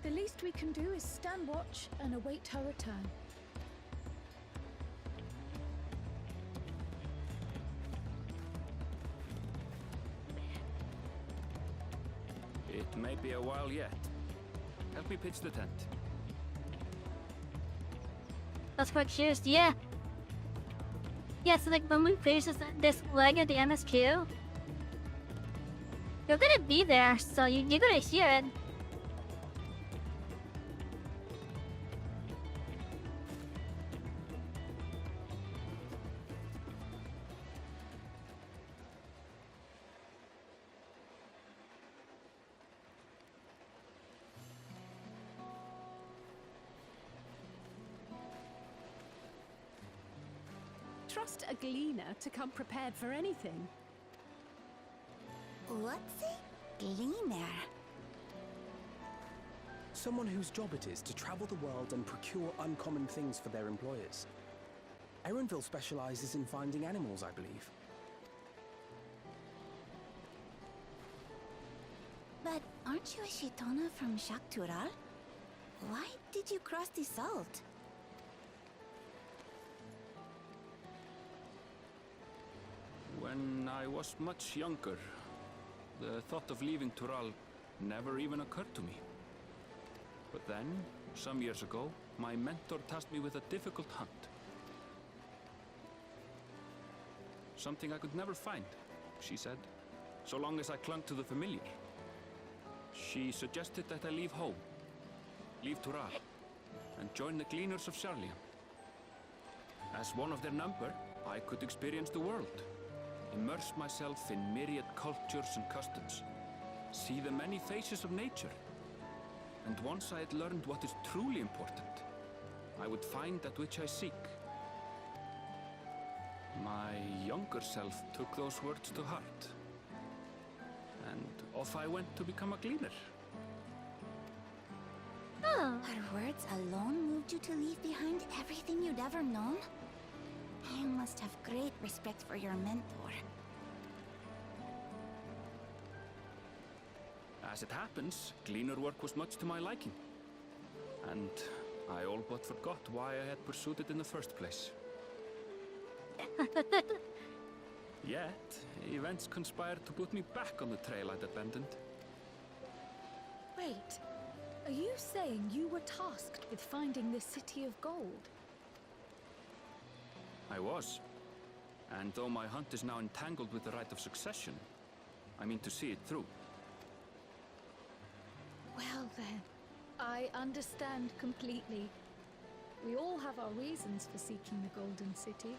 The least we can do is stand watch and await her return. It may be a while yet. Help me pitch the tent. That's quite cheers, yeah. Yeah, so like when we finish this leg of the MSQ, you're gonna be there, so you're gonna hear it. Trust a gleaner to come prepared for anything. What's a gleaner? Someone whose job it is to travel the world and procure uncommon things for their employers. Erenville specializes in finding animals, I believe. But aren't you a Shitona from Shaktural? Why did you cross the salt? When I was much younger, the thought of leaving Tural never even occurred to me. But then, some years ago, my mentor tasked me with a difficult hunt. Something I could never find, she said, so long as I clung to the familiar. She suggested that I leave home, leave Tural, and join the Gleaners of Sharlian. As one of their number, I could experience the world, immerse myself in myriad cultures and customs, see the many faces of nature. And once I had learned what is truly important, I would find that which I seek. My younger self took those words to heart, and off I went to become a gleaner. Oh. Her words alone moved you to leave behind everything you'd ever known? You must have great respect for your mentor. As it happens, gleaner work was much to my liking. And I all but forgot why I had pursued it in the first place. Yet, events conspired to put me back on the trail I'd abandoned. Wait, are you saying you were tasked with finding the City of Gold? I was. And though my hunt is now entangled with the right of succession, I mean to see it through. Well then, I understand completely. We all have our reasons for seeking the Golden City.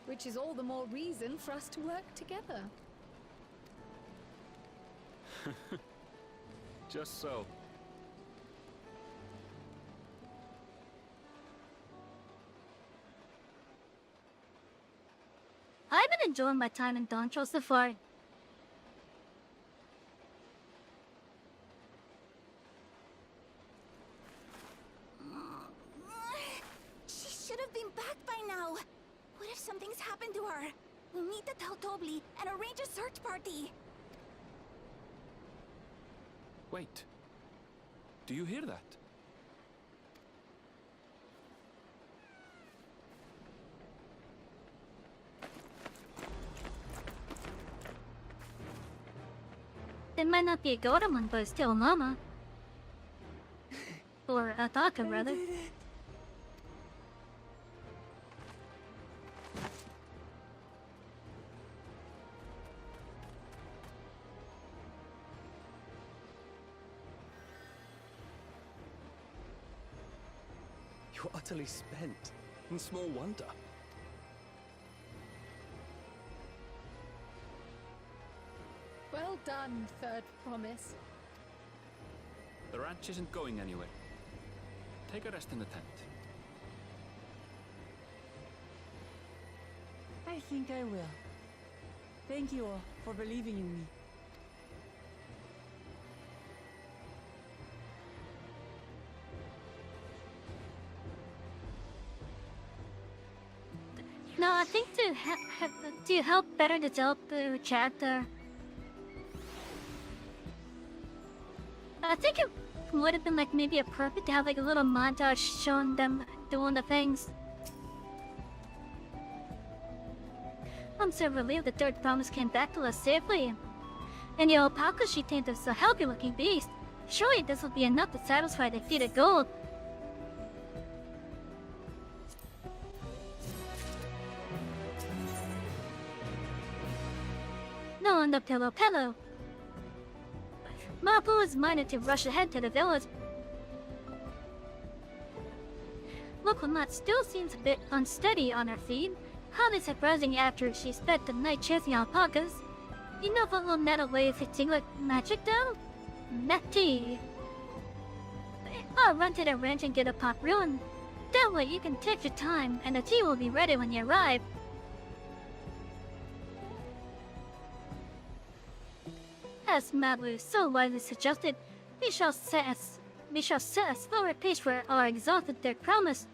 Which is all the more reason for us to work together. Just so. I've been enjoying my time in Dawntrail so far. She should have been back by now. What if something's happened to her? We need to tell Tobli and arrange a search party. Wait. Do you hear that? It might not be a Goraman, but it's still a llama. Or a Taka, rather. You You're utterly spent, and small wonder. Well done, Third Promise. The ranch isn't going anywhere. Take a rest in the tent. I think I will. Thank you all for believing in me. No, I think to help better develop the character, I think it would have been like maybe appropriate to have like a little montage showing them doing the things. I'm so relieved the Third Promise came back to us safely. And the alpaca she tamed is a healthy looking beast. Surely this will be enough to satisfy the defeated gold. No, on the pillow. Mapu is minded to rush ahead to the village. Lokomat still seems a bit unsteady on her feet. Highly surprising after she spent the night chasing alpacas. You know what will net away if it's like magic though? Tea. I'll run to the ranch and get a pot brewing. That way you can take your time and the tea will be ready when you arrive. As Mabu so widely suggested, we shall set a slower pace for our exalted Third Promise.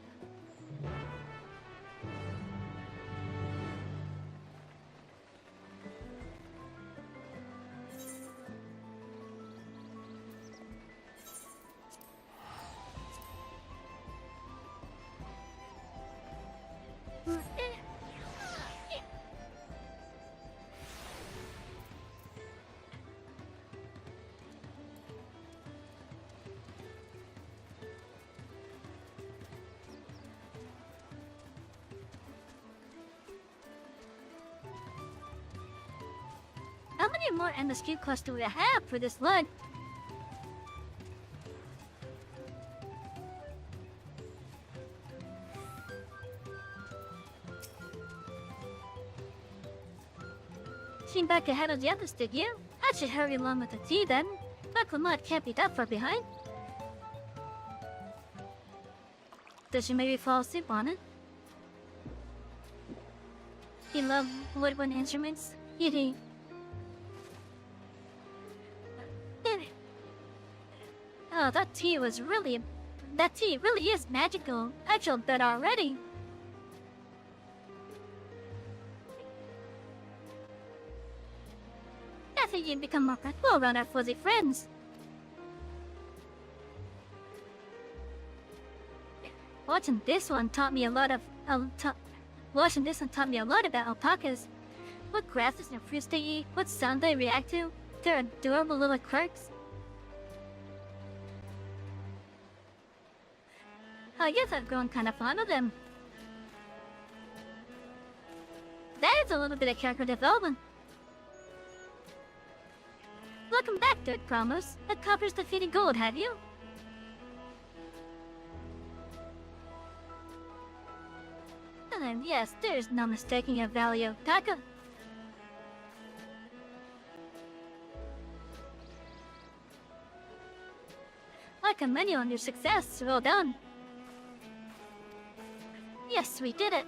How many more MSQ quests do we have for this lug? Seem back ahead of the others, did you? I should hurry along with the tea then. Bakumat can't be that far behind. Does she maybe fall asleep on it? You love woodwind instruments? You do. Oh, that tea really is magical. I feel better already. I think you'd become more comfortable around our fuzzy friends. Watching this one taught me a lot about alpacas. What grasses and fruits they eat, what sound they react to, their adorable little quirks. I guess I've grown kind of fond of them. That is a little bit of character development. Welcome back, Third Promise. That covers defeating gold, have you? And then, yes, there's no mistaking your value, Taka. I commend you on your success. Well done. Yes, we did it.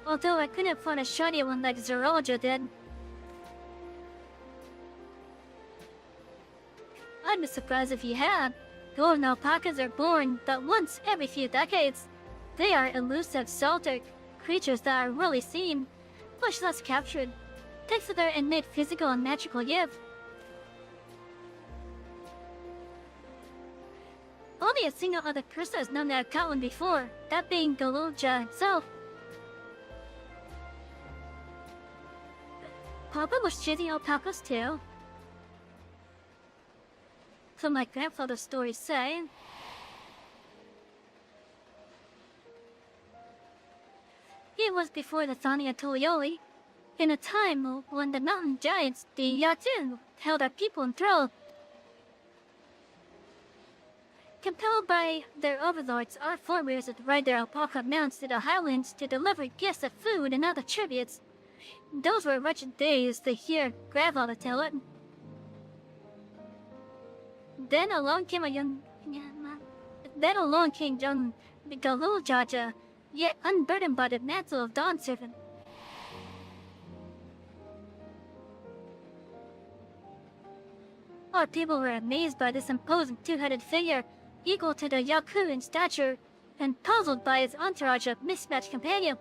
Although I couldn't find a shiny one like Zeroja did. I'd be surprised if you had. Golden alpacas are born but once every few decades. They are elusive, solitary creatures that are rarely seen, much less captured, thanks to their innate physical and magical gift. Only a single other person has known that account one before, that being Galuja himself. Papa was chasing alpacas too. So my grandfather's stories say. It was before the Thania Toyoli. In a time when the mountain giants, the Yatu, held our people in thrall. Compelled by their overlords, our forebears would ride their alpaca mounts to the highlands to deliver gifts of food and other tributes. Those were wretched days, to hear grandfather tell it. Then along came young Galul Jaja, yet unburdened by the mantle of Dawn Servant. Our people were amazed by this imposing two-headed figure, equal to the Yaku in stature, and puzzled by his entourage of mismatched companions.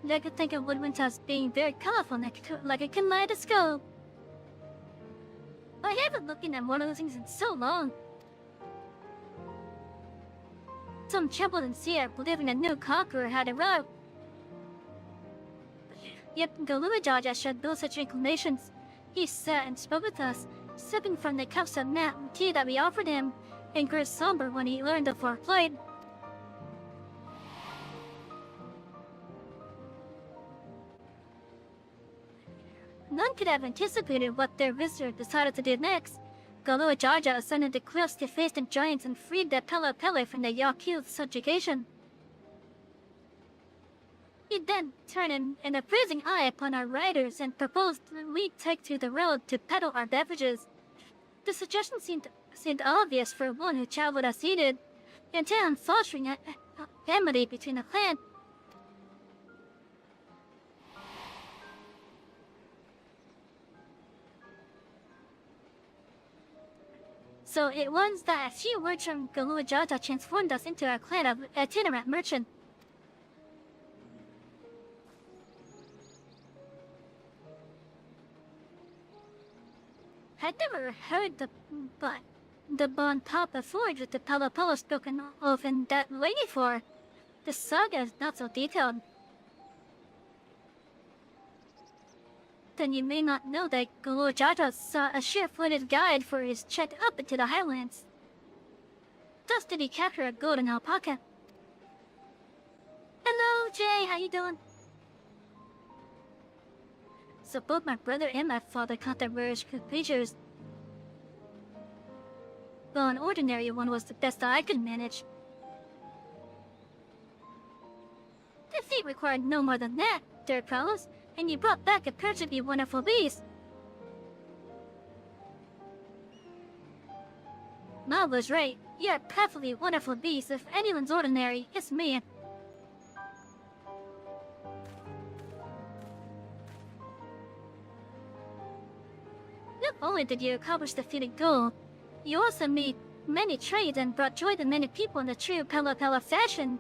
They could think of woodwinds as being very colorful, like a kaleidoscope. I haven't looked at one of those things in so long. Some trembled in fear, believing a new conqueror had arrived. Yet Galuajaja showed no such inclinations. He sat and spoke with us, sipping from the cups of tea that we offered him, and grew somber when he learned of our plight. None could have anticipated what their visitor decided to do next. Galuajaja ascended the cliffs to face the giants and freed the Pele from the Yaku's subjugation. He then turned in a freezing eye upon our riders and proposed that we take to the road to peddle our beverages. The suggestion seemed obvious for one who traveled as he did, intent on fostering amity between the clan. So it was that a few words from Galuajaja transformed us into a clan of itinerant merchants. I'd never heard the Bon Papa forge with the Pala spoken of in that way before. The saga is not so detailed. Then you may not know that Galuajaja saw a sure-footed guide for his trek up into the highlands. Thus did he capture a golden alpaca. Hello, Jay, how you doing? So both my brother and my father caught the rarest creatures. Well, an ordinary one was the best I could manage. The feat required no more than that, dear fellows, and you brought back a perfectly wonderful beast. Ma was right. You're a perfectly wonderful beast. If anyone's ordinary, it's me. Not only did you accomplish the fitting goal, you also made many trades and brought joy to many people in the true Pela fashion.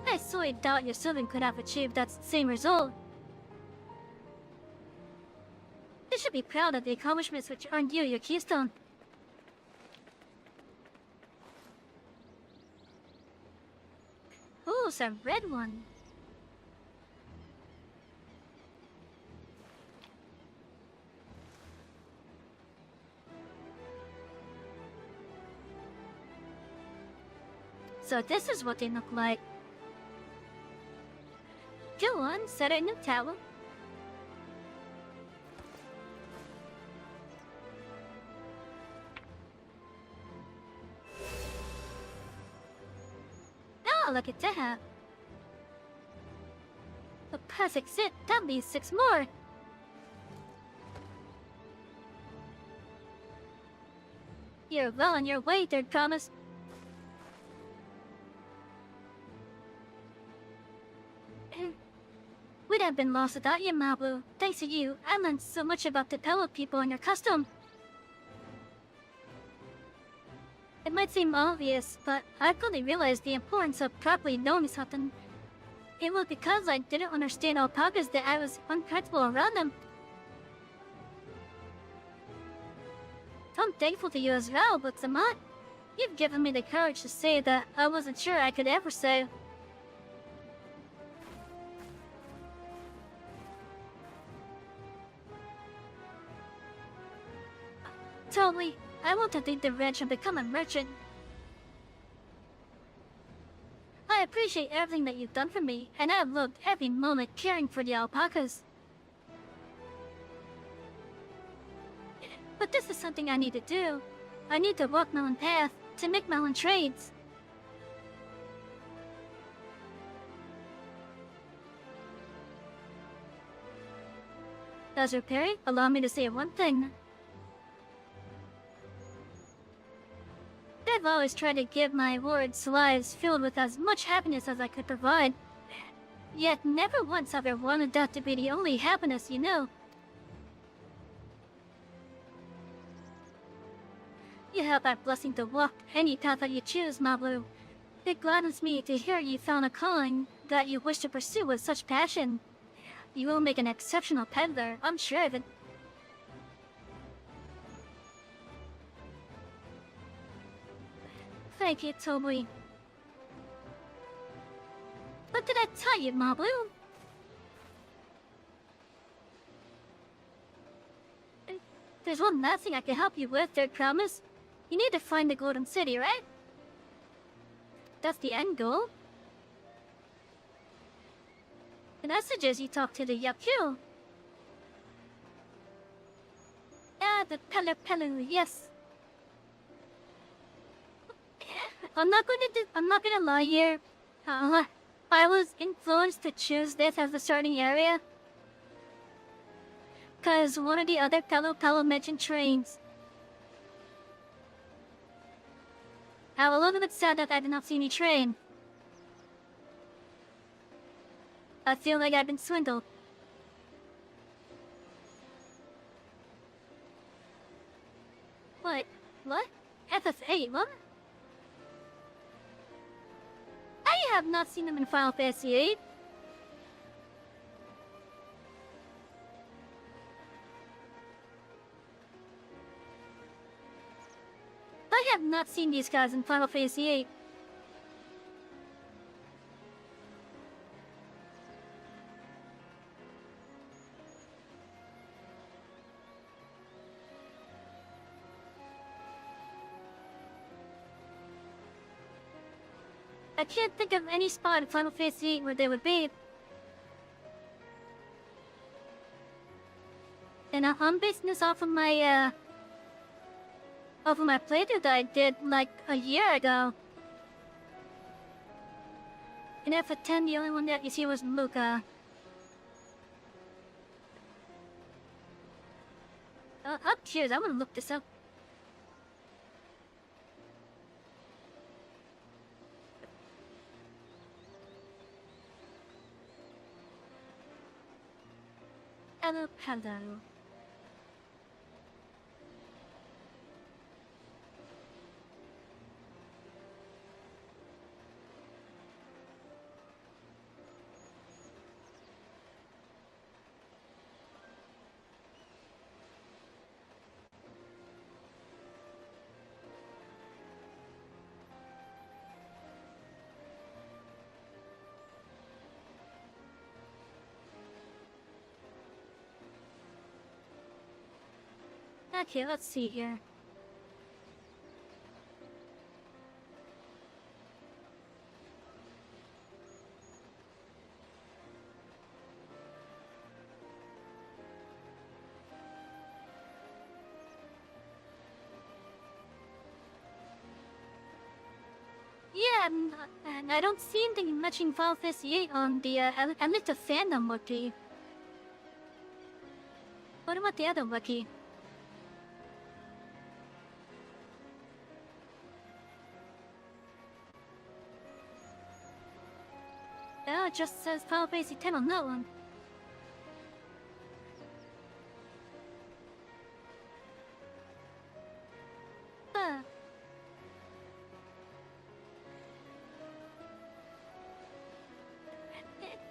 I sorely doubt your servant could have achieved that same result. You should be proud of the accomplishments which earned you your keystone. Ooh, it's a red one. So this is what they look like. Go on, set it in the towel. Oh, look at that. A perfect fit. That leaves 6 more. You're well on your way, Third Promise. We'd have been lost without you, Mabu. Thanks to you, I learned so much about the Pelo people and their custom. It might seem obvious, but I quickly realized the importance of properly knowing something. It was because I didn't understand alpacas that I was uncomfortable around them. I'm thankful to you as well, but Zamat, you've given me the courage to say that I wasn't sure I could ever say. Totally. I want to leave the ranch and become a merchant. I appreciate appreciate everything that you've done for me, and I've loved every moment caring for the alpacas. But this is something I need to do. I need to walk my own path, to make my own trades. As your Perry, allow me to say one thing. I've always tried to give my wards lives filled with as much happiness as I could provide. Yet never once have I wanted that to be the only happiness, you know. You have that blessing to walk any path that you choose, Mablu. It gladdens me to hear you found a calling that you wish to pursue with such passion. You will make an exceptional peddler, I'm sure of it. Thank you, Toby. What did I tell you, Mablu? There's one last thing I can help you with, Third Promise. You need to find the Golden City, right? That's the end goal. And I suggest you talk to the Yaku. Ah, the Pelu, yes. I'm not gonna lie here. I was influenced to choose this as the starting area. Cause one of the other Pelu mentioned trains. I'm a little bit sad that I did not see any train. I feel like I've been swindled. What? What? FFA, what? I have not seen them in Final Fantasy XIV. I have not seen these guys in Final Fantasy XIV. I can't think of any spot in Final Fantasy VIII where they would be. And I'm basing this off of my playthrough that I did like a year ago. In FF10, the only one that you see was Luca. I'm curious, I'm gonna look this up. Hello. Okay, let's see here. Yeah, and I don't see anything matching Final Fantasy VIII on the Alita fandom wiki. What about the other wiki? Oh, it just says Final Fantasy X on that one.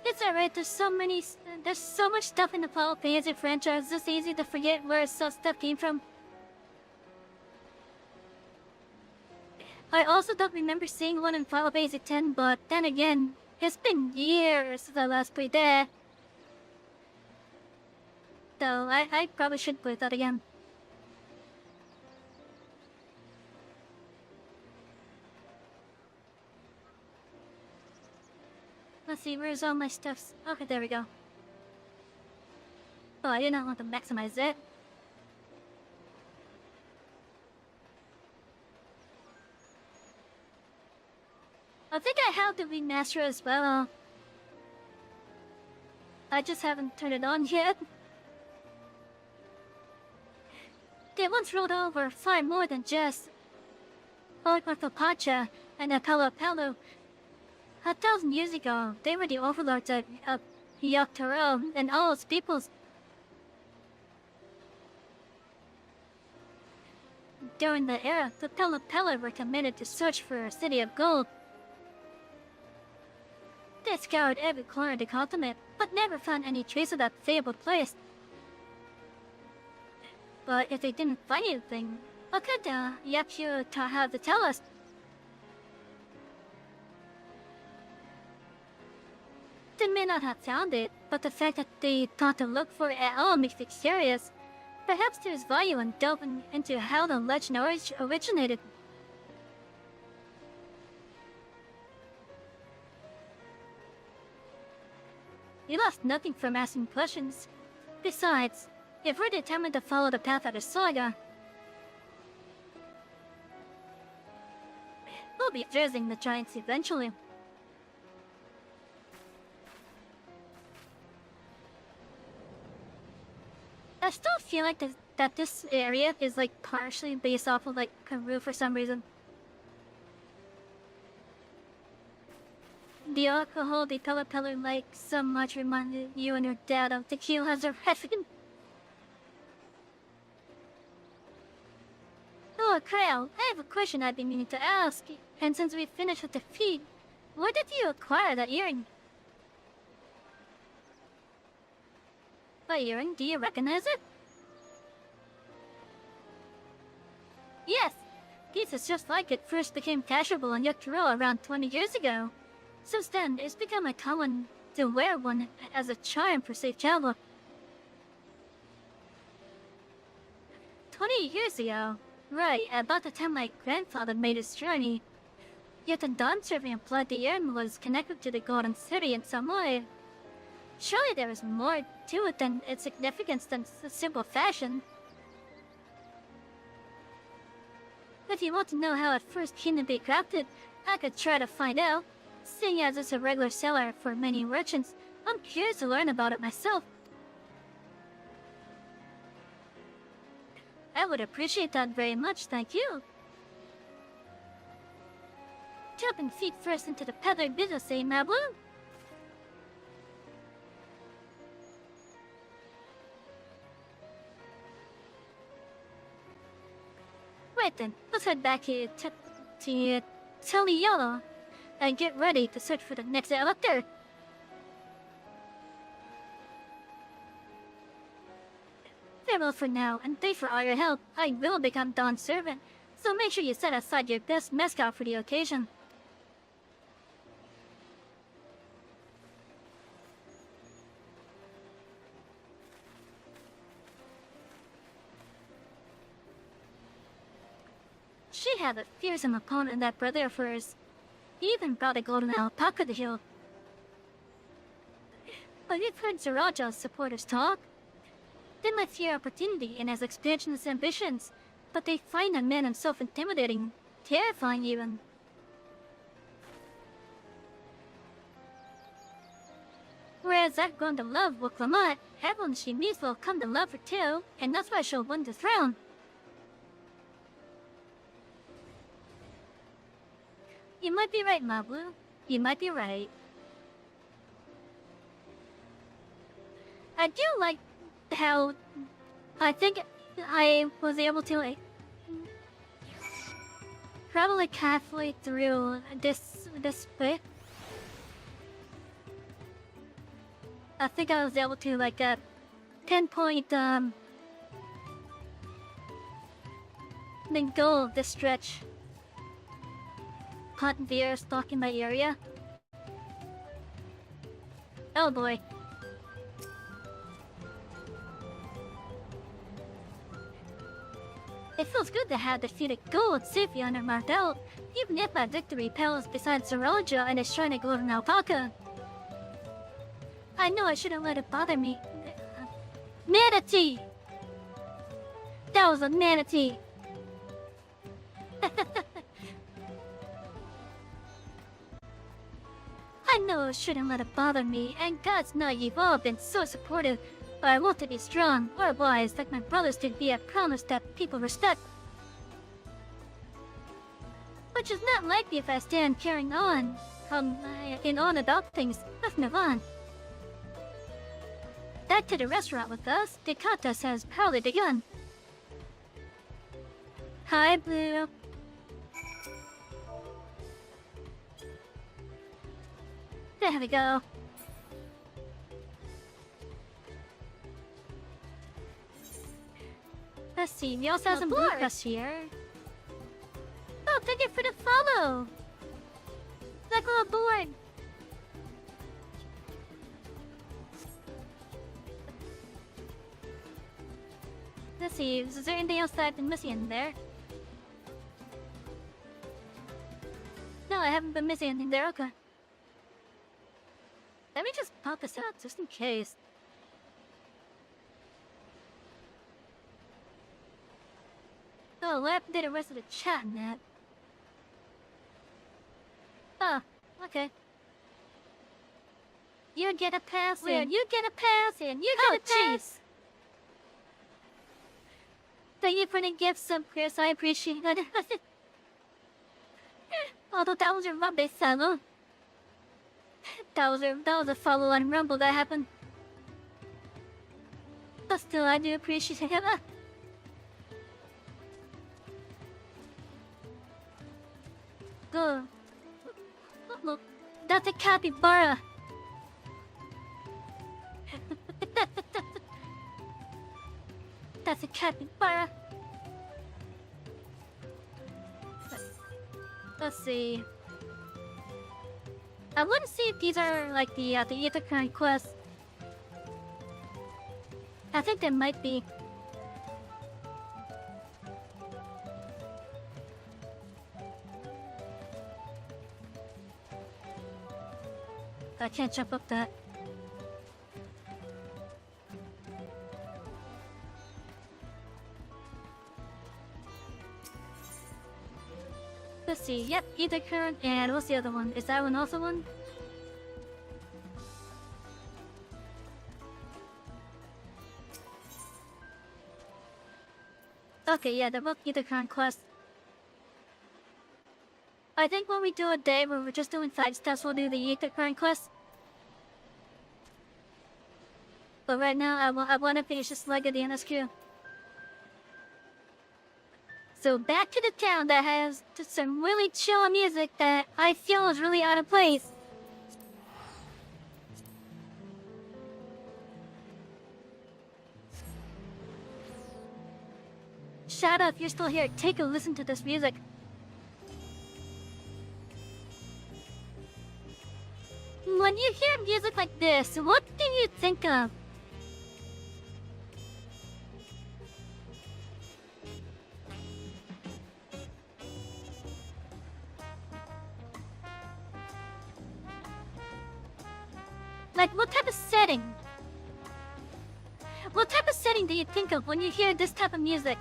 It's alright, there's so much stuff in the Final Fantasy franchise, it's easy to forget where some stuff came from. I also don't remember seeing one in Final Fantasy X, but then again, it's been years since I last played that. So I probably should play that again. Let's see, where's all my stuffs? Okay, there we go. Oh, I did not want to maximize it. I think I have the remaster as well. I just haven't turned it on yet. They once ruled over far more than just Pacha and Apello. 1,000 years ago, they were the overlords of Dawntrail and all its peoples. During that era, the Pella were committed to search for a city of gold. They scoured every corner of the continent, but never found any trace of that fabled place. But if they didn't find anything, what could Yapyu have to tell us? They may not have found it, but the fact that they thought to look for it at all makes me curious. Perhaps there's value in delving into how the legend originated. You lost nothing from asking questions. Besides, if we're determined to follow the path of the saga, we'll be visiting the giants eventually. I still feel like that this area is like partially based off of like Karu for some reason. The alcohol the Pellepello like so much reminded you and your dad of tequila as a reference. Oh, Krail, I have a question I've been meaning to ask. And since we finished with the feed, where did you acquire that earring? What earring? Do you recognize it? Yes! This is just like it first became fashionable in Yakturo around 20 years ago. Since then, it's become a common to wear one as a charm for safe travel. 20 years ago? Right, about the time my grandfather made his journey. Yet the Dawn survey implied the earring was connected to the Golden City in some way. Surely there is more to it than its significance than simple fashion. If you want to know how it first came to be crafted, I could try to find out. Seeing as it's a regular seller for many merchants, I'm curious to learn about it myself. I would appreciate that very much, thank you. Jumping feet first into the peddler business, eh, Mablu? Right then, let's head back here to Teliyolo and get ready to search for the next elector. Farewell for now, and thanks for all your help. I will become Dawn's servant, so make sure you set aside your best mascot for the occasion. She had a fearsome opponent in that brother of hers. He even brought a golden alpaca to heal. But we've heard Zaraja's supporters talk. They might fear opportunity in his expansionist ambitions, but they find a man himself intimidating, terrifying even. Whereas I've grown to love Wuklamot, everyone she meets will come to love her too, and that's why she'll win the throne. You might be right, Mablu. You might be right. I do like how I think I was able to like probably halfway through this bit. I think I was able to like pinpoint the goal of this stretch. Cotton beer stalking my area. Oh boy. It feels good to have defeated gold Savy under my belt, even if my victory pales beside Zaraja and his shiny golden alpaca. I know I shouldn't let it bother me. Manatee! That was a manatee! I know I shouldn't let it bother me, and God's not you've all been so supportive, but I want to be strong, or wise, like my brothers did be a promise that people respect. Which is not likely if I stand carrying on, about things. Let's move on. Back to the restaurant with us, the contest has probably begun. Hi, Blue. There we go. Let's see, we also have some blue quests here. Oh, thank you for the follow! Let's go aboard! Let's see, is there anything else that I've been missing in there? No, I haven't been missing anything there, okay. Let me just pop this out, just in case. Oh, what happened to the rest of the chat, Nat? Oh, okay. You get a pass in. You get a pass in. You get a pass. Thank you for the gifts, Chris. I appreciate it. Although that was a rubbish saddle. That was a follow-on rumble that happened. But still, I do appreciate it. Good. Look, that's a capybara. That's a capybara. Let's see. I want to see if these are like the Etheirys quests. I think they might be. I can't jump up that. Let's see. Yep, either current and what's the other one? Is that one also one? Okay, yeah, they're both either current quests. I think when we do a day where we're just doing side steps, we'll do the Ether current quest. But right now, I want to finish this leg of the NSQ. So back to the town that has just some really chill music that I feel is really out of place. Shout out if you're still here, take a listen to this music. When you hear music like this, what do you think of? Like, what type of setting? What type of setting do you think of when you hear this type of music?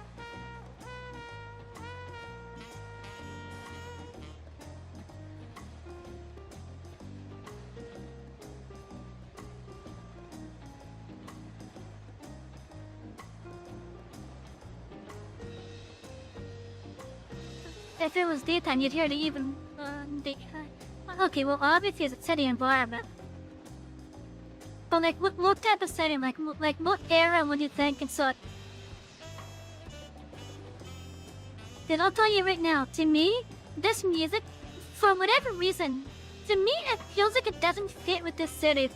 If it was daytime, you'd hear the even... okay, well, obviously it's a city environment. But like, what type of setting? Like what era would you think and such? Then I'll tell you right now, to me, this music, for whatever reason, to me it feels like it doesn't fit with this city.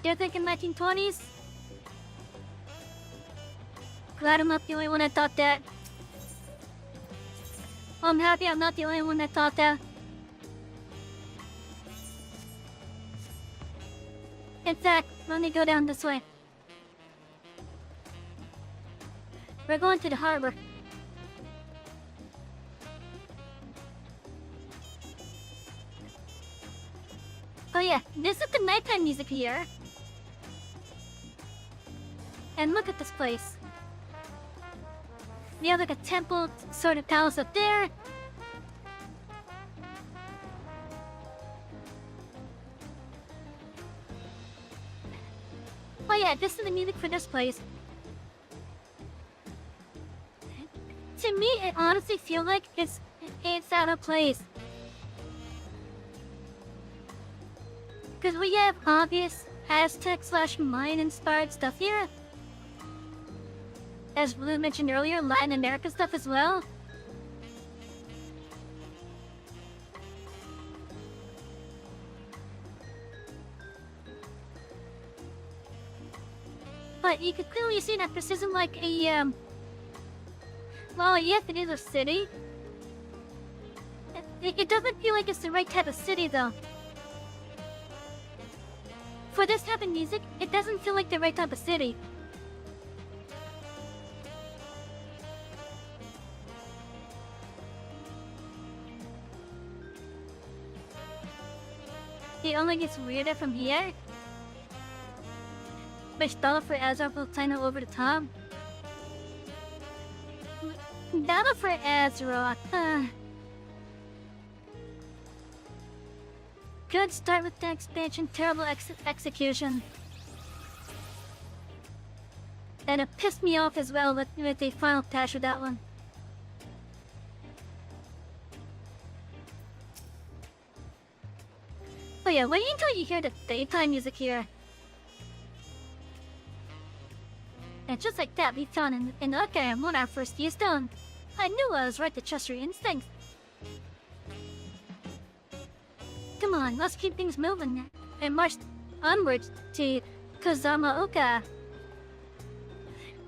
You're thinking 1920s? Glad I'm not the only one that thought that. I'm happy I'm not the only one that thought that. In fact, let me go down this way. We're going to the harbor. Oh yeah, this is the nighttime music here. And look at this place. We have like a temple sort of palace up there. Oh yeah, this is the music for this place. To me, it honestly feels like it's out of place. Because we have obvious Aztec/Mayan-inspired stuff here. As Blue mentioned earlier, Latin America stuff as well. But you can clearly see that this isn't like a, well, yes, it is a city. It doesn't feel like it's the right type of city, though. For this type of music, it doesn't feel like the right type of city. It only gets weirder from here. But Battle for Azeroth will kind of over the top. Battle for Azeroth, Good start with the expansion, terrible execution. And it pissed me off as well with the final patch with that one. But yeah, wait until you hear the daytime music here. And just like that, we found an Etheirys on our first Keystone. I knew I was right to trust your instincts. Come on, let's keep things moving and march onwards to Kozamaoka.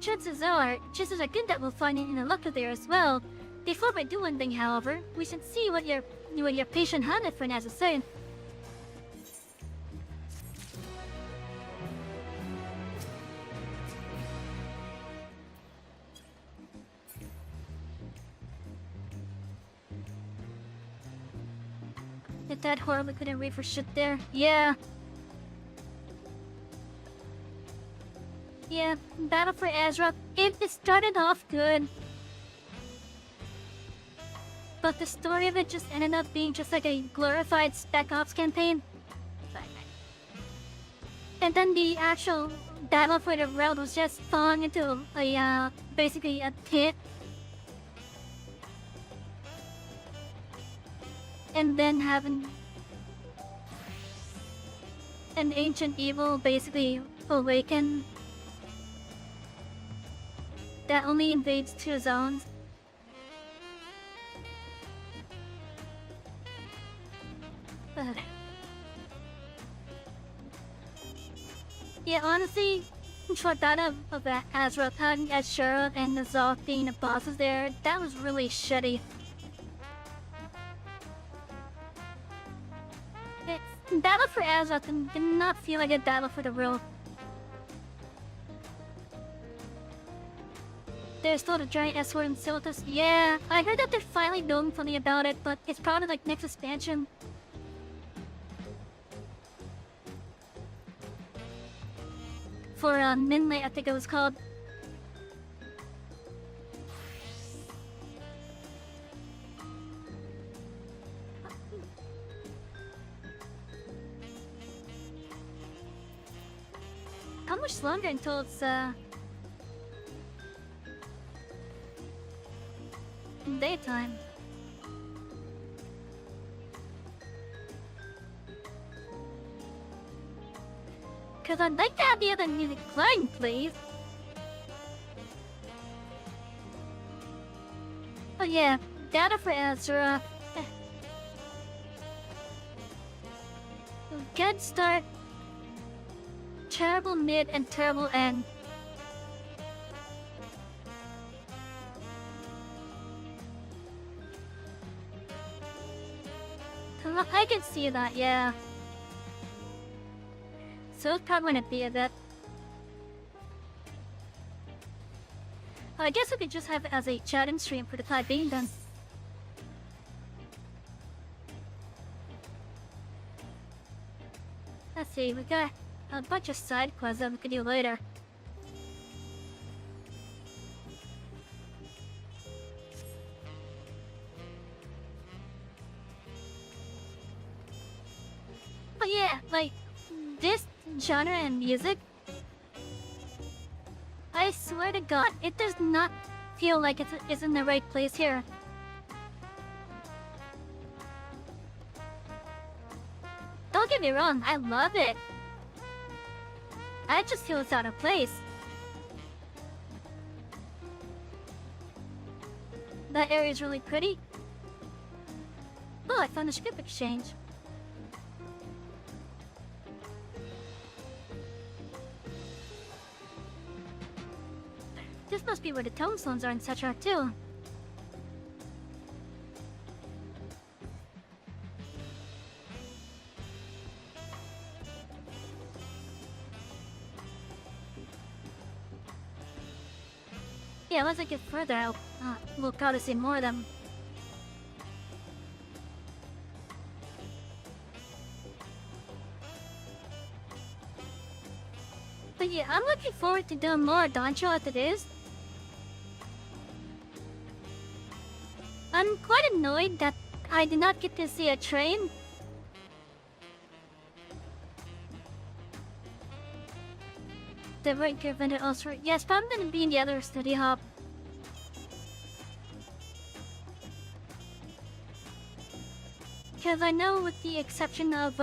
Chances are good that we'll find it in the Lucca there as well. Before we do anything, however, we should see what your patient hunted friend has to say. That horribly couldn't read for shit there. Yeah. Yeah, Battle for Azeroth, it started off good. But the story of it just ended up being just like a glorified Spec Ops campaign. And then the actual Battle for the Realm was just falling into a, basically a pit. And then having an ancient evil basically awaken that only invades 2 zones. But yeah, honestly, for that of Azeroth having HSR and the Zoth being the bosses there, that was really shitty. Battle for Azeroth did not feel like a battle for the world. There's still the giant S-Sword and Silithus. Yeah, I heard that they're finally doing something about it, but it's probably like next expansion. For Midnight, I think it was called. How much longer until it's daytime? Cause I'd like to have the other music playing, please. Oh yeah, Battle for Azeroth. Good start. Terrible mid and terrible end. I can see that, yeah. So it's probably gonna be a bit. I guess we could just have it as a chat-in stream for the time being then. Let's see, we got a bunch of side quests that we could do later. But yeah, like, this genre and music, I swear to God, it does not feel like it's in the right place here. Don't get me wrong, I love it. I just feel it's out of place. That area is really pretty. Oh, I found a script exchange. This must be where the tombstones are in Tetrarch too. Yeah, once I get further out, we'll gotta see more of them. But yeah, I'm looking forward to doing more Dawntrail as it is. I'm quite annoyed that I did not get to see a train. The right given it also. Yes, but I'm gonna be in the other study hub. Because I know with the exception of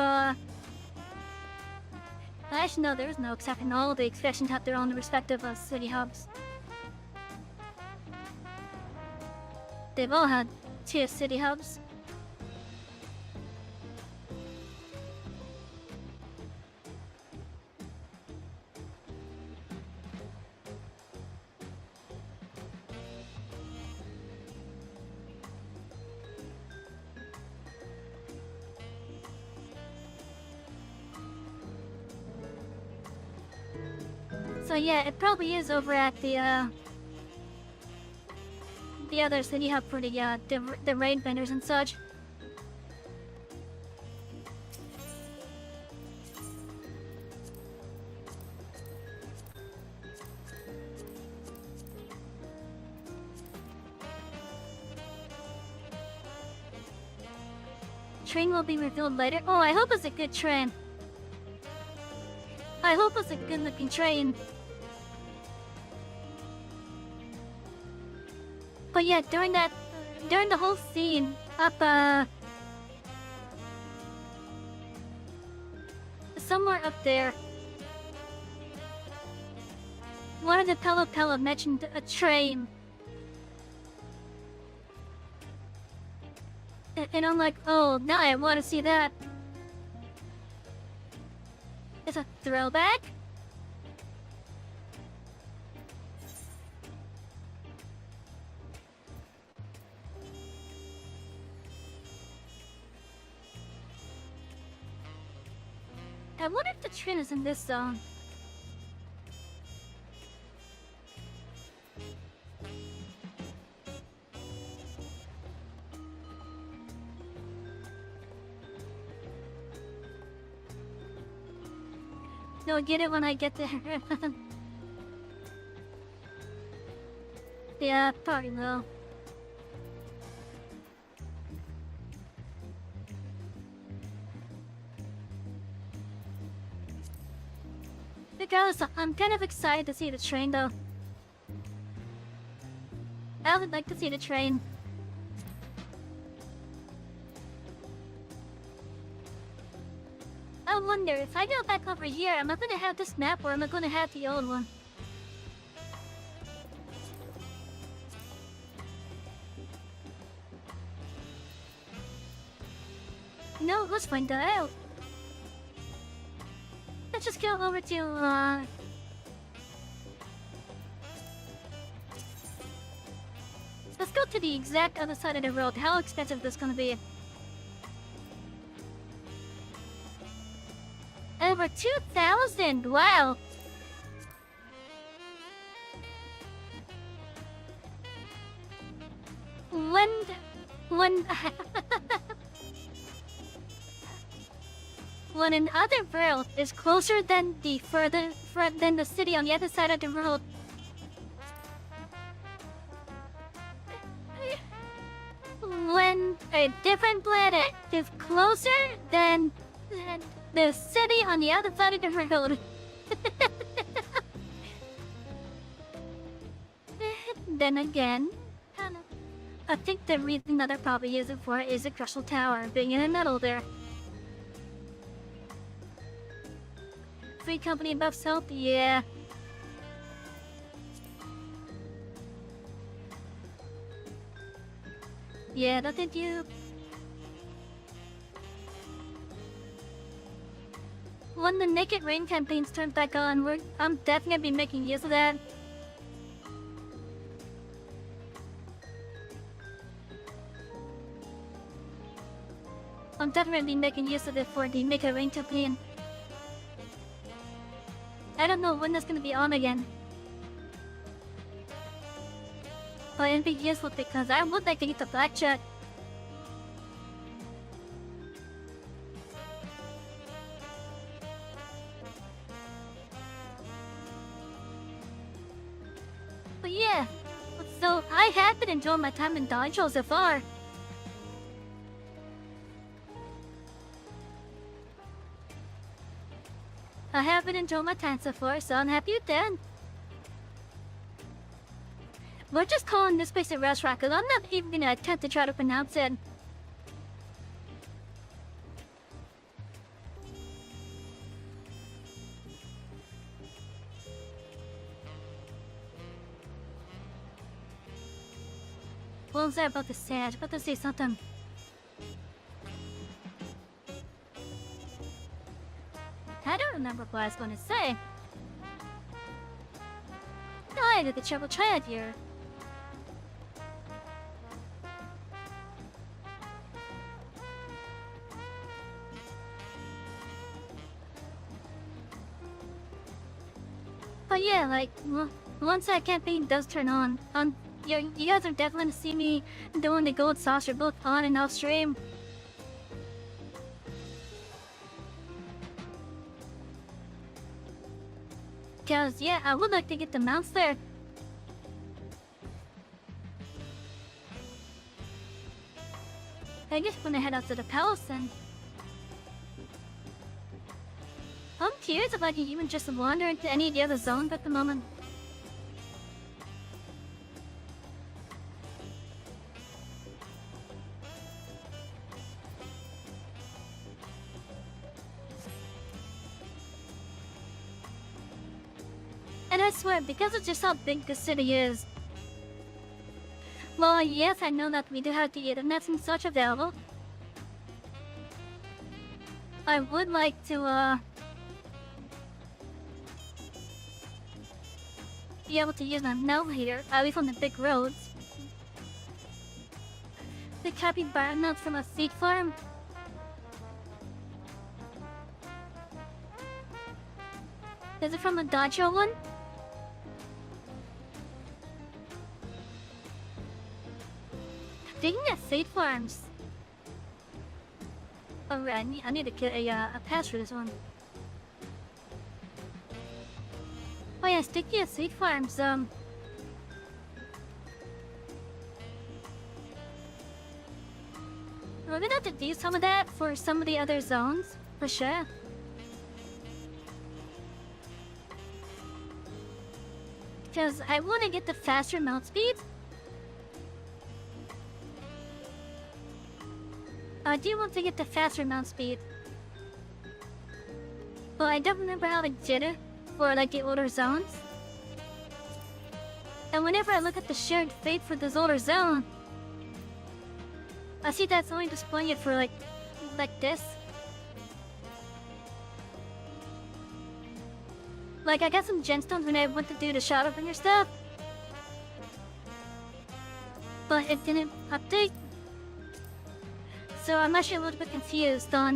actually no, there's no exception. All the exceptions have their own respective city hubs. They've all had 2 city hubs. So yeah, it probably is over at the other city hub for the raid vendors and such. Train will be revealed later. Oh, I hope it's a good train. I hope it's a good looking train. But yeah, during the whole scene up somewhere up there, one of the Pelo mentioned a train. And I'm like, oh, now I want to see that. It's a throwback? I wonder if the train is in this zone. No, get it when I get there. Yeah, probably will. Regardless, I'm kind of excited to see the train though. I would like to see the train. I wonder if I go back over here, am I gonna have this map or am I gonna have the old one? You know, let's find that out. Let's just go over to let's go to the exact other side of the road. How expensive this gonna be? Over 2,000! Wow! When when another world is closer than the than the city on the other side of the world. When a different planet is closer than the city on the other side of the world. Then again, I think the reason that I probably use it for is the Crystal Tower being in the middle there. Free company buffs help, yeah. Yeah, that did you. When the Naked Rain campaigns turn back on, I'm definitely gonna be making use of that. I'm definitely making use of it for the Naked Rain campaign. I don't know when that's gonna be on again. But it'd be useful because I would like to get the blackjack. But yeah, so I have been enjoying my time in Dawntrail so far. I have been enjoying my time so far, so I'm happy with that. We're just calling this place a restaurant because I'm not even gonna attempt to try to pronounce it. What was I about to say? I was about to say something. I don't remember what I was going to say. I did the triple triad here. But yeah, like, once that campaign does turn on, you guys are definitely gonna see me doing the gold saucer both on and off stream. Because, yeah, I would like to get the mounts there. I guess when I head out to the palace then. I'm curious if I can even just wander into any of the other zones at the moment. And I swear, because of just how big this city is. Well, yes, I know that we do have the internet and such available. I would like to, be able to use an elevator, away from the big roads. The capybara nuts from a seed farm. Is it from a Dawntrail one? Speaking of seed farms. Alright, I need to get a pass for this one. Oh yeah, speaking of seed farms, we're gonna have to do some of that for some of the other zones, for sure. Because I want to get the faster mount speed. I do want to get the faster mount speed. But I don't remember how to get it for like the older zones. And whenever I look at the shared fate for this older zone, I see that's only displaying it for like this. Like I got some gemstones when I went to do the Shadowbringer stuff. But it didn't update. So I'm actually a little bit confused on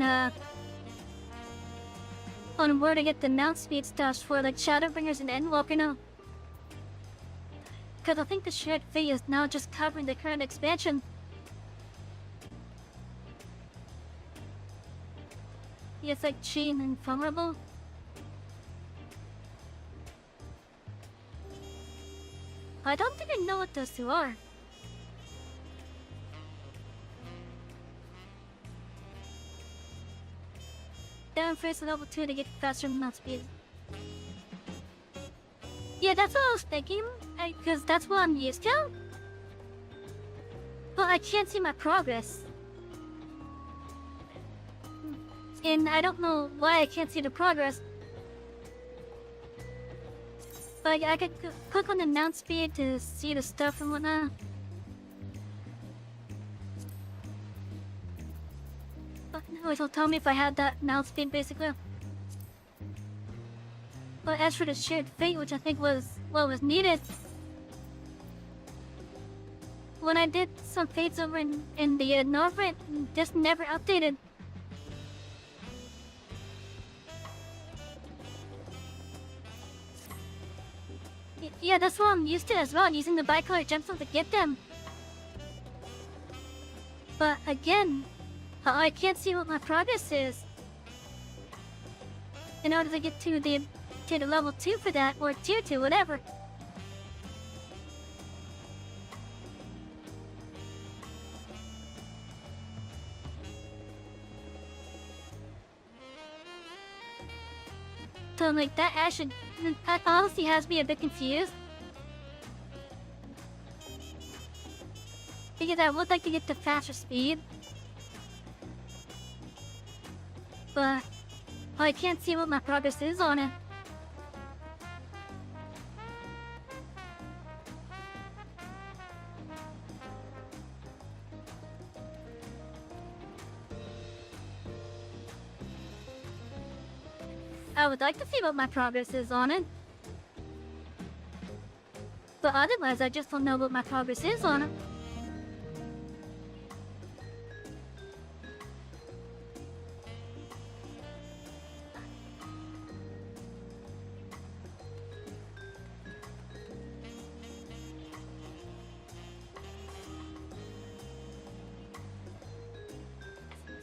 where to get the mount speed stuff for like Shadowbringers and Endwalker now. Because I think the shared fate is now just covering the current expansion. It's like cheating and vulnerable. I don't think I know what those two are. Down first level 2 to get faster mount speed. Yeah, that's what I was thinking, because that's what I'm used to. But I can't see my progress. And I don't know why I can't see the progress. But I could click on the mount speed to see the stuff and whatnot. But no, it'll tell me if I had that mount speed basically. But as for the shared fate, which I think was what was needed, when I did some fates over in the Norvent, just never updated. Yeah, that's what I'm used to as well, using the bicolor gemstones to get them. But again, I can't see what my progress is. In order to get to the level 2 for that, or tier 2, whatever. So like that honestly has me a bit confused. Because I would like to get to faster speed. But I can't see what my progress is on it. I would like to see what my progress is on it. But otherwise, I just don't know what my progress is on it.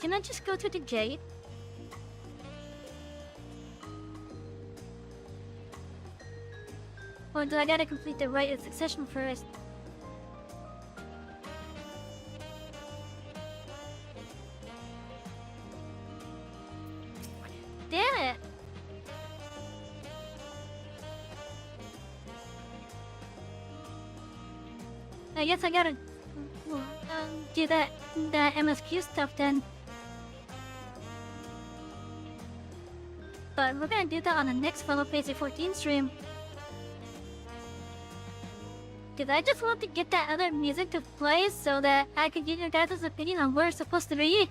Can I just go to the gate? Or do I gotta complete the rite of succession first? Damn it! I guess I gotta do that MSQ stuff then. But we're gonna do that on the next Final Fantasy XIV stream. Cause I just want to get that other music to play so that I can get your guys' opinion on where it's supposed to be.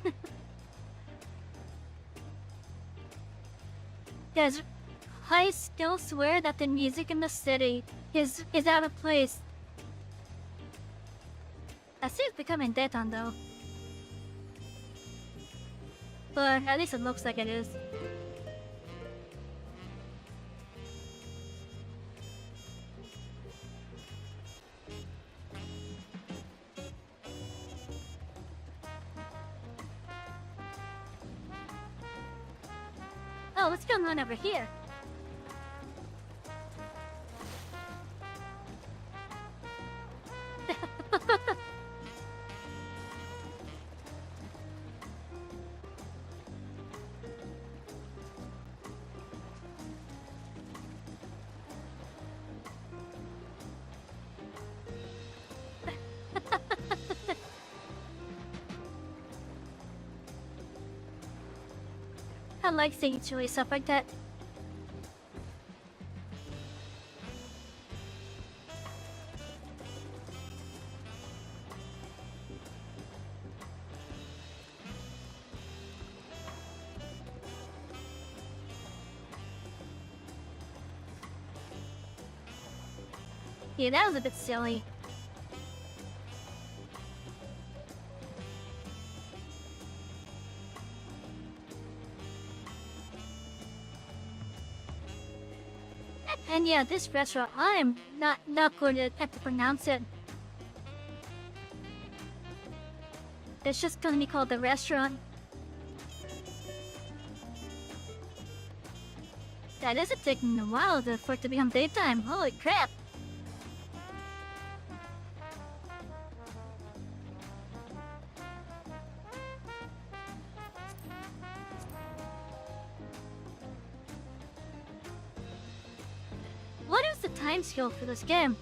Cause I still swear that the music in the city is out of place. I see it's becoming Deton though. But at least it looks like it is. Oh, what's going on over here? I like seeing silly stuff like that. Yeah, that was a bit silly. And yeah, this restaurant, I'm not going to have to pronounce it. It's just going to be called the restaurant. That isn't taking a while for it to become daytime. Holy crap! What is the time scale for this game?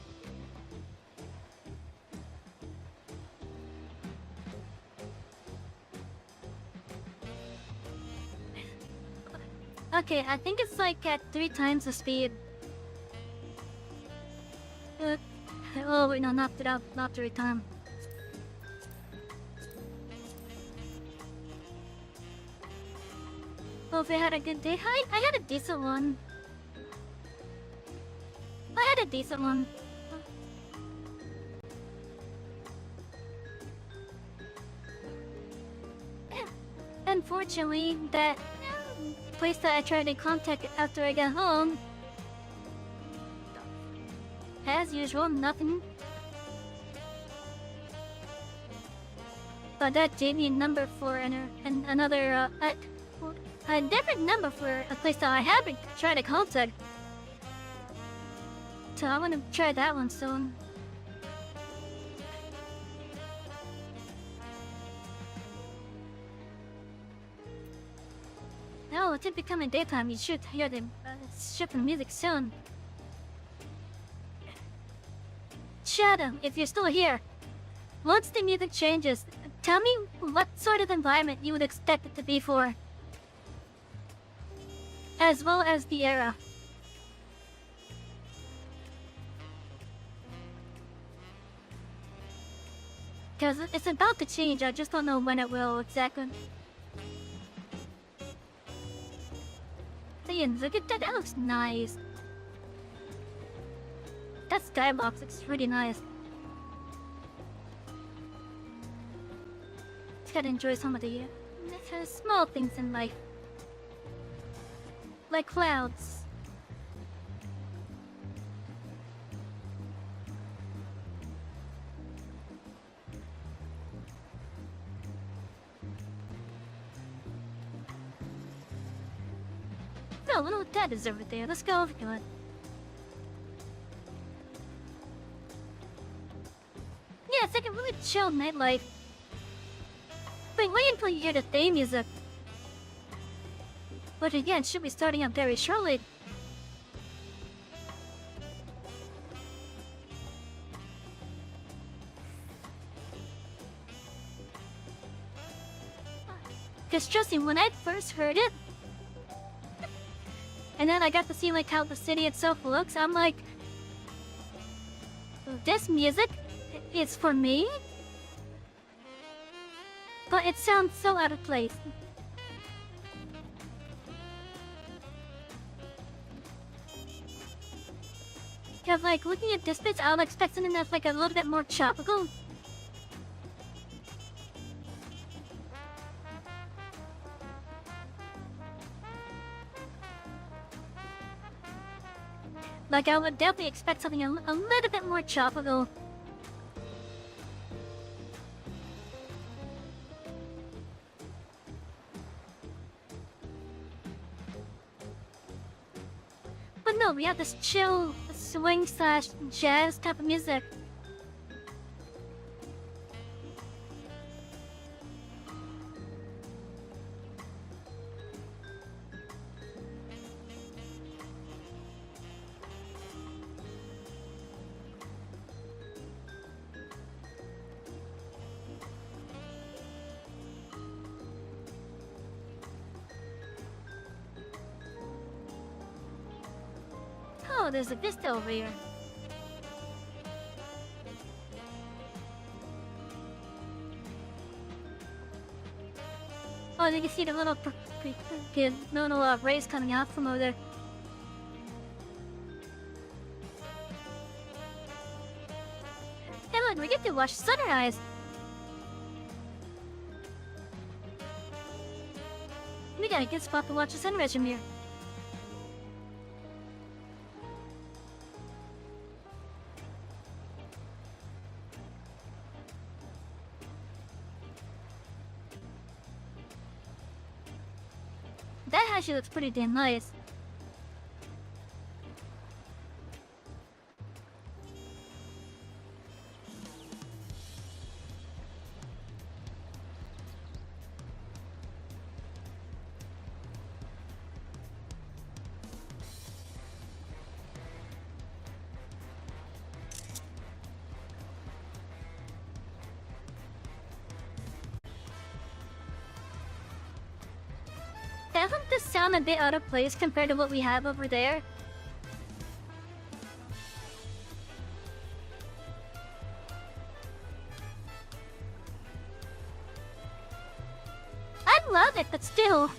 Okay, I think it's like at 3 times the speed. Oh wait, no, not 3 times. Oh, if I had a good day, I had a decent one. I had a decent one. Unfortunately, that place that I tried to contact after I got home, as usual, nothing. But that gave me a number for another, a different number for a place that I have been trying to contact. So I want to try that one soon. No, it did become a daytime. You should hear the shipping music soon. Shadow, if you're still here, once the music changes, tell me what sort of environment you would expect it to be for, as well as the era. Because it's about to change, I just don't know when it will exactly. Ian, look at that, that looks nice. That skybox looks really nice. Just gotta enjoy some of the small things in life. Like clouds. No, little dad is over there. Let's go over to it. Yeah, it's like a really chill nightlife. Been waiting until you hear the theme music. But again, it should be starting up very shortly. Because trust me, when I first heard it, and then I got to see like how the city itself looks, I'm like, this music is for me? But it sounds so out of place. Cause like looking at this bit, I would expect something that's like a little bit more tropical. Like I would definitely expect something a little bit more tropical. But no, we have this chill swing slash jazz type of music. Oh, there's a vista over here. Oh, you can see the little rays coming out from over there. Hey look, we get to watch sunrise. We got a good spot to watch the sunrise from here. That actually looks pretty damn nice. doesn't this sound a bit out of place compared to what we have over there? I love it, but still.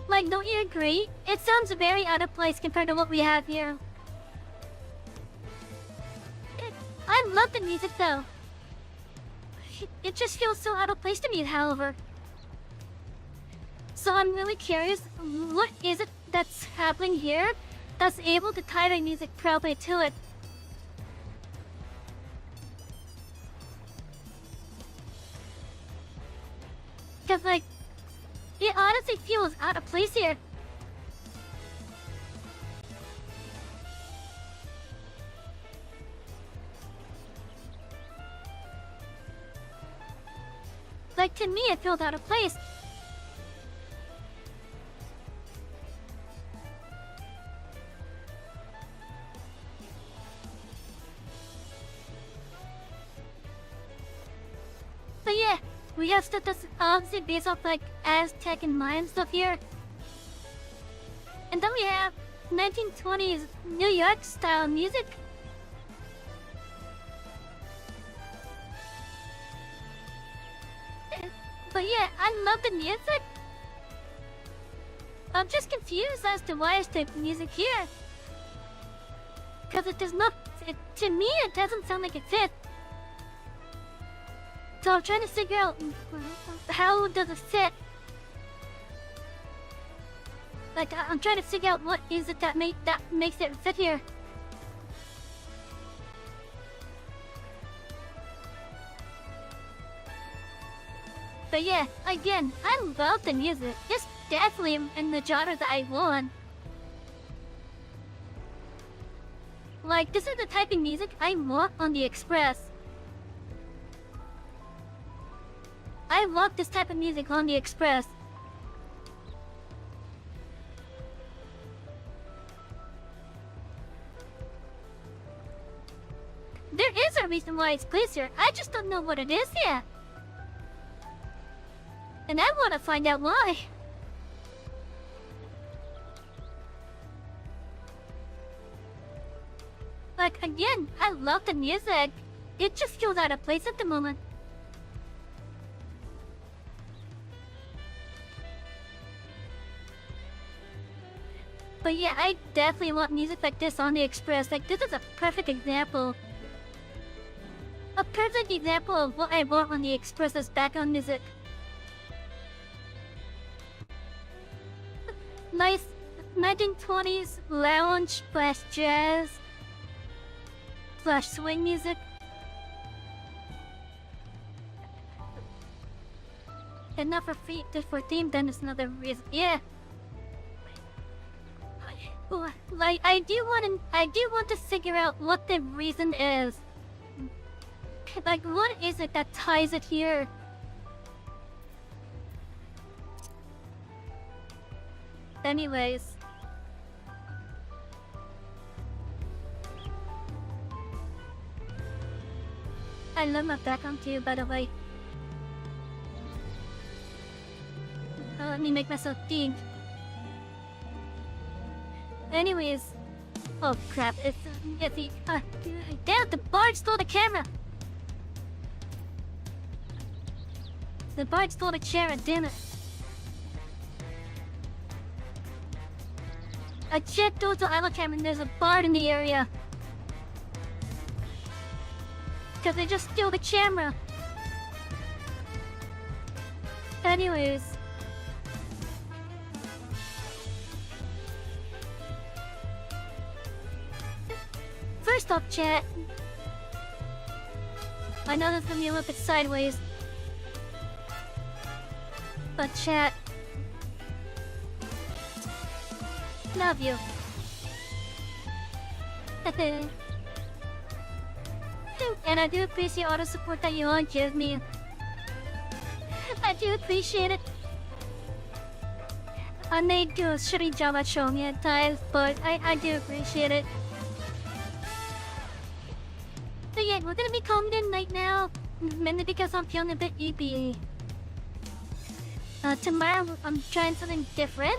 Like, don't you agree? It sounds very out of place compared to what we have here. I love the music though. It just feels so out of place to me, however. So I'm really curious, what is it that's happening here that's able to tie the music properly to it? Cause like, it honestly feels out of place here. Like, to me, it feels out of place. But yeah, we have stuff that's obviously based off like Aztec and Mayan stuff here. And then we have 1920s New York style music. But yeah, I love the music. I'm just confused as to why it's the music here. Cause it does not, to me it doesn't sound like it fits. So I'm trying to figure out how does it fit. Like I'm trying to figure out what is it that makes it fit here. But yeah, again, I love the music. It's definitely in the genre that I want. Like, this is the type of music I want on the Express. I love this type of music on the Express. There is a reason why it's placed here. I just don't know what it is yet. And I want to find out why. Like, again, I love the music. It just feels out of place at the moment. But yeah, I definitely want music like this on the Express. Like, this is a perfect example. A perfect example of what I want on the Express as background music. Nice 1920s lounge / jazz / swing music. And not for theme, then it's another reason. Yeah. Like I do want to figure out what the reason is. Like, what is it that ties it here? Anyways. I love my background too, by the way. Let me make myself think. Anyways. Oh crap, it's the... damn, the bard stole the camera! The bard stole the chair, damn it. I checked out the island camera and there's a bard in the area. Cause they just stole the camera. Anyways. First off, chat. I know this is gonna be a little bit sideways. But chat. Love you. And I do appreciate all the support that you all give me. I do appreciate it. I may do a shitty job at showing it at times, but I do appreciate it. So yeah, we're gonna be calling it night now, mainly because I'm feeling a bit EPA. Tomorrow I'm trying something different.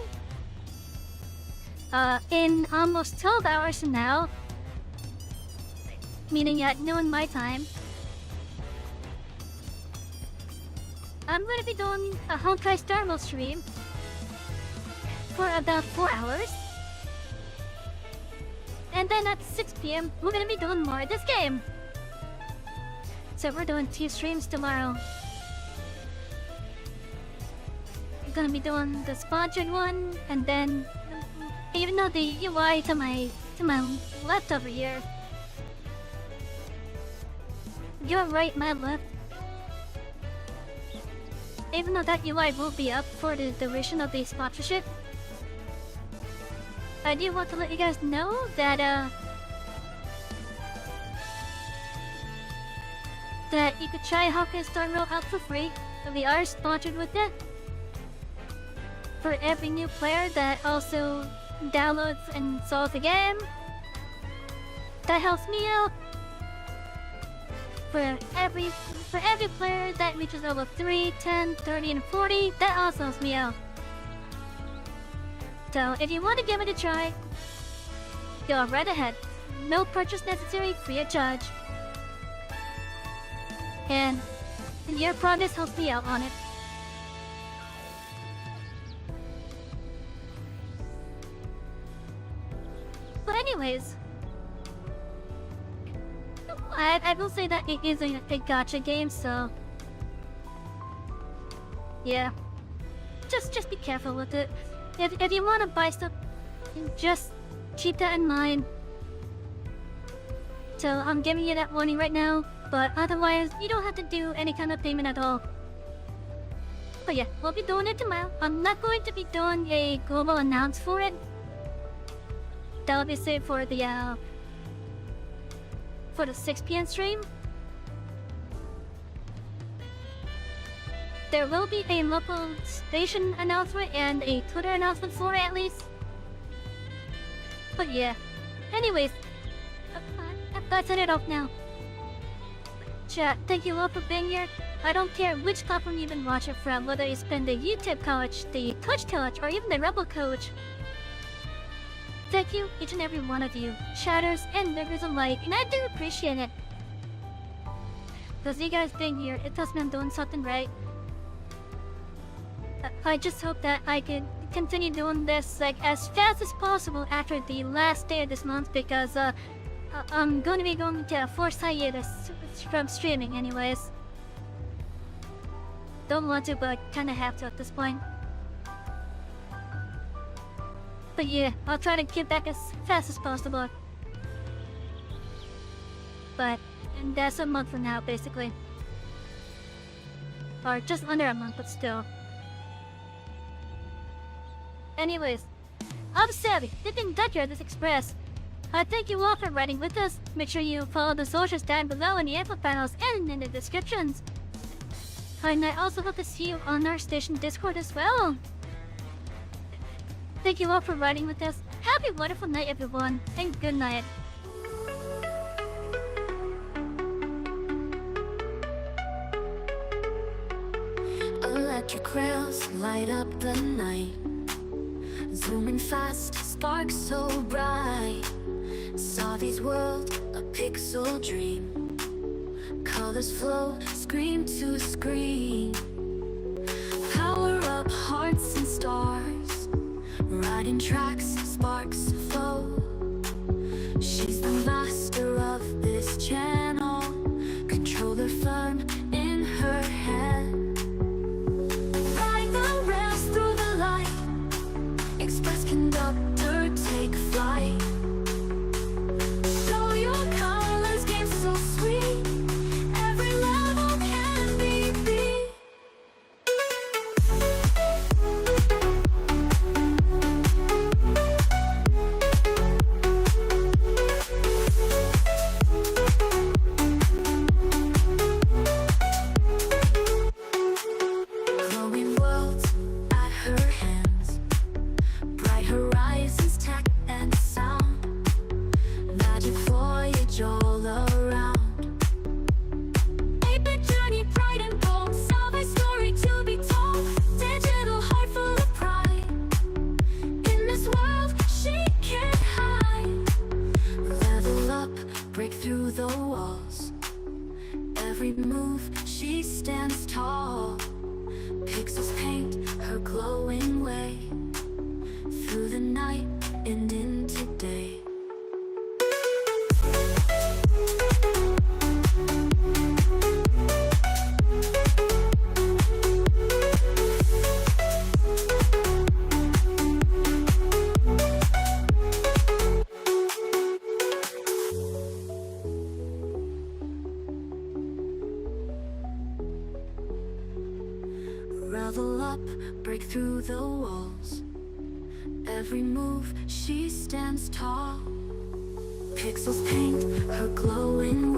In almost 12 hours from now, meaning at noon my time, I'm gonna be doing a Honkai Star Rail stream for about 4 hours. And then at 6 p.m, we're gonna be doing more of this game. So we're doing 2 streams tomorrow. We're gonna be doing the sponsored one, and then even though the UI to my left over here. Your right, my left. Even though that UI will be up for the duration of the sponsorship, I do want to let you guys know that that you could try Honkai Star Rail out for free. We are sponsored with it. For every new player that also downloads and installs the game, that helps me out. For every player that reaches level 3, 10, 30, and 40, that also helps me out. So if you want to give it a try, go right ahead. No purchase necessary, free of charge. And your progress helps me out on it. But anyways, I will say that it is a gacha game, so yeah, just be careful with it. If you want to buy stuff, just keep that in mind. So I'm giving you that warning right now, but otherwise you don't have to do any kind of payment at all. But yeah, we'll be doing it tomorrow. I'm not going to be doing a global announce for it. That'll be saved for the 6 p.m. stream. There will be a local station announcement and a Twitter announcement for it at least. But yeah, anyways, I've set it off now. Chat, thank you all for being here. I don't care which platform you've been watching from, whether it's been the YouTube coach, the Twitch coach, or even the Rebel coach. Thank you, each and every one of you, chatters and lurkers alike, and I do appreciate it. Because you guys being here, it tells me I'm doing something right. I just hope that I can continue doing this like as fast as possible after the last day of this month, because I'm going to be going to a forced hiatus from streaming anyways. Don't want to, but kinda have to at this point. But yeah, I'll try to get back as fast as possible. But that's a month from now, basically. Or just under a month, but still. Anyways, I'm Savy, dipping Dutcher this express. I thank you all for riding with us. Make sure you follow the socials down below in the info panels and in the descriptions. And I also hope to see you on our station Discord as well. Thank you all for riding with us. Happy wonderful night everyone, and good night. Electric rails light up the night, zooming fast, sparks so bright. Savy's world, a pixel dream. Colors flow, screen to screen. Power up hearts and stars, riding tracks, sparks flow. She's the master of this channel, controller firm in her hand. Ride the rails through the light, express conductor, take flight. Show your colors, game so sweet, every level can be beat. through the walls. Every move, she stands tall. Pixels paint her glowing way through the night and into day. Revel up, break through the walls. Every move, she stands tall. Pixels paint her glowing